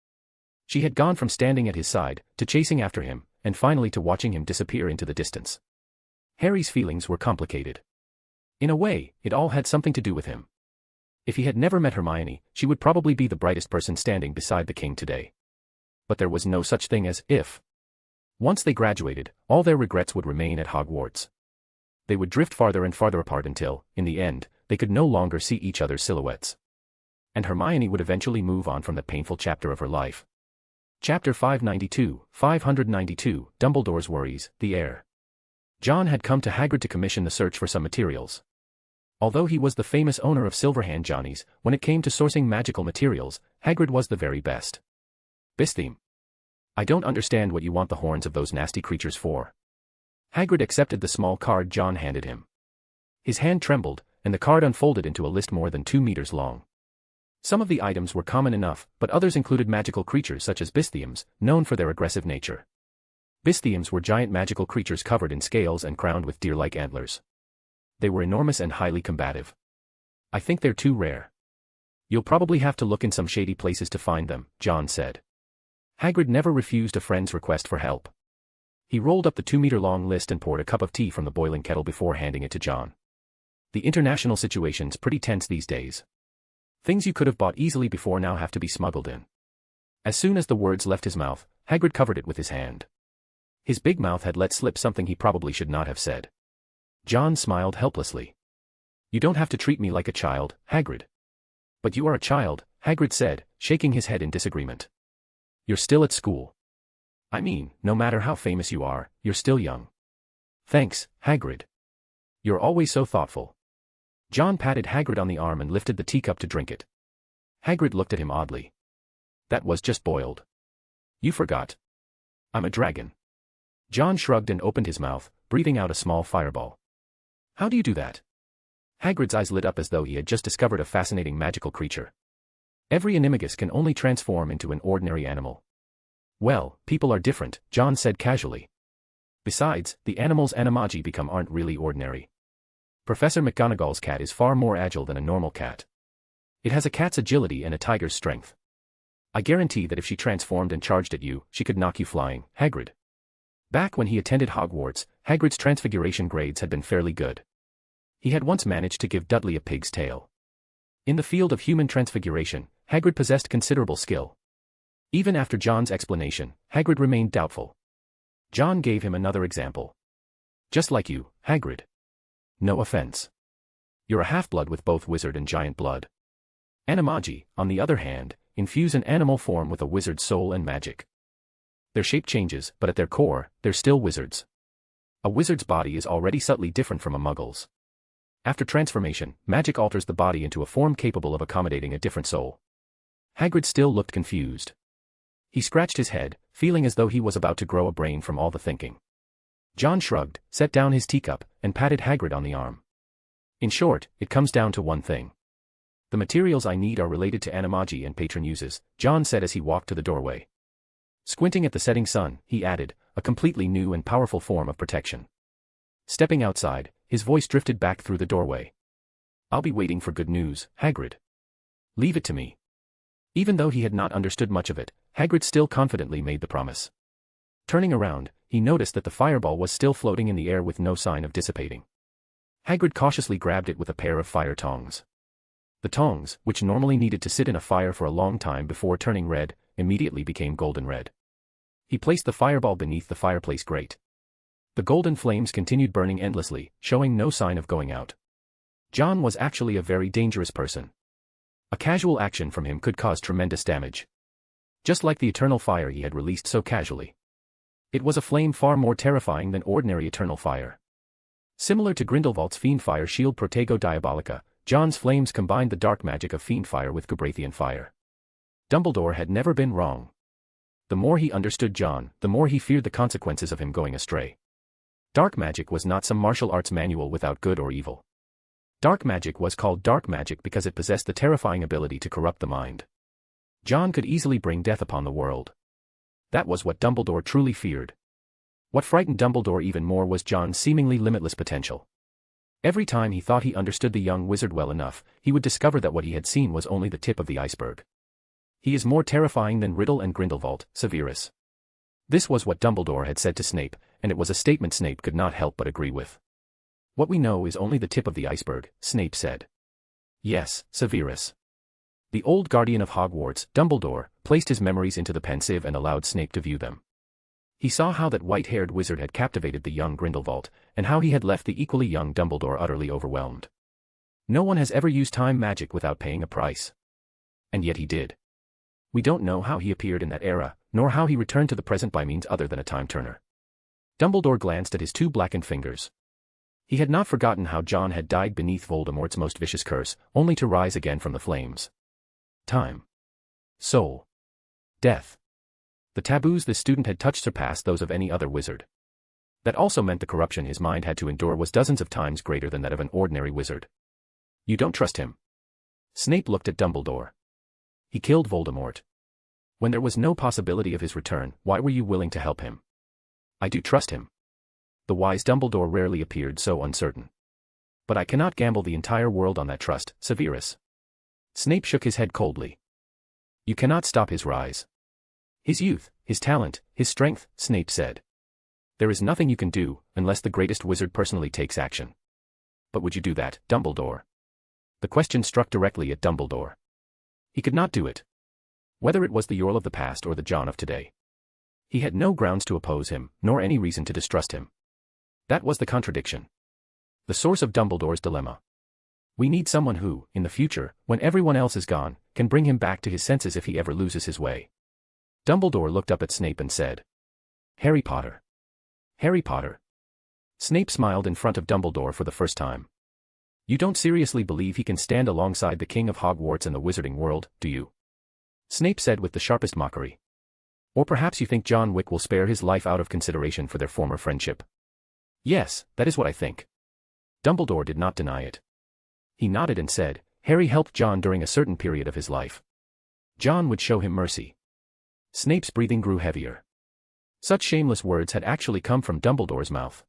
She had gone from standing at his side, to chasing after him, and finally to watching him disappear into the distance. Harry's feelings were complicated. In a way, it all had something to do with him. If he had never met Hermione, she would probably be the brightest person standing beside the king today. But there was no such thing as if. Once they graduated, all their regrets would remain at Hogwarts. They would drift farther and farther apart until, in the end, they could no longer see each other's silhouettes. And Hermione would eventually move on from that painful chapter of her life. Chapter 592, Dumbledore's Worries, the Heir. John had come to Hagrid to commission the search for some materials. Although he was the famous owner of Silverhand Johnnies, when it came to sourcing magical materials, Hagrid was the very best. "Bistheme. I don't understand what you want the horns of those nasty creatures for." Hagrid accepted the small card John handed him. His hand trembled, and the card unfolded into a list more than 2 meters long. Some of the items were common enough, but others included magical creatures such as Bistheums, known for their aggressive nature. Bistheums were giant magical creatures covered in scales and crowned with deer-like antlers. They were enormous and highly combative. "I think they're too rare. You'll probably have to look in some shady places to find them," John said. Hagrid never refused a friend's request for help. He rolled up the 2-meter-long list and poured a cup of tea from the boiling kettle before handing it to John. "The international situation's pretty tense these days. Things you could have bought easily before now have to be smuggled in." As soon as the words left his mouth, Hagrid covered it with his hand. His big mouth had let slip something he probably should not have said. John smiled helplessly. "You don't have to treat me like a child, Hagrid." "But you are a child," Hagrid said, shaking his head in disagreement. "You're still at school. I mean, no matter how famous you are, you're still young." "Thanks, Hagrid. You're always so thoughtful." John patted Hagrid on the arm and lifted the teacup to drink it. Hagrid looked at him oddly. "That was just boiled. You forgot. I'm a dragon." John shrugged and opened his mouth, breathing out a small fireball. "How do you do that?" Hagrid's eyes lit up as though he had just discovered a fascinating magical creature. "Every animagus can only transform into an ordinary animal." "Well, people are different," John said casually. "Besides, the animals animagi become aren't really ordinary. Professor McGonagall's cat is far more agile than a normal cat. It has a cat's agility and a tiger's strength. I guarantee that if she transformed and charged at you, she could knock you flying, Hagrid." Back when he attended Hogwarts, Hagrid's transfiguration grades had been fairly good. He had once managed to give Dudley a pig's tail. In the field of human transfiguration, Hagrid possessed considerable skill. Even after John's explanation, Hagrid remained doubtful. John gave him another example. Just like you, Hagrid. No offense. You're a half-blood with both wizard and giant blood. Animagi, on the other hand, infuse an animal form with a wizard's soul and magic. Their shape changes, but at their core, they're still wizards. A wizard's body is already subtly different from a muggle's. After transformation, magic alters the body into a form capable of accommodating a different soul. Hagrid still looked confused. He scratched his head, feeling as though he was about to grow a brain from all the thinking. John shrugged, set down his teacup, and patted Hagrid on the arm. In short, it comes down to one thing. The materials I need are related to animagi and patron uses, John said as he walked to the doorway. Squinting at the setting sun, he added, a completely new and powerful form of protection. Stepping outside, his voice drifted back through the doorway. I'll be waiting for good news, Hagrid. Leave it to me. Even though he had not understood much of it, Hagrid still confidently made the promise. Turning around, he noticed that the fireball was still floating in the air with no sign of dissipating. Hagrid cautiously grabbed it with a pair of fire tongs. The tongs, which normally needed to sit in a fire for a long time before turning red, immediately became golden red. He placed the fireball beneath the fireplace grate. The golden flames continued burning endlessly, showing no sign of going out. John was actually a very dangerous person. A casual action from him could cause tremendous damage. Just like the eternal fire he had released so casually. It was a flame far more terrifying than ordinary eternal fire. Similar to Grindelwald's Fiendfire Shield Protego Diabolica, John's flames combined the dark magic of Fiendfire with Gabrathian fire. Dumbledore had never been wrong. The more he understood John, the more he feared the consequences of him going astray. Dark magic was not some martial arts manual without good or evil. Dark magic was called dark magic because it possessed the terrifying ability to corrupt the mind. John could easily bring death upon the world. That was what Dumbledore truly feared. What frightened Dumbledore even more was John's seemingly limitless potential. Every time he thought he understood the young wizard well enough, he would discover that what he had seen was only the tip of the iceberg. He is more terrifying than Riddle and Grindelwald, Severus. This was what Dumbledore had said to Snape, and it was a statement Snape could not help but agree with. What we know is only the tip of the iceberg, Snape said. Yes, Severus. The old guardian of Hogwarts, Dumbledore, placed his memories into the pensieve and allowed Snape to view them. He saw how that white-haired wizard had captivated the young Grindelwald, and how he had left the equally young Dumbledore utterly overwhelmed. No one has ever used time magic without paying a price. And yet he did. We don't know how he appeared in that era, nor how he returned to the present by means other than a time-turner. Dumbledore glanced at his two blackened fingers. He had not forgotten how John had died beneath Voldemort's most vicious curse, only to rise again from the flames. Time. Soul. Death. The taboos this student had touched surpassed those of any other wizard. That also meant the corruption his mind had to endure was dozens of times greater than that of an ordinary wizard. You don't trust him? Snape looked at Dumbledore. He killed Voldemort. When there was no possibility of his return, why were you willing to help him? I do trust him. The wise Dumbledore rarely appeared so uncertain. But I cannot gamble the entire world on that trust, Severus. Snape shook his head coldly. You cannot stop his rise. His youth, his talent, his strength, Snape said. There is nothing you can do, unless the greatest wizard personally takes action. But would you do that, Dumbledore? The question struck directly at Dumbledore. He could not do it. Whether it was the Earl of the past or the John of today. He had no grounds to oppose him, nor any reason to distrust him. That was the contradiction. The source of Dumbledore's dilemma. We need someone who, in the future, when everyone else is gone, can bring him back to his senses if he ever loses his way. Dumbledore looked up at Snape and said, Harry Potter. Harry Potter. Snape smiled in front of Dumbledore for the first time. You don't seriously believe he can stand alongside the King of Hogwarts and the wizarding world, do you? Snape said with the sharpest mockery. Or perhaps you think John Wick will spare his life out of consideration for their former friendship. Yes, that is what I think. Dumbledore did not deny it. He nodded and said, Harry helped John during a certain period of his life. John would show him mercy. Snape's breathing grew heavier. Such shameless words had actually come from Dumbledore's mouth.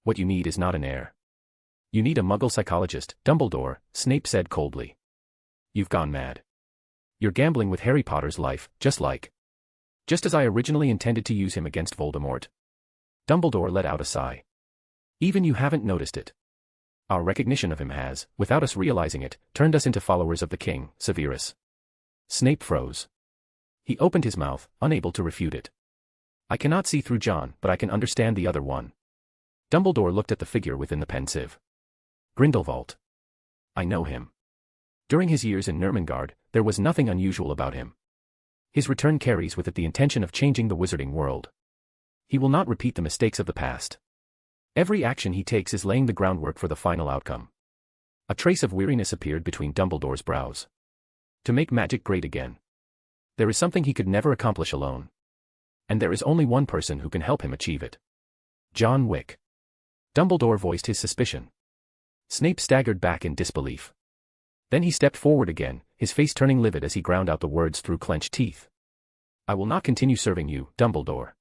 What you need is not an heir. You need a Muggle psychologist, Dumbledore, Snape said coldly. You've gone mad. You're gambling with Harry Potter's life, just as I originally intended to use him against Voldemort. Dumbledore let out a sigh. Even you haven't noticed it. Our recognition of him has, without us realizing it, turned us into followers of the king, Severus. Snape froze. He opened his mouth, unable to refute it. I cannot see through John, but I can understand the other one. Dumbledore looked at the figure within the pensive. Grindelwald. I know him. During his years in Nurmengard, there was nothing unusual about him. His return carries with it the intention of changing the wizarding world. He will not repeat the mistakes of the past. Every action he takes is laying the groundwork for the final outcome. A trace of weariness appeared between Dumbledore's brows. To make magic great again. There is something he could never accomplish alone. And there is only one person who can help him achieve it. John Wick. Dumbledore voiced his suspicion. Snape staggered back in disbelief. Then he stepped forward again, his face turning livid as he ground out the words through clenched teeth. I will not continue serving you, Dumbledore.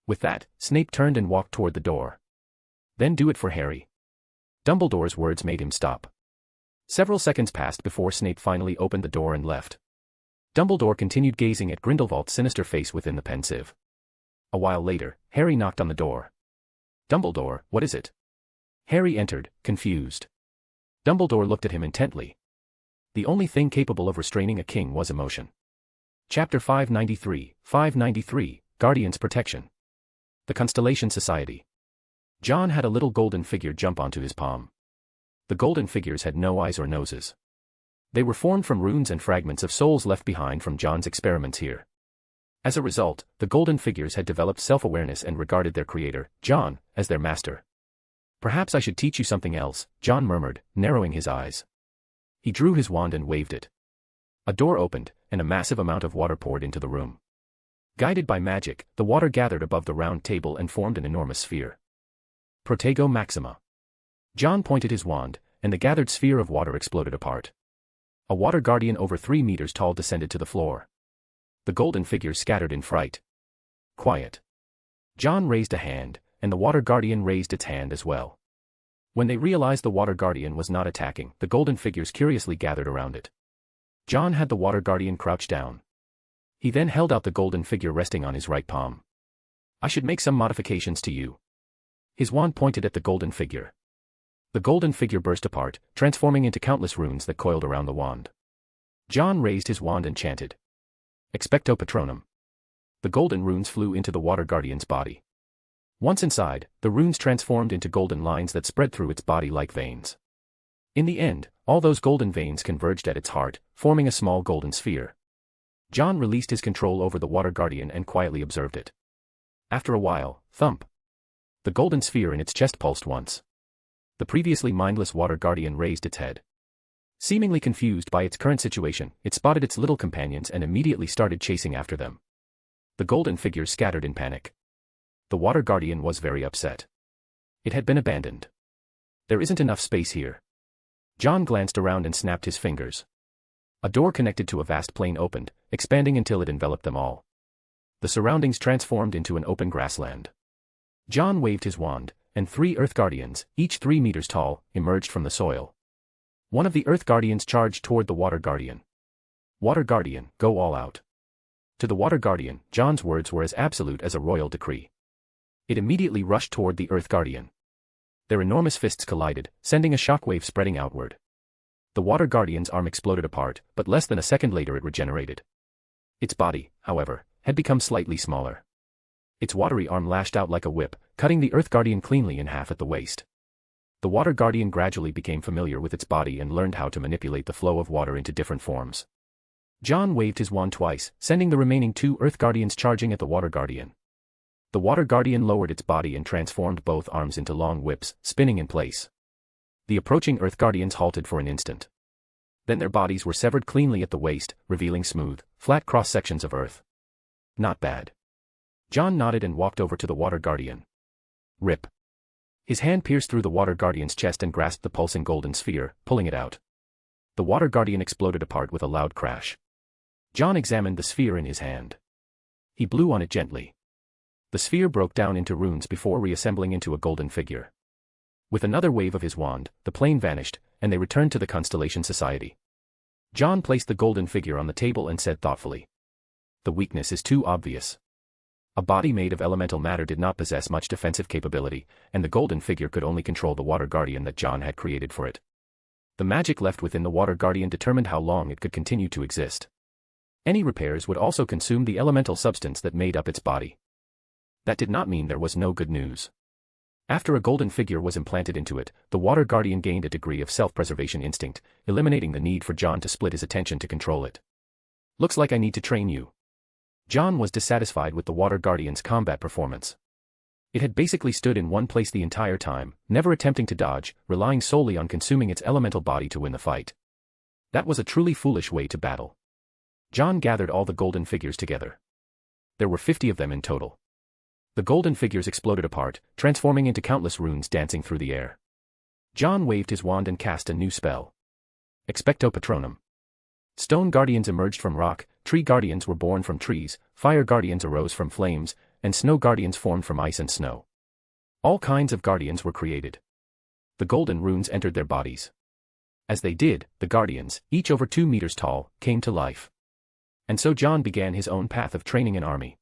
With that, Snape turned and walked toward the door. Then do it for Harry. Dumbledore's words made him stop. Several seconds passed before Snape finally opened the door and left. Dumbledore continued gazing at Grindelwald's sinister face within the pensive. A while later, Harry knocked on the door. Dumbledore, what is it? Harry entered, confused. Dumbledore looked at him intently. The only thing capable of restraining a king was emotion. Chapter 593, Guardian's Protection. The Constellation Society. John had a little golden figure jump onto his palm. The golden figures had no eyes or noses. They were formed from runes and fragments of souls left behind from John's experiments here. As a result, the golden figures had developed self-awareness and regarded their creator, John, as their master. Perhaps I should teach you something else, John murmured, narrowing his eyes. He drew his wand and waved it. A door opened, and a massive amount of water poured into the room. Guided by magic, the water gathered above the round table and formed an enormous sphere. Protego Maxima. John pointed his wand, and the gathered sphere of water exploded apart. A water guardian over 3 meters tall descended to the floor. The golden figures scattered in fright. Quiet. John raised a hand, and the water guardian raised its hand as well. When they realized the water guardian was not attacking, the golden figures curiously gathered around it. John had the water guardian crouch down. He then held out the golden figure resting on his right palm. I should make some modifications to you. His wand pointed at the golden figure. The golden figure burst apart, transforming into countless runes that coiled around the wand. John raised his wand and chanted. Expecto Patronum. The golden runes flew into the water guardian's body. Once inside, the runes transformed into golden lines that spread through its body like veins. In the end, all those golden veins converged at its heart, forming a small golden sphere. John released his control over the water guardian and quietly observed it. After a while, thump. The golden sphere in its chest pulsed once. The previously mindless water guardian raised its head. Seemingly confused by its current situation, it spotted its little companions and immediately started chasing after them. The golden figures scattered in panic. The water guardian was very upset. It had been abandoned. There isn't enough space here. John glanced around and snapped his fingers. A door connected to a vast plain opened, expanding until it enveloped them all. The surroundings transformed into an open grassland. John waved his wand, and 3 Earth Guardians, each 3 meters tall, emerged from the soil. One of the Earth Guardians charged toward the Water Guardian. Water Guardian, go all out. To the Water Guardian, John's words were as absolute as a royal decree. It immediately rushed toward the Earth Guardian. Their enormous fists collided, sending a shockwave spreading outward. The Water Guardian's arm exploded apart, but less than a second later it regenerated. Its body, however, had become slightly smaller. Its watery arm lashed out like a whip, cutting the Earth Guardian cleanly in half at the waist. The Water Guardian gradually became familiar with its body and learned how to manipulate the flow of water into different forms. John waved his wand twice, sending the remaining 2 Earth Guardians charging at the Water Guardian. The Water Guardian lowered its body and transformed both arms into long whips, spinning in place. The approaching Earth Guardians halted for an instant. Then their bodies were severed cleanly at the waist, revealing smooth, flat cross-sections of earth. Not bad. John nodded and walked over to the Water Guardian. Rip. His hand pierced through the Water Guardian's chest and grasped the pulsing golden sphere, pulling it out. The Water Guardian exploded apart with a loud crash. John examined the sphere in his hand. He blew on it gently. The sphere broke down into runes before reassembling into a golden figure. With another wave of his wand, the plane vanished, and they returned to the Constellation Society. John placed the golden figure on the table and said thoughtfully. The weakness is too obvious. A body made of elemental matter did not possess much defensive capability, and the golden figure could only control the water guardian that John had created for it. The magic left within the water guardian determined how long it could continue to exist. Any repairs would also consume the elemental substance that made up its body. That did not mean there was no good news. After a golden figure was implanted into it, the water guardian gained a degree of self-preservation instinct, eliminating the need for John to split his attention to control it. Looks like I need to train you. John was dissatisfied with the water guardian's combat performance. It had basically stood in one place the entire time, never attempting to dodge, relying solely on consuming its elemental body to win the fight. That was a truly foolish way to battle. John gathered all the golden figures together. There were 50 of them in total. The golden figures exploded apart, transforming into countless runes dancing through the air. John waved his wand and cast a new spell. Expecto Patronum. Stone guardians emerged from rock, tree guardians were born from trees, fire guardians arose from flames, and snow guardians formed from ice and snow. All kinds of guardians were created. The golden runes entered their bodies. As they did, the guardians, each over 2 meters tall, came to life. And so John began his own path of training an army.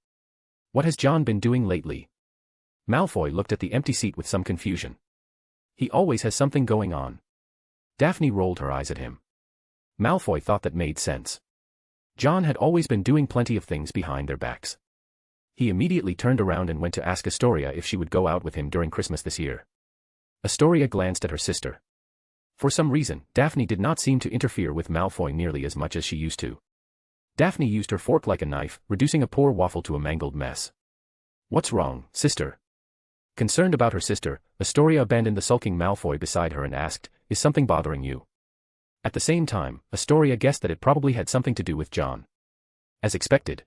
What has John been doing lately? Malfoy looked at the empty seat with some confusion. He always has something going on. Daphne rolled her eyes at him. Malfoy thought that made sense. John had always been doing plenty of things behind their backs. He immediately turned around and went to ask Astoria if she would go out with him during Christmas this year. Astoria glanced at her sister. For some reason, Daphne did not seem to interfere with Malfoy nearly as much as she used to. Daphne used her fork like a knife, reducing a poor waffle to a mangled mess. What's wrong, sister? Concerned about her sister, Astoria abandoned the sulking Malfoy beside her and asked, "Is something bothering you?" At the same time, Astoria guessed that it probably had something to do with John. As expected.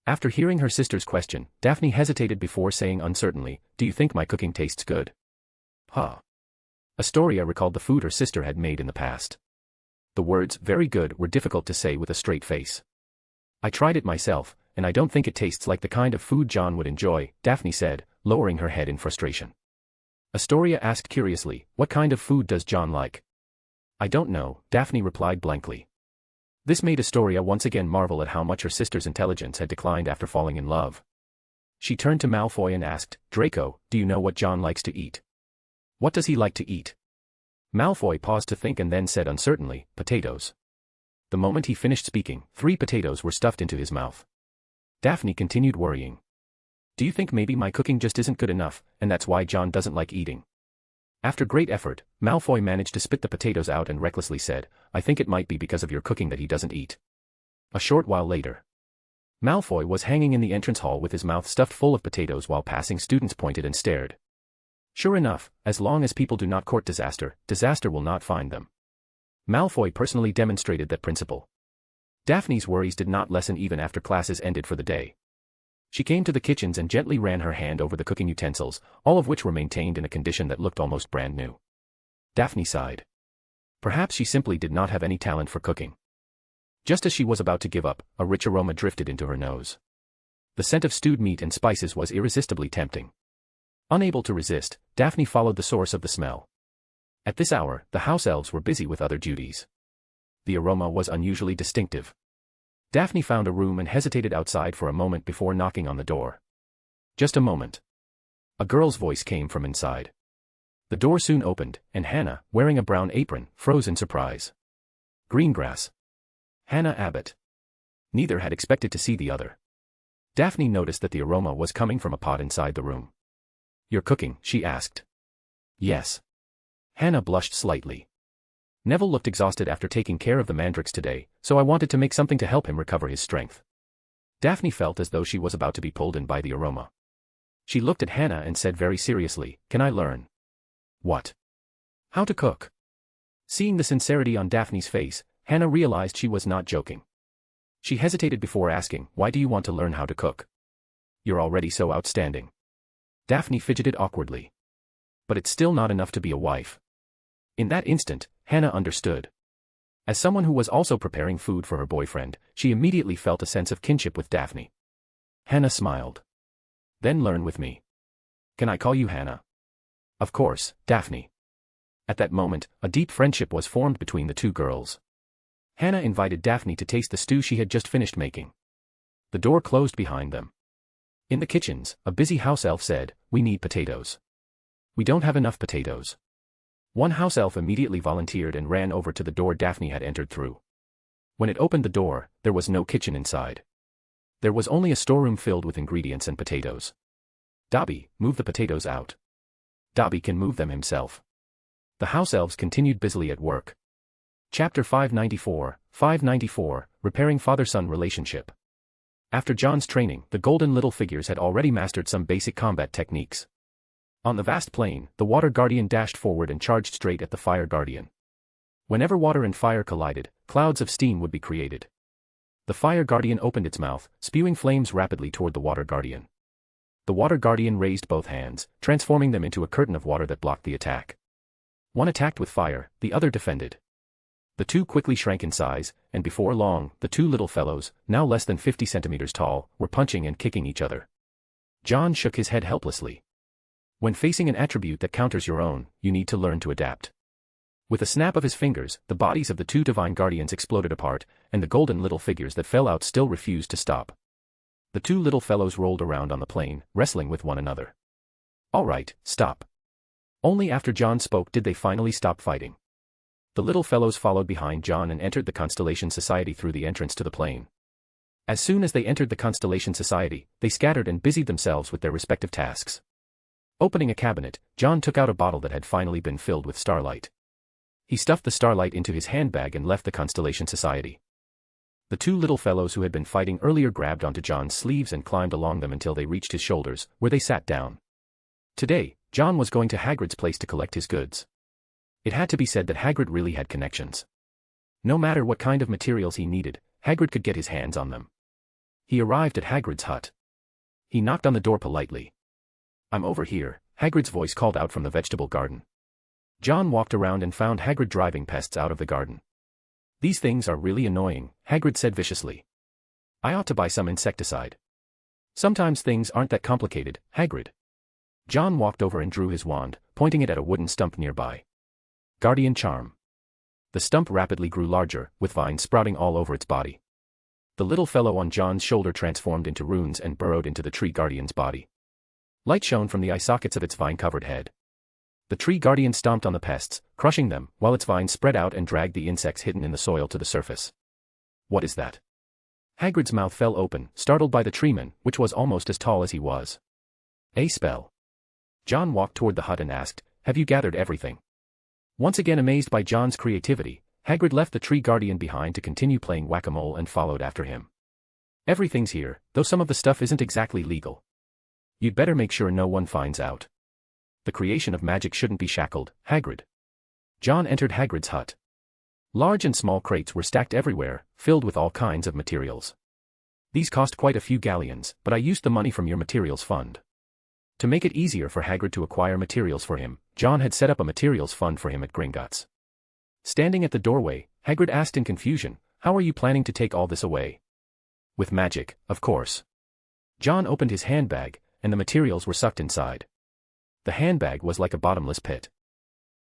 After hearing her sister's question, Daphne hesitated before saying uncertainly, "Do you think my cooking tastes good?" Huh. Astoria recalled the food her sister had made in the past. The words, "very good," were difficult to say with a straight face. "I tried it myself, and I don't think it tastes like the kind of food John would enjoy," Daphne said, lowering her head in frustration. Astoria asked curiously, "What kind of food does John like?" "I don't know," Daphne replied blankly. This made Astoria once again marvel at how much her sister's intelligence had declined after falling in love. She turned to Malfoy and asked, "Draco, do you know what John likes to eat?" "What does he like to eat?" Malfoy paused to think and then said uncertainly, "Potatoes." The moment he finished speaking, 3 potatoes were stuffed into his mouth. Daphne continued worrying. "Do you think maybe my cooking just isn't good enough, and that's why John doesn't like eating?" After great effort, Malfoy managed to spit the potatoes out and recklessly said, "I think it might be because of your cooking that he doesn't eat." A short while later, Malfoy was hanging in the entrance hall with his mouth stuffed full of potatoes while passing students pointed and stared. Sure enough, as long as people do not court disaster, disaster will not find them. Malfoy personally demonstrated that principle. Daphne's worries did not lessen even after classes ended for the day. She came to the kitchens and gently ran her hand over the cooking utensils, all of which were maintained in a condition that looked almost brand new. Daphne sighed. Perhaps she simply did not have any talent for cooking. Just as she was about to give up, a rich aroma drifted into her nose. The scent of stewed meat and spices was irresistibly tempting. Unable to resist, Daphne followed the source of the smell. At this hour, the house elves were busy with other duties. The aroma was unusually distinctive. Daphne found a room and hesitated outside for a moment before knocking on the door. Just a moment. A girl's voice came from inside. The door soon opened, and Hannah, wearing a brown apron, froze in surprise. Greengrass. Hannah Abbott. Neither had expected to see the other. Daphne noticed that the aroma was coming from a pot inside the room. "You're cooking?" she asked. "Yes." Hannah blushed slightly. "Neville looked exhausted after taking care of the mandrakes today, so I wanted to make something to help him recover his strength." Daphne felt as though she was about to be pulled in by the aroma. She looked at Hannah and said very seriously, "Can I learn?" "What?" "How to cook." Seeing the sincerity on Daphne's face, Hannah realized she was not joking. She hesitated before asking, "Why do you want to learn how to cook? You're already so outstanding." Daphne fidgeted awkwardly. "But it's still not enough to be a wife." In that instant, Hannah understood. As someone who was also preparing food for her boyfriend, she immediately felt a sense of kinship with Daphne. Hannah smiled. "Then learn with me. Can I call you Hannah?" "Of course, Daphne." At that moment, a deep friendship was formed between the two girls. Hannah invited Daphne to taste the stew she had just finished making. The door closed behind them. In the kitchens, a busy house elf said, "We need potatoes. We don't have enough potatoes." One house elf immediately volunteered and ran over to the door Daphne had entered through. When it opened the door, there was no kitchen inside. There was only a storeroom filled with ingredients and potatoes. "Dobby, move the potatoes out." Dobby can move them himself. The house elves continued busily at work. Chapter 594, Repairing Father-Son Relationship. After John's training, the golden little figures had already mastered some basic combat techniques. On the vast plain, the Water Guardian dashed forward and charged straight at the Fire Guardian. Whenever water and fire collided, clouds of steam would be created. The Fire Guardian opened its mouth, spewing flames rapidly toward the Water Guardian. The Water Guardian raised both hands, transforming them into a curtain of water that blocked the attack. One attacked with fire, the other defended. The two quickly shrank in size, and before long, the two little fellows, now less than 50 centimeters tall, were punching and kicking each other. John shook his head helplessly. When facing an attribute that counters your own, you need to learn to adapt. With a snap of his fingers, the bodies of the two divine guardians exploded apart, and the golden little figures that fell out still refused to stop. The two little fellows rolled around on the plain, wrestling with one another. "All right, stop." Only after John spoke did they finally stop fighting. The little fellows followed behind John and entered the Constellation Society through the entrance to the plain. As soon as they entered the Constellation Society, they scattered and busied themselves with their respective tasks. Opening a cabinet, John took out a bottle that had finally been filled with starlight. He stuffed the starlight into his handbag and left the Constellation Society. The two little fellows who had been fighting earlier grabbed onto John's sleeves and climbed along them until they reached his shoulders, where they sat down. Today, John was going to Hagrid's place to collect his goods. It had to be said that Hagrid really had connections. No matter what kind of materials he needed, Hagrid could get his hands on them. He arrived at Hagrid's hut. He knocked on the door politely. "I'm over here," Hagrid's voice called out from the vegetable garden. John walked around and found Hagrid driving pests out of the garden. "These things are really annoying," Hagrid said viciously. "I ought to buy some insecticide." "Sometimes things aren't that complicated, Hagrid." John walked over and drew his wand, pointing it at a wooden stump nearby. "Guardian Charm." The stump rapidly grew larger, with vines sprouting all over its body. The little fellow on John's shoulder transformed into runes and burrowed into the tree guardian's body. Light shone from the eye sockets of its vine-covered head. The tree guardian stomped on the pests, crushing them, while its vines spread out and dragged the insects hidden in the soil to the surface. "What is that?" Hagrid's mouth fell open, startled by the treeman, which was almost as tall as he was. "A spell." John walked toward the hut and asked, "Have you gathered everything?" Once again amazed by John's creativity, Hagrid left the tree guardian behind to continue playing whack-a-mole and followed after him. "Everything's here, though some of the stuff isn't exactly legal. You'd better make sure no one finds out. The creation of magic shouldn't be shackled, Hagrid." John entered Hagrid's hut. Large and small crates were stacked everywhere, filled with all kinds of materials. "These cost quite a few galleons, but I used the money from your materials fund." To make it easier for Hagrid to acquire materials for him, John had set up a materials fund for him at Gringotts. Standing at the doorway, Hagrid asked in confusion, "How are you planning to take all this away?" "With magic, of course." John opened his handbag, and the materials were sucked inside. The handbag was like a bottomless pit.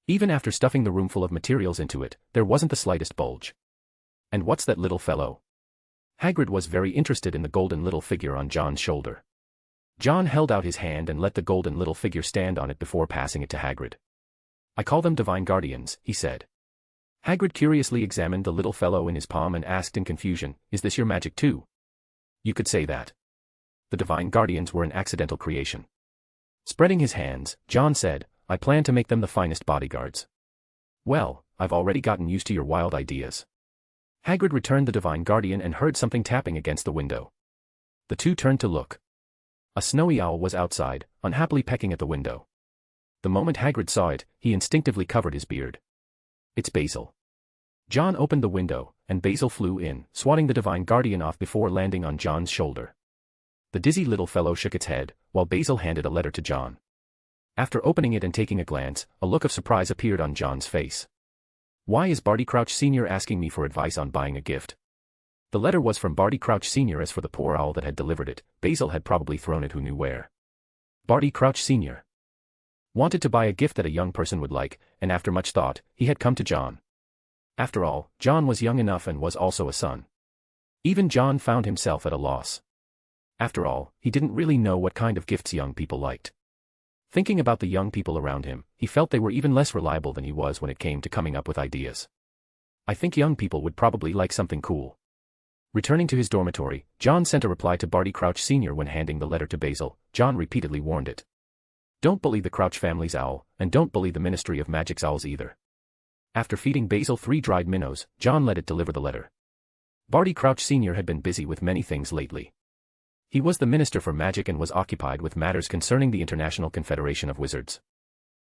Even after stuffing the room full of materials into it, there wasn't the slightest bulge. "And what's that little fellow?" Hagrid was very interested in the golden little figure on John's shoulder. John held out his hand and let the golden little figure stand on it before passing it to Hagrid. "I call them divine guardians," he said. Hagrid curiously examined the little fellow in his palm and asked in confusion, "Is this your magic too?" "You could say that. The divine guardians were an accidental creation." Spreading his hands, John said, "I plan to make them the finest bodyguards." "Well, I've already gotten used to your wild ideas." Hagrid returned the divine guardian and heard something tapping against the window. The two turned to look. A snowy owl was outside, unhappily pecking at the window. The moment Hagrid saw it, he instinctively covered his beard. "It's Basil." John opened the window, and Basil flew in, swatting the divine guardian off before landing on John's shoulder. The dizzy little fellow shook its head, while Basil handed a letter to John. After opening it and taking a glance, a look of surprise appeared on John's face. "Why is Barty Crouch Sr. asking me for advice on buying a gift?" The letter was from Barty Crouch Sr. As for the poor owl that had delivered it, Basil had probably thrown it who knew where. Barty Crouch Sr. wanted to buy a gift that a young person would like, and after much thought, he had come to John. After all, John was young enough and was also a son. Even John found himself at a loss. After all, he didn't really know what kind of gifts young people liked. Thinking about the young people around him, he felt they were even less reliable than he was when it came to coming up with ideas. I think young people would probably like something cool. Returning to his dormitory, John sent a reply to Barty Crouch Sr. When handing the letter to Basil, John repeatedly warned it. Don't bully the Crouch family's owl, and don't bully the Ministry of Magic's owls either. After feeding Basil 3 dried minnows, John let it deliver the letter. Barty Crouch Sr. had been busy with many things lately. He was the Minister for Magic and was occupied with matters concerning the International Confederation of Wizards.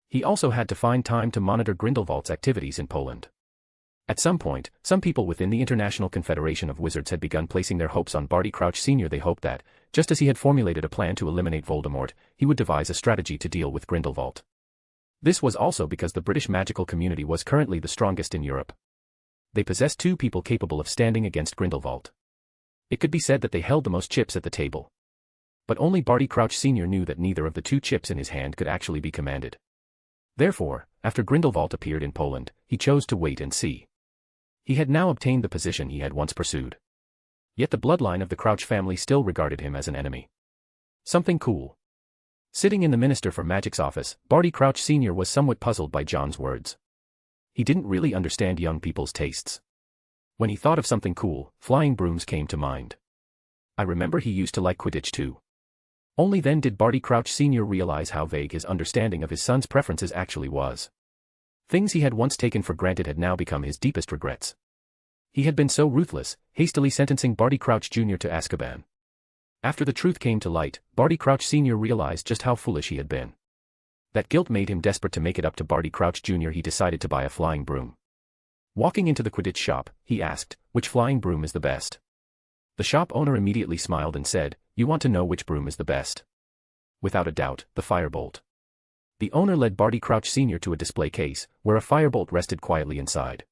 He also had to find time to monitor Grindelwald's activities in Poland. At some point, some people within the International Confederation of Wizards had begun placing their hopes on Barty Crouch Sr. They hoped that, just as he had formulated a plan to eliminate Voldemort, he would devise a strategy to deal with Grindelwald. This was also because the British magical community was currently the strongest in Europe. They possessed 2 people capable of standing against Grindelwald. It could be said that they held the most chips at the table. But only Barty Crouch Sr. knew that neither of the 2 chips in his hand could actually be commanded. Therefore, after Grindelwald appeared in Poland, he chose to wait and see. He had now obtained the position he had once pursued. Yet the bloodline of the Crouch family still regarded him as an enemy. Something cool. Sitting in the Minister for Magic's office, Barty Crouch Sr. was somewhat puzzled by John's words. He didn't really understand young people's tastes. When he thought of something cool, flying brooms came to mind. I remember he used to like Quidditch too. Only then did Barty Crouch Sr. realize how vague his understanding of his son's preferences actually was. Things he had once taken for granted had now become his deepest regrets. He had been so ruthless, hastily sentencing Barty Crouch Jr. to Azkaban. After the truth came to light, Barty Crouch Sr. realized just how foolish he had been. That guilt made him desperate to make it up to Barty Crouch Jr. He decided to buy a flying broom. Walking into the Quidditch shop, he asked, "Which flying broom is the best?" The shop owner immediately smiled and said, "You want to know which broom is the best?" Without a doubt, the Firebolt. The owner led Barty Crouch Sr. to a display case, where a firebolt rested quietly inside.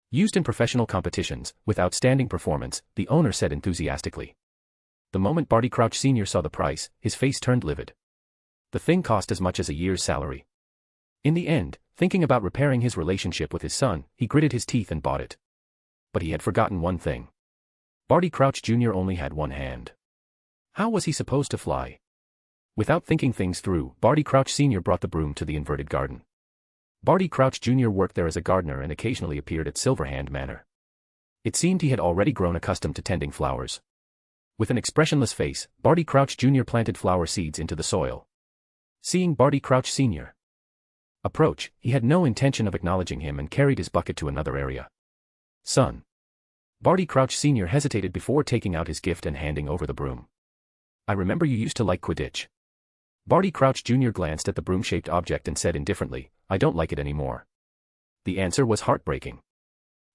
Used in professional competitions, with outstanding performance, the owner said enthusiastically. The moment Barty Crouch Sr. saw the price, his face turned livid. The thing cost as much as a year's salary. In the end, thinking about repairing his relationship with his son, he gritted his teeth and bought it. But he had forgotten one thing. Barty Crouch Jr. only had one hand. How was he supposed to fly? Without thinking things through, Barty Crouch Sr. brought the broom to the inverted garden. Barty Crouch Jr. worked there as a gardener and occasionally appeared at Silverhand Manor. It seemed he had already grown accustomed to tending flowers. With an expressionless face, Barty Crouch Jr. planted flower seeds into the soil. Seeing Barty Crouch Sr. approach, he had no intention of acknowledging him and carried his bucket to another area. "Son." Barty Crouch Sr. hesitated before taking out his gift and handing over the broom. "I remember you used to like Quidditch." Barty Crouch Jr. glanced at the broom-shaped object and said indifferently, "I don't like it anymore." The answer was heartbreaking.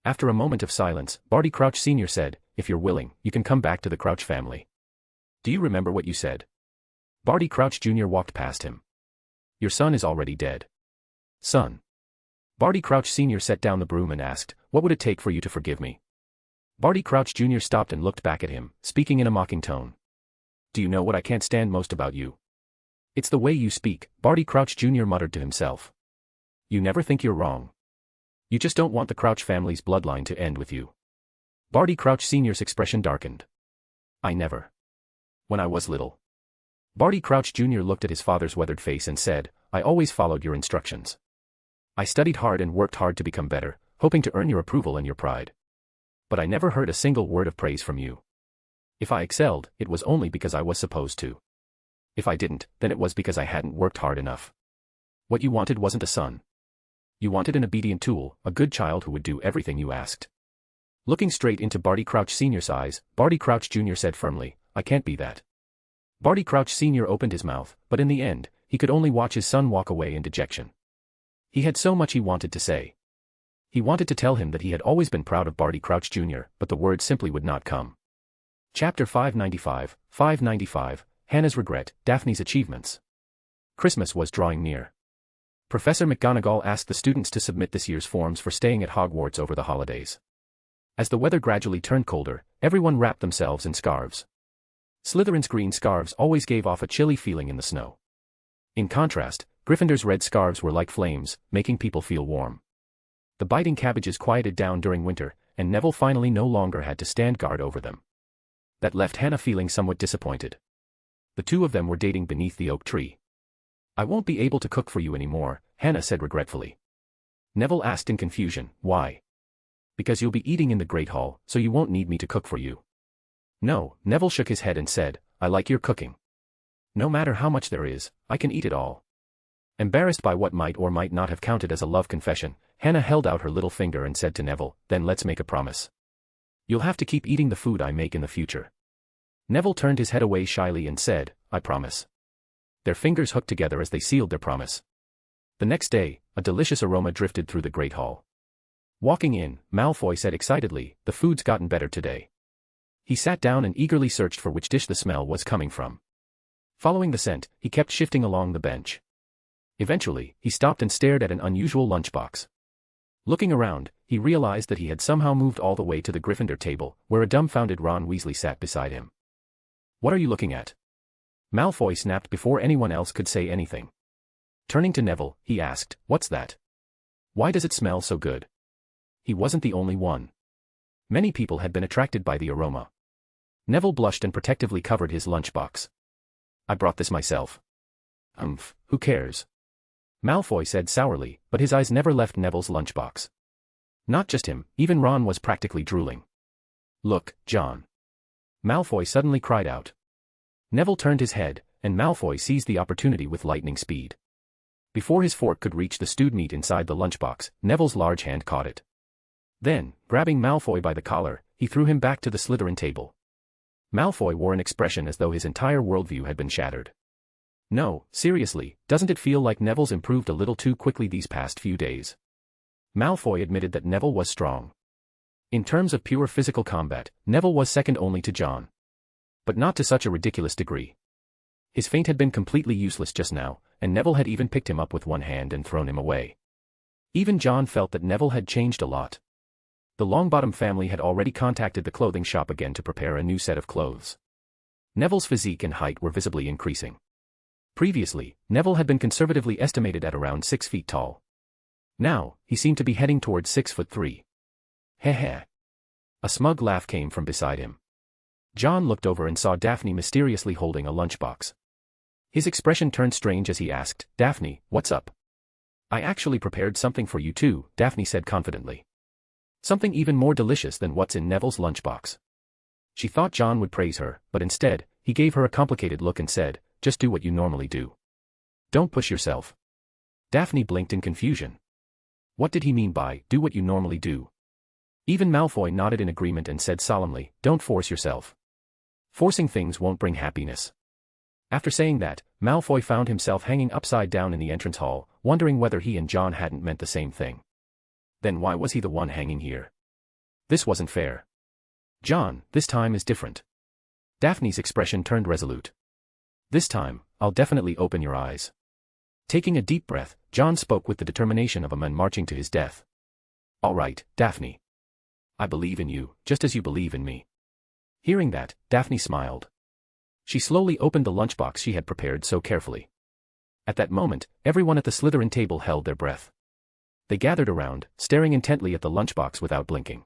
After a moment of silence, Barty Crouch Sr. said, "If you're willing, you can come back to the Crouch family." "Do you remember what you said?" Barty Crouch Jr. walked past him. "Your son is already dead." "Son." Barty Crouch Sr. set down the broom and asked, "What would it take for you to forgive me?" Barty Crouch Jr. stopped and looked back at him, speaking in a mocking tone. "Do you know what I can't stand most about you?" "It's the way you speak," Barty Crouch Jr. muttered to himself. "You never think you're wrong. You just don't want the Crouch family's bloodline to end with you." Barty Crouch Sr.'s expression darkened. "I never. When I was little." Barty Crouch Jr. looked at his father's weathered face and said, "I always followed your instructions. I studied hard and worked hard to become better, hoping to earn your approval and your pride. But I never heard a single word of praise from you. If I excelled, it was only because I was supposed to. If I didn't, then it was because I hadn't worked hard enough. What you wanted wasn't a son. You wanted an obedient tool, a good child who would do everything you asked." Looking straight into Barty Crouch Sr.'s eyes, Barty Crouch Jr. said firmly, "I can't be that." Barty Crouch Sr. opened his mouth, but in the end, he could only watch his son walk away in dejection. He had so much he wanted to say. He wanted to tell him that he had always been proud of Barty Crouch Jr., but the words simply would not come. Chapter 595, Hannah's Regret, Daphne's Achievements. Christmas was drawing near. Professor McGonagall asked the students to submit this year's forms for staying at Hogwarts over the holidays. As the weather gradually turned colder, everyone wrapped themselves in scarves. Slytherin's green scarves always gave off a chilly feeling in the snow. In contrast, Gryffindor's red scarves were like flames, making people feel warm. The biting cabbages quieted down during winter, and Neville finally no longer had to stand guard over them. That left Hannah feeling somewhat disappointed. The two of them were dating beneath the oak tree. I won't be able to cook for you anymore, Hannah said regretfully. Neville asked in confusion, why? Because you'll be eating in the Great Hall, so you won't need me to cook for you. No, Neville shook his head and said, I like your cooking. No matter how much there is, I can eat it all. Embarrassed by what might or might not have counted as a love confession, Hannah held out her little finger and said to Neville, then let's make a promise. You'll have to keep eating the food I make in the future. Neville turned his head away shyly and said, I promise. Their fingers hooked together as they sealed their promise. The next day, a delicious aroma drifted through the Great Hall. Walking in, Malfoy said excitedly, the food's gotten better today. He sat down and eagerly searched for which dish the smell was coming from. Following the scent, he kept shifting along the bench. Eventually, he stopped and stared at an unusual lunchbox. Looking around, he realized that he had somehow moved all the way to the Gryffindor table, where a dumbfounded Ron Weasley sat beside him. What are you looking at? Malfoy snapped before anyone else could say anything. Turning to Neville, he asked, what's that? Why does it smell so good? He wasn't the only one. Many people had been attracted by the aroma. Neville blushed and protectively covered his lunchbox. I brought this myself. Who cares? Malfoy said sourly, but his eyes never left Neville's lunchbox. Not just him, even Ron was practically drooling. Look, John. Malfoy suddenly cried out. Neville turned his head, and Malfoy seized the opportunity with lightning speed. Before his fork could reach the stewed meat inside the lunchbox, Neville's large hand caught it. Then, grabbing Malfoy by the collar, he threw him back to the Slytherin table. Malfoy wore an expression as though his entire worldview had been shattered. No, seriously, doesn't it feel like Neville's improved a little too quickly these past few days? Malfoy admitted that Neville was strong. In terms of pure physical combat, Neville was second only to John. But not to such a ridiculous degree. His feint had been completely useless just now, and Neville had even picked him up with one hand and thrown him away. Even John felt that Neville had changed a lot. The Longbottom family had already contacted the clothing shop again to prepare a new set of clothes. Neville's physique and height were visibly increasing. Previously, Neville had been conservatively estimated at around 6 feet tall. Now, he seemed to be heading towards 6'3". Heh. A smug laugh came from beside him. John looked over and saw Daphne mysteriously holding a lunchbox. His expression turned strange as he asked, Daphne, what's up? I actually prepared something for you too, Daphne said confidently. Something even more delicious than what's in Neville's lunchbox. She thought John would praise her, but instead, he gave her a complicated look and said, just do what you normally do. Don't push yourself. Daphne blinked in confusion. What did he mean by, do what you normally do? Even Malfoy nodded in agreement and said solemnly, don't force yourself. Forcing things won't bring happiness. After saying that, Malfoy found himself hanging upside down in the entrance hall, wondering whether he and John hadn't meant the same thing. Then why was he the one hanging here? This wasn't fair. John, this time is different. Daphne's expression turned resolute. This time, I'll definitely open your eyes. Taking a deep breath, John spoke with the determination of a man marching to his death. All right, Daphne. I believe in you, just as you believe in me. Hearing that, Daphne smiled. She slowly opened the lunchbox she had prepared so carefully. At that moment, everyone at the Slytherin table held their breath. They gathered around, staring intently at the lunchbox without blinking.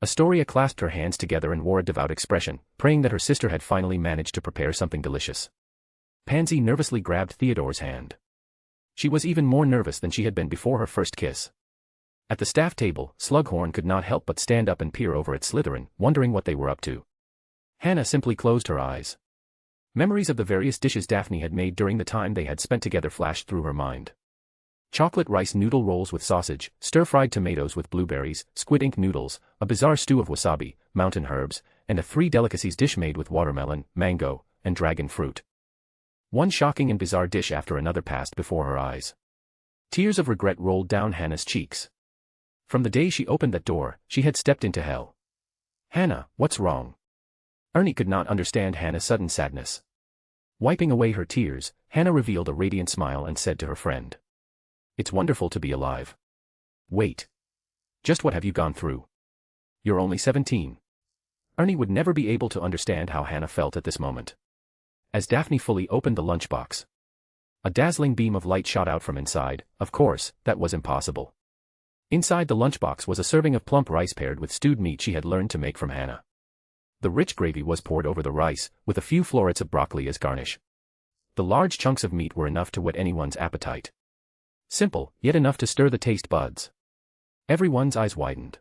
Astoria clasped her hands together and wore a devout expression, praying that her sister had finally managed to prepare something delicious. Pansy nervously grabbed Theodore's hand. She was even more nervous than she had been before her first kiss. At the staff table, Slughorn could not help but stand up and peer over at Slytherin, wondering what they were up to. Hannah simply closed her eyes. Memories of the various dishes Daphne had made during the time they had spent together flashed through her mind. Chocolate rice noodle rolls with sausage, stir-fried tomatoes with blueberries, squid ink noodles, a bizarre stew of wasabi, mountain herbs, and a 3 delicacies dish made with watermelon, mango, and dragon fruit. One shocking and bizarre dish after another passed before her eyes. Tears of regret rolled down Hannah's cheeks. From the day she opened that door, she had stepped into hell. Hannah, what's wrong? Ernie could not understand Hannah's sudden sadness. Wiping away her tears, Hannah revealed a radiant smile and said to her friend, it's wonderful to be alive. Wait. Just what have you gone through? You're only 17. Ernie would never be able to understand how Hannah felt at this moment. As Daphne fully opened the lunchbox, a dazzling beam of light shot out from inside. Of course, that was impossible. Inside the lunchbox was a serving of plump rice paired with stewed meat she had learned to make from Hannah. The rich gravy was poured over the rice, with a few florets of broccoli as garnish. The large chunks of meat were enough to whet anyone's appetite. Simple, yet enough to stir the taste buds. Everyone's eyes widened.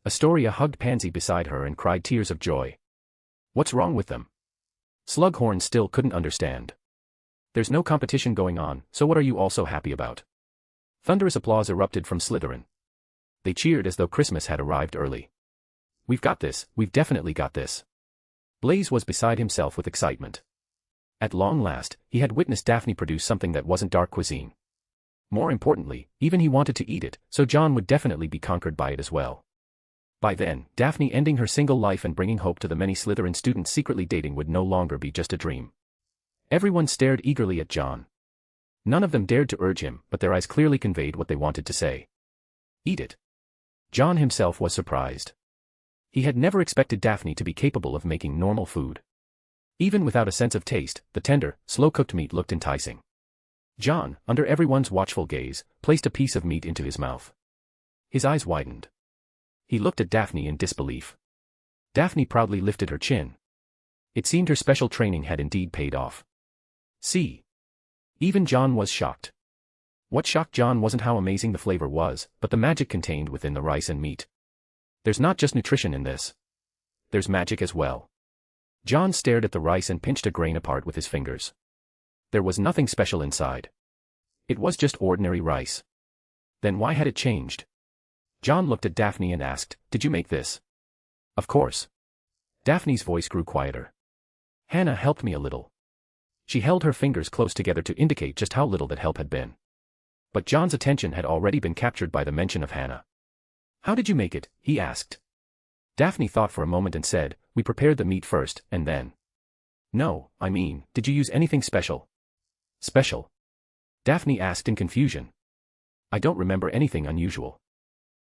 Astoria hugged Pansy beside her and cried tears of joy. What's wrong with them? Slughorn still couldn't understand. There's no competition going on, so what are you all so happy about? Thunderous applause erupted from Slytherin. They cheered as though Christmas had arrived early. We've got this, we've definitely got this. Blaze was beside himself with excitement. At long last, he had witnessed Daphne produce something that wasn't dark cuisine. More importantly, even he wanted to eat it, so John would definitely be conquered by it as well. By then, Daphne ending her single life and bringing hope to the many Slytherin students secretly dating would no longer be just a dream. Everyone stared eagerly at John. None of them dared to urge him, but their eyes clearly conveyed what they wanted to say. Eat it. John himself was surprised. He had never expected Daphne to be capable of making normal food. Even without a sense of taste, the tender, slow-cooked meat looked enticing. John, under everyone's watchful gaze, placed a piece of meat into his mouth. His eyes widened. He looked at Daphne in disbelief. Daphne proudly lifted her chin. It seemed her special training had indeed paid off. See. Even John was shocked. What shocked John wasn't how amazing the flavor was, but the magic contained within the rice and meat. There's not just nutrition in this. There's magic as well. John stared at the rice and pinched a grain apart with his fingers. There was nothing special inside. It was just ordinary rice. Then why had it changed? John looked at Daphne and asked, "Did you make this?" "Of course." Daphne's voice grew quieter. "Hannah helped me a little." She held her fingers close together to indicate just how little that help had been. But John's attention had already been captured by the mention of Hannah. "How did you make it?" he asked. Daphne thought for a moment and said, "We prepared the meat first, and then." "No, I mean, did you use anything special?" "Special?" Daphne asked in confusion. "I don't remember anything unusual."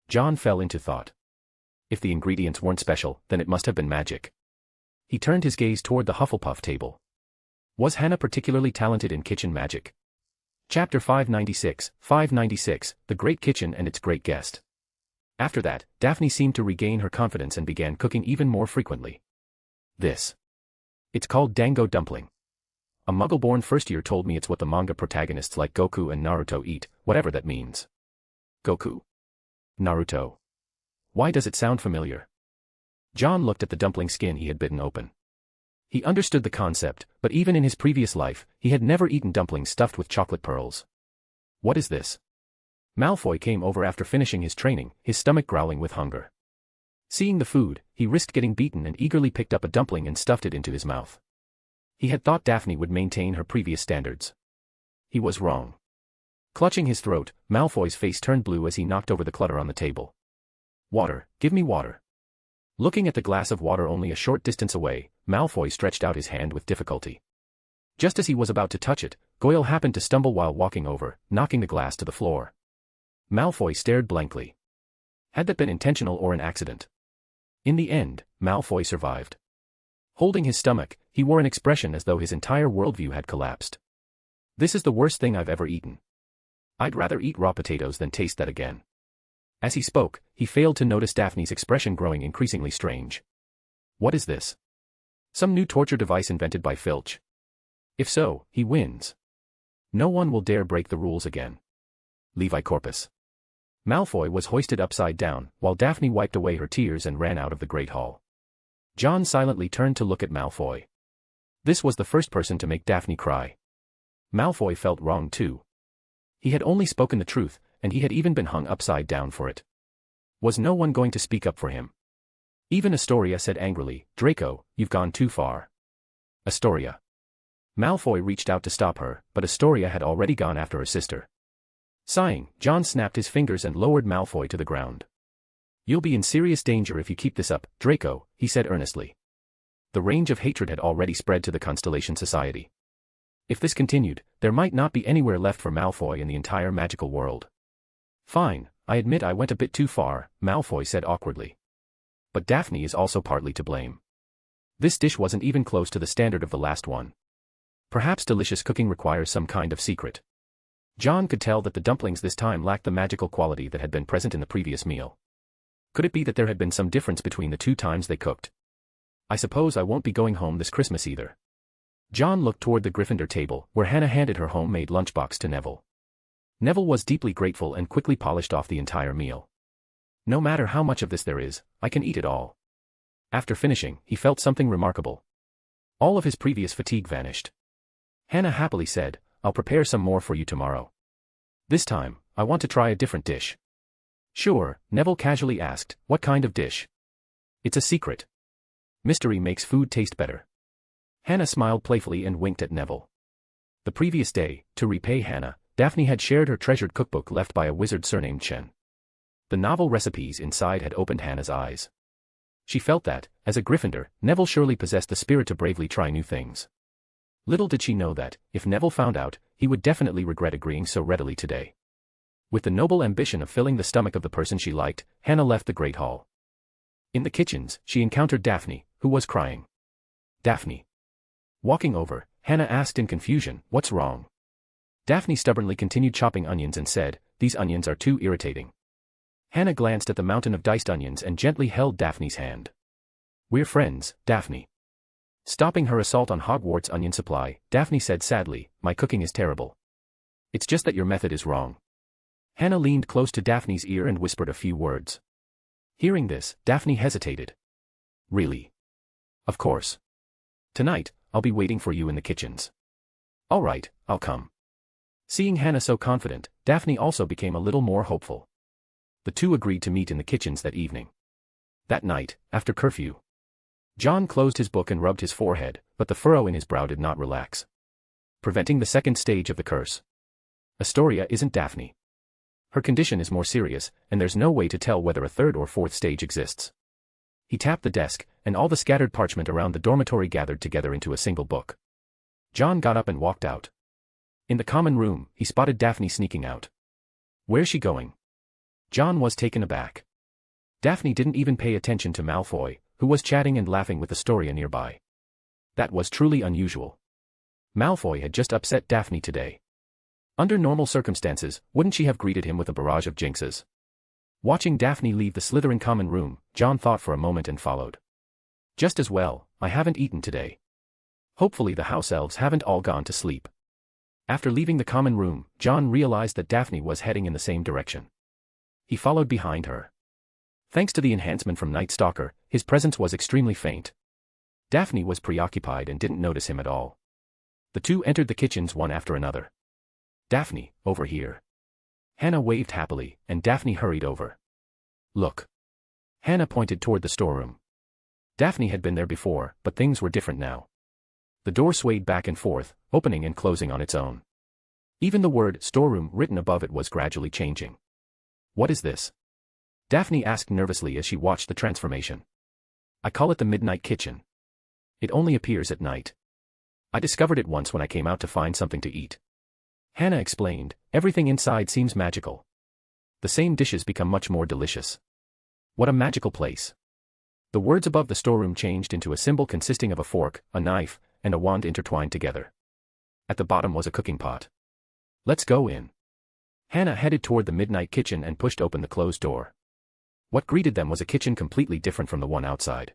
John fell into thought. If the ingredients weren't special, then it must have been magic. He turned his gaze toward the Hufflepuff table. Was Hannah particularly talented in kitchen magic? Chapter 596, The Great Kitchen and Its Great Guest. After that, Daphne seemed to regain her confidence and began cooking even more frequently. It's called dango dumpling. A Muggle-born first-year told me it's what the manga protagonists like Goku and Naruto eat, whatever that means. Goku. Naruto. Why does it sound familiar? John looked at the dumpling skin he had bitten open. He understood the concept, but even in his previous life, he had never eaten dumplings stuffed with chocolate pearls. What is this? Malfoy came over after finishing his training, his stomach growling with hunger. Seeing the food, he risked getting beaten and eagerly picked up a dumpling and stuffed it into his mouth. He had thought Daphne would maintain her previous standards. He was wrong. Clutching his throat, Malfoy's face turned blue as he knocked over the clutter on the table. "Water, give me water." Looking at the glass of water only a short distance away, Malfoy stretched out his hand with difficulty. Just as he was about to touch it, Goyle happened to stumble while walking over, knocking the glass to the floor. Malfoy stared blankly. Had that been intentional or an accident? In the end, Malfoy survived. Holding his stomach, he wore an expression as though his entire worldview had collapsed. "This is the worst thing I've ever eaten. I'd rather eat raw potatoes than taste that again." As he spoke, he failed to notice Daphne's expression growing increasingly strange. What is this? Some new torture device invented by Filch? If so, he wins. No one will dare break the rules again. Levi Corpus. Malfoy was hoisted upside down, while Daphne wiped away her tears and ran out of the Great Hall. John silently turned to look at Malfoy. This was the first person to make Daphne cry. Malfoy felt wrong too. He had only spoken the truth, and he had even been hung upside down for it. Was no one going to speak up for him? Even Astoria said angrily, "Draco, you've gone too far." Astoria. Malfoy reached out to stop her, but Astoria had already gone after her sister. Sighing, John snapped his fingers and lowered Malfoy to the ground. "You'll be in serious danger if you keep this up, Draco," he said earnestly. The range of hatred had already spread to the Constellation Society. If this continued, there might not be anywhere left for Malfoy in the entire magical world. "Fine, I admit I went a bit too far," Malfoy said awkwardly. "But Daphne is also partly to blame. This dish wasn't even close to the standard of the last one. Perhaps delicious cooking requires some kind of secret." John could tell that the dumplings this time lacked the magical quality that had been present in the previous meal. Could it be that there had been some difference between the two times they cooked? I suppose I won't be going home this Christmas either. John looked toward the Gryffindor table, where Hannah handed her homemade lunchbox to Neville. Neville was deeply grateful and quickly polished off the entire meal. No matter how much of this there is, I can eat it all. After finishing, he felt something remarkable. All of his previous fatigue vanished. Hannah happily said, I'll prepare some more for you tomorrow. This time, I want to try a different dish. Sure, Neville casually asked, what kind of dish? It's a secret. Mystery makes food taste better. Hannah smiled playfully and winked at Neville. The previous day, to repay Hannah, Daphne had shared her treasured cookbook left by a wizard surnamed Chen. The novel recipes inside had opened Hannah's eyes. She felt that, as a Gryffindor, Neville surely possessed the spirit to bravely try new things. Little did she know that, if Neville found out, he would definitely regret agreeing so readily today. With the noble ambition of filling the stomach of the person she liked, Hannah left the Great Hall. In the kitchens, she encountered Daphne, who was crying. Daphne. Walking over, Hannah asked in confusion, what's wrong? Daphne stubbornly continued chopping onions and said, these onions are too irritating. Hannah glanced at the mountain of diced onions and gently held Daphne's hand. We're friends, Daphne. Stopping her assault on Hogwarts' onion supply, Daphne said sadly, my cooking is terrible. It's just that your method is wrong. Hannah leaned close to Daphne's ear and whispered a few words. Hearing this, Daphne hesitated. Really? Of course. Tonight, I'll be waiting for you in the kitchens. All right, I'll come. Seeing Hannah so confident, Daphne also became a little more hopeful. The two agreed to meet in the kitchens that evening. That night, after curfew, John closed his book and rubbed his forehead, but the furrow in his brow did not relax. Preventing the second stage of the curse. Astoria isn't Daphne. Her condition is more serious, and there's no way to tell whether a third or fourth stage exists. He tapped the desk, and all the scattered parchment around the dormitory gathered together into a single book. John got up and walked out. In the common room, he spotted Daphne sneaking out. Where's she going? John was taken aback. Daphne didn't even pay attention to Malfoy, who was chatting and laughing with Astoria nearby. That was truly unusual. Malfoy had just upset Daphne today. Under normal circumstances, wouldn't she have greeted him with a barrage of jinxes? Watching Daphne leave the Slytherin common room, John thought for a moment and followed. Just as well, I haven't eaten today. Hopefully the house elves haven't all gone to sleep. After leaving the common room, John realized that Daphne was heading in the same direction. He followed behind her. Thanks to the enhancement from Night Stalker, his presence was extremely faint. Daphne was preoccupied and didn't notice him at all. The two entered the kitchens one after another. Daphne, over here. Hannah waved happily, and Daphne hurried over. Look. Hannah pointed toward the storeroom. Daphne had been there before, but things were different now. The door swayed back and forth, opening and closing on its own. Even the word storeroom written above it was gradually changing. What is this? Daphne asked nervously as she watched the transformation. I call it the Midnight Kitchen. It only appears at night. I discovered it once when I came out to find something to eat. Hannah explained, everything inside seems magical. The same dishes become much more delicious. What a magical place. The words above the storeroom changed into a symbol consisting of a fork, a knife, and a wand intertwined together. At the bottom was a cooking pot. Let's go in. Hannah headed toward the Midnight Kitchen and pushed open the closed door. What greeted them was a kitchen completely different from the one outside.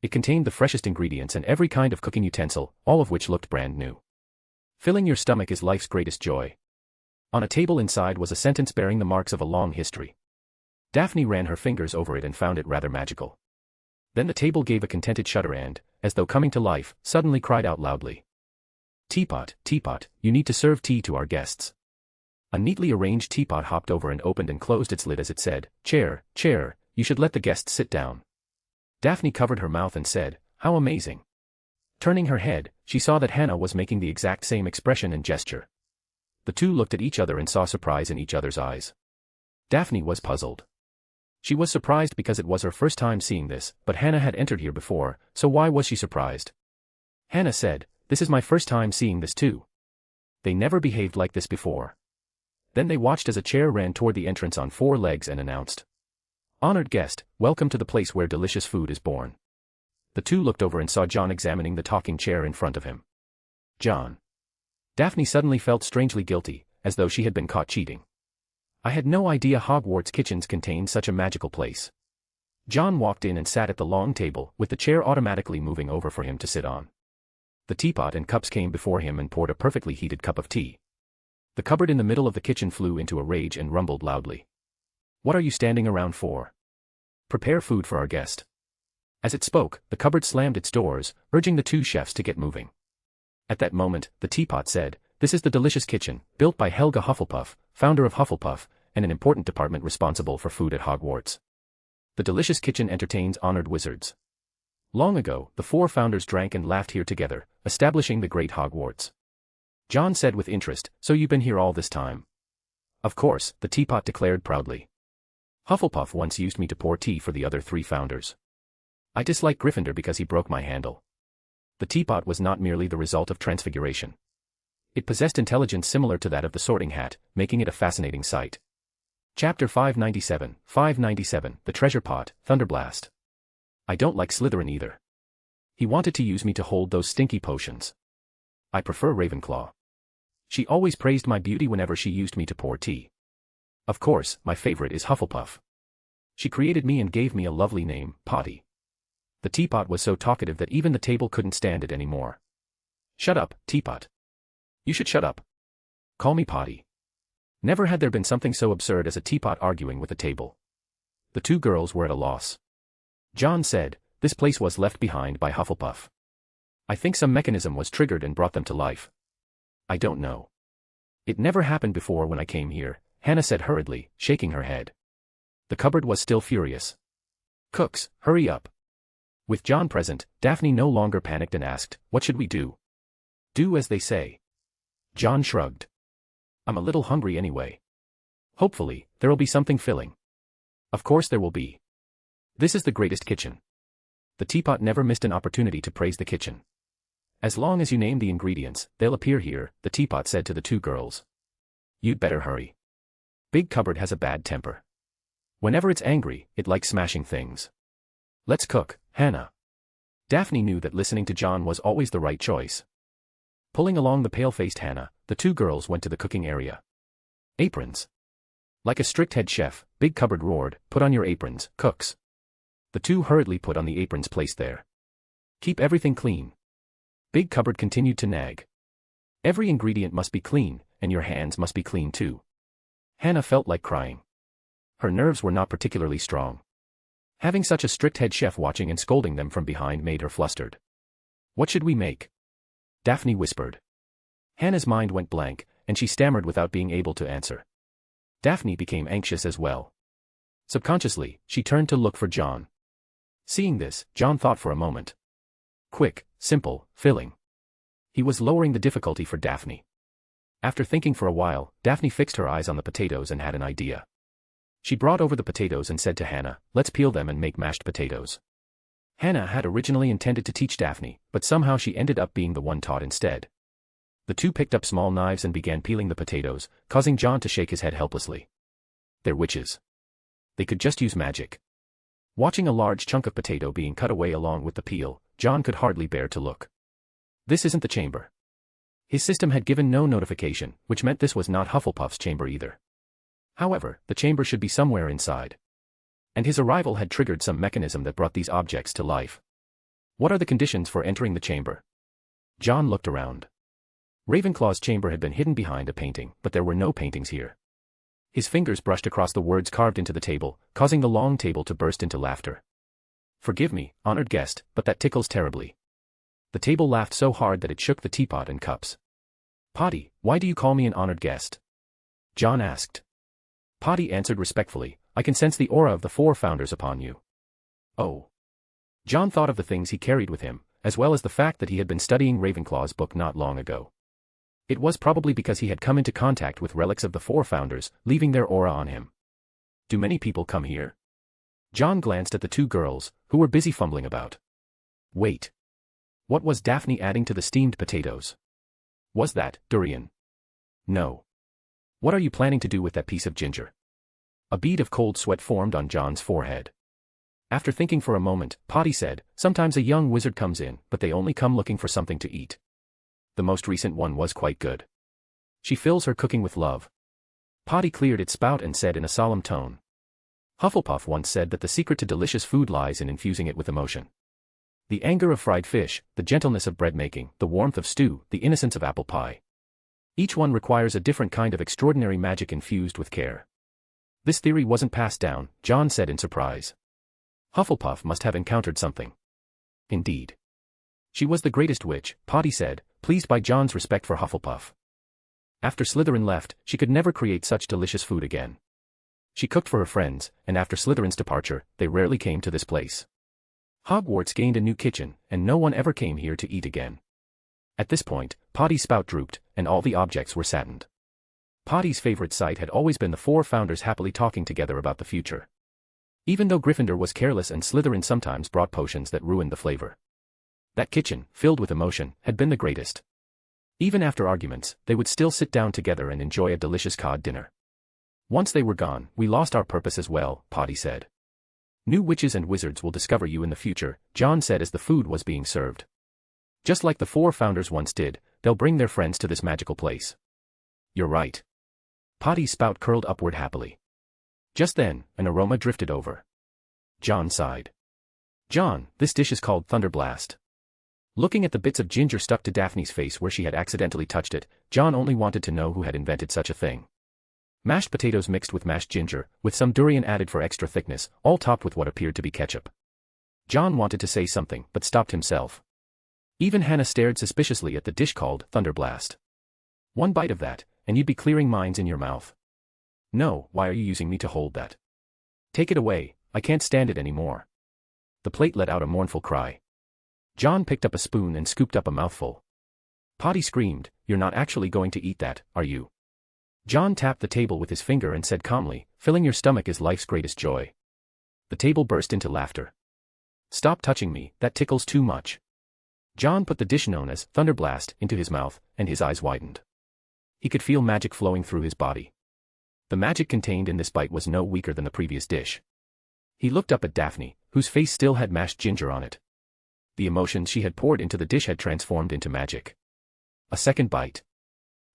It contained the freshest ingredients and every kind of cooking utensil, all of which looked brand new. Filling your stomach is life's greatest joy. On a table inside was a sentence bearing the marks of a long history. Daphne ran her fingers over it and found it rather magical. Then the table gave a contented shudder and, as though coming to life, suddenly cried out loudly. Teapot, teapot, you need to serve tea to our guests. A neatly arranged teapot hopped over and opened and closed its lid as it said, Chair, chair, you should let the guests sit down. Daphne covered her mouth and said, how amazing. Turning her head, she saw that Hannah was making the exact same expression and gesture. The two looked at each other and saw surprise in each other's eyes. Daphne was puzzled. She was surprised because it was her first time seeing this, but Hannah had entered here before, so why was she surprised? Hannah said, this is my first time seeing this too. They never behaved like this before. Then they watched as a chair ran toward the entrance on 4 legs and announced. Honored guest, welcome to the place where delicious food is born. The two looked over and saw John examining the talking chair in front of him. John. Daphne suddenly felt strangely guilty, as though she had been caught cheating. I had no idea Hogwarts kitchens contained such a magical place. John walked in and sat at the long table, with the chair automatically moving over for him to sit on. The teapot and cups came before him and poured a perfectly heated cup of tea. The cupboard in the middle of the kitchen flew into a rage and rumbled loudly. "What are you standing around for? Prepare food for our guest." As it spoke, the cupboard slammed its doors, urging the two chefs to get moving. At that moment, the teapot said, "This is the delicious kitchen, built by Helga Hufflepuff, founder of Hufflepuff, and an important department responsible for food at Hogwarts. The delicious kitchen entertains honored wizards. Long ago, the four founders drank and laughed here together, establishing the great Hogwarts." John said with interest, "So you've been here all this time?" "Of course," the teapot declared proudly. "Hufflepuff once used me to pour tea for the other three founders. I dislike Gryffindor because he broke my handle." The teapot was not merely the result of transfiguration. It possessed intelligence similar to that of the Sorting Hat, making it a fascinating sight. Chapter 597, The Treasure Pot, Thunderblast. "I don't like Slytherin either. He wanted to use me to hold those stinky potions. I prefer Ravenclaw. She always praised my beauty whenever she used me to pour tea. Of course, my favorite is Hufflepuff. She created me and gave me a lovely name, Potty." The teapot was so talkative that even the table couldn't stand it anymore. "Shut up, teapot. You should shut up. Call me Potty." Never had there been something so absurd as a teapot arguing with a table. The two girls were at a loss. John said, "This place was left behind by Hufflepuff. I think some mechanism was triggered and brought them to life. I don't know. It never happened before when I came here," Hannah said hurriedly, shaking her head. The cupboard was still furious. "Cooks, hurry up." With John present, Daphne no longer panicked and asked, "What should we do?" "Do as they say." John shrugged. "I'm a little hungry anyway. Hopefully, there'll be something filling." "Of course there will be. This is the greatest kitchen." The teapot never missed an opportunity to praise the kitchen. "As long as you name the ingredients, they'll appear here," the teapot said to the two girls. "You'd better hurry. Big Cupboard has a bad temper. Whenever it's angry, it likes smashing things. Let's cook, Hannah." Daphne knew that listening to John was always the right choice. Pulling along the pale-faced Hannah, the two girls went to the cooking area. "Aprons." Like a strict head chef, Big Cupboard roared, "Put on your aprons, cooks." The two hurriedly put on the aprons placed there. "Keep everything clean." Big Cupboard continued to nag. "Every ingredient must be clean, and your hands must be clean too." Hannah felt like crying. Her nerves were not particularly strong. Having such a strict head chef watching and scolding them from behind made her flustered. "What should we make?" Daphne whispered. Hannah's mind went blank, and she stammered without being able to answer. Daphne became anxious as well. Subconsciously, she turned to look for John. Seeing this, John thought for a moment. Quick, simple, filling. He was lowering the difficulty for Daphne. After thinking for a while, Daphne fixed her eyes on the potatoes and had an idea. She brought over the potatoes and said to Hannah, "Let's peel them and make mashed potatoes." Hannah had originally intended to teach Daphne, but somehow she ended up being the one taught instead. The two picked up small knives and began peeling the potatoes, causing John to shake his head helplessly. They're witches. They could just use magic. Watching a large chunk of potato being cut away along with the peel, John could hardly bear to look. This isn't the chamber. His system had given no notification, which meant this was not Hufflepuff's chamber either. However, the chamber should be somewhere inside. And his arrival had triggered some mechanism that brought these objects to life. What are the conditions for entering the chamber? John looked around. Ravenclaw's chamber had been hidden behind a painting, but there were no paintings here. His fingers brushed across the words carved into the table, causing the long table to burst into laughter. "Forgive me, honored guest, but that tickles terribly." The table laughed so hard that it shook the teapot and cups. "Potty, why do you call me an honored guest?" John asked. Potty answered respectfully, "I can sense the aura of the four founders upon you." Oh. John thought of the things he carried with him, as well as the fact that he had been studying Ravenclaw's book not long ago. It was probably because he had come into contact with relics of the four founders, leaving their aura on him. "Do many people come here?" John glanced at the two girls, who were busy fumbling about. Wait. What was Daphne adding to the steamed potatoes? Was that durian? No. What are you planning to do with that piece of ginger? A bead of cold sweat formed on John's forehead. After thinking for a moment, Potty said, "Sometimes a young wizard comes in, but they only come looking for something to eat. The most recent one was quite good. She fills her cooking with love." Potty cleared its spout and said in a solemn tone, Hufflepuff once said that the secret to delicious food lies in infusing it with emotion. The anger of fried fish, the gentleness of bread making, the warmth of stew, the innocence of apple pie. Each one requires a different kind of extraordinary magic infused with care. This theory wasn't passed down, John said in surprise. Hufflepuff must have encountered something. Indeed. She was the greatest witch, Potty said, pleased by John's respect for Hufflepuff. After Slytherin left, she could never create such delicious food again. She cooked for her friends, and after Slytherin's departure, they rarely came to this place. Hogwarts gained a new kitchen, and no one ever came here to eat again. At this point, Potty's spout drooped, and all the objects were saddened. Potty's favorite sight had always been the four founders happily talking together about the future. Even though Gryffindor was careless and Slytherin sometimes brought potions that ruined the flavor. That kitchen, filled with emotion, had been the greatest. Even after arguments, they would still sit down together and enjoy a delicious cod dinner. Once they were gone, we lost our purpose as well, Potty said. New witches and wizards will discover you in the future, John said as the food was being served. Just like the four founders once did, they'll bring their friends to this magical place. You're right. Potty's spout curled upward happily. Just then, an aroma drifted over. John sighed. John, this dish is called Thunderblast. Looking at the bits of ginger stuck to Daphne's face where she had accidentally touched it, John only wanted to know who had invented such a thing. Mashed potatoes mixed with mashed ginger, with some durian added for extra thickness, all topped with what appeared to be ketchup. John wanted to say something, but stopped himself. Even Hannah stared suspiciously at the dish called Thunderblast. One bite of that, and you'd be clearing mines in your mouth. No, why are you using me to hold that? Take it away, I can't stand it anymore. The plate let out a mournful cry. John picked up a spoon and scooped up a mouthful. Potty screamed, you're not actually going to eat that, are you? John tapped the table with his finger and said calmly, filling your stomach is life's greatest joy. The table burst into laughter. Stop touching me, that tickles too much. John put the dish known as Thunderblast into his mouth, and his eyes widened. He could feel magic flowing through his body. The magic contained in this bite was no weaker than the previous dish. He looked up at Daphne, whose face still had mashed ginger on it. The emotions she had poured into the dish had transformed into magic. A second bite.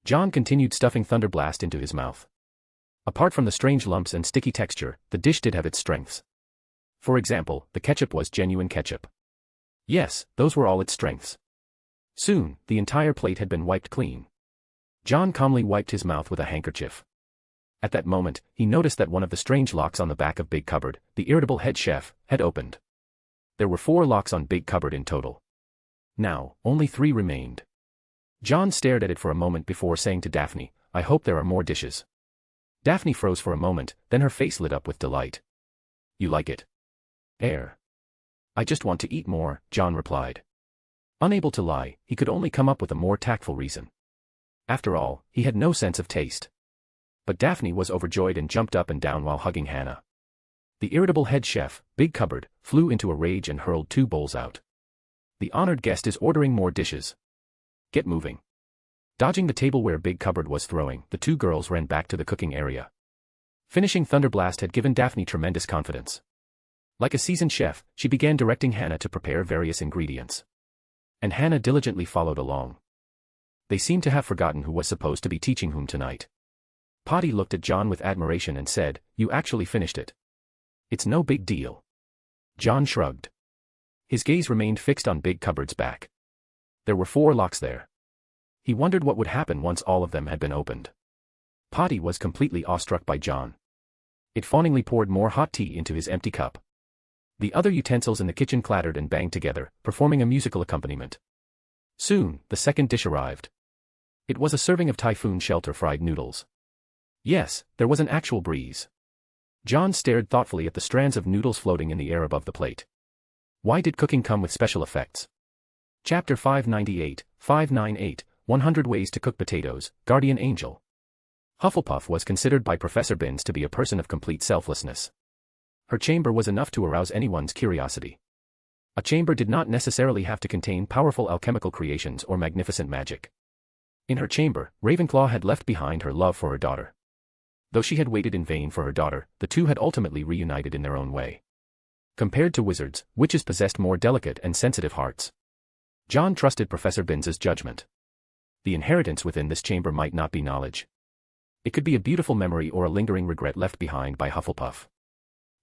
John continued stuffing Thunderblast into his mouth. Apart from the strange lumps and sticky texture, the dish did have its strengths. For example, the ketchup was genuine ketchup. Yes, those were all its strengths. Soon, the entire plate had been wiped clean. John calmly wiped his mouth with a handkerchief. At that moment, he noticed that one of the strange locks on the back of Big Cupboard, the irritable head chef, had opened. There were 4 locks on Big Cupboard in total. Now, only 3 remained. John stared at it for a moment before saying to Daphne, I hope there are more dishes. Daphne froze for a moment, then her face lit up with delight. You like it? Air. I just want to eat more, John replied. Unable to lie, he could only come up with a more tactful reason. After all, he had no sense of taste. But Daphne was overjoyed and jumped up and down while hugging Hannah. The irritable head chef, Big Cupboard, flew into a rage and hurled 2 bowls out. The honored guest is ordering more dishes. Get moving. Dodging the tableware Big Cupboard was throwing, the 2 girls ran back to the cooking area. Finishing Thunderblast had given Daphne tremendous confidence. Like a seasoned chef, she began directing Hannah to prepare various ingredients. And Hannah diligently followed along. They seemed to have forgotten who was supposed to be teaching whom tonight. Potty looked at John with admiration and said, You actually finished it. It's no big deal. John shrugged. His gaze remained fixed on Big Cupboard's back. There were 4 locks there. He wondered what would happen once all of them had been opened. Potty was completely awestruck by John. It fawningly poured more hot tea into his empty cup. The other utensils in the kitchen clattered and banged together, performing a musical accompaniment. Soon, the second dish arrived. It was a serving of Typhoon Shelter fried noodles. Yes, there was an actual breeze. John stared thoughtfully at the strands of noodles floating in the air above the plate. Why did cooking come with special effects? Chapter 598, 100 Ways to Cook Potatoes, Guardian Angel. Hufflepuff was considered by Professor Binns to be a person of complete selflessness. Her chamber was enough to arouse anyone's curiosity. A chamber did not necessarily have to contain powerful alchemical creations or magnificent magic. In her chamber, Ravenclaw had left behind her love for her daughter. Though she had waited in vain for her daughter, the two had ultimately reunited in their own way. Compared to wizards, witches possessed more delicate and sensitive hearts. John trusted Professor Binns's judgment. The inheritance within this chamber might not be knowledge. It could be a beautiful memory or a lingering regret left behind by Hufflepuff.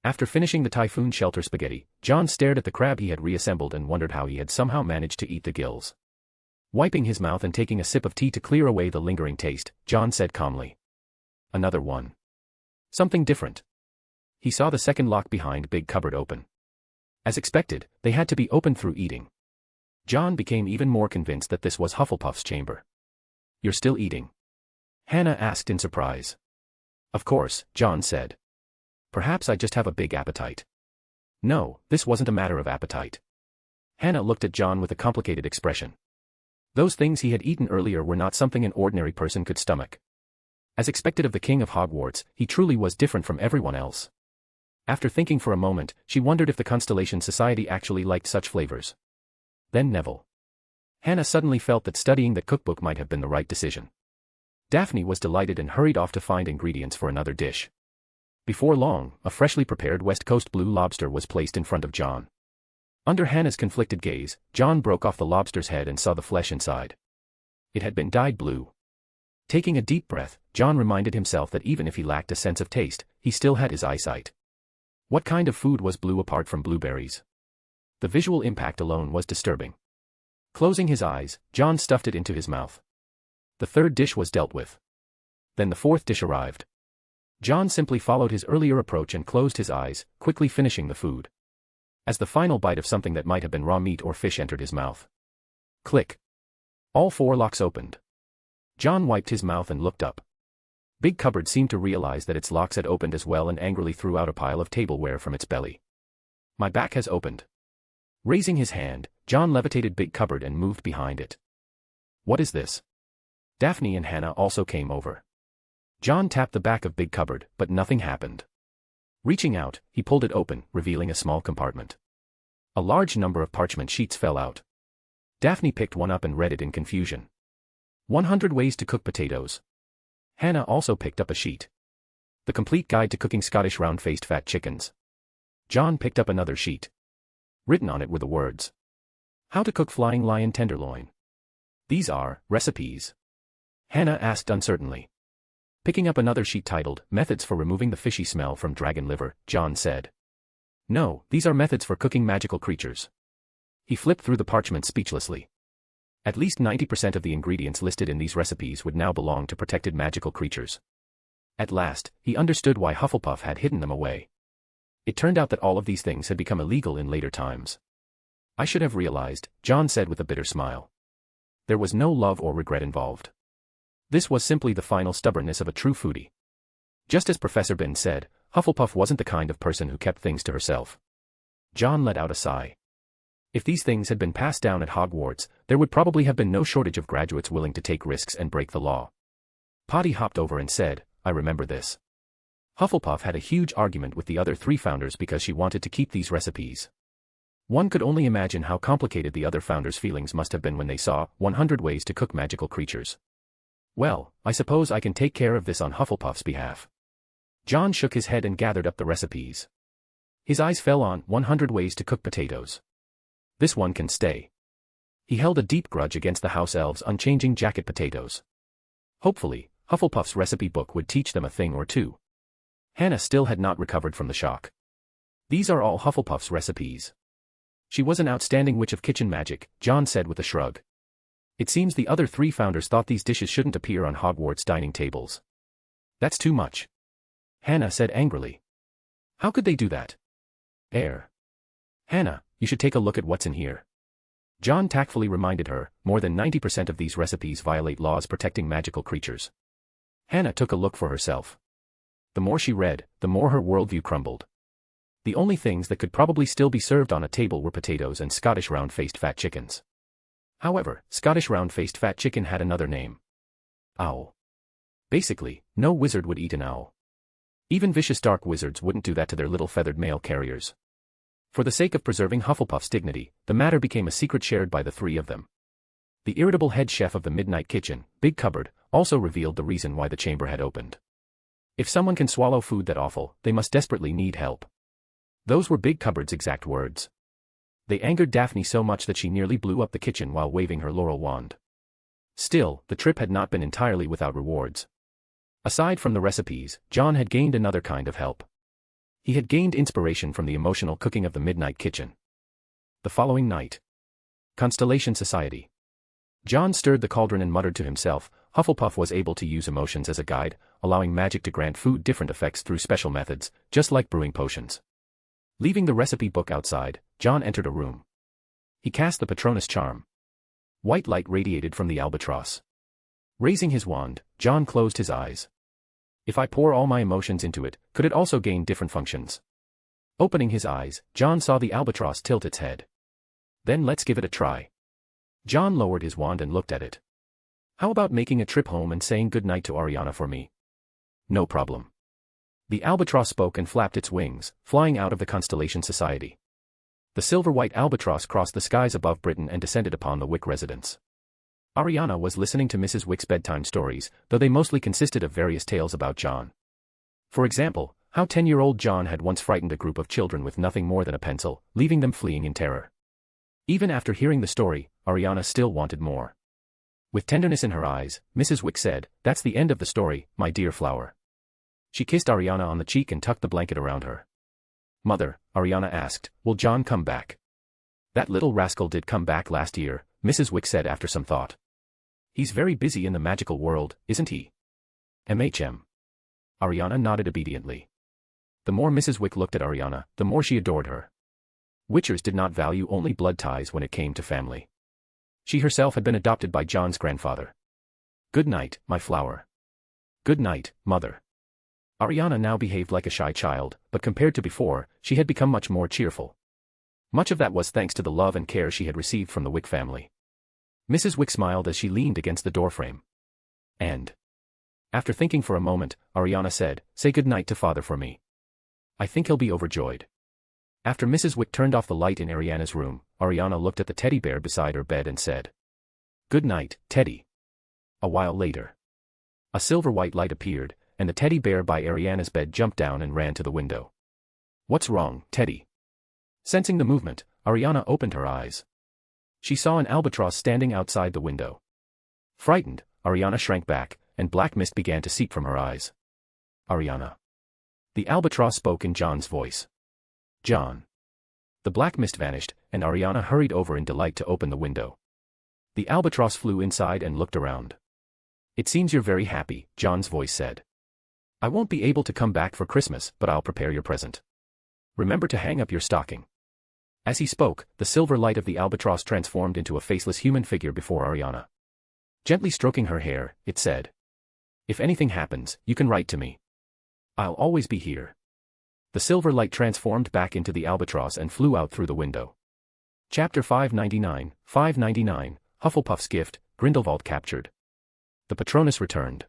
After finishing the typhoon shelter spaghetti, John stared at the crab he had reassembled and wondered how he had somehow managed to eat the gills. Wiping his mouth and taking a sip of tea to clear away the lingering taste, John said calmly. Another one. Something different. He saw the second lock behind big cupboard open. As expected, they had to be opened through eating. John became even more convinced that this was Hufflepuff's chamber. You're still eating? Hannah asked in surprise. Of course, John said. Perhaps I just have a big appetite. No, this wasn't a matter of appetite. Hannah looked at John with a complicated expression. Those things he had eaten earlier were not something an ordinary person could stomach. As expected of the King of Hogwarts, he truly was different from everyone else. After thinking for a moment, she wondered if the Constellation Society actually liked such flavors. Then Neville. Hannah suddenly felt that studying that cookbook might have been the right decision. Daphne was delighted and hurried off to find ingredients for another dish. Before long, a freshly prepared West Coast blue lobster was placed in front of John. Under Hannah's conflicted gaze, John broke off the lobster's head and saw the flesh inside. It had been dyed blue. Taking a deep breath, John reminded himself that even if he lacked a sense of taste, he still had his eyesight. What kind of food was blue apart from blueberries? The visual impact alone was disturbing. Closing his eyes, John stuffed it into his mouth. The third dish was dealt with. Then the fourth dish arrived. John simply followed his earlier approach and closed his eyes, quickly finishing the food. As the final bite of something that might have been raw meat or fish entered his mouth. Click. All four locks opened. John wiped his mouth and looked up. Big Cupboard seemed to realize that its locks had opened as well and angrily threw out a pile of tableware from its belly. My back has opened. Raising his hand, John levitated Big Cupboard and moved behind it. What is this? Daphne and Hannah also came over. John tapped the back of Big Cupboard, but nothing happened. Reaching out, he pulled it open, revealing a small compartment. A large number of parchment sheets fell out. Daphne picked one up and read it in confusion. 100 Ways to Cook Potatoes. Hannah also picked up a sheet. The Complete Guide to Cooking Scottish Round-Faced Fat Chickens. John picked up another sheet. Written on it were the words. How to Cook Flying Lion Tenderloin. These are recipes. Hannah asked uncertainly. Picking up another sheet titled, Methods for Removing the Fishy Smell from Dragon Liver, John said. No, these are methods for cooking magical creatures. He flipped through the parchment speechlessly. At least 90% of the ingredients listed in these recipes would now belong to protected magical creatures. At last, he understood why Hufflepuff had hidden them away. It turned out that all of these things had become illegal in later times. I should have realized, John said with a bitter smile. There was no love or regret involved. This was simply the final stubbornness of a true foodie. Just as Professor Bin said, Hufflepuff wasn't the kind of person who kept things to herself. John let out a sigh. If these things had been passed down at Hogwarts, there would probably have been no shortage of graduates willing to take risks and break the law. Potty hopped over and said, I remember this. Hufflepuff had a huge argument with the other three founders because she wanted to keep these recipes. One could only imagine how complicated the other founders' feelings must have been when they saw 100 Ways to Cook Magical Creatures. Well, I suppose I can take care of this on Hufflepuff's behalf. John shook his head and gathered up the recipes. His eyes fell on 100 Ways to Cook Potatoes. This one can stay. He held a deep grudge against the house elves' unchanging jacket potatoes. Hopefully, Hufflepuff's recipe book would teach them a thing or two. Hannah still had not recovered from the shock. These are all Hufflepuff's recipes. She was an outstanding witch of kitchen magic, John said with a shrug. It seems the other three founders thought these dishes shouldn't appear on Hogwarts dining tables. That's too much. Hannah said angrily. How could they do that? Hannah, you should take a look at what's in here. John tactfully reminded her, more than 90% of these recipes violate laws protecting magical creatures. Hannah took a look for herself. The more she read, the more her worldview crumbled. The only things that could probably still be served on a table were potatoes and Scottish round-faced fat chickens. However, Scottish round-faced fat chicken had another name. Owl. Basically, no wizard would eat an owl. Even vicious dark wizards wouldn't do that to their little feathered mail carriers. For the sake of preserving Hufflepuff's dignity, the matter became a secret shared by the three of them. The irritable head chef of the Midnight Kitchen, Big Cupboard, also revealed the reason why the chamber had opened. If someone can swallow food that awful, they must desperately need help. Those were Big Cupboard's exact words. They angered Daphne so much that she nearly blew up the kitchen while waving her laurel wand. Still, the trip had not been entirely without rewards. Aside from the recipes, John had gained another kind of help. He had gained inspiration from the emotional cooking of the Midnight Kitchen. The following night. Constellation Society. John stirred the cauldron and muttered to himself. Hufflepuff was able to use emotions as a guide, allowing magic to grant food different effects through special methods, just like brewing potions. Leaving the recipe book outside, John entered a room. He cast the Patronus charm. White light radiated from the albatross. Raising his wand, John closed his eyes. If I pour all my emotions into it, could it also gain different functions? Opening his eyes, John saw the albatross tilt its head. Then let's give it a try. John lowered his wand and looked at it. How about making a trip home and saying goodnight to Ariana for me? No problem. The albatross spoke and flapped its wings, flying out of the Constellation Society. The silver-white albatross crossed the skies above Britain and descended upon the Wick residence. Ariana was listening to Mrs. Wick's bedtime stories, though they mostly consisted of various tales about John. For example, how 10-year-old John had once frightened a group of children with nothing more than a pencil, leaving them fleeing in terror. Even after hearing the story, Ariana still wanted more. With tenderness in her eyes, Mrs. Wick said, "That's the end of the story, my dear flower." She kissed Ariana on the cheek and tucked the blanket around her. "Mother," Ariana asked, "will John come back?" "That little rascal did come back last year," Mrs. Wick said after some thought. "He's very busy in the magical world, isn't he?" "MHM." Ariana nodded obediently. The more Mrs. Wick looked at Ariana, the more she adored her. Witchers did not value only blood ties when it came to family. She herself had been adopted by John's grandfather. "Good night, my flower." "Good night, mother." Ariana now behaved like a shy child, but compared to before, she had become much more cheerful. Much of that was thanks to the love and care she had received from the Wick family. Mrs. Wick smiled as she leaned against the doorframe. And after thinking for a moment, Ariana said, "Say good night to Father for me. I think he'll be overjoyed." After Mrs. Wick turned off the light in Ariana's room, Ariana looked at the teddy bear beside her bed and said, "Good night, Teddy." A while later, a silver-white light appeared, and the teddy bear by Ariana's bed jumped down and ran to the window. "What's wrong, Teddy?" Sensing the movement, Ariana opened her eyes. She saw an albatross standing outside the window. Frightened, Ariana shrank back, and black mist began to seep from her eyes. "Ariana." The albatross spoke in John's voice. "John." The black mist vanished, and Ariana hurried over in delight to open the window. The albatross flew inside and looked around. "It seems you're very happy," John's voice said. "I won't be able to come back for Christmas, but I'll prepare your present. Remember to hang up your stocking." As he spoke, the silver light of the albatross transformed into a faceless human figure before Ariana. Gently stroking her hair, it said, "If anything happens, you can write to me. I'll always be here." The silver light transformed back into the albatross and flew out through the window. Chapter 599, Hufflepuff's Gift, Grindelwald captured. The Patronus returned.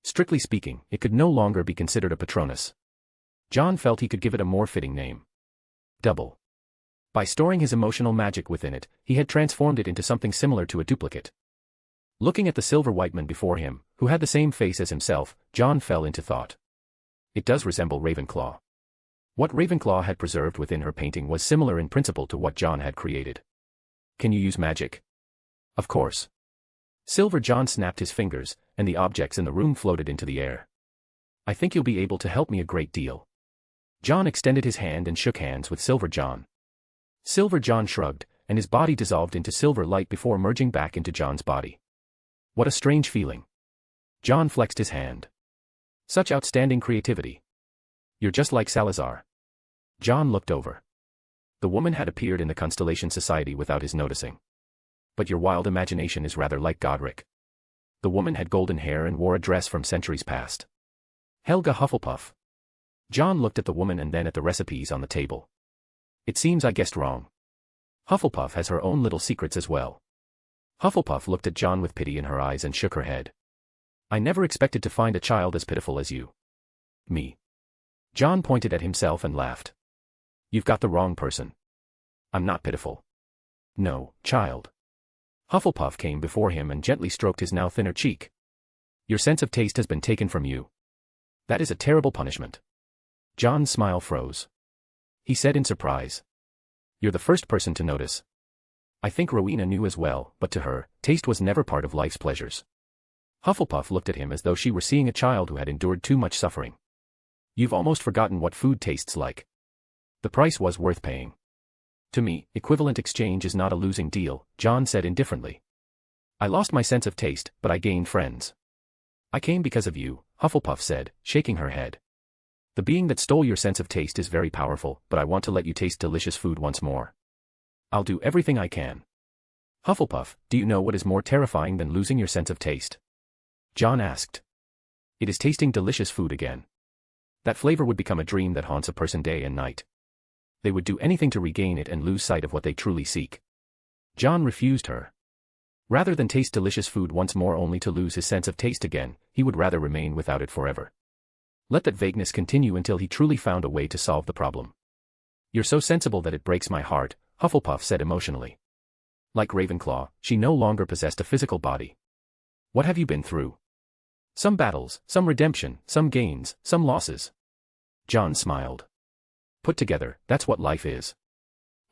Strictly speaking, it could no longer be considered a Patronus. John felt he could give it a more fitting name. Double. By storing his emotional magic within it, he had transformed it into something similar to a duplicate. Looking at the silver white man before him, who had the same face as himself, John fell into thought. It does resemble Ravenclaw. What Ravenclaw had preserved within her painting was similar in principle to what John had created. "Can you use magic?" "Of course." Silver John snapped his fingers, and the objects in the room floated into the air. "I think you'll be able to help me a great deal." John extended his hand and shook hands with Silver John. Silver John shrugged, and his body dissolved into silver light before merging back into John's body. What a strange feeling. John flexed his hand. Such outstanding creativity. "You're just like Salazar." John looked over. The woman had appeared in the Constellation Society without his noticing. "But your wild imagination is rather like Godric." The woman had golden hair and wore a dress from centuries past. "Helga Hufflepuff." John looked at the woman and then at the recipes on the table. "It seems I guessed wrong. Hufflepuff has her own little secrets as well." Hufflepuff looked at John with pity in her eyes and shook her head. "I never expected to find a child as pitiful as you." "Me?" John pointed at himself and laughed. "You've got the wrong person. I'm not pitiful." "No, child." Hufflepuff came before him and gently stroked his now thinner cheek. "Your sense of taste has been taken from you. That is a terrible punishment." John's smile froze. He said in surprise, "You're the first person to notice. I think Rowena knew as well, but to her, taste was never part of life's pleasures." Hufflepuff looked at him as though she were seeing a child who had endured too much suffering. You've almost forgotten what food tastes like. The price was worth paying. To me, equivalent exchange is not a losing deal, John said indifferently. I lost my sense of taste, but I gained friends. I came because of you, Hufflepuff said, shaking her head. The being that stole your sense of taste is very powerful, but I want to let you taste delicious food once more. I'll do everything I can. Hufflepuff, do you know what is more terrifying than losing your sense of taste? John asked. It is tasting delicious food again. That flavor would become a dream that haunts a person day and night. They would do anything to regain it and lose sight of what they truly seek. John refused her. Rather than taste delicious food once more only to lose his sense of taste again, he would rather remain without it forever. Let that vagueness continue until he truly found a way to solve the problem. You're so sensible that it breaks my heart, Hufflepuff said emotionally. Like Ravenclaw, she no longer possessed a physical body. What have you been through? Some battles, some redemption, some gains, some losses. John smiled. Put together, that's what life is.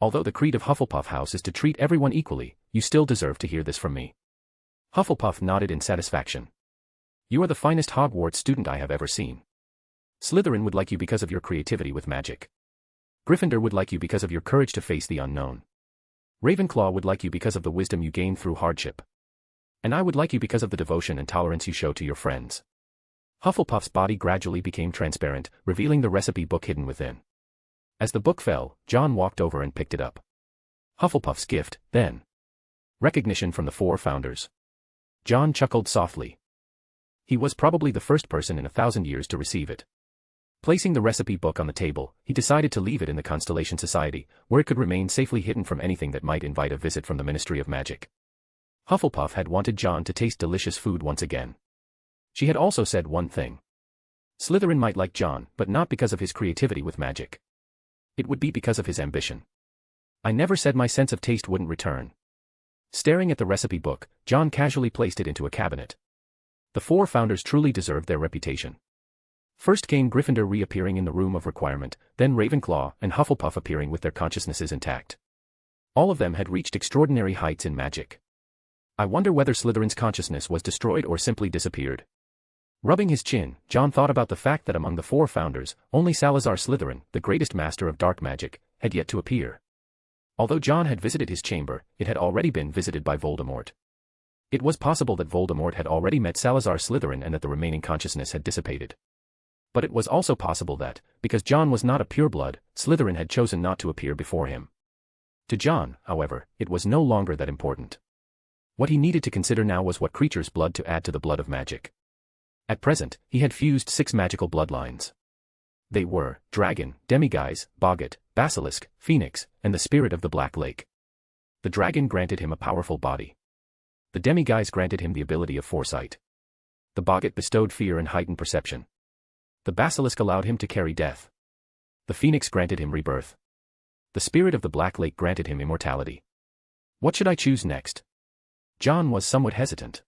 Although the creed of Hufflepuff House is to treat everyone equally, you still deserve to hear this from me. Hufflepuff nodded in satisfaction. You are the finest Hogwarts student I have ever seen. Slytherin would like you because of your creativity with magic. Gryffindor would like you because of your courage to face the unknown. Ravenclaw would like you because of the wisdom you gained through hardship. And I would like you because of the devotion and tolerance you show to your friends. Hufflepuff's body gradually became transparent, revealing the recipe book hidden within. As the book fell, John walked over and picked it up. Hufflepuff's gift, then. Recognition from the 4 founders. John chuckled softly. He was probably the first person in 1,000 years to receive it. Placing the recipe book on the table, he decided to leave it in the Constellation Society, where it could remain safely hidden from anything that might invite a visit from the Ministry of Magic. Hufflepuff had wanted John to taste delicious food once again. She had also said one thing. Slytherin might like John, but not because of his creativity with magic. It would be because of his ambition. I never said my sense of taste wouldn't return. Staring at the recipe book, John casually placed it into a cabinet. The 4 founders truly deserved their reputation. First came Gryffindor reappearing in the room of requirement, then Ravenclaw and Hufflepuff appearing with their consciousnesses intact. All of them had reached extraordinary heights in magic. I wonder whether Slytherin's consciousness was destroyed or simply disappeared. Rubbing his chin, John thought about the fact that among the 4 founders, only Salazar Slytherin, the greatest master of dark magic, had yet to appear. Although John had visited his chamber, it had already been visited by Voldemort. It was possible that Voldemort had already met Salazar Slytherin and that the remaining consciousness had dissipated. But it was also possible that, because John was not a pureblood, Slytherin had chosen not to appear before him. To John, however, it was no longer that important. What he needed to consider now was what creature's blood to add to the blood of magic. At present, he had fused 6 magical bloodlines. They were Dragon, Demiguise, Boggart, Basilisk, Phoenix, and the Spirit of the Black Lake. The Dragon granted him a powerful body. The Demiguise granted him the ability of foresight. The Boggart bestowed fear and heightened perception. The Basilisk allowed him to carry death. The Phoenix granted him rebirth. The Spirit of the Black Lake granted him immortality. What should I choose next? John was somewhat hesitant.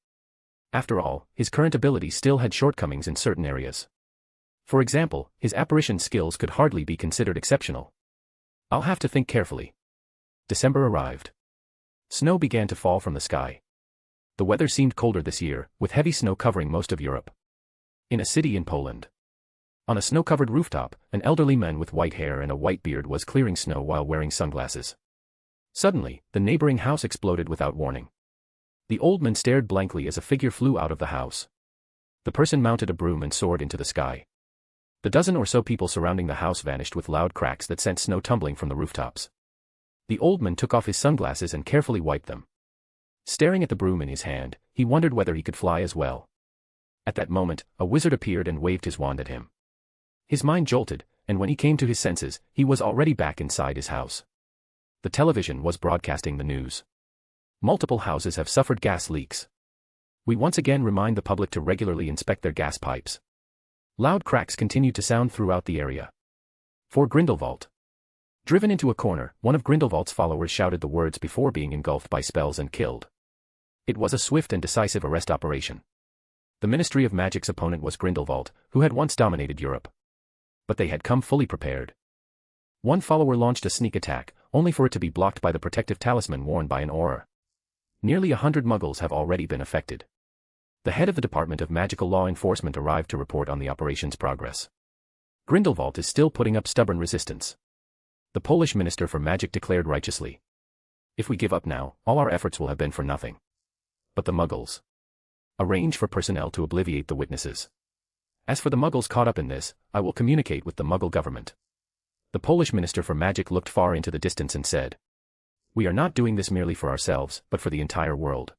After all, his current abilities still had shortcomings in certain areas. For example, his apparition skills could hardly be considered exceptional. I'll have to think carefully. December arrived. Snow began to fall from the sky. The weather seemed colder this year, with heavy snow covering most of Europe. In a city in Poland. On a snow-covered rooftop, an elderly man with white hair and a white beard was clearing snow while wearing sunglasses. Suddenly, the neighboring house exploded without warning. The old man stared blankly as a figure flew out of the house. The person mounted a broom and soared into the sky. The dozen or so people surrounding the house vanished with loud cracks that sent snow tumbling from the rooftops. The old man took off his sunglasses and carefully wiped them. Staring at the broom in his hand, he wondered whether he could fly as well. At that moment, a wizard appeared and waved his wand at him. His mind jolted, and when he came to his senses, he was already back inside his house. The television was broadcasting the news. Multiple houses have suffered gas leaks. We once again remind the public to regularly inspect their gas pipes. Loud cracks continued to sound throughout the area. For Grindelwald. Driven into a corner, one of Grindelwald's followers shouted the words before being engulfed by spells and killed. It was a swift and decisive arrest operation. The Ministry of Magic's opponent was Grindelwald, who had once dominated Europe. But they had come fully prepared. One follower launched a sneak attack, only for it to be blocked by the protective talisman worn by an Auror. Nearly 100 Muggles have already been affected. The head of the Department of Magical Law Enforcement arrived to report on the operation's progress. Grindelwald is still putting up stubborn resistance. The Polish Minister for Magic declared righteously. If we give up now, all our efforts will have been for nothing. But the Muggles. Arrange for personnel to obligate the witnesses. As for the Muggles caught up in this, I will communicate with the Muggle government. The Polish Minister for Magic looked far into the distance and said, we are not doing this merely for ourselves, but for the entire world.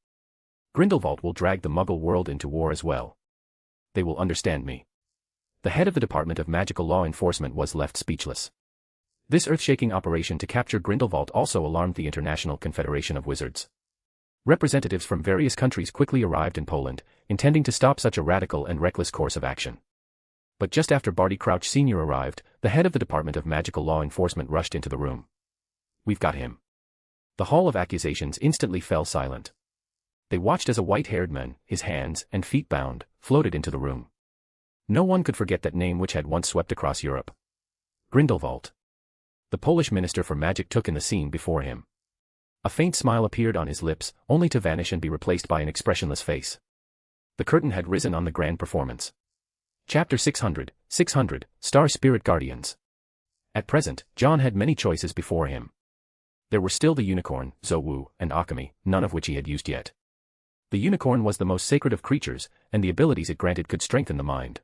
Grindelwald will drag the Muggle world into war as well. They will understand me. The head of the Department of Magical Law Enforcement was left speechless. This earth-shaking operation to capture Grindelwald also alarmed the International Confederation of Wizards. Representatives from various countries quickly arrived in Poland, intending to stop such a radical and reckless course of action. But just after Barty Crouch Sr. arrived, the head of the Department of Magical Law Enforcement rushed into the room. We've got him. The Hall of Accusations instantly fell silent. They watched as a white-haired man, his hands and feet bound, floated into the room. No one could forget that name which had once swept across Europe. Grindelwald. The Polish Minister for Magic took in the scene before him. A faint smile appeared on his lips, only to vanish and be replaced by an expressionless face. The curtain had risen on the grand performance. Chapter 600, Star Spirit Guardians. At present, John had many choices before him. There were still the Unicorn, Zowu, and Alchemy, none of which he had used yet. The Unicorn was the most sacred of creatures, and the abilities it granted could strengthen the mind.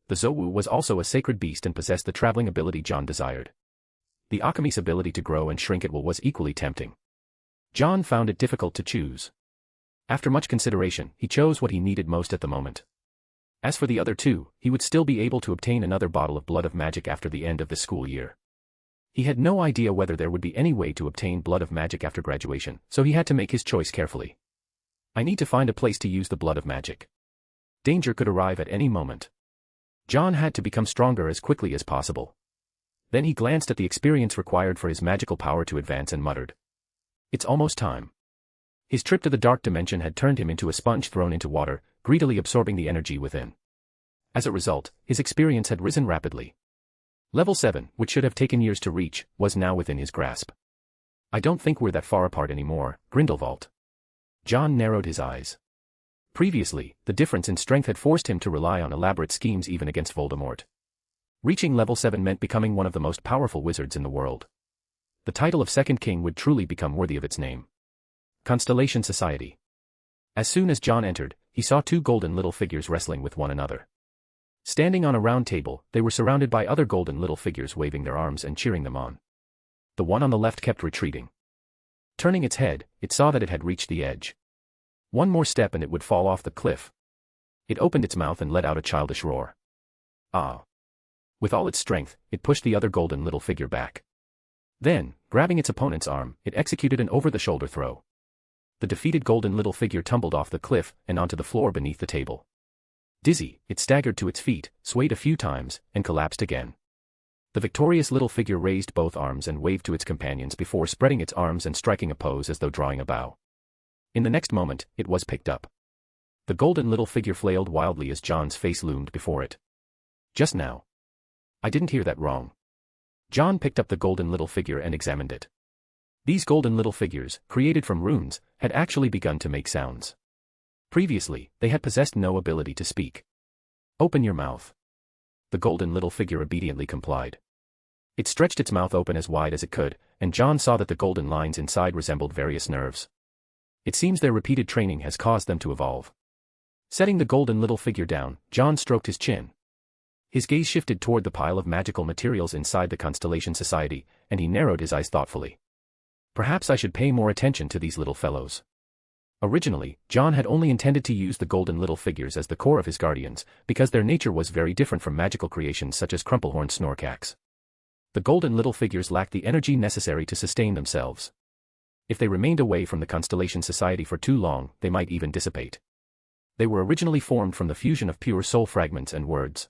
The Zowu was also a sacred beast and possessed the traveling ability John desired. The Alchemy's ability to grow and shrink at will was equally tempting. John found it difficult to choose. After much consideration, he chose what he needed most at the moment. As for the other two, he would still be able to obtain another bottle of Blood of Magic after the end of the school year. He had no idea whether there would be any way to obtain Blood of Magic after graduation, so he had to make his choice carefully. I need to find a place to use the Blood of Magic. Danger could arrive at any moment. John had to become stronger as quickly as possible. Then he glanced at the experience required for his magical power to advance and muttered. It's almost time. His trip to the dark dimension had turned him into a sponge thrown into water, greedily absorbing the energy within. As a result, his experience had risen rapidly. Level 7, which should have taken years to reach, was now within his grasp. I don't think we're that far apart anymore, Grindelwald. John narrowed his eyes. Previously, the difference in strength had forced him to rely on elaborate schemes even against Voldemort. Reaching level 7 meant becoming one of the most powerful wizards in the world. The title of Second King would truly become worthy of its name. Constellation Society. As soon as John entered, he saw two golden little figures wrestling with one another. Standing on a round table, they were surrounded by other golden little figures waving their arms and cheering them on. The one on the left kept retreating. Turning its head, it saw that it had reached the edge. One more step and it would fall off the cliff. It opened its mouth and let out a childish roar. Ah! With all its strength, it pushed the other golden little figure back. Then, grabbing its opponent's arm, it executed an over-the-shoulder throw. The defeated golden little figure tumbled off the cliff and onto the floor beneath the table. Dizzy, it staggered to its feet, swayed a few times, and collapsed again. The victorious little figure raised both arms and waved to its companions before spreading its arms and striking a pose as though drawing a bow. In the next moment, it was picked up. The golden little figure flailed wildly as John's face loomed before it. Just now. I didn't hear that wrong. John picked up the golden little figure and examined it. These golden little figures, created from runes, had actually begun to make sounds. Previously, they had possessed no ability to speak. Open your mouth. The golden little figure obediently complied. It stretched its mouth open as wide as it could, and John saw that the golden lines inside resembled various nerves. It seems their repeated training has caused them to evolve. Setting the golden little figure down, John stroked his chin. His gaze shifted toward the pile of magical materials inside the Constellation Society, and he narrowed his eyes thoughtfully. Perhaps I should pay more attention to these little fellows. Originally, John had only intended to use the golden little figures as the core of his guardians, because their nature was very different from magical creations such as Crumplehorn Snorkax. The golden little figures lacked the energy necessary to sustain themselves. If they remained away from the Constellation Society for too long, they might even dissipate. They were originally formed from the fusion of pure soul fragments and words.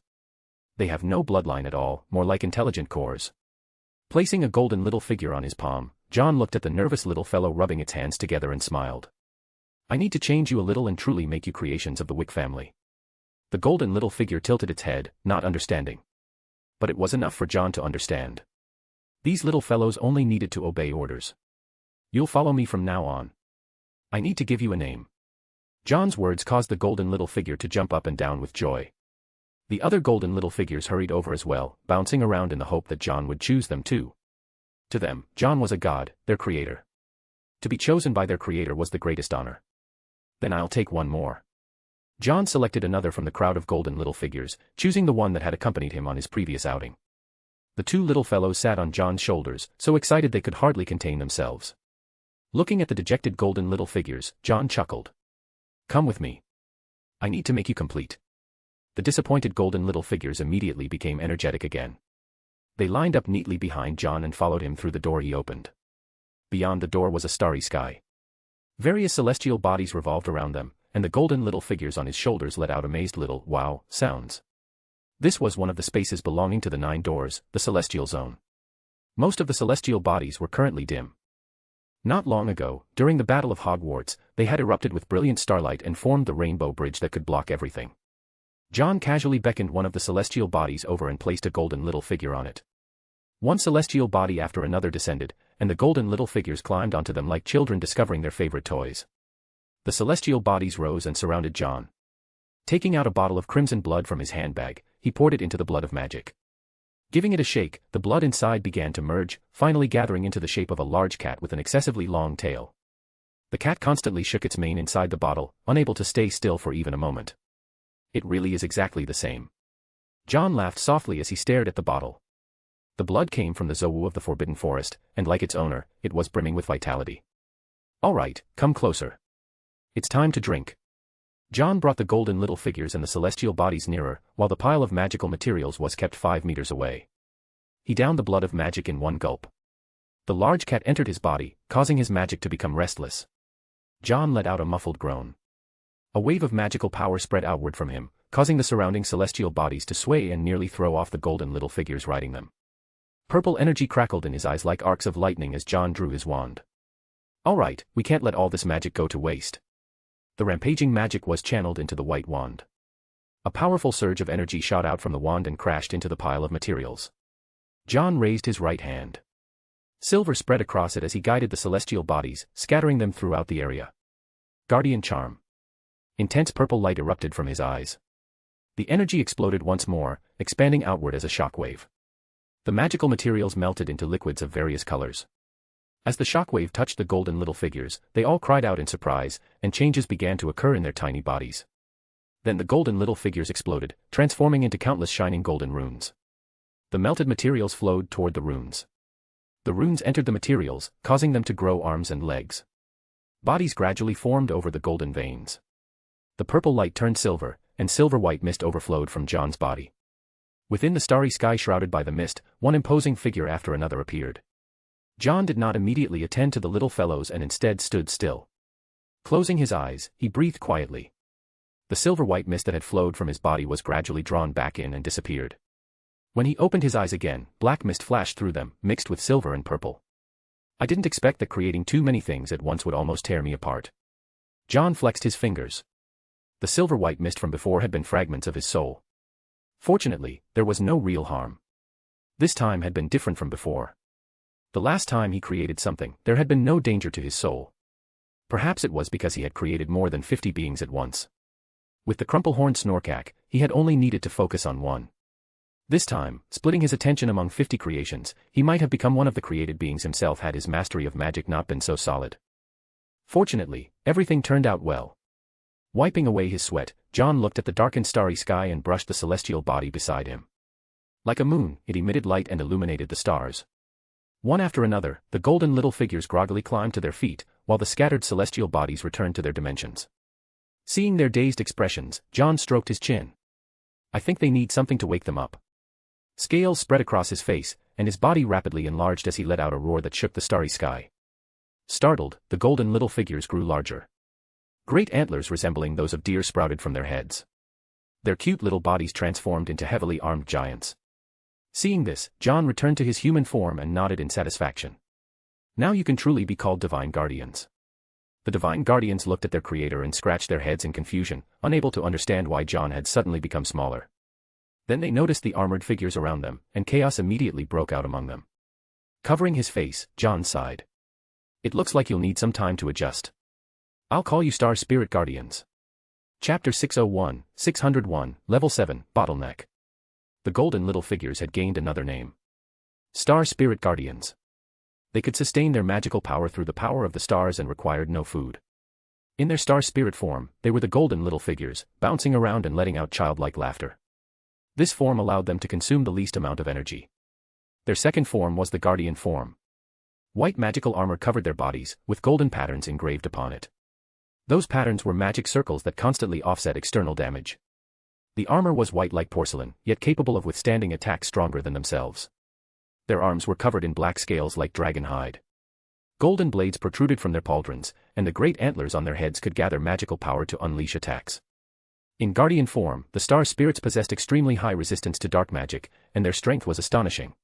They have no bloodline at all, more like intelligent cores. Placing a golden little figure on his palm, John looked at the nervous little fellow rubbing its hands together and smiled. I need to change you a little and truly make you creations of the Wick family. The golden little figure tilted its head, not understanding. But it was enough for John to understand. These little fellows only needed to obey orders. You'll follow me from now on. I need to give you a name. John's words caused the golden little figure to jump up and down with joy. The other golden little figures hurried over as well, bouncing around in the hope that John would choose them too. To them, John was a god, their creator. To be chosen by their creator was the greatest honor. Then I'll take one more. John selected another from the crowd of golden little figures, choosing the one that had accompanied him on his previous outing. The two little fellows sat on John's shoulders, so excited they could hardly contain themselves. Looking at the dejected golden little figures, John chuckled. Come with me. I need to make you complete. The disappointed golden little figures immediately became energetic again. They lined up neatly behind John and followed him through the door he opened. Beyond the door was a starry sky. Various celestial bodies revolved around them, and the golden little figures on his shoulders let out amazed little wow sounds. This was one of the spaces belonging to the 9 doors, the celestial zone. Most of the celestial bodies were currently dim. Not long ago, during the Battle of Hogwarts, they had erupted with brilliant starlight and formed the rainbow bridge that could block everything. John casually beckoned one of the celestial bodies over and placed a golden little figure on it. One celestial body after another descended, and the golden little figures climbed onto them like children discovering their favorite toys. The celestial bodies rose and surrounded John. Taking out a bottle of crimson blood from his handbag, he poured it into the blood of magic. Giving it a shake, the blood inside began to merge, finally gathering into the shape of a large cat with an excessively long tail. The cat constantly shook its mane inside the bottle, unable to stay still for even a moment. It really is exactly the same. John laughed softly as he stared at the bottle. The blood came from the Zoo of the Forbidden Forest, and like its owner, it was brimming with vitality. All right, come closer. It's time to drink. John brought the golden little figures and the celestial bodies nearer, while the pile of magical materials was kept 5 meters away. He downed the blood of magic in one gulp. The large cat entered his body, causing his magic to become restless. John let out a muffled groan. A wave of magical power spread outward from him, causing the surrounding celestial bodies to sway and nearly throw off the golden little figures riding them. Purple energy crackled in his eyes like arcs of lightning as John drew his wand. All right, we can't let all this magic go to waste. The rampaging magic was channeled into the white wand. A powerful surge of energy shot out from the wand and crashed into the pile of materials. John raised his right hand. Silver spread across it as he guided the celestial bodies, scattering them throughout the area. Guardian Charm. Intense purple light erupted from his eyes. The energy exploded once more, expanding outward as a shockwave. The magical materials melted into liquids of various colors. As the shockwave touched the golden little figures, they all cried out in surprise, and changes began to occur in their tiny bodies. Then the golden little figures exploded, transforming into countless shining golden runes. The melted materials flowed toward the runes. The runes entered the materials, causing them to grow arms and legs. Bodies gradually formed over the golden veins. The purple light turned silver, and silver-white mist overflowed from John's body. Within the starry sky shrouded by the mist, one imposing figure after another appeared. John did not immediately attend to the little fellows and instead stood still. Closing his eyes, he breathed quietly. The silver-white mist that had flowed from his body was gradually drawn back in and disappeared. When he opened his eyes again, black mist flashed through them, mixed with silver and purple. I didn't expect that creating too many things at once would almost tear me apart. John flexed his fingers. The silver-white mist from before had been fragments of his soul. Fortunately, there was no real harm. This time had been different from before. The last time he created something, there had been no danger to his soul. Perhaps it was because he had created more than 50 beings at once. With the crumple-horned Snorkack, he had only needed to focus on one. This time, splitting his attention among 50 creations, he might have become one of the created beings himself had his mastery of magic not been so solid. Fortunately, everything turned out well. Wiping away his sweat, John looked at the darkened starry sky and brushed the celestial body beside him. Like a moon, it emitted light and illuminated the stars. One after another, the golden little figures groggily climbed to their feet, while the scattered celestial bodies returned to their dimensions. Seeing their dazed expressions, John stroked his chin. I think they need something to wake them up. Scales spread across his face, and his body rapidly enlarged as he let out a roar that shook the starry sky. Startled, the golden little figures grew larger. Great antlers resembling those of deer sprouted from their heads. Their cute little bodies transformed into heavily armed giants. Seeing this, John returned to his human form and nodded in satisfaction. Now you can truly be called Divine Guardians. The Divine Guardians looked at their creator and scratched their heads in confusion, unable to understand why John had suddenly become smaller. Then they noticed the armored figures around them, and chaos immediately broke out among them. Covering his face, John sighed. It looks like you'll need some time to adjust. I'll call you Star Spirit Guardians. Chapter 601, 601, Level 7, Bottleneck. The golden little figures had gained another name. Star Spirit Guardians. They could sustain their magical power through the power of the stars and required no food. In their star spirit form, they were the golden little figures, bouncing around and letting out childlike laughter. This form allowed them to consume the least amount of energy. Their second form was the Guardian form. White magical armor covered their bodies, with golden patterns engraved upon it. Those patterns were magic circles that constantly offset external damage. The armor was white like porcelain, yet capable of withstanding attacks stronger than themselves. Their arms were covered in black scales like dragon hide. Golden blades protruded from their pauldrons, and the great antlers on their heads could gather magical power to unleash attacks. In Guardian form, the star spirits possessed extremely high resistance to dark magic, and their strength was astonishing.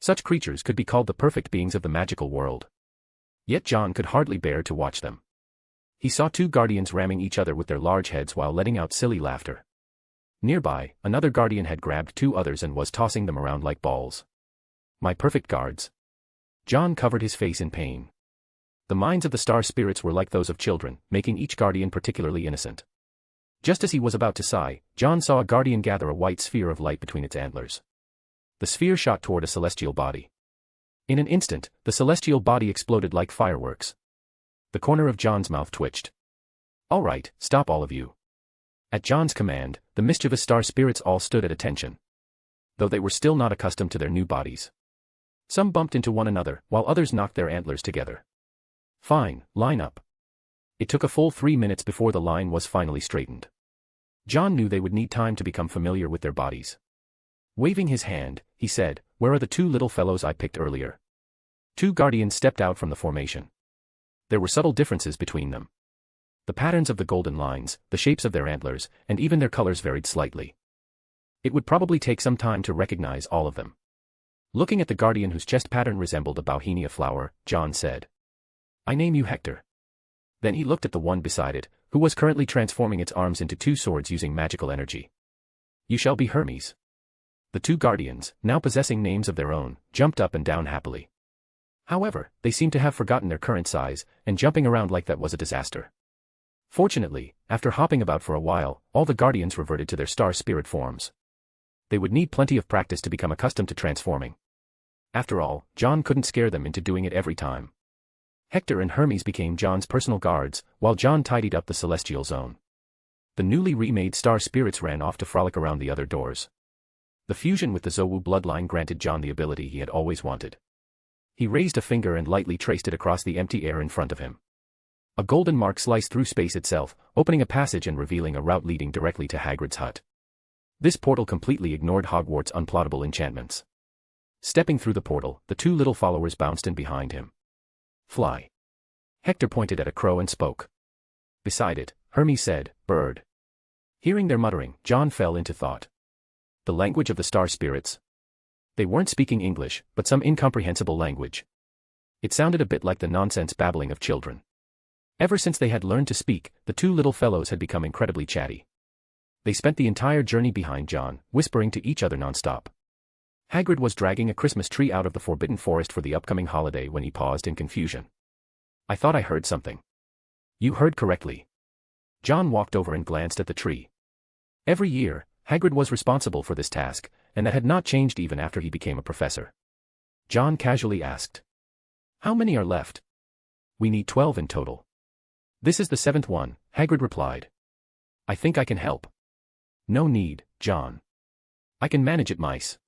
Such creatures could be called the perfect beings of the magical world. Yet John could hardly bear to watch them. He saw two guardians ramming each other with their large heads while letting out silly laughter. Nearby, another guardian had grabbed two others and was tossing them around like balls. My perfect guards. John covered his face in pain. The minds of the star spirits were like those of children, making each guardian particularly innocent. Just as he was about to sigh, John saw a guardian gather a white sphere of light between its antlers. The sphere shot toward a celestial body. In an instant, the celestial body exploded like fireworks. The corner of John's mouth twitched. All right, stop all of you. At John's command, the mischievous star spirits all stood at attention. Though they were still not accustomed to their new bodies. Some bumped into one another, while others knocked their antlers together. Fine, line up. It took a full 3 minutes before the line was finally straightened. John knew they would need time to become familiar with their bodies. Waving his hand, he said, "Where are the two little fellows I picked earlier?" Two guardians stepped out from the formation. There were subtle differences between them. The patterns of the golden lines, the shapes of their antlers, and even their colors varied slightly. It would probably take some time to recognize all of them. Looking at the guardian whose chest pattern resembled a bauhinia flower, John said, "I name you Hector." Then he looked at the one beside it, who was currently transforming its arms into two swords using magical energy. "You shall be Hermes." The two guardians, now possessing names of their own, jumped up and down happily. However, they seemed to have forgotten their current size, and jumping around like that was a disaster. Fortunately, after hopping about for a while, all the guardians reverted to their star spirit forms. They would need plenty of practice to become accustomed to transforming. After all, John couldn't scare them into doing it every time. Hector and Hermes became John's personal guards, while John tidied up the celestial zone. The newly remade star spirits ran off to frolic around the other doors. The fusion with the Zowu bloodline granted John the ability he had always wanted. He raised a finger and lightly traced it across the empty air in front of him. A golden mark sliced through space itself, opening a passage and revealing a route leading directly to Hagrid's hut. This portal completely ignored Hogwarts' unplottable enchantments. Stepping through the portal, the two little followers bounced in behind him. "Fly." Hector pointed at a crow and spoke. Beside it, Hermes said, "Bird." Hearing their muttering, John fell into thought. The language of the star spirits? They weren't speaking English, but some incomprehensible language. It sounded a bit like the nonsense babbling of children. Ever since they had learned to speak, the two little fellows had become incredibly chatty. They spent the entire journey behind John, whispering to each other nonstop. Hagrid was dragging a Christmas tree out of the Forbidden Forest for the upcoming holiday when he paused in confusion. "I thought I heard something." "You heard correctly." John walked over and glanced at the tree. Every year, Hagrid was responsible for this task, and that had not changed even after he became a professor. John casually asked, "How many are left?" "We need 12 in total." "This is the 7th one," Hagrid replied. "I think I can help." "No need, John. I can manage it, mice."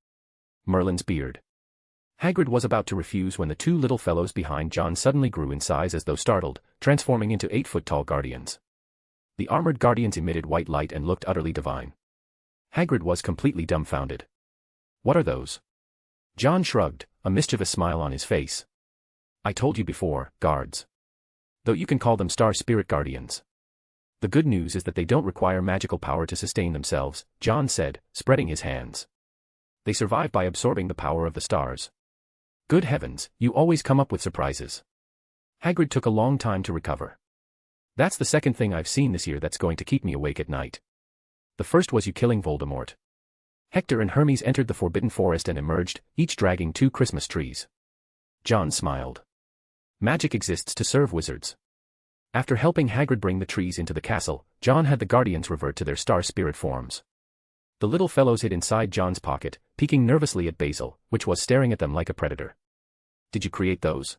Merlin's beard. Hagrid was about to refuse when the two little fellows behind John suddenly grew in size as though startled, transforming into 8-foot-tall guardians. The armored guardians emitted white light and looked utterly divine. Hagrid was completely dumbfounded. "What are those?" John shrugged, a mischievous smile on his face. "I told you before, guards. Though you can call them star spirit guardians. The good news is that they don't require magical power to sustain themselves," John said, spreading his hands. "They survive by absorbing the power of the stars." "Good heavens, you always come up with surprises." Hagrid took a long time to recover. "That's the second thing I've seen this year that's going to keep me awake at night. The first was you killing Voldemort." Hector and Hermes entered the Forbidden Forest and emerged, each dragging 2 Christmas trees. John smiled. "Magic exists to serve wizards. After helping Hagrid bring the trees into the castle, John had the guardians revert to their star spirit forms. The little fellows hid inside John's pocket, peeking nervously at Basil, which was staring at them like a predator. "Did you create those?"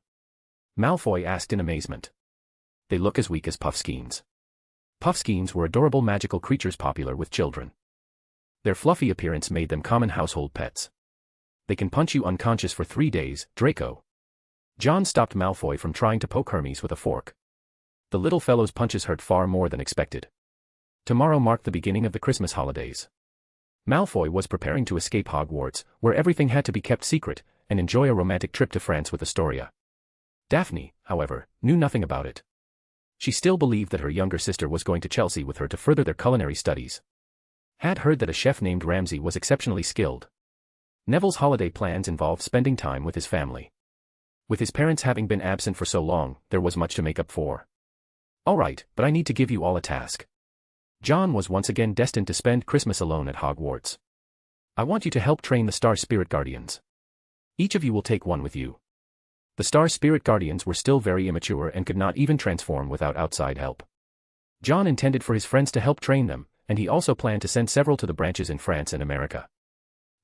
Malfoy asked in amazement. "They look as weak as puffskeins." Puffskeins were adorable magical creatures popular with children. Their fluffy appearance made them common household pets. "They can punch you unconscious for 3 days, Draco." John stopped Malfoy from trying to poke Hermes with a fork. The little fellow's punches hurt far more than expected. Tomorrow marked the beginning of the Christmas holidays. Malfoy was preparing to escape Hogwarts, where everything had to be kept secret, and enjoy a romantic trip to France with Astoria. Daphne, however, knew nothing about it. She still believed that her younger sister was going to Chelsea with her to further their culinary studies. Had heard that a chef named Ramsay was exceptionally skilled. Neville's holiday plans involved spending time with his family. With his parents having been absent for so long, there was much to make up for. "All right, but I need to give you all a task." John was once again destined to spend Christmas alone at Hogwarts. "I want you to help train the Star Spirit Guardians. Each of you will take one with you." The Star Spirit Guardians were still very immature and could not even transform without outside help. John intended for his friends to help train them, and he also planned to send several to the branches in France and America.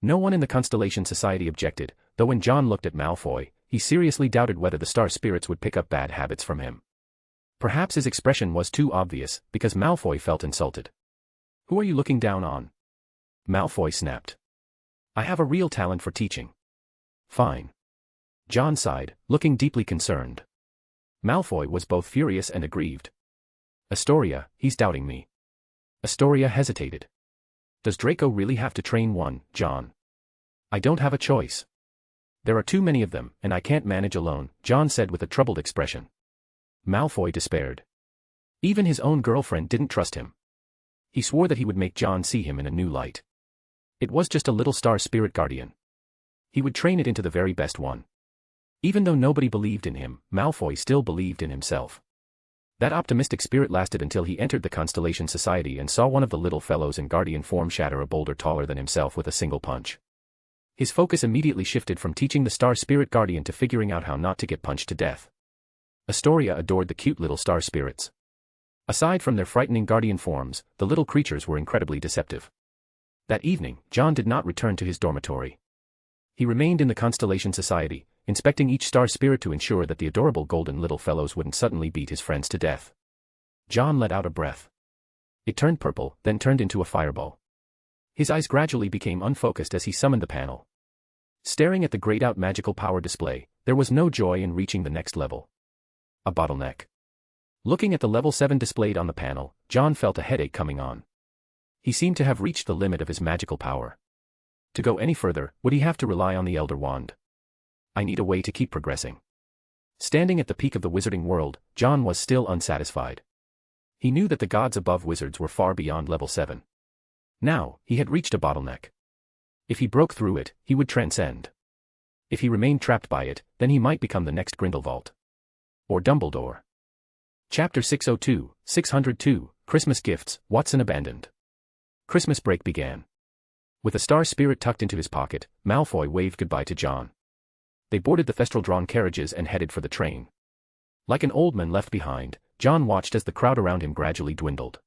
No one in the Constellation Society objected, though when John looked at Malfoy, he seriously doubted whether the Star Spirits would pick up bad habits from him. Perhaps his expression was too obvious, because Malfoy felt insulted. "Who are you looking down on?" Malfoy snapped. "I have a real talent for teaching." "Fine." John sighed, looking deeply concerned. Malfoy was both furious and aggrieved. "Astoria, he's doubting me." Astoria hesitated. "Does Draco really have to train one, John?" "I don't have a choice. There are too many of them, and I can't manage alone," John said with a troubled expression. Malfoy despaired. Even his own girlfriend didn't trust him. He swore that he would make John see him in a new light. It was just a little Star Spirit Guardian. He would train it into the very best one. Even though nobody believed in him, Malfoy still believed in himself. That optimistic spirit lasted until he entered the Constellation Society and saw one of the little fellows in Guardian form shatter a boulder taller than himself with a single punch. His focus immediately shifted from teaching the Star Spirit Guardian to figuring out how not to get punched to death. Astoria adored the cute little Star Spirits. Aside from their frightening Guardian forms, the little creatures were incredibly deceptive. That evening, John did not return to his dormitory. He remained in the Constellation Society, inspecting each Star Spirit to ensure that the adorable golden little fellows wouldn't suddenly beat his friends to death. John let out a breath. It turned purple, then turned into a fireball. His eyes gradually became unfocused as he summoned the panel. Staring at the grayed-out magical power display, there was no joy in reaching the next level. A bottleneck. Looking at the level 7 displayed on the panel, John felt a headache coming on. He seemed to have reached the limit of his magical power. To go any further, would he have to rely on the Elder Wand? "I need a way to keep progressing." Standing at the peak of the wizarding world, John was still unsatisfied. He knew that the gods above wizards were far beyond level 7. Now, he had reached a bottleneck. If he broke through it, he would transcend. If he remained trapped by it, then he might become the next Grindelwald. Or Dumbledore. Chapter 602, Christmas Gifts, Watson Abandoned. Christmas break began. With a Star Spirit tucked into his pocket, Malfoy waved goodbye to John. They boarded the Thestral-drawn carriages and headed for the train. Like an old man left behind, John watched as the crowd around him gradually dwindled.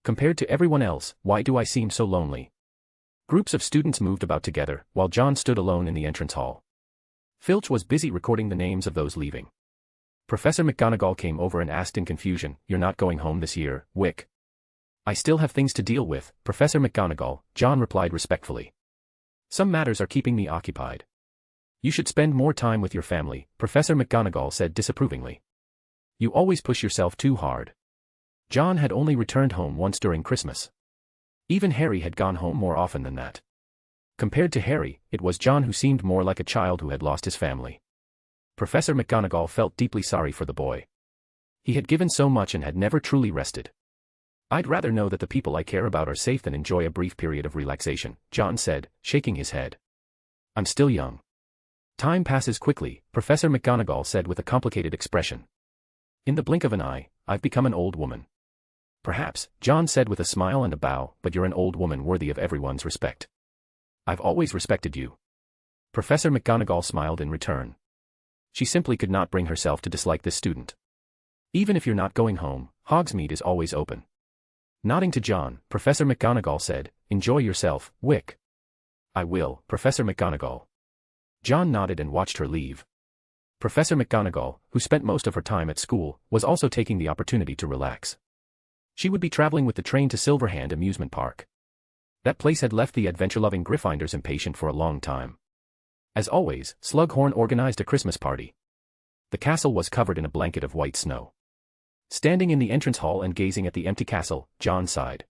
Compared to everyone else, why do I seem so lonely? Groups of students moved about together, while John stood alone in the entrance hall. Filch was busy recording the names of those leaving. Professor McGonagall came over and asked in confusion, "You're not going home this year, Wick?" "I still have things to deal with, Professor McGonagall," John replied respectfully. "Some matters are keeping me occupied." "You should spend more time with your family," Professor McGonagall said disapprovingly. "You always push yourself too hard." John had only returned home once during Christmas. Even Harry had gone home more often than that. Compared to Harry, it was John who seemed more like a child who had lost his family. Professor McGonagall felt deeply sorry for the boy. He had given so much and had never truly rested. "I'd rather know that the people I care about are safe than enjoy a brief period of relaxation," John said, shaking his head. "I'm still young." "Time passes quickly," Professor McGonagall said with a complicated expression. "In the blink of an eye, I've become an old woman." "Perhaps," John said with a smile and a bow, "but you're an old woman worthy of everyone's respect." "I've always respected you." Professor McGonagall smiled in return. She simply could not bring herself to dislike this student. Even if you're not going home, Hogsmeade is always open. Nodding to John, Professor McGonagall said, "Enjoy yourself, Wick." "I will, Professor McGonagall." John nodded and watched her leave. Professor McGonagall, who spent most of her time at school, was also taking the opportunity to relax. She would be traveling with the train to Silverhand Amusement Park. That place had left the adventure-loving Gryffindors impatient for a long time. As always, Slughorn organized a Christmas party. The castle was covered in a blanket of white snow. Standing in the entrance hall and gazing at the empty castle, John sighed.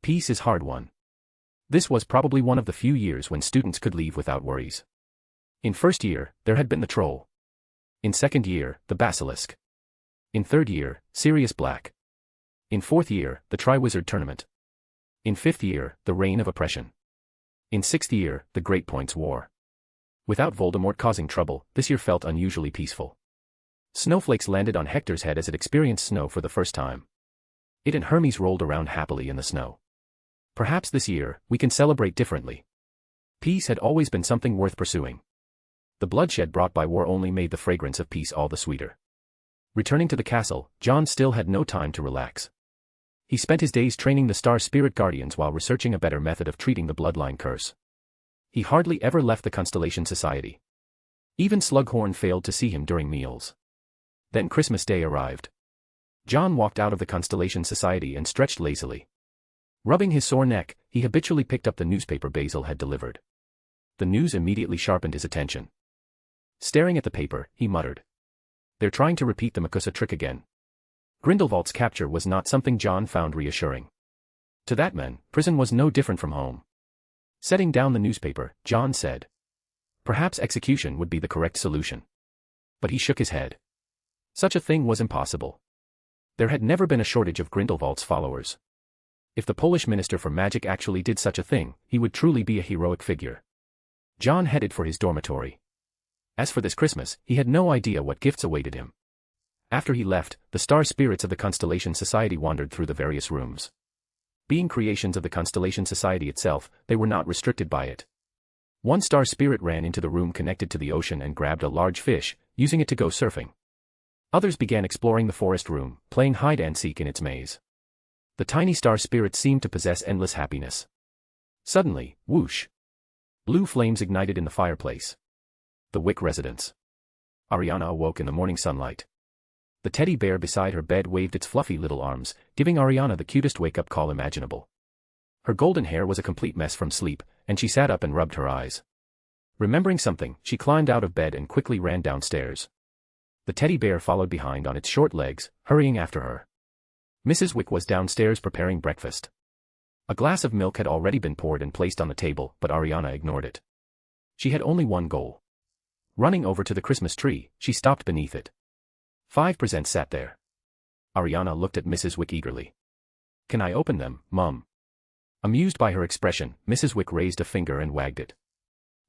Peace is hard-won. This was probably one of the few years when students could leave without worries. In first year, there had been the troll. In second year, the basilisk. In third year, Sirius Black. In fourth year, the Triwizard Tournament. In fifth year, the Reign of Oppression. In sixth year, the Great Points War. Without Voldemort causing trouble, this year felt unusually peaceful. Snowflakes landed on Hector's head as it experienced snow for the first time. It and Hermes rolled around happily in the snow. Perhaps this year, we can celebrate differently. Peace had always been something worth pursuing. The bloodshed brought by war only made the fragrance of peace all the sweeter. Returning to the castle, John still had no time to relax. He spent his days training the Star Spirit Guardians while researching a better method of treating the bloodline curse. He hardly ever left the Constellation Society. Even Slughorn failed to see him during meals. Then Christmas Day arrived. John walked out of the Constellation Society and stretched lazily. Rubbing his sore neck, he habitually picked up the newspaper Basil had delivered. The news immediately sharpened his attention. Staring at the paper, he muttered. They're trying to repeat the Makusa trick again. Grindelwald's capture was not something John found reassuring. To that man, prison was no different from home. Setting down the newspaper, John said. Perhaps execution would be the correct solution. But he shook his head. Such a thing was impossible. There had never been a shortage of Grindelwald's followers. If the Polish Minister for Magic actually did such a thing, he would truly be a heroic figure. John headed for his dormitory. As for this Christmas, he had no idea what gifts awaited him. After he left, the star spirits of the Constellation Society wandered through the various rooms. Being creations of the Constellation Society itself, they were not restricted by it. One star spirit ran into the room connected to the ocean and grabbed a large fish, using it to go surfing. Others began exploring the forest room, playing hide-and-seek in its maze. The tiny star spirits seemed to possess endless happiness. Suddenly, whoosh! Blue flames ignited in the fireplace. The Wick residence. Ariana awoke in the morning sunlight. The teddy bear beside her bed waved its fluffy little arms, giving Ariana the cutest wake-up call imaginable. Her golden hair was a complete mess from sleep, and she sat up and rubbed her eyes. Remembering something, she climbed out of bed and quickly ran downstairs. The teddy bear followed behind on its short legs, hurrying after her. Mrs. Wick was downstairs preparing breakfast. A glass of milk had already been poured and placed on the table, but Ariana ignored it. She had only one goal. Running over to the Christmas tree, she stopped beneath it. 5 presents sat there. Ariana looked at Mrs. Wick eagerly. "Can I open them, Mum?" Amused by her expression, Mrs. Wick raised a finger and wagged it.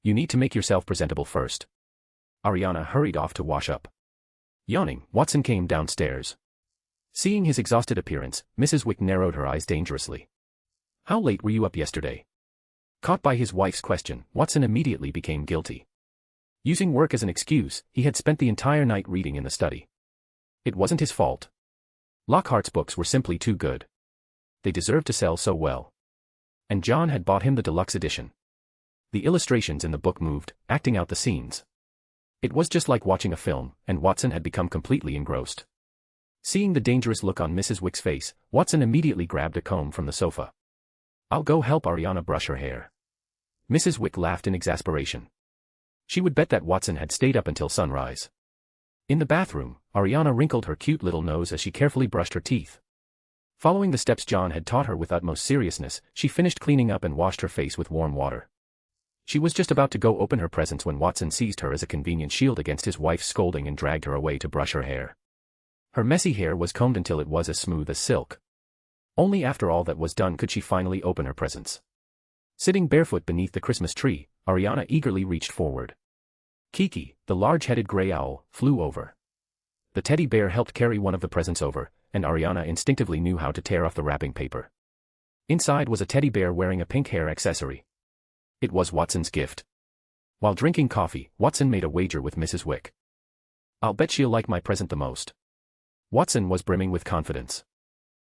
"You need to make yourself presentable first." Ariana hurried off to wash up. Yawning, Watson came downstairs. Seeing his exhausted appearance, Mrs. Wick narrowed her eyes dangerously. "How late were you up yesterday?" Caught by his wife's question, Watson immediately became guilty. Using work as an excuse, he had spent the entire night reading in the study. It wasn't his fault. Lockhart's books were simply too good. They deserved to sell so well. And John had bought him the deluxe edition. The illustrations in the book moved, acting out the scenes. It was just like watching a film, and Watson had become completely engrossed. Seeing the dangerous look on Mrs. Wick's face, Watson immediately grabbed a comb from the sofa. "I'll go help Ariana brush her hair." Mrs. Wick laughed in exasperation. She would bet that Watson had stayed up until sunrise. In the bathroom, Ariana wrinkled her cute little nose as she carefully brushed her teeth. Following the steps John had taught her with utmost seriousness, she finished cleaning up and washed her face with warm water. She was just about to go open her presents when Watson seized her as a convenient shield against his wife's scolding and dragged her away to brush her hair. Her messy hair was combed until it was as smooth as silk. Only after all that was done could she finally open her presents. Sitting barefoot beneath the Christmas tree, Ariana eagerly reached forward. Kiki, the large-headed gray owl, flew over. The teddy bear helped carry one of the presents over, and Ariana instinctively knew how to tear off the wrapping paper. Inside was a teddy bear wearing a pink hair accessory. It was Watson's gift. While drinking coffee, Watson made a wager with Mrs. Wick. "I'll bet she'll like my present the most." Watson was brimming with confidence.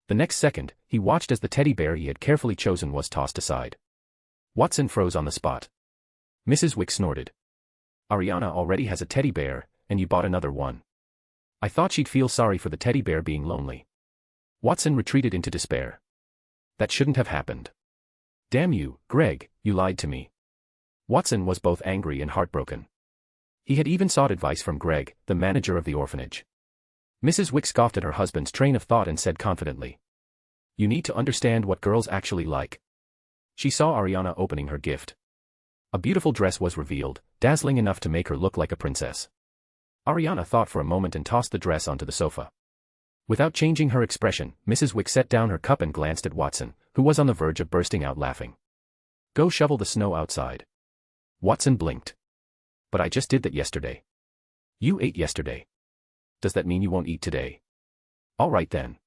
The next second, he watched as the teddy bear he had carefully chosen was tossed aside. Watson froze on the spot. Mrs. Wick snorted. Ariana already has a teddy bear, and you bought another one. I thought she'd feel sorry for the teddy bear being lonely. Watson retreated into despair. That shouldn't have happened. Damn you, Greg, you lied to me. Watson was both angry and heartbroken. He had even sought advice from Greg, the manager of the orphanage. Mrs. Wick scoffed at her husband's train of thought and said confidently, "You need to understand what girls actually like." She saw Ariana opening her gift. A beautiful dress was revealed, dazzling enough to make her look like a princess. Ariana thought for a moment and tossed the dress onto the sofa. Without changing her expression, Mrs. Wick set down her cup and glanced at Watson, who was on the verge of bursting out laughing. "Go shovel the snow outside." Watson blinked. "But I just did that yesterday." "You ate yesterday. Does that mean you won't eat today?" "All right then."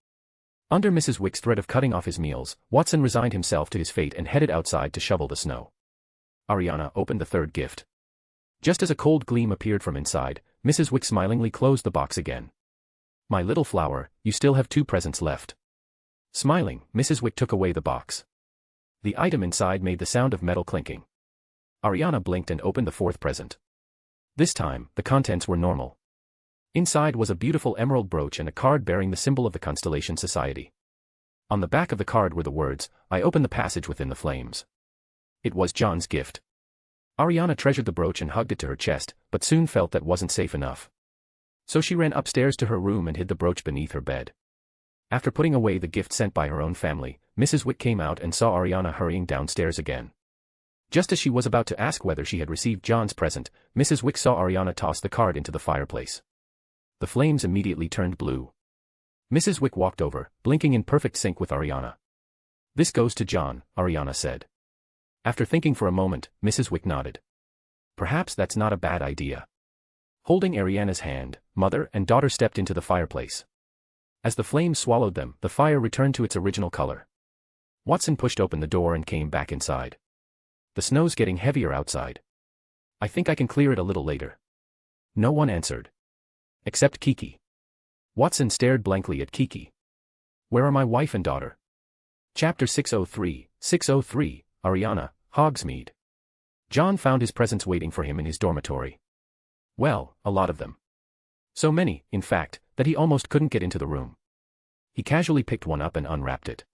Under Mrs. Wick's threat of cutting off his meals, Watson resigned himself to his fate and headed outside to shovel the snow. Ariana opened the third gift. Just as a cold gleam appeared from inside, Mrs. Wick smilingly closed the box again. "My little flower, you still have 2 presents left." Smiling, Mrs. Wick took away the box. The item inside made the sound of metal clinking. Ariana blinked and opened the 4th present. This time, the contents were normal. Inside was a beautiful emerald brooch and a card bearing the symbol of the Constellation Society. On the back of the card were the words, "I open the passage within the flames." It was John's gift. Ariana treasured the brooch and hugged it to her chest, but soon felt that wasn't safe enough. So she ran upstairs to her room and hid the brooch beneath her bed. After putting away the gift sent by her own family, Mrs. Wick came out and saw Ariana hurrying downstairs again. Just as she was about to ask whether she had received John's present, Mrs. Wick saw Ariana toss the card into the fireplace. The flames immediately turned blue. Mrs. Wick walked over, blinking in perfect sync with Ariana. "This goes to John," Ariana said. After thinking for a moment, Mrs. Wick nodded. "Perhaps that's not a bad idea." Holding Ariana's hand, mother and daughter stepped into the fireplace. As the flames swallowed them, the fire returned to its original color. Watson pushed open the door and came back inside. "The snow's getting heavier outside. I think I can clear it a little later." No one answered. Except Kiki. Watson stared blankly at Kiki. "Where are my wife and daughter?" Chapter 603, Ariana, Hogsmeade. John found his presents waiting for him in his dormitory. Well, a lot of them. So many, in fact, that he almost couldn't get into the room. He casually picked one up and unwrapped it.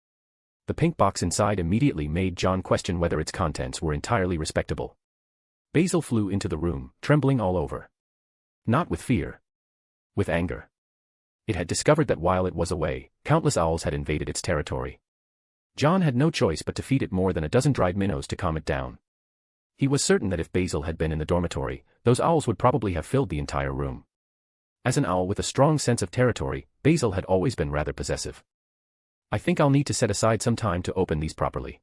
The pink box inside immediately made John question whether its contents were entirely respectable. Basil flew into the room, trembling all over. Not with fear. With anger. It had discovered that while it was away, countless owls had invaded its territory. John had no choice but to feed it more than a dozen dried minnows to calm it down. He was certain that if Basil had been in the dormitory, those owls would probably have filled the entire room. As an owl with a strong sense of territory, Basil had always been rather possessive. "I think I'll need to set aside some time to open these properly."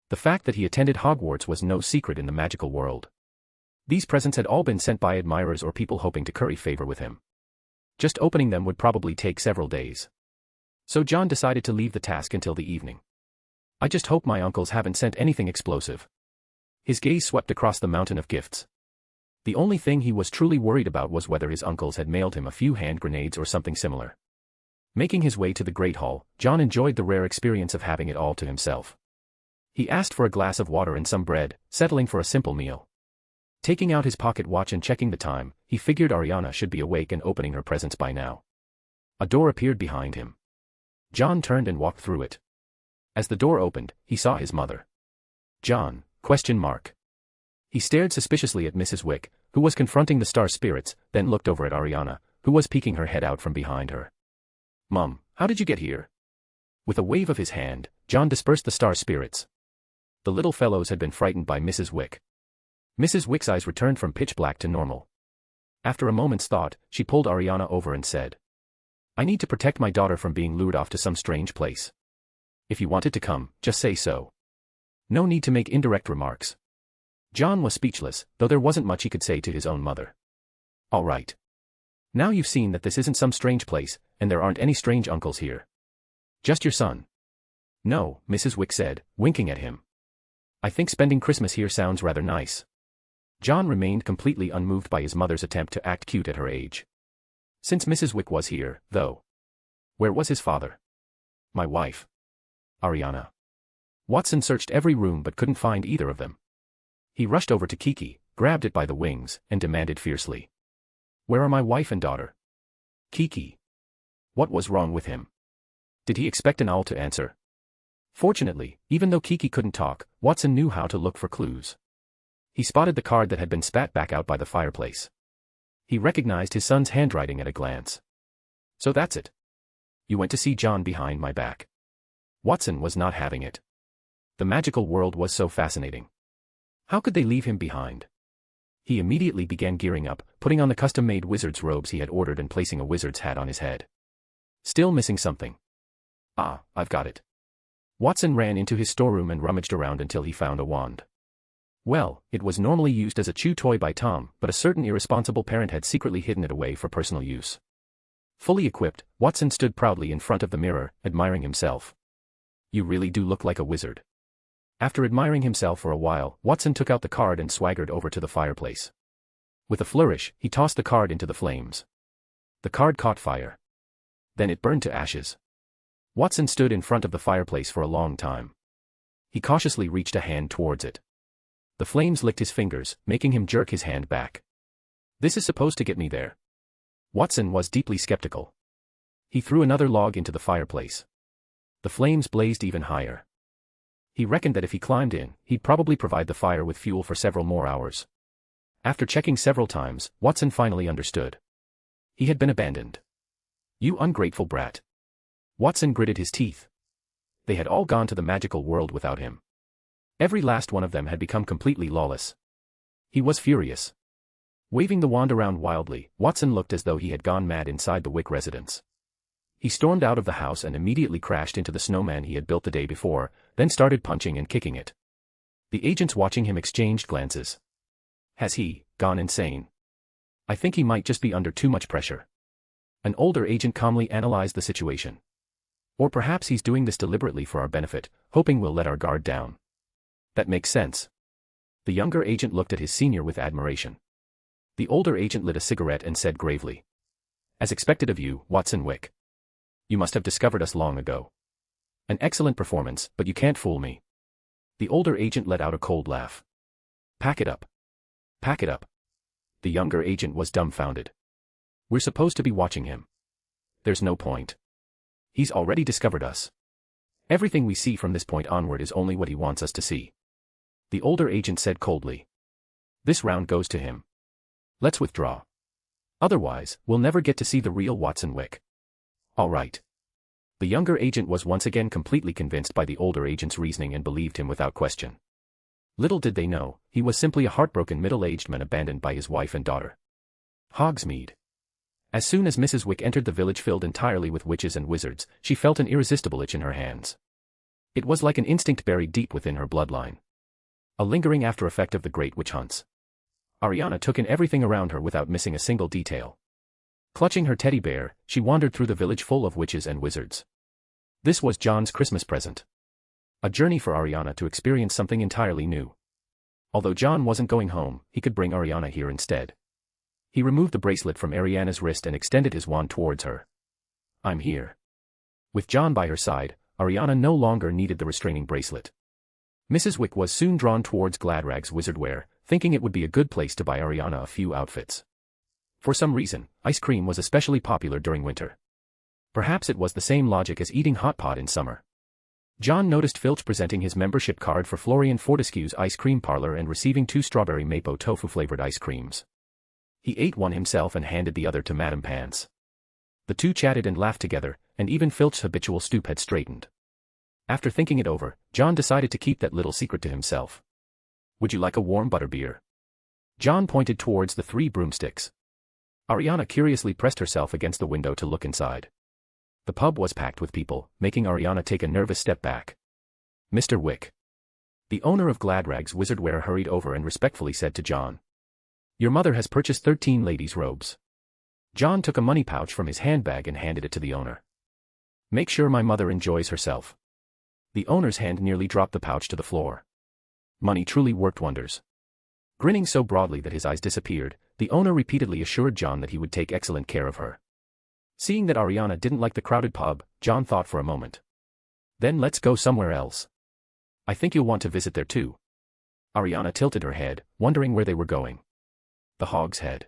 The fact that he attended Hogwarts was no secret in the magical world. These presents had all been sent by admirers or people hoping to curry favor with him. Just opening them would probably take several days. So John decided to leave the task until the evening. "I just hope my uncles haven't sent anything explosive." His gaze swept across the mountain of gifts. The only thing he was truly worried about was whether his uncles had mailed him a few hand grenades or something similar. Making his way to the Great Hall, John enjoyed the rare experience of having it all to himself. He asked for a glass of water and some bread, settling for a simple meal. Taking out his pocket watch and checking the time, he figured Ariana should be awake and opening her presents by now. A door appeared behind him. John turned and walked through it. As the door opened, he saw his mother. "John?" ? He stared suspiciously at Mrs. Wick, who was confronting the star spirits, then looked over at Ariana, who was peeking her head out from behind her. "Mum, how did you get here?" With a wave of his hand, John dispersed the star spirits. The little fellows had been frightened by Mrs. Wick. Mrs. Wick's eyes returned from pitch black to normal. After a moment's thought, she pulled Ariana over and said, "I need to protect my daughter from being lured off to some strange place. If you wanted to come, just say so. No need to make indirect remarks." John was speechless, though there wasn't much he could say to his own mother. "All right. Now you've seen that this isn't some strange place, and there aren't any strange uncles here. Just your son." "No," Mrs. Wick said, winking at him. "I think spending Christmas here sounds rather nice." John remained completely unmoved by his mother's attempt to act cute at her age. Since Mrs. Wick was here, though, Where was his father? My wife. Ariana. Watson searched every room but couldn't find either of them. He rushed over to Kiki, grabbed it by the wings, and demanded fiercely. Where are my wife and daughter? Kiki. What was wrong with him? Did he expect an owl to answer? Fortunately, even though Kiki couldn't talk, Watson knew how to look for clues. He spotted the card that had been spat back out by the fireplace. He recognized his son's handwriting at a glance. So that's it. You went to see John behind my back. Watson was not having it. The magical world was so fascinating. How could they leave him behind? He immediately began gearing up, putting on the custom-made wizard's robes he had ordered and placing a wizard's hat on his head. Still missing something. Ah, I've got it. Watson ran into his storeroom and rummaged around until he found a wand. Well, it was normally used as a chew toy by Tom, but a certain irresponsible parent had secretly hidden it away for personal use. Fully equipped, Watson stood proudly in front of the mirror, admiring himself. You really do look like a wizard. After admiring himself for a while, Watson took out the card and swaggered over to the fireplace. With a flourish, he tossed the card into the flames. The card caught fire. Then it burned to ashes. Watson stood in front of the fireplace for a long time. He cautiously reached a hand towards it. The flames licked his fingers, making him jerk his hand back. This is supposed to get me there. Watson was deeply skeptical. He threw another log into the fireplace. The flames blazed even higher. He reckoned that if he climbed in, he'd probably provide the fire with fuel for several more hours. After checking several times, Watson finally understood. He had been abandoned. You ungrateful brat. Watson gritted his teeth. They had all gone to the magical world without him. Every last one of them had become completely lawless. He was furious. Waving the wand around wildly, Watson looked as though he had gone mad inside the Wick residence. He stormed out of the house and immediately crashed into the snowman he had built the day before, then started punching and kicking it. The agents watching him exchanged glances. Has he gone insane? I think he might just be under too much pressure. An older agent calmly analyzed the situation. Or perhaps he's doing this deliberately for our benefit, hoping we'll let our guard down. That makes sense. The younger agent looked at his senior with admiration. The older agent lit a cigarette and said gravely. As expected of you, Watson Wick. You must have discovered us long ago. An excellent performance, but you can't fool me. The older agent let out a cold laugh. Pack it up. Pack it up. The younger agent was dumbfounded. We're supposed to be watching him. There's no point. He's already discovered us. Everything we see from this point onward is only what he wants us to see. The older agent said coldly. This round goes to him. Let's withdraw. Otherwise, we'll never get to see the real Watson Wick. All right. The younger agent was once again completely convinced by the older agent's reasoning and believed him without question. Little did they know, he was simply a heartbroken middle-aged man abandoned by his wife and daughter. Hogsmeade. As soon as Mrs. Wick entered the village filled entirely with witches and wizards, she felt an irresistible itch in her hands. It was like an instinct buried deep within her bloodline. A lingering after-effect of the great witch hunts. Ariana took in everything around her without missing a single detail. Clutching her teddy bear, she wandered through the village full of witches and wizards. This was John's Christmas present. A journey for Ariana to experience something entirely new. Although John wasn't going home, he could bring Ariana here instead. He removed the bracelet from Ariana's wrist and extended his wand towards her. I'm here. With John by her side, Ariana no longer needed the restraining bracelet. Mrs. Wick was soon drawn towards Gladrag's wizardwear, thinking it would be a good place to buy Ariana a few outfits. For some reason, ice cream was especially popular during winter. Perhaps it was the same logic as eating hot pot in summer. John noticed Filch presenting his membership card for Florian Fortescue's ice cream parlor and receiving 2 strawberry mapo tofu flavored ice creams. He ate one himself and handed the other to Madame Pants. The two chatted and laughed together, and even Filch's habitual stoop had straightened. After thinking it over, John decided to keep that little secret to himself. Would you like a warm butterbeer? John pointed towards the 3 broomsticks. Ariana curiously pressed herself against the window to look inside. The pub was packed with people, making Ariana take a nervous step back. Mr. Wick. The owner of Gladrag's wizardwear hurried over and respectfully said to John. Your mother has purchased 13 ladies' robes. John took a money pouch from his handbag and handed it to the owner. Make sure my mother enjoys herself. The owner's hand nearly dropped the pouch to the floor. Money truly worked wonders. Grinning so broadly that his eyes disappeared, the owner repeatedly assured John that he would take excellent care of her. Seeing that Ariana didn't like the crowded pub, John thought for a moment. Then let's go somewhere else. I think you'll want to visit there too. Ariana tilted her head, wondering where they were going. The Hog's Head.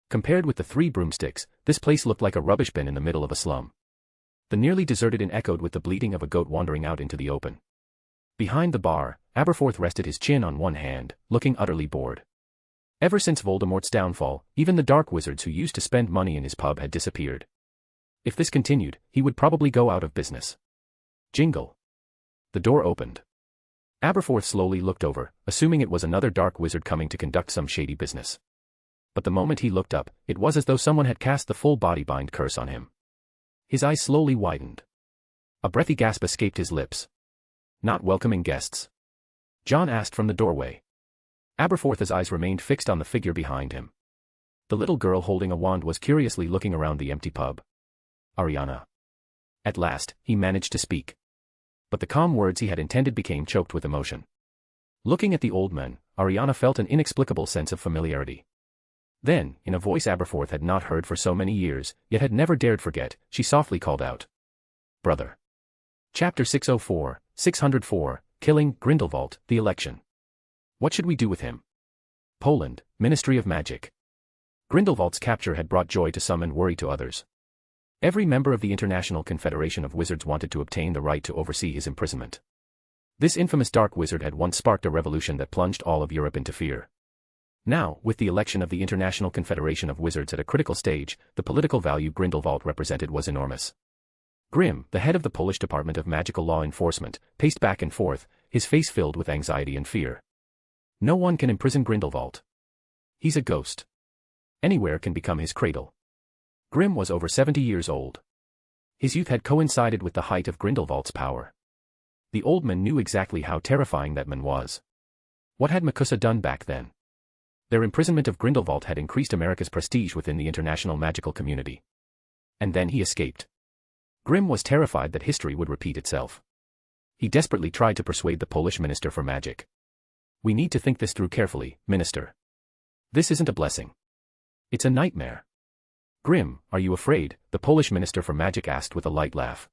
Compared with the 3 broomsticks, this place looked like a rubbish bin in the middle of a slum. The nearly deserted inn echoed with the bleating of a goat wandering out into the open. Behind the bar, Aberforth rested his chin on one hand, looking utterly bored. Ever since Voldemort's downfall, even the dark wizards who used to spend money in his pub had disappeared. If this continued, he would probably go out of business. Jingle. The door opened. Aberforth slowly looked over, assuming it was another dark wizard coming to conduct some shady business. But the moment he looked up, it was as though someone had cast the full body bind curse on him. His eyes slowly widened. A breathy gasp escaped his lips. Not welcoming guests? John asked from the doorway. Aberforth's eyes remained fixed on the figure behind him. The little girl holding a wand was curiously looking around the empty pub. Ariana. At last, he managed to speak. But the calm words he had intended became choked with emotion. Looking at the old man, Ariana felt an inexplicable sense of familiarity. Then, in a voice Aberforth had not heard for so many years, yet had never dared forget, she softly called out. Brother. Chapter 604, 604, Killing Grindelwald, the Election. What should we do with him? Poland, Ministry of Magic. Grindelwald's capture had brought joy to some and worry to others. Every member of the International Confederation of Wizards wanted to obtain the right to oversee his imprisonment. This infamous dark wizard had once sparked a revolution that plunged all of Europe into fear. Now, with the election of the International Confederation of Wizards at a critical stage, the political value Grindelwald represented was enormous. Grim, the head of the Polish Department of Magical Law Enforcement, paced back and forth, his face filled with anxiety and fear. No one can imprison Grindelwald. He's a ghost. Anywhere can become his cradle. Grim was over 70 years old. His youth had coincided with the height of Grindelwald's power. The old man knew exactly how terrifying that man was. What had Makusa done back then? Their imprisonment of Grindelwald had increased America's prestige within the international magical community. And then he escaped. Grim was terrified that history would repeat itself. He desperately tried to persuade the Polish Minister for Magic. We need to think this through carefully, Minister. This isn't a blessing. It's a nightmare. Grim, are you afraid? The Polish Minister for Magic asked with a light laugh.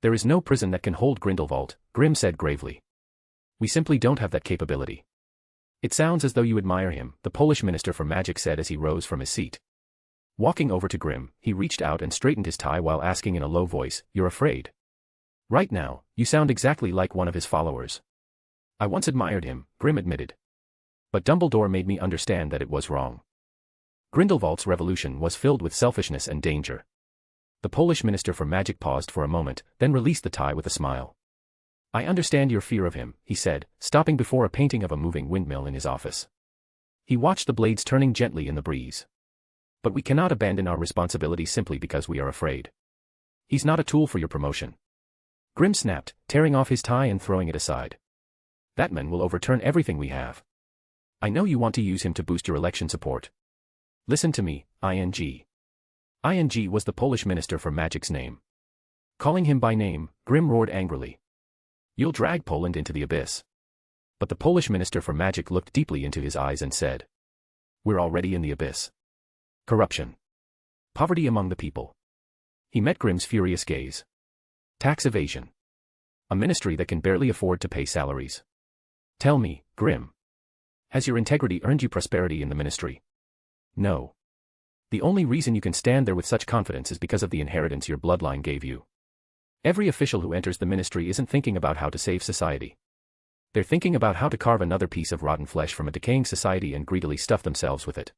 There is no prison that can hold Grindelwald, Grim said gravely. We simply don't have that capability. It sounds as though you admire him, the Polish Minister for Magic said as he rose from his seat. Walking over to Grim, he reached out and straightened his tie while asking in a low voice, You're afraid? Right now, you sound exactly like one of his followers. I once admired him, Grim admitted. But Dumbledore made me understand that it was wrong. Grindelwald's revolution was filled with selfishness and danger. The Polish Minister for Magic paused for a moment, then released the tie with a smile. I understand your fear of him, he said, stopping before a painting of a moving windmill in his office. He watched the blades turning gently in the breeze. But we cannot abandon our responsibility simply because we are afraid. He's not a tool for your promotion. Grim snapped, tearing off his tie and throwing it aside. That man will overturn everything we have. I know you want to use him to boost your election support. Listen to me, ING. ING was the Polish Minister for Magic's name. Calling him by name, Grim roared angrily. You'll drag Poland into the abyss. But the Polish Minister for Magic looked deeply into his eyes and said. We're already in the abyss. Corruption. Poverty among the people. He met Grim's furious gaze. Tax evasion. A ministry that can barely afford to pay salaries. Tell me, Grim. Has your integrity earned you prosperity in the ministry? No. The only reason you can stand there with such confidence is because of the inheritance your bloodline gave you. Every official who enters the ministry isn't thinking about how to save society. They're thinking about how to carve another piece of rotten flesh from a decaying society and greedily stuff themselves with it.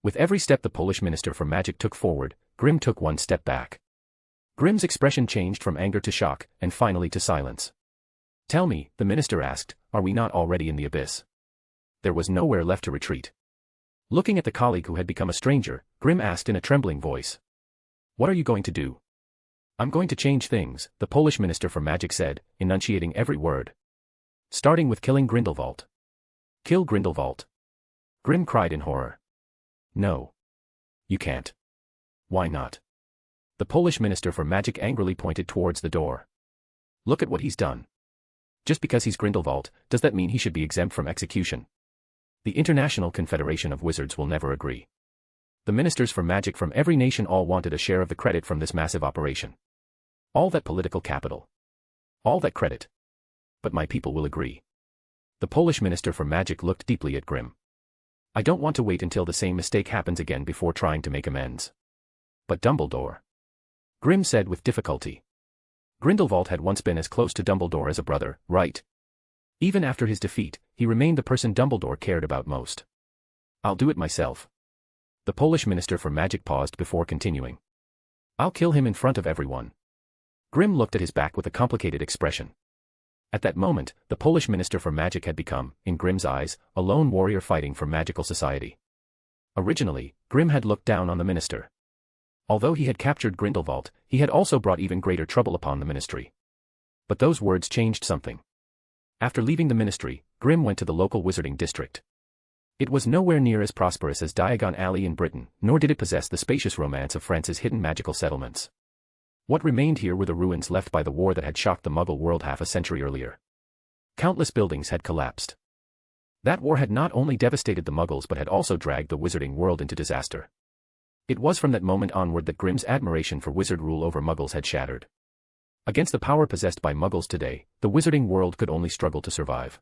With every step the Polish Minister for Magic took forward, Grim took one step back. Grim's expression changed from anger to shock, and finally to silence. Tell me, the minister asked, are we not already in the abyss? There was nowhere left to retreat. Looking at the colleague who had become a stranger, Grim asked in a trembling voice. What are you going to do? I'm going to change things, the Polish Minister for Magic said, enunciating every word. Starting with killing Grindelwald. Kill Grindelwald. Grim cried in horror. No. You can't. Why not? The Polish Minister for Magic angrily pointed towards the door. Look at what he's done. Just because he's Grindelwald, does that mean he should be exempt from execution? The International Confederation of Wizards will never agree. The ministers for magic from every nation all wanted a share of the credit from this massive operation. All that political capital. All that credit. But my people will agree. The Polish minister for magic looked deeply at Grimm. I don't want to wait until the same mistake happens again before trying to make amends. But Dumbledore. Grimm said with difficulty. Grindelwald had once been as close to Dumbledore as a brother, right? Even after his defeat, he remained the person Dumbledore cared about most. I'll do it myself. The Polish minister for magic paused before continuing. I'll kill him in front of everyone. Grimm looked at his back with a complicated expression. At that moment, the Polish minister for magic had become, in Grimm's eyes, a lone warrior fighting for magical society. Originally, Grimm had looked down on the minister. Although he had captured Grindelwald, he had also brought even greater trouble upon the ministry. But those words changed something. After leaving the ministry, Grimm went to the local wizarding district. It was nowhere near as prosperous as Diagon Alley in Britain, nor did it possess the spacious romance of France's hidden magical settlements. What remained here were the ruins left by the war that had shocked the Muggle world half a century earlier. Countless buildings had collapsed. That war had not only devastated the Muggles but had also dragged the wizarding world into disaster. It was from that moment onward that Grimm's admiration for wizard rule over Muggles had shattered. Against the power possessed by Muggles today, the wizarding world could only struggle to survive.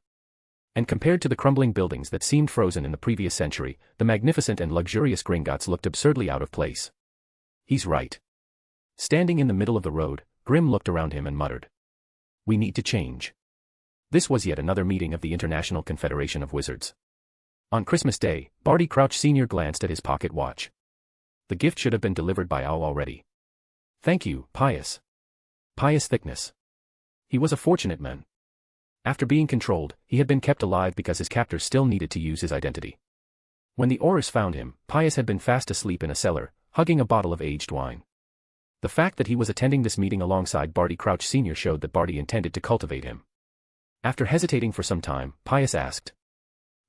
And compared to the crumbling buildings that seemed frozen in the previous century, the magnificent and luxurious Gringotts looked absurdly out of place. He's right. Standing in the middle of the road, Grimm looked around him and muttered. We need to change. This was yet another meeting of the International Confederation of Wizards. On Christmas Day, Barty Crouch Sr. glanced at his pocket watch. The gift should have been delivered by Owl already. Thank you, Pious. Pious Thickness. He was a fortunate man. After being controlled, he had been kept alive because his captors still needed to use his identity. When the Aurors found him, Pious had been fast asleep in a cellar, hugging a bottle of aged wine. The fact that he was attending this meeting alongside Barty Crouch Sr. showed that Barty intended to cultivate him. After hesitating for some time, Pious asked.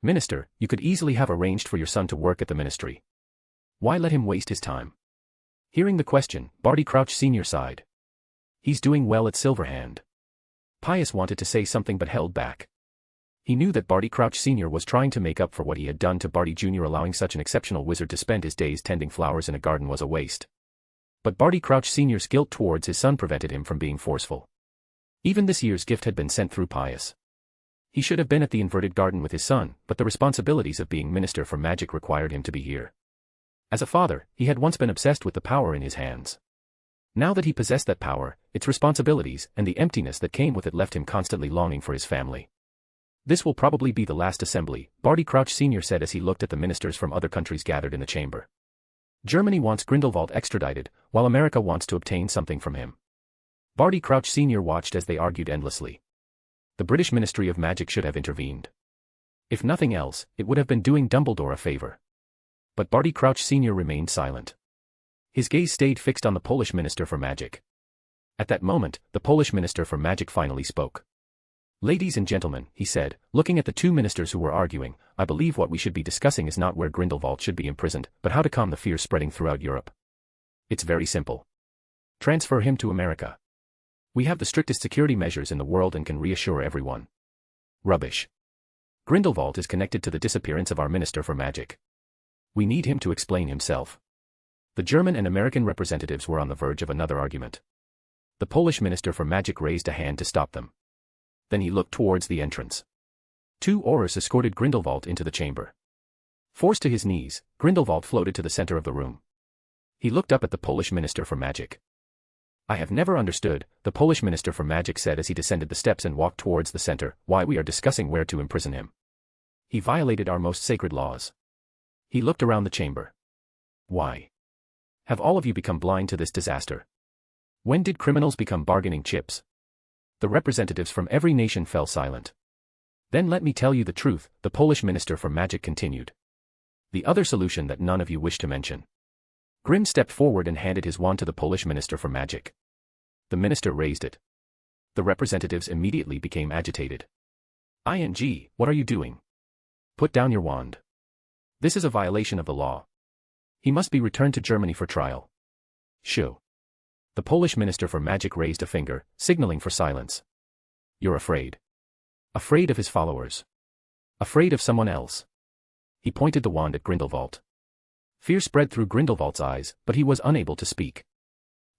Minister, you could easily have arranged for your son to work at the ministry. Why let him waste his time? Hearing the question, Barty Crouch Sr. sighed. He's doing well at Silverhand. Pious wanted to say something but held back. He knew that Barty Crouch Sr. was trying to make up for what he had done to Barty Jr. Allowing such an exceptional wizard to spend his days tending flowers in a garden was a waste. But Barty Crouch Sr.'s guilt towards his son prevented him from being forceful. Even this year's gift had been sent through Pious. He should have been at the inverted garden with his son, but the responsibilities of being minister for magic required him to be here. As a father, he had once been obsessed with the power in his hands. Now that he possessed that power, its responsibilities and the emptiness that came with it left him constantly longing for his family. This will probably be the last assembly, Barty Crouch Sr. said as he looked at the ministers from other countries gathered in the chamber. Germany wants Grindelwald extradited, while America wants to obtain something from him. Barty Crouch Sr. watched as they argued endlessly. The British Ministry of Magic should have intervened. If nothing else, it would have been doing Dumbledore a favor. But Barty Crouch Sr. remained silent. His gaze stayed fixed on the Polish Minister for Magic. At that moment, the Polish Minister for Magic finally spoke. Ladies and gentlemen, he said, looking at the two ministers who were arguing, I believe what we should be discussing is not where Grindelwald should be imprisoned, but how to calm the fear spreading throughout Europe. It's very simple. Transfer him to America. We have the strictest security measures in the world and can reassure everyone. Rubbish. Grindelwald is connected to the disappearance of our Minister for Magic. We need him to explain himself. The German and American representatives were on the verge of another argument. The Polish Minister for Magic raised a hand to stop them. Then he looked towards the entrance. Two Aurors escorted Grindelwald into the chamber. Forced to his knees, Grindelwald floated to the center of the room. He looked up at the Polish Minister for Magic. I have never understood, the Polish Minister for Magic said as he descended the steps and walked towards the center, why we are discussing where to imprison him. He violated our most sacred laws. He looked around the chamber. Why? Have all of you become blind to this disaster? When did criminals become bargaining chips? The representatives from every nation fell silent. Then let me tell you the truth, the Polish Minister for Magic continued. The other solution that none of you wish to mention. Grimm stepped forward and handed his wand to the Polish Minister for Magic. The minister raised it. The representatives immediately became agitated. What are you doing? Put down your wand. This is a violation of the law. He must be returned to Germany for trial. Shoo. The Polish Minister for Magic raised a finger, signaling for silence. You're afraid. Afraid of his followers. Afraid of someone else. He pointed the wand at Grindelwald. Fear spread through Grindelwald's eyes, but he was unable to speak.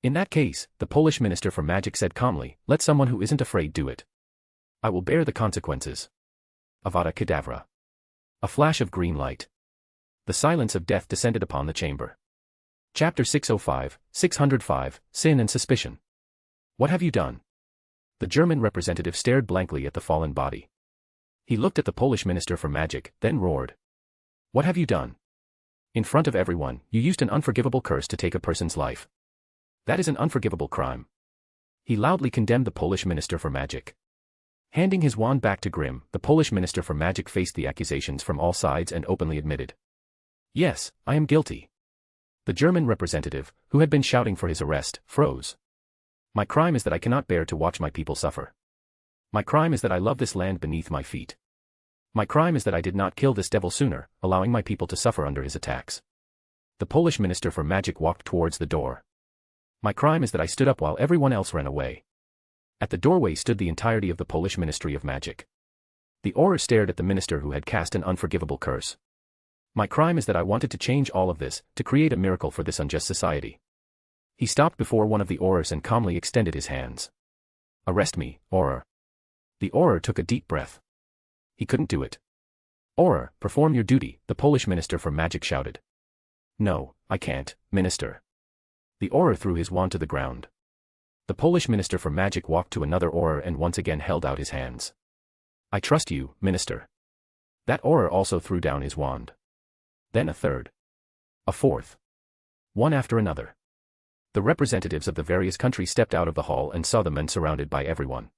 In that case, the Polish Minister for Magic said calmly, let someone who isn't afraid do it. I will bear the consequences. Avada Kedavra. A flash of green light. The silence of death descended upon the chamber. Chapter 605, Sin and Suspicion. What have you done? The German representative stared blankly at the fallen body. He looked at the Polish Minister for Magic, then roared. What have you done? In front of everyone, you used an unforgivable curse to take a person's life. That is an unforgivable crime. He loudly condemned the Polish Minister for Magic. Handing his wand back to Grimm, the Polish Minister for Magic faced the accusations from all sides and openly admitted. Yes, I am guilty. The German representative, who had been shouting for his arrest, froze. My crime is that I cannot bear to watch my people suffer. My crime is that I love this land beneath my feet. My crime is that I did not kill this devil sooner, allowing my people to suffer under his attacks. The Polish Minister for Magic walked towards the door. My crime is that I stood up while everyone else ran away. At the doorway stood the entirety of the Polish Ministry of Magic. The Auror stared at the minister who had cast an unforgivable curse. My crime is that I wanted to change all of this, to create a miracle for this unjust society. He stopped before one of the Aurors and calmly extended his hands. Arrest me, Auror. The Auror took a deep breath. He couldn't do it. Auror, perform your duty, the Polish Minister for Magic shouted. No, I can't, Minister. The Auror threw his wand to the ground. The Polish Minister for Magic walked to another Auror and once again held out his hands. I trust you, Minister. That Auror also threw down his wand. Then a third. A fourth. One after another. The representatives of the various countries stepped out of the hall and saw the men surrounded by everyone.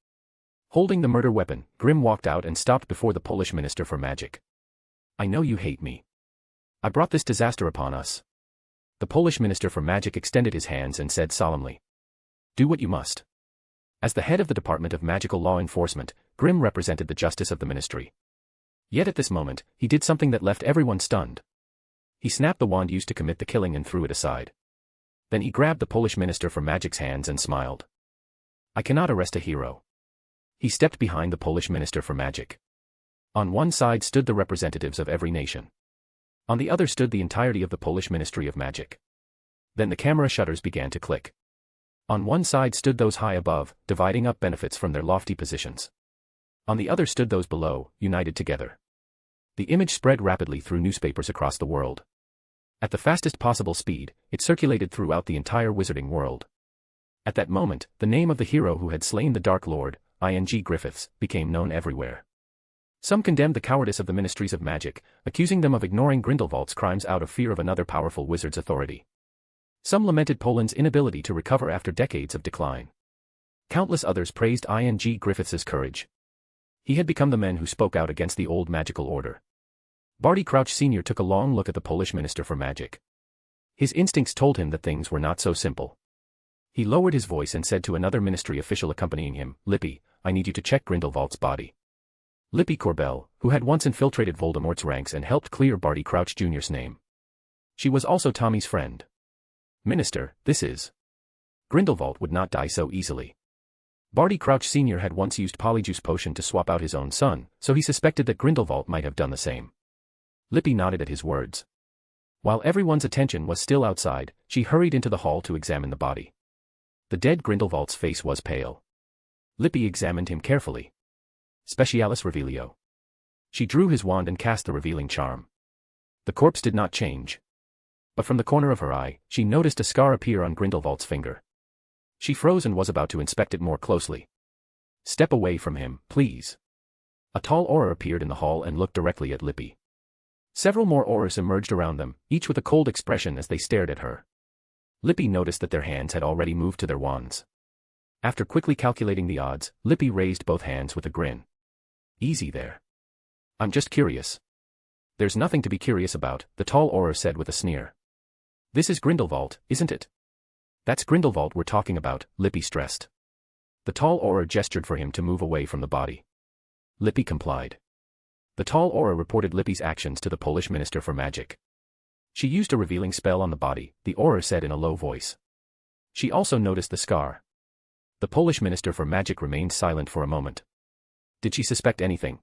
Holding the murder weapon, Grimm walked out and stopped before the Polish Minister for Magic. I know you hate me. I brought this disaster upon us. The Polish Minister for Magic extended his hands and said solemnly. Do what you must. As the head of the Department of Magical Law Enforcement, Grimm represented the justice of the ministry. Yet at this moment, he did something that left everyone stunned. He snapped the wand used to commit the killing and threw it aside. Then he grabbed the Polish Minister for Magic's hands and smiled. I cannot arrest a hero. He stepped behind the Polish Minister for Magic. On one side stood the representatives of every nation. On the other stood the entirety of the Polish Ministry of Magic. Then the camera shutters began to click. On one side stood those high above, dividing up benefits from their lofty positions. On the other stood those below, united together. The image spread rapidly through newspapers across the world. At the fastest possible speed, it circulated throughout the entire wizarding world. At that moment, the name of the hero who had slain the Dark Lord, Griffiths, became known everywhere. Some condemned the cowardice of the Ministries of Magic, accusing them of ignoring Grindelwald's crimes out of fear of another powerful wizard's authority. Some lamented Poland's inability to recover after decades of decline. Countless others praised Griffiths' courage. He had become the man who spoke out against the old magical order. Barty Crouch Sr. took a long look at the Polish Minister for Magic. His instincts told him that things were not so simple. He lowered his voice and said to another ministry official accompanying him, Lippy, I need you to check Grindelwald's body. Lippy Corbell, who had once infiltrated Voldemort's ranks and helped clear Barty Crouch Jr.'s name. She was also Tommy's friend. Minister, this is. Grindelwald would not die so easily. Barty Crouch Sr. had once used Polyjuice Potion to swap out his own son, so he suspected that Grindelwald might have done the same. Lippy nodded at his words. While everyone's attention was still outside, she hurried into the hall to examine the body. The dead Grindelwald's face was pale. Lippy examined him carefully. Specialis Revelio. She drew his wand and cast the revealing charm. The corpse did not change. But from the corner of her eye, she noticed a scar appear on Grindelwald's finger. She froze and was about to inspect it more closely. Step away from him, please. A tall Auror appeared in the hall and looked directly at Lippy. Several more Aurors emerged around them, each with a cold expression as they stared at her. Lippy noticed that their hands had already moved to their wands. After quickly calculating the odds, Lippy raised both hands with a grin. Easy there. I'm just curious. There's nothing to be curious about, the tall Auror said with a sneer. This is Grindelwald, isn't it? That's Grindelwald we're talking about, Lippy stressed. The tall Auror gestured for him to move away from the body. Lippy complied. The tall Auror reported Lippy's actions to the Polish Minister for Magic. She used a revealing spell on the body, the Auror said in a low voice. She also noticed the scar. The Polish Minister for Magic remained silent for a moment. Did she suspect anything?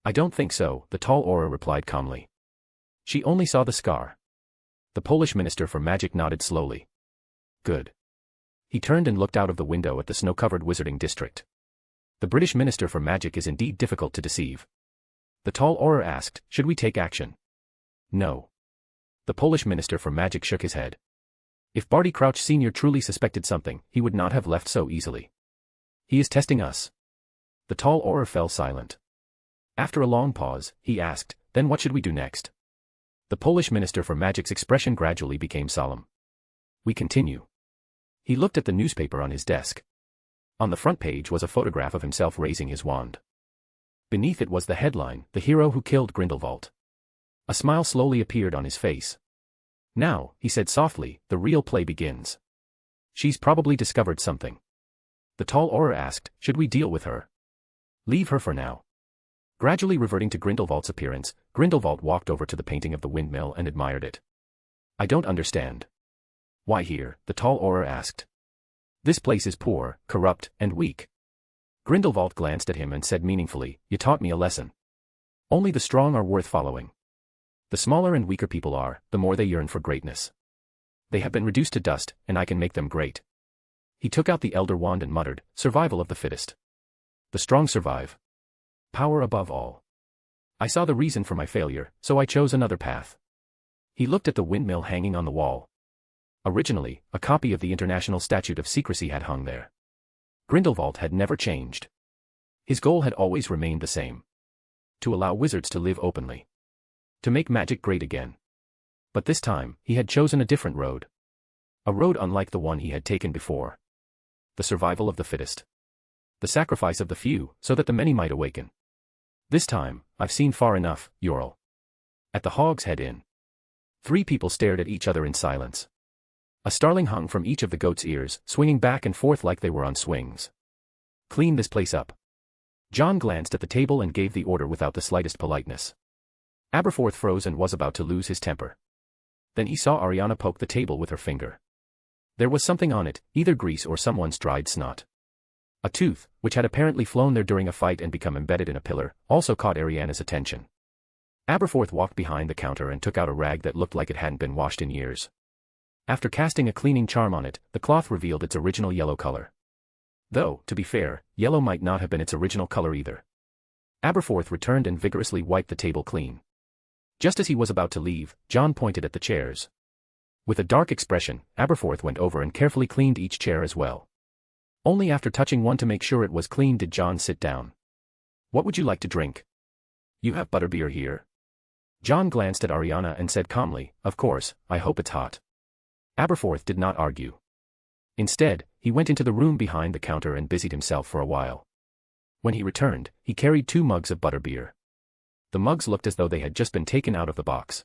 I don't think so, the tall Auror replied calmly. She only saw the scar. The Polish Minister for Magic nodded slowly. Good. He turned and looked out of the window at the snow-covered wizarding district. The British Minister for Magic is indeed difficult to deceive. The tall Auror asked, should we take action? No. The Polish Minister for Magic shook his head. If Barty Crouch Sr. truly suspected something, he would not have left so easily. He is testing us. The tall Auror fell silent. After a long pause, he asked, then what should we do next? The Polish Minister for Magic's expression gradually became solemn. We continue. He looked at the newspaper on his desk. On the front page was a photograph of himself raising his wand. Beneath it was the headline, The Hero Who Killed Grindelwald. A smile slowly appeared on his face. Now, he said softly, the real play begins. She's probably discovered something. The tall Auror asked, should we deal with her? Leave her for now. Gradually reverting to Grindelwald's appearance, Grindelwald walked over to the painting of the windmill and admired it. I don't understand. Why here? The tall Auror asked. This place is poor, corrupt, and weak. Grindelwald glanced at him and said meaningfully, you taught me a lesson. Only the strong are worth following. The smaller and weaker people are, the more they yearn for greatness. They have been reduced to dust, and I can make them great. He took out the Elder Wand and muttered, survival of the fittest. The strong survive. Power above all. I saw the reason for my failure, so I chose another path. He looked at the windmill hanging on the wall. Originally, a copy of the International Statute of Secrecy had hung there. Grindelwald had never changed. His goal had always remained the same. To allow wizards to live openly. To make magic great again. But this time, he had chosen a different road. A road unlike the one he had taken before. The survival of the fittest. The sacrifice of the few, so that the many might awaken. This time, I've seen far enough, Ural. At the Hog's Head Inn. 3 people stared at each other in silence. A starling hung from each of the goat's ears, swinging back and forth like they were on swings. Clean this place up. John glanced at the table and gave the order without the slightest politeness. Aberforth froze and was about to lose his temper. Then he saw Ariana poke the table with her finger. There was something on it, either grease or someone's dried snot. A tooth, which had apparently flown there during a fight and become embedded in a pillar, also caught Ariana's attention. Aberforth walked behind the counter and took out a rag that looked like it hadn't been washed in years. After casting a cleaning charm on it, the cloth revealed its original yellow color. Though, to be fair, yellow might not have been its original color either. Aberforth returned and vigorously wiped the table clean. Just as he was about to leave, John pointed at the chairs. With a dark expression, Aberforth went over and carefully cleaned each chair as well. Only after touching one to make sure it was clean did John sit down. What would you like to drink? You have butterbeer here? John glanced at Ariana and said calmly, of course, I hope it's hot. Aberforth did not argue. Instead, he went into the room behind the counter and busied himself for a while. When he returned, he carried 2 mugs of butterbeer. The mugs looked as though they had just been taken out of the box.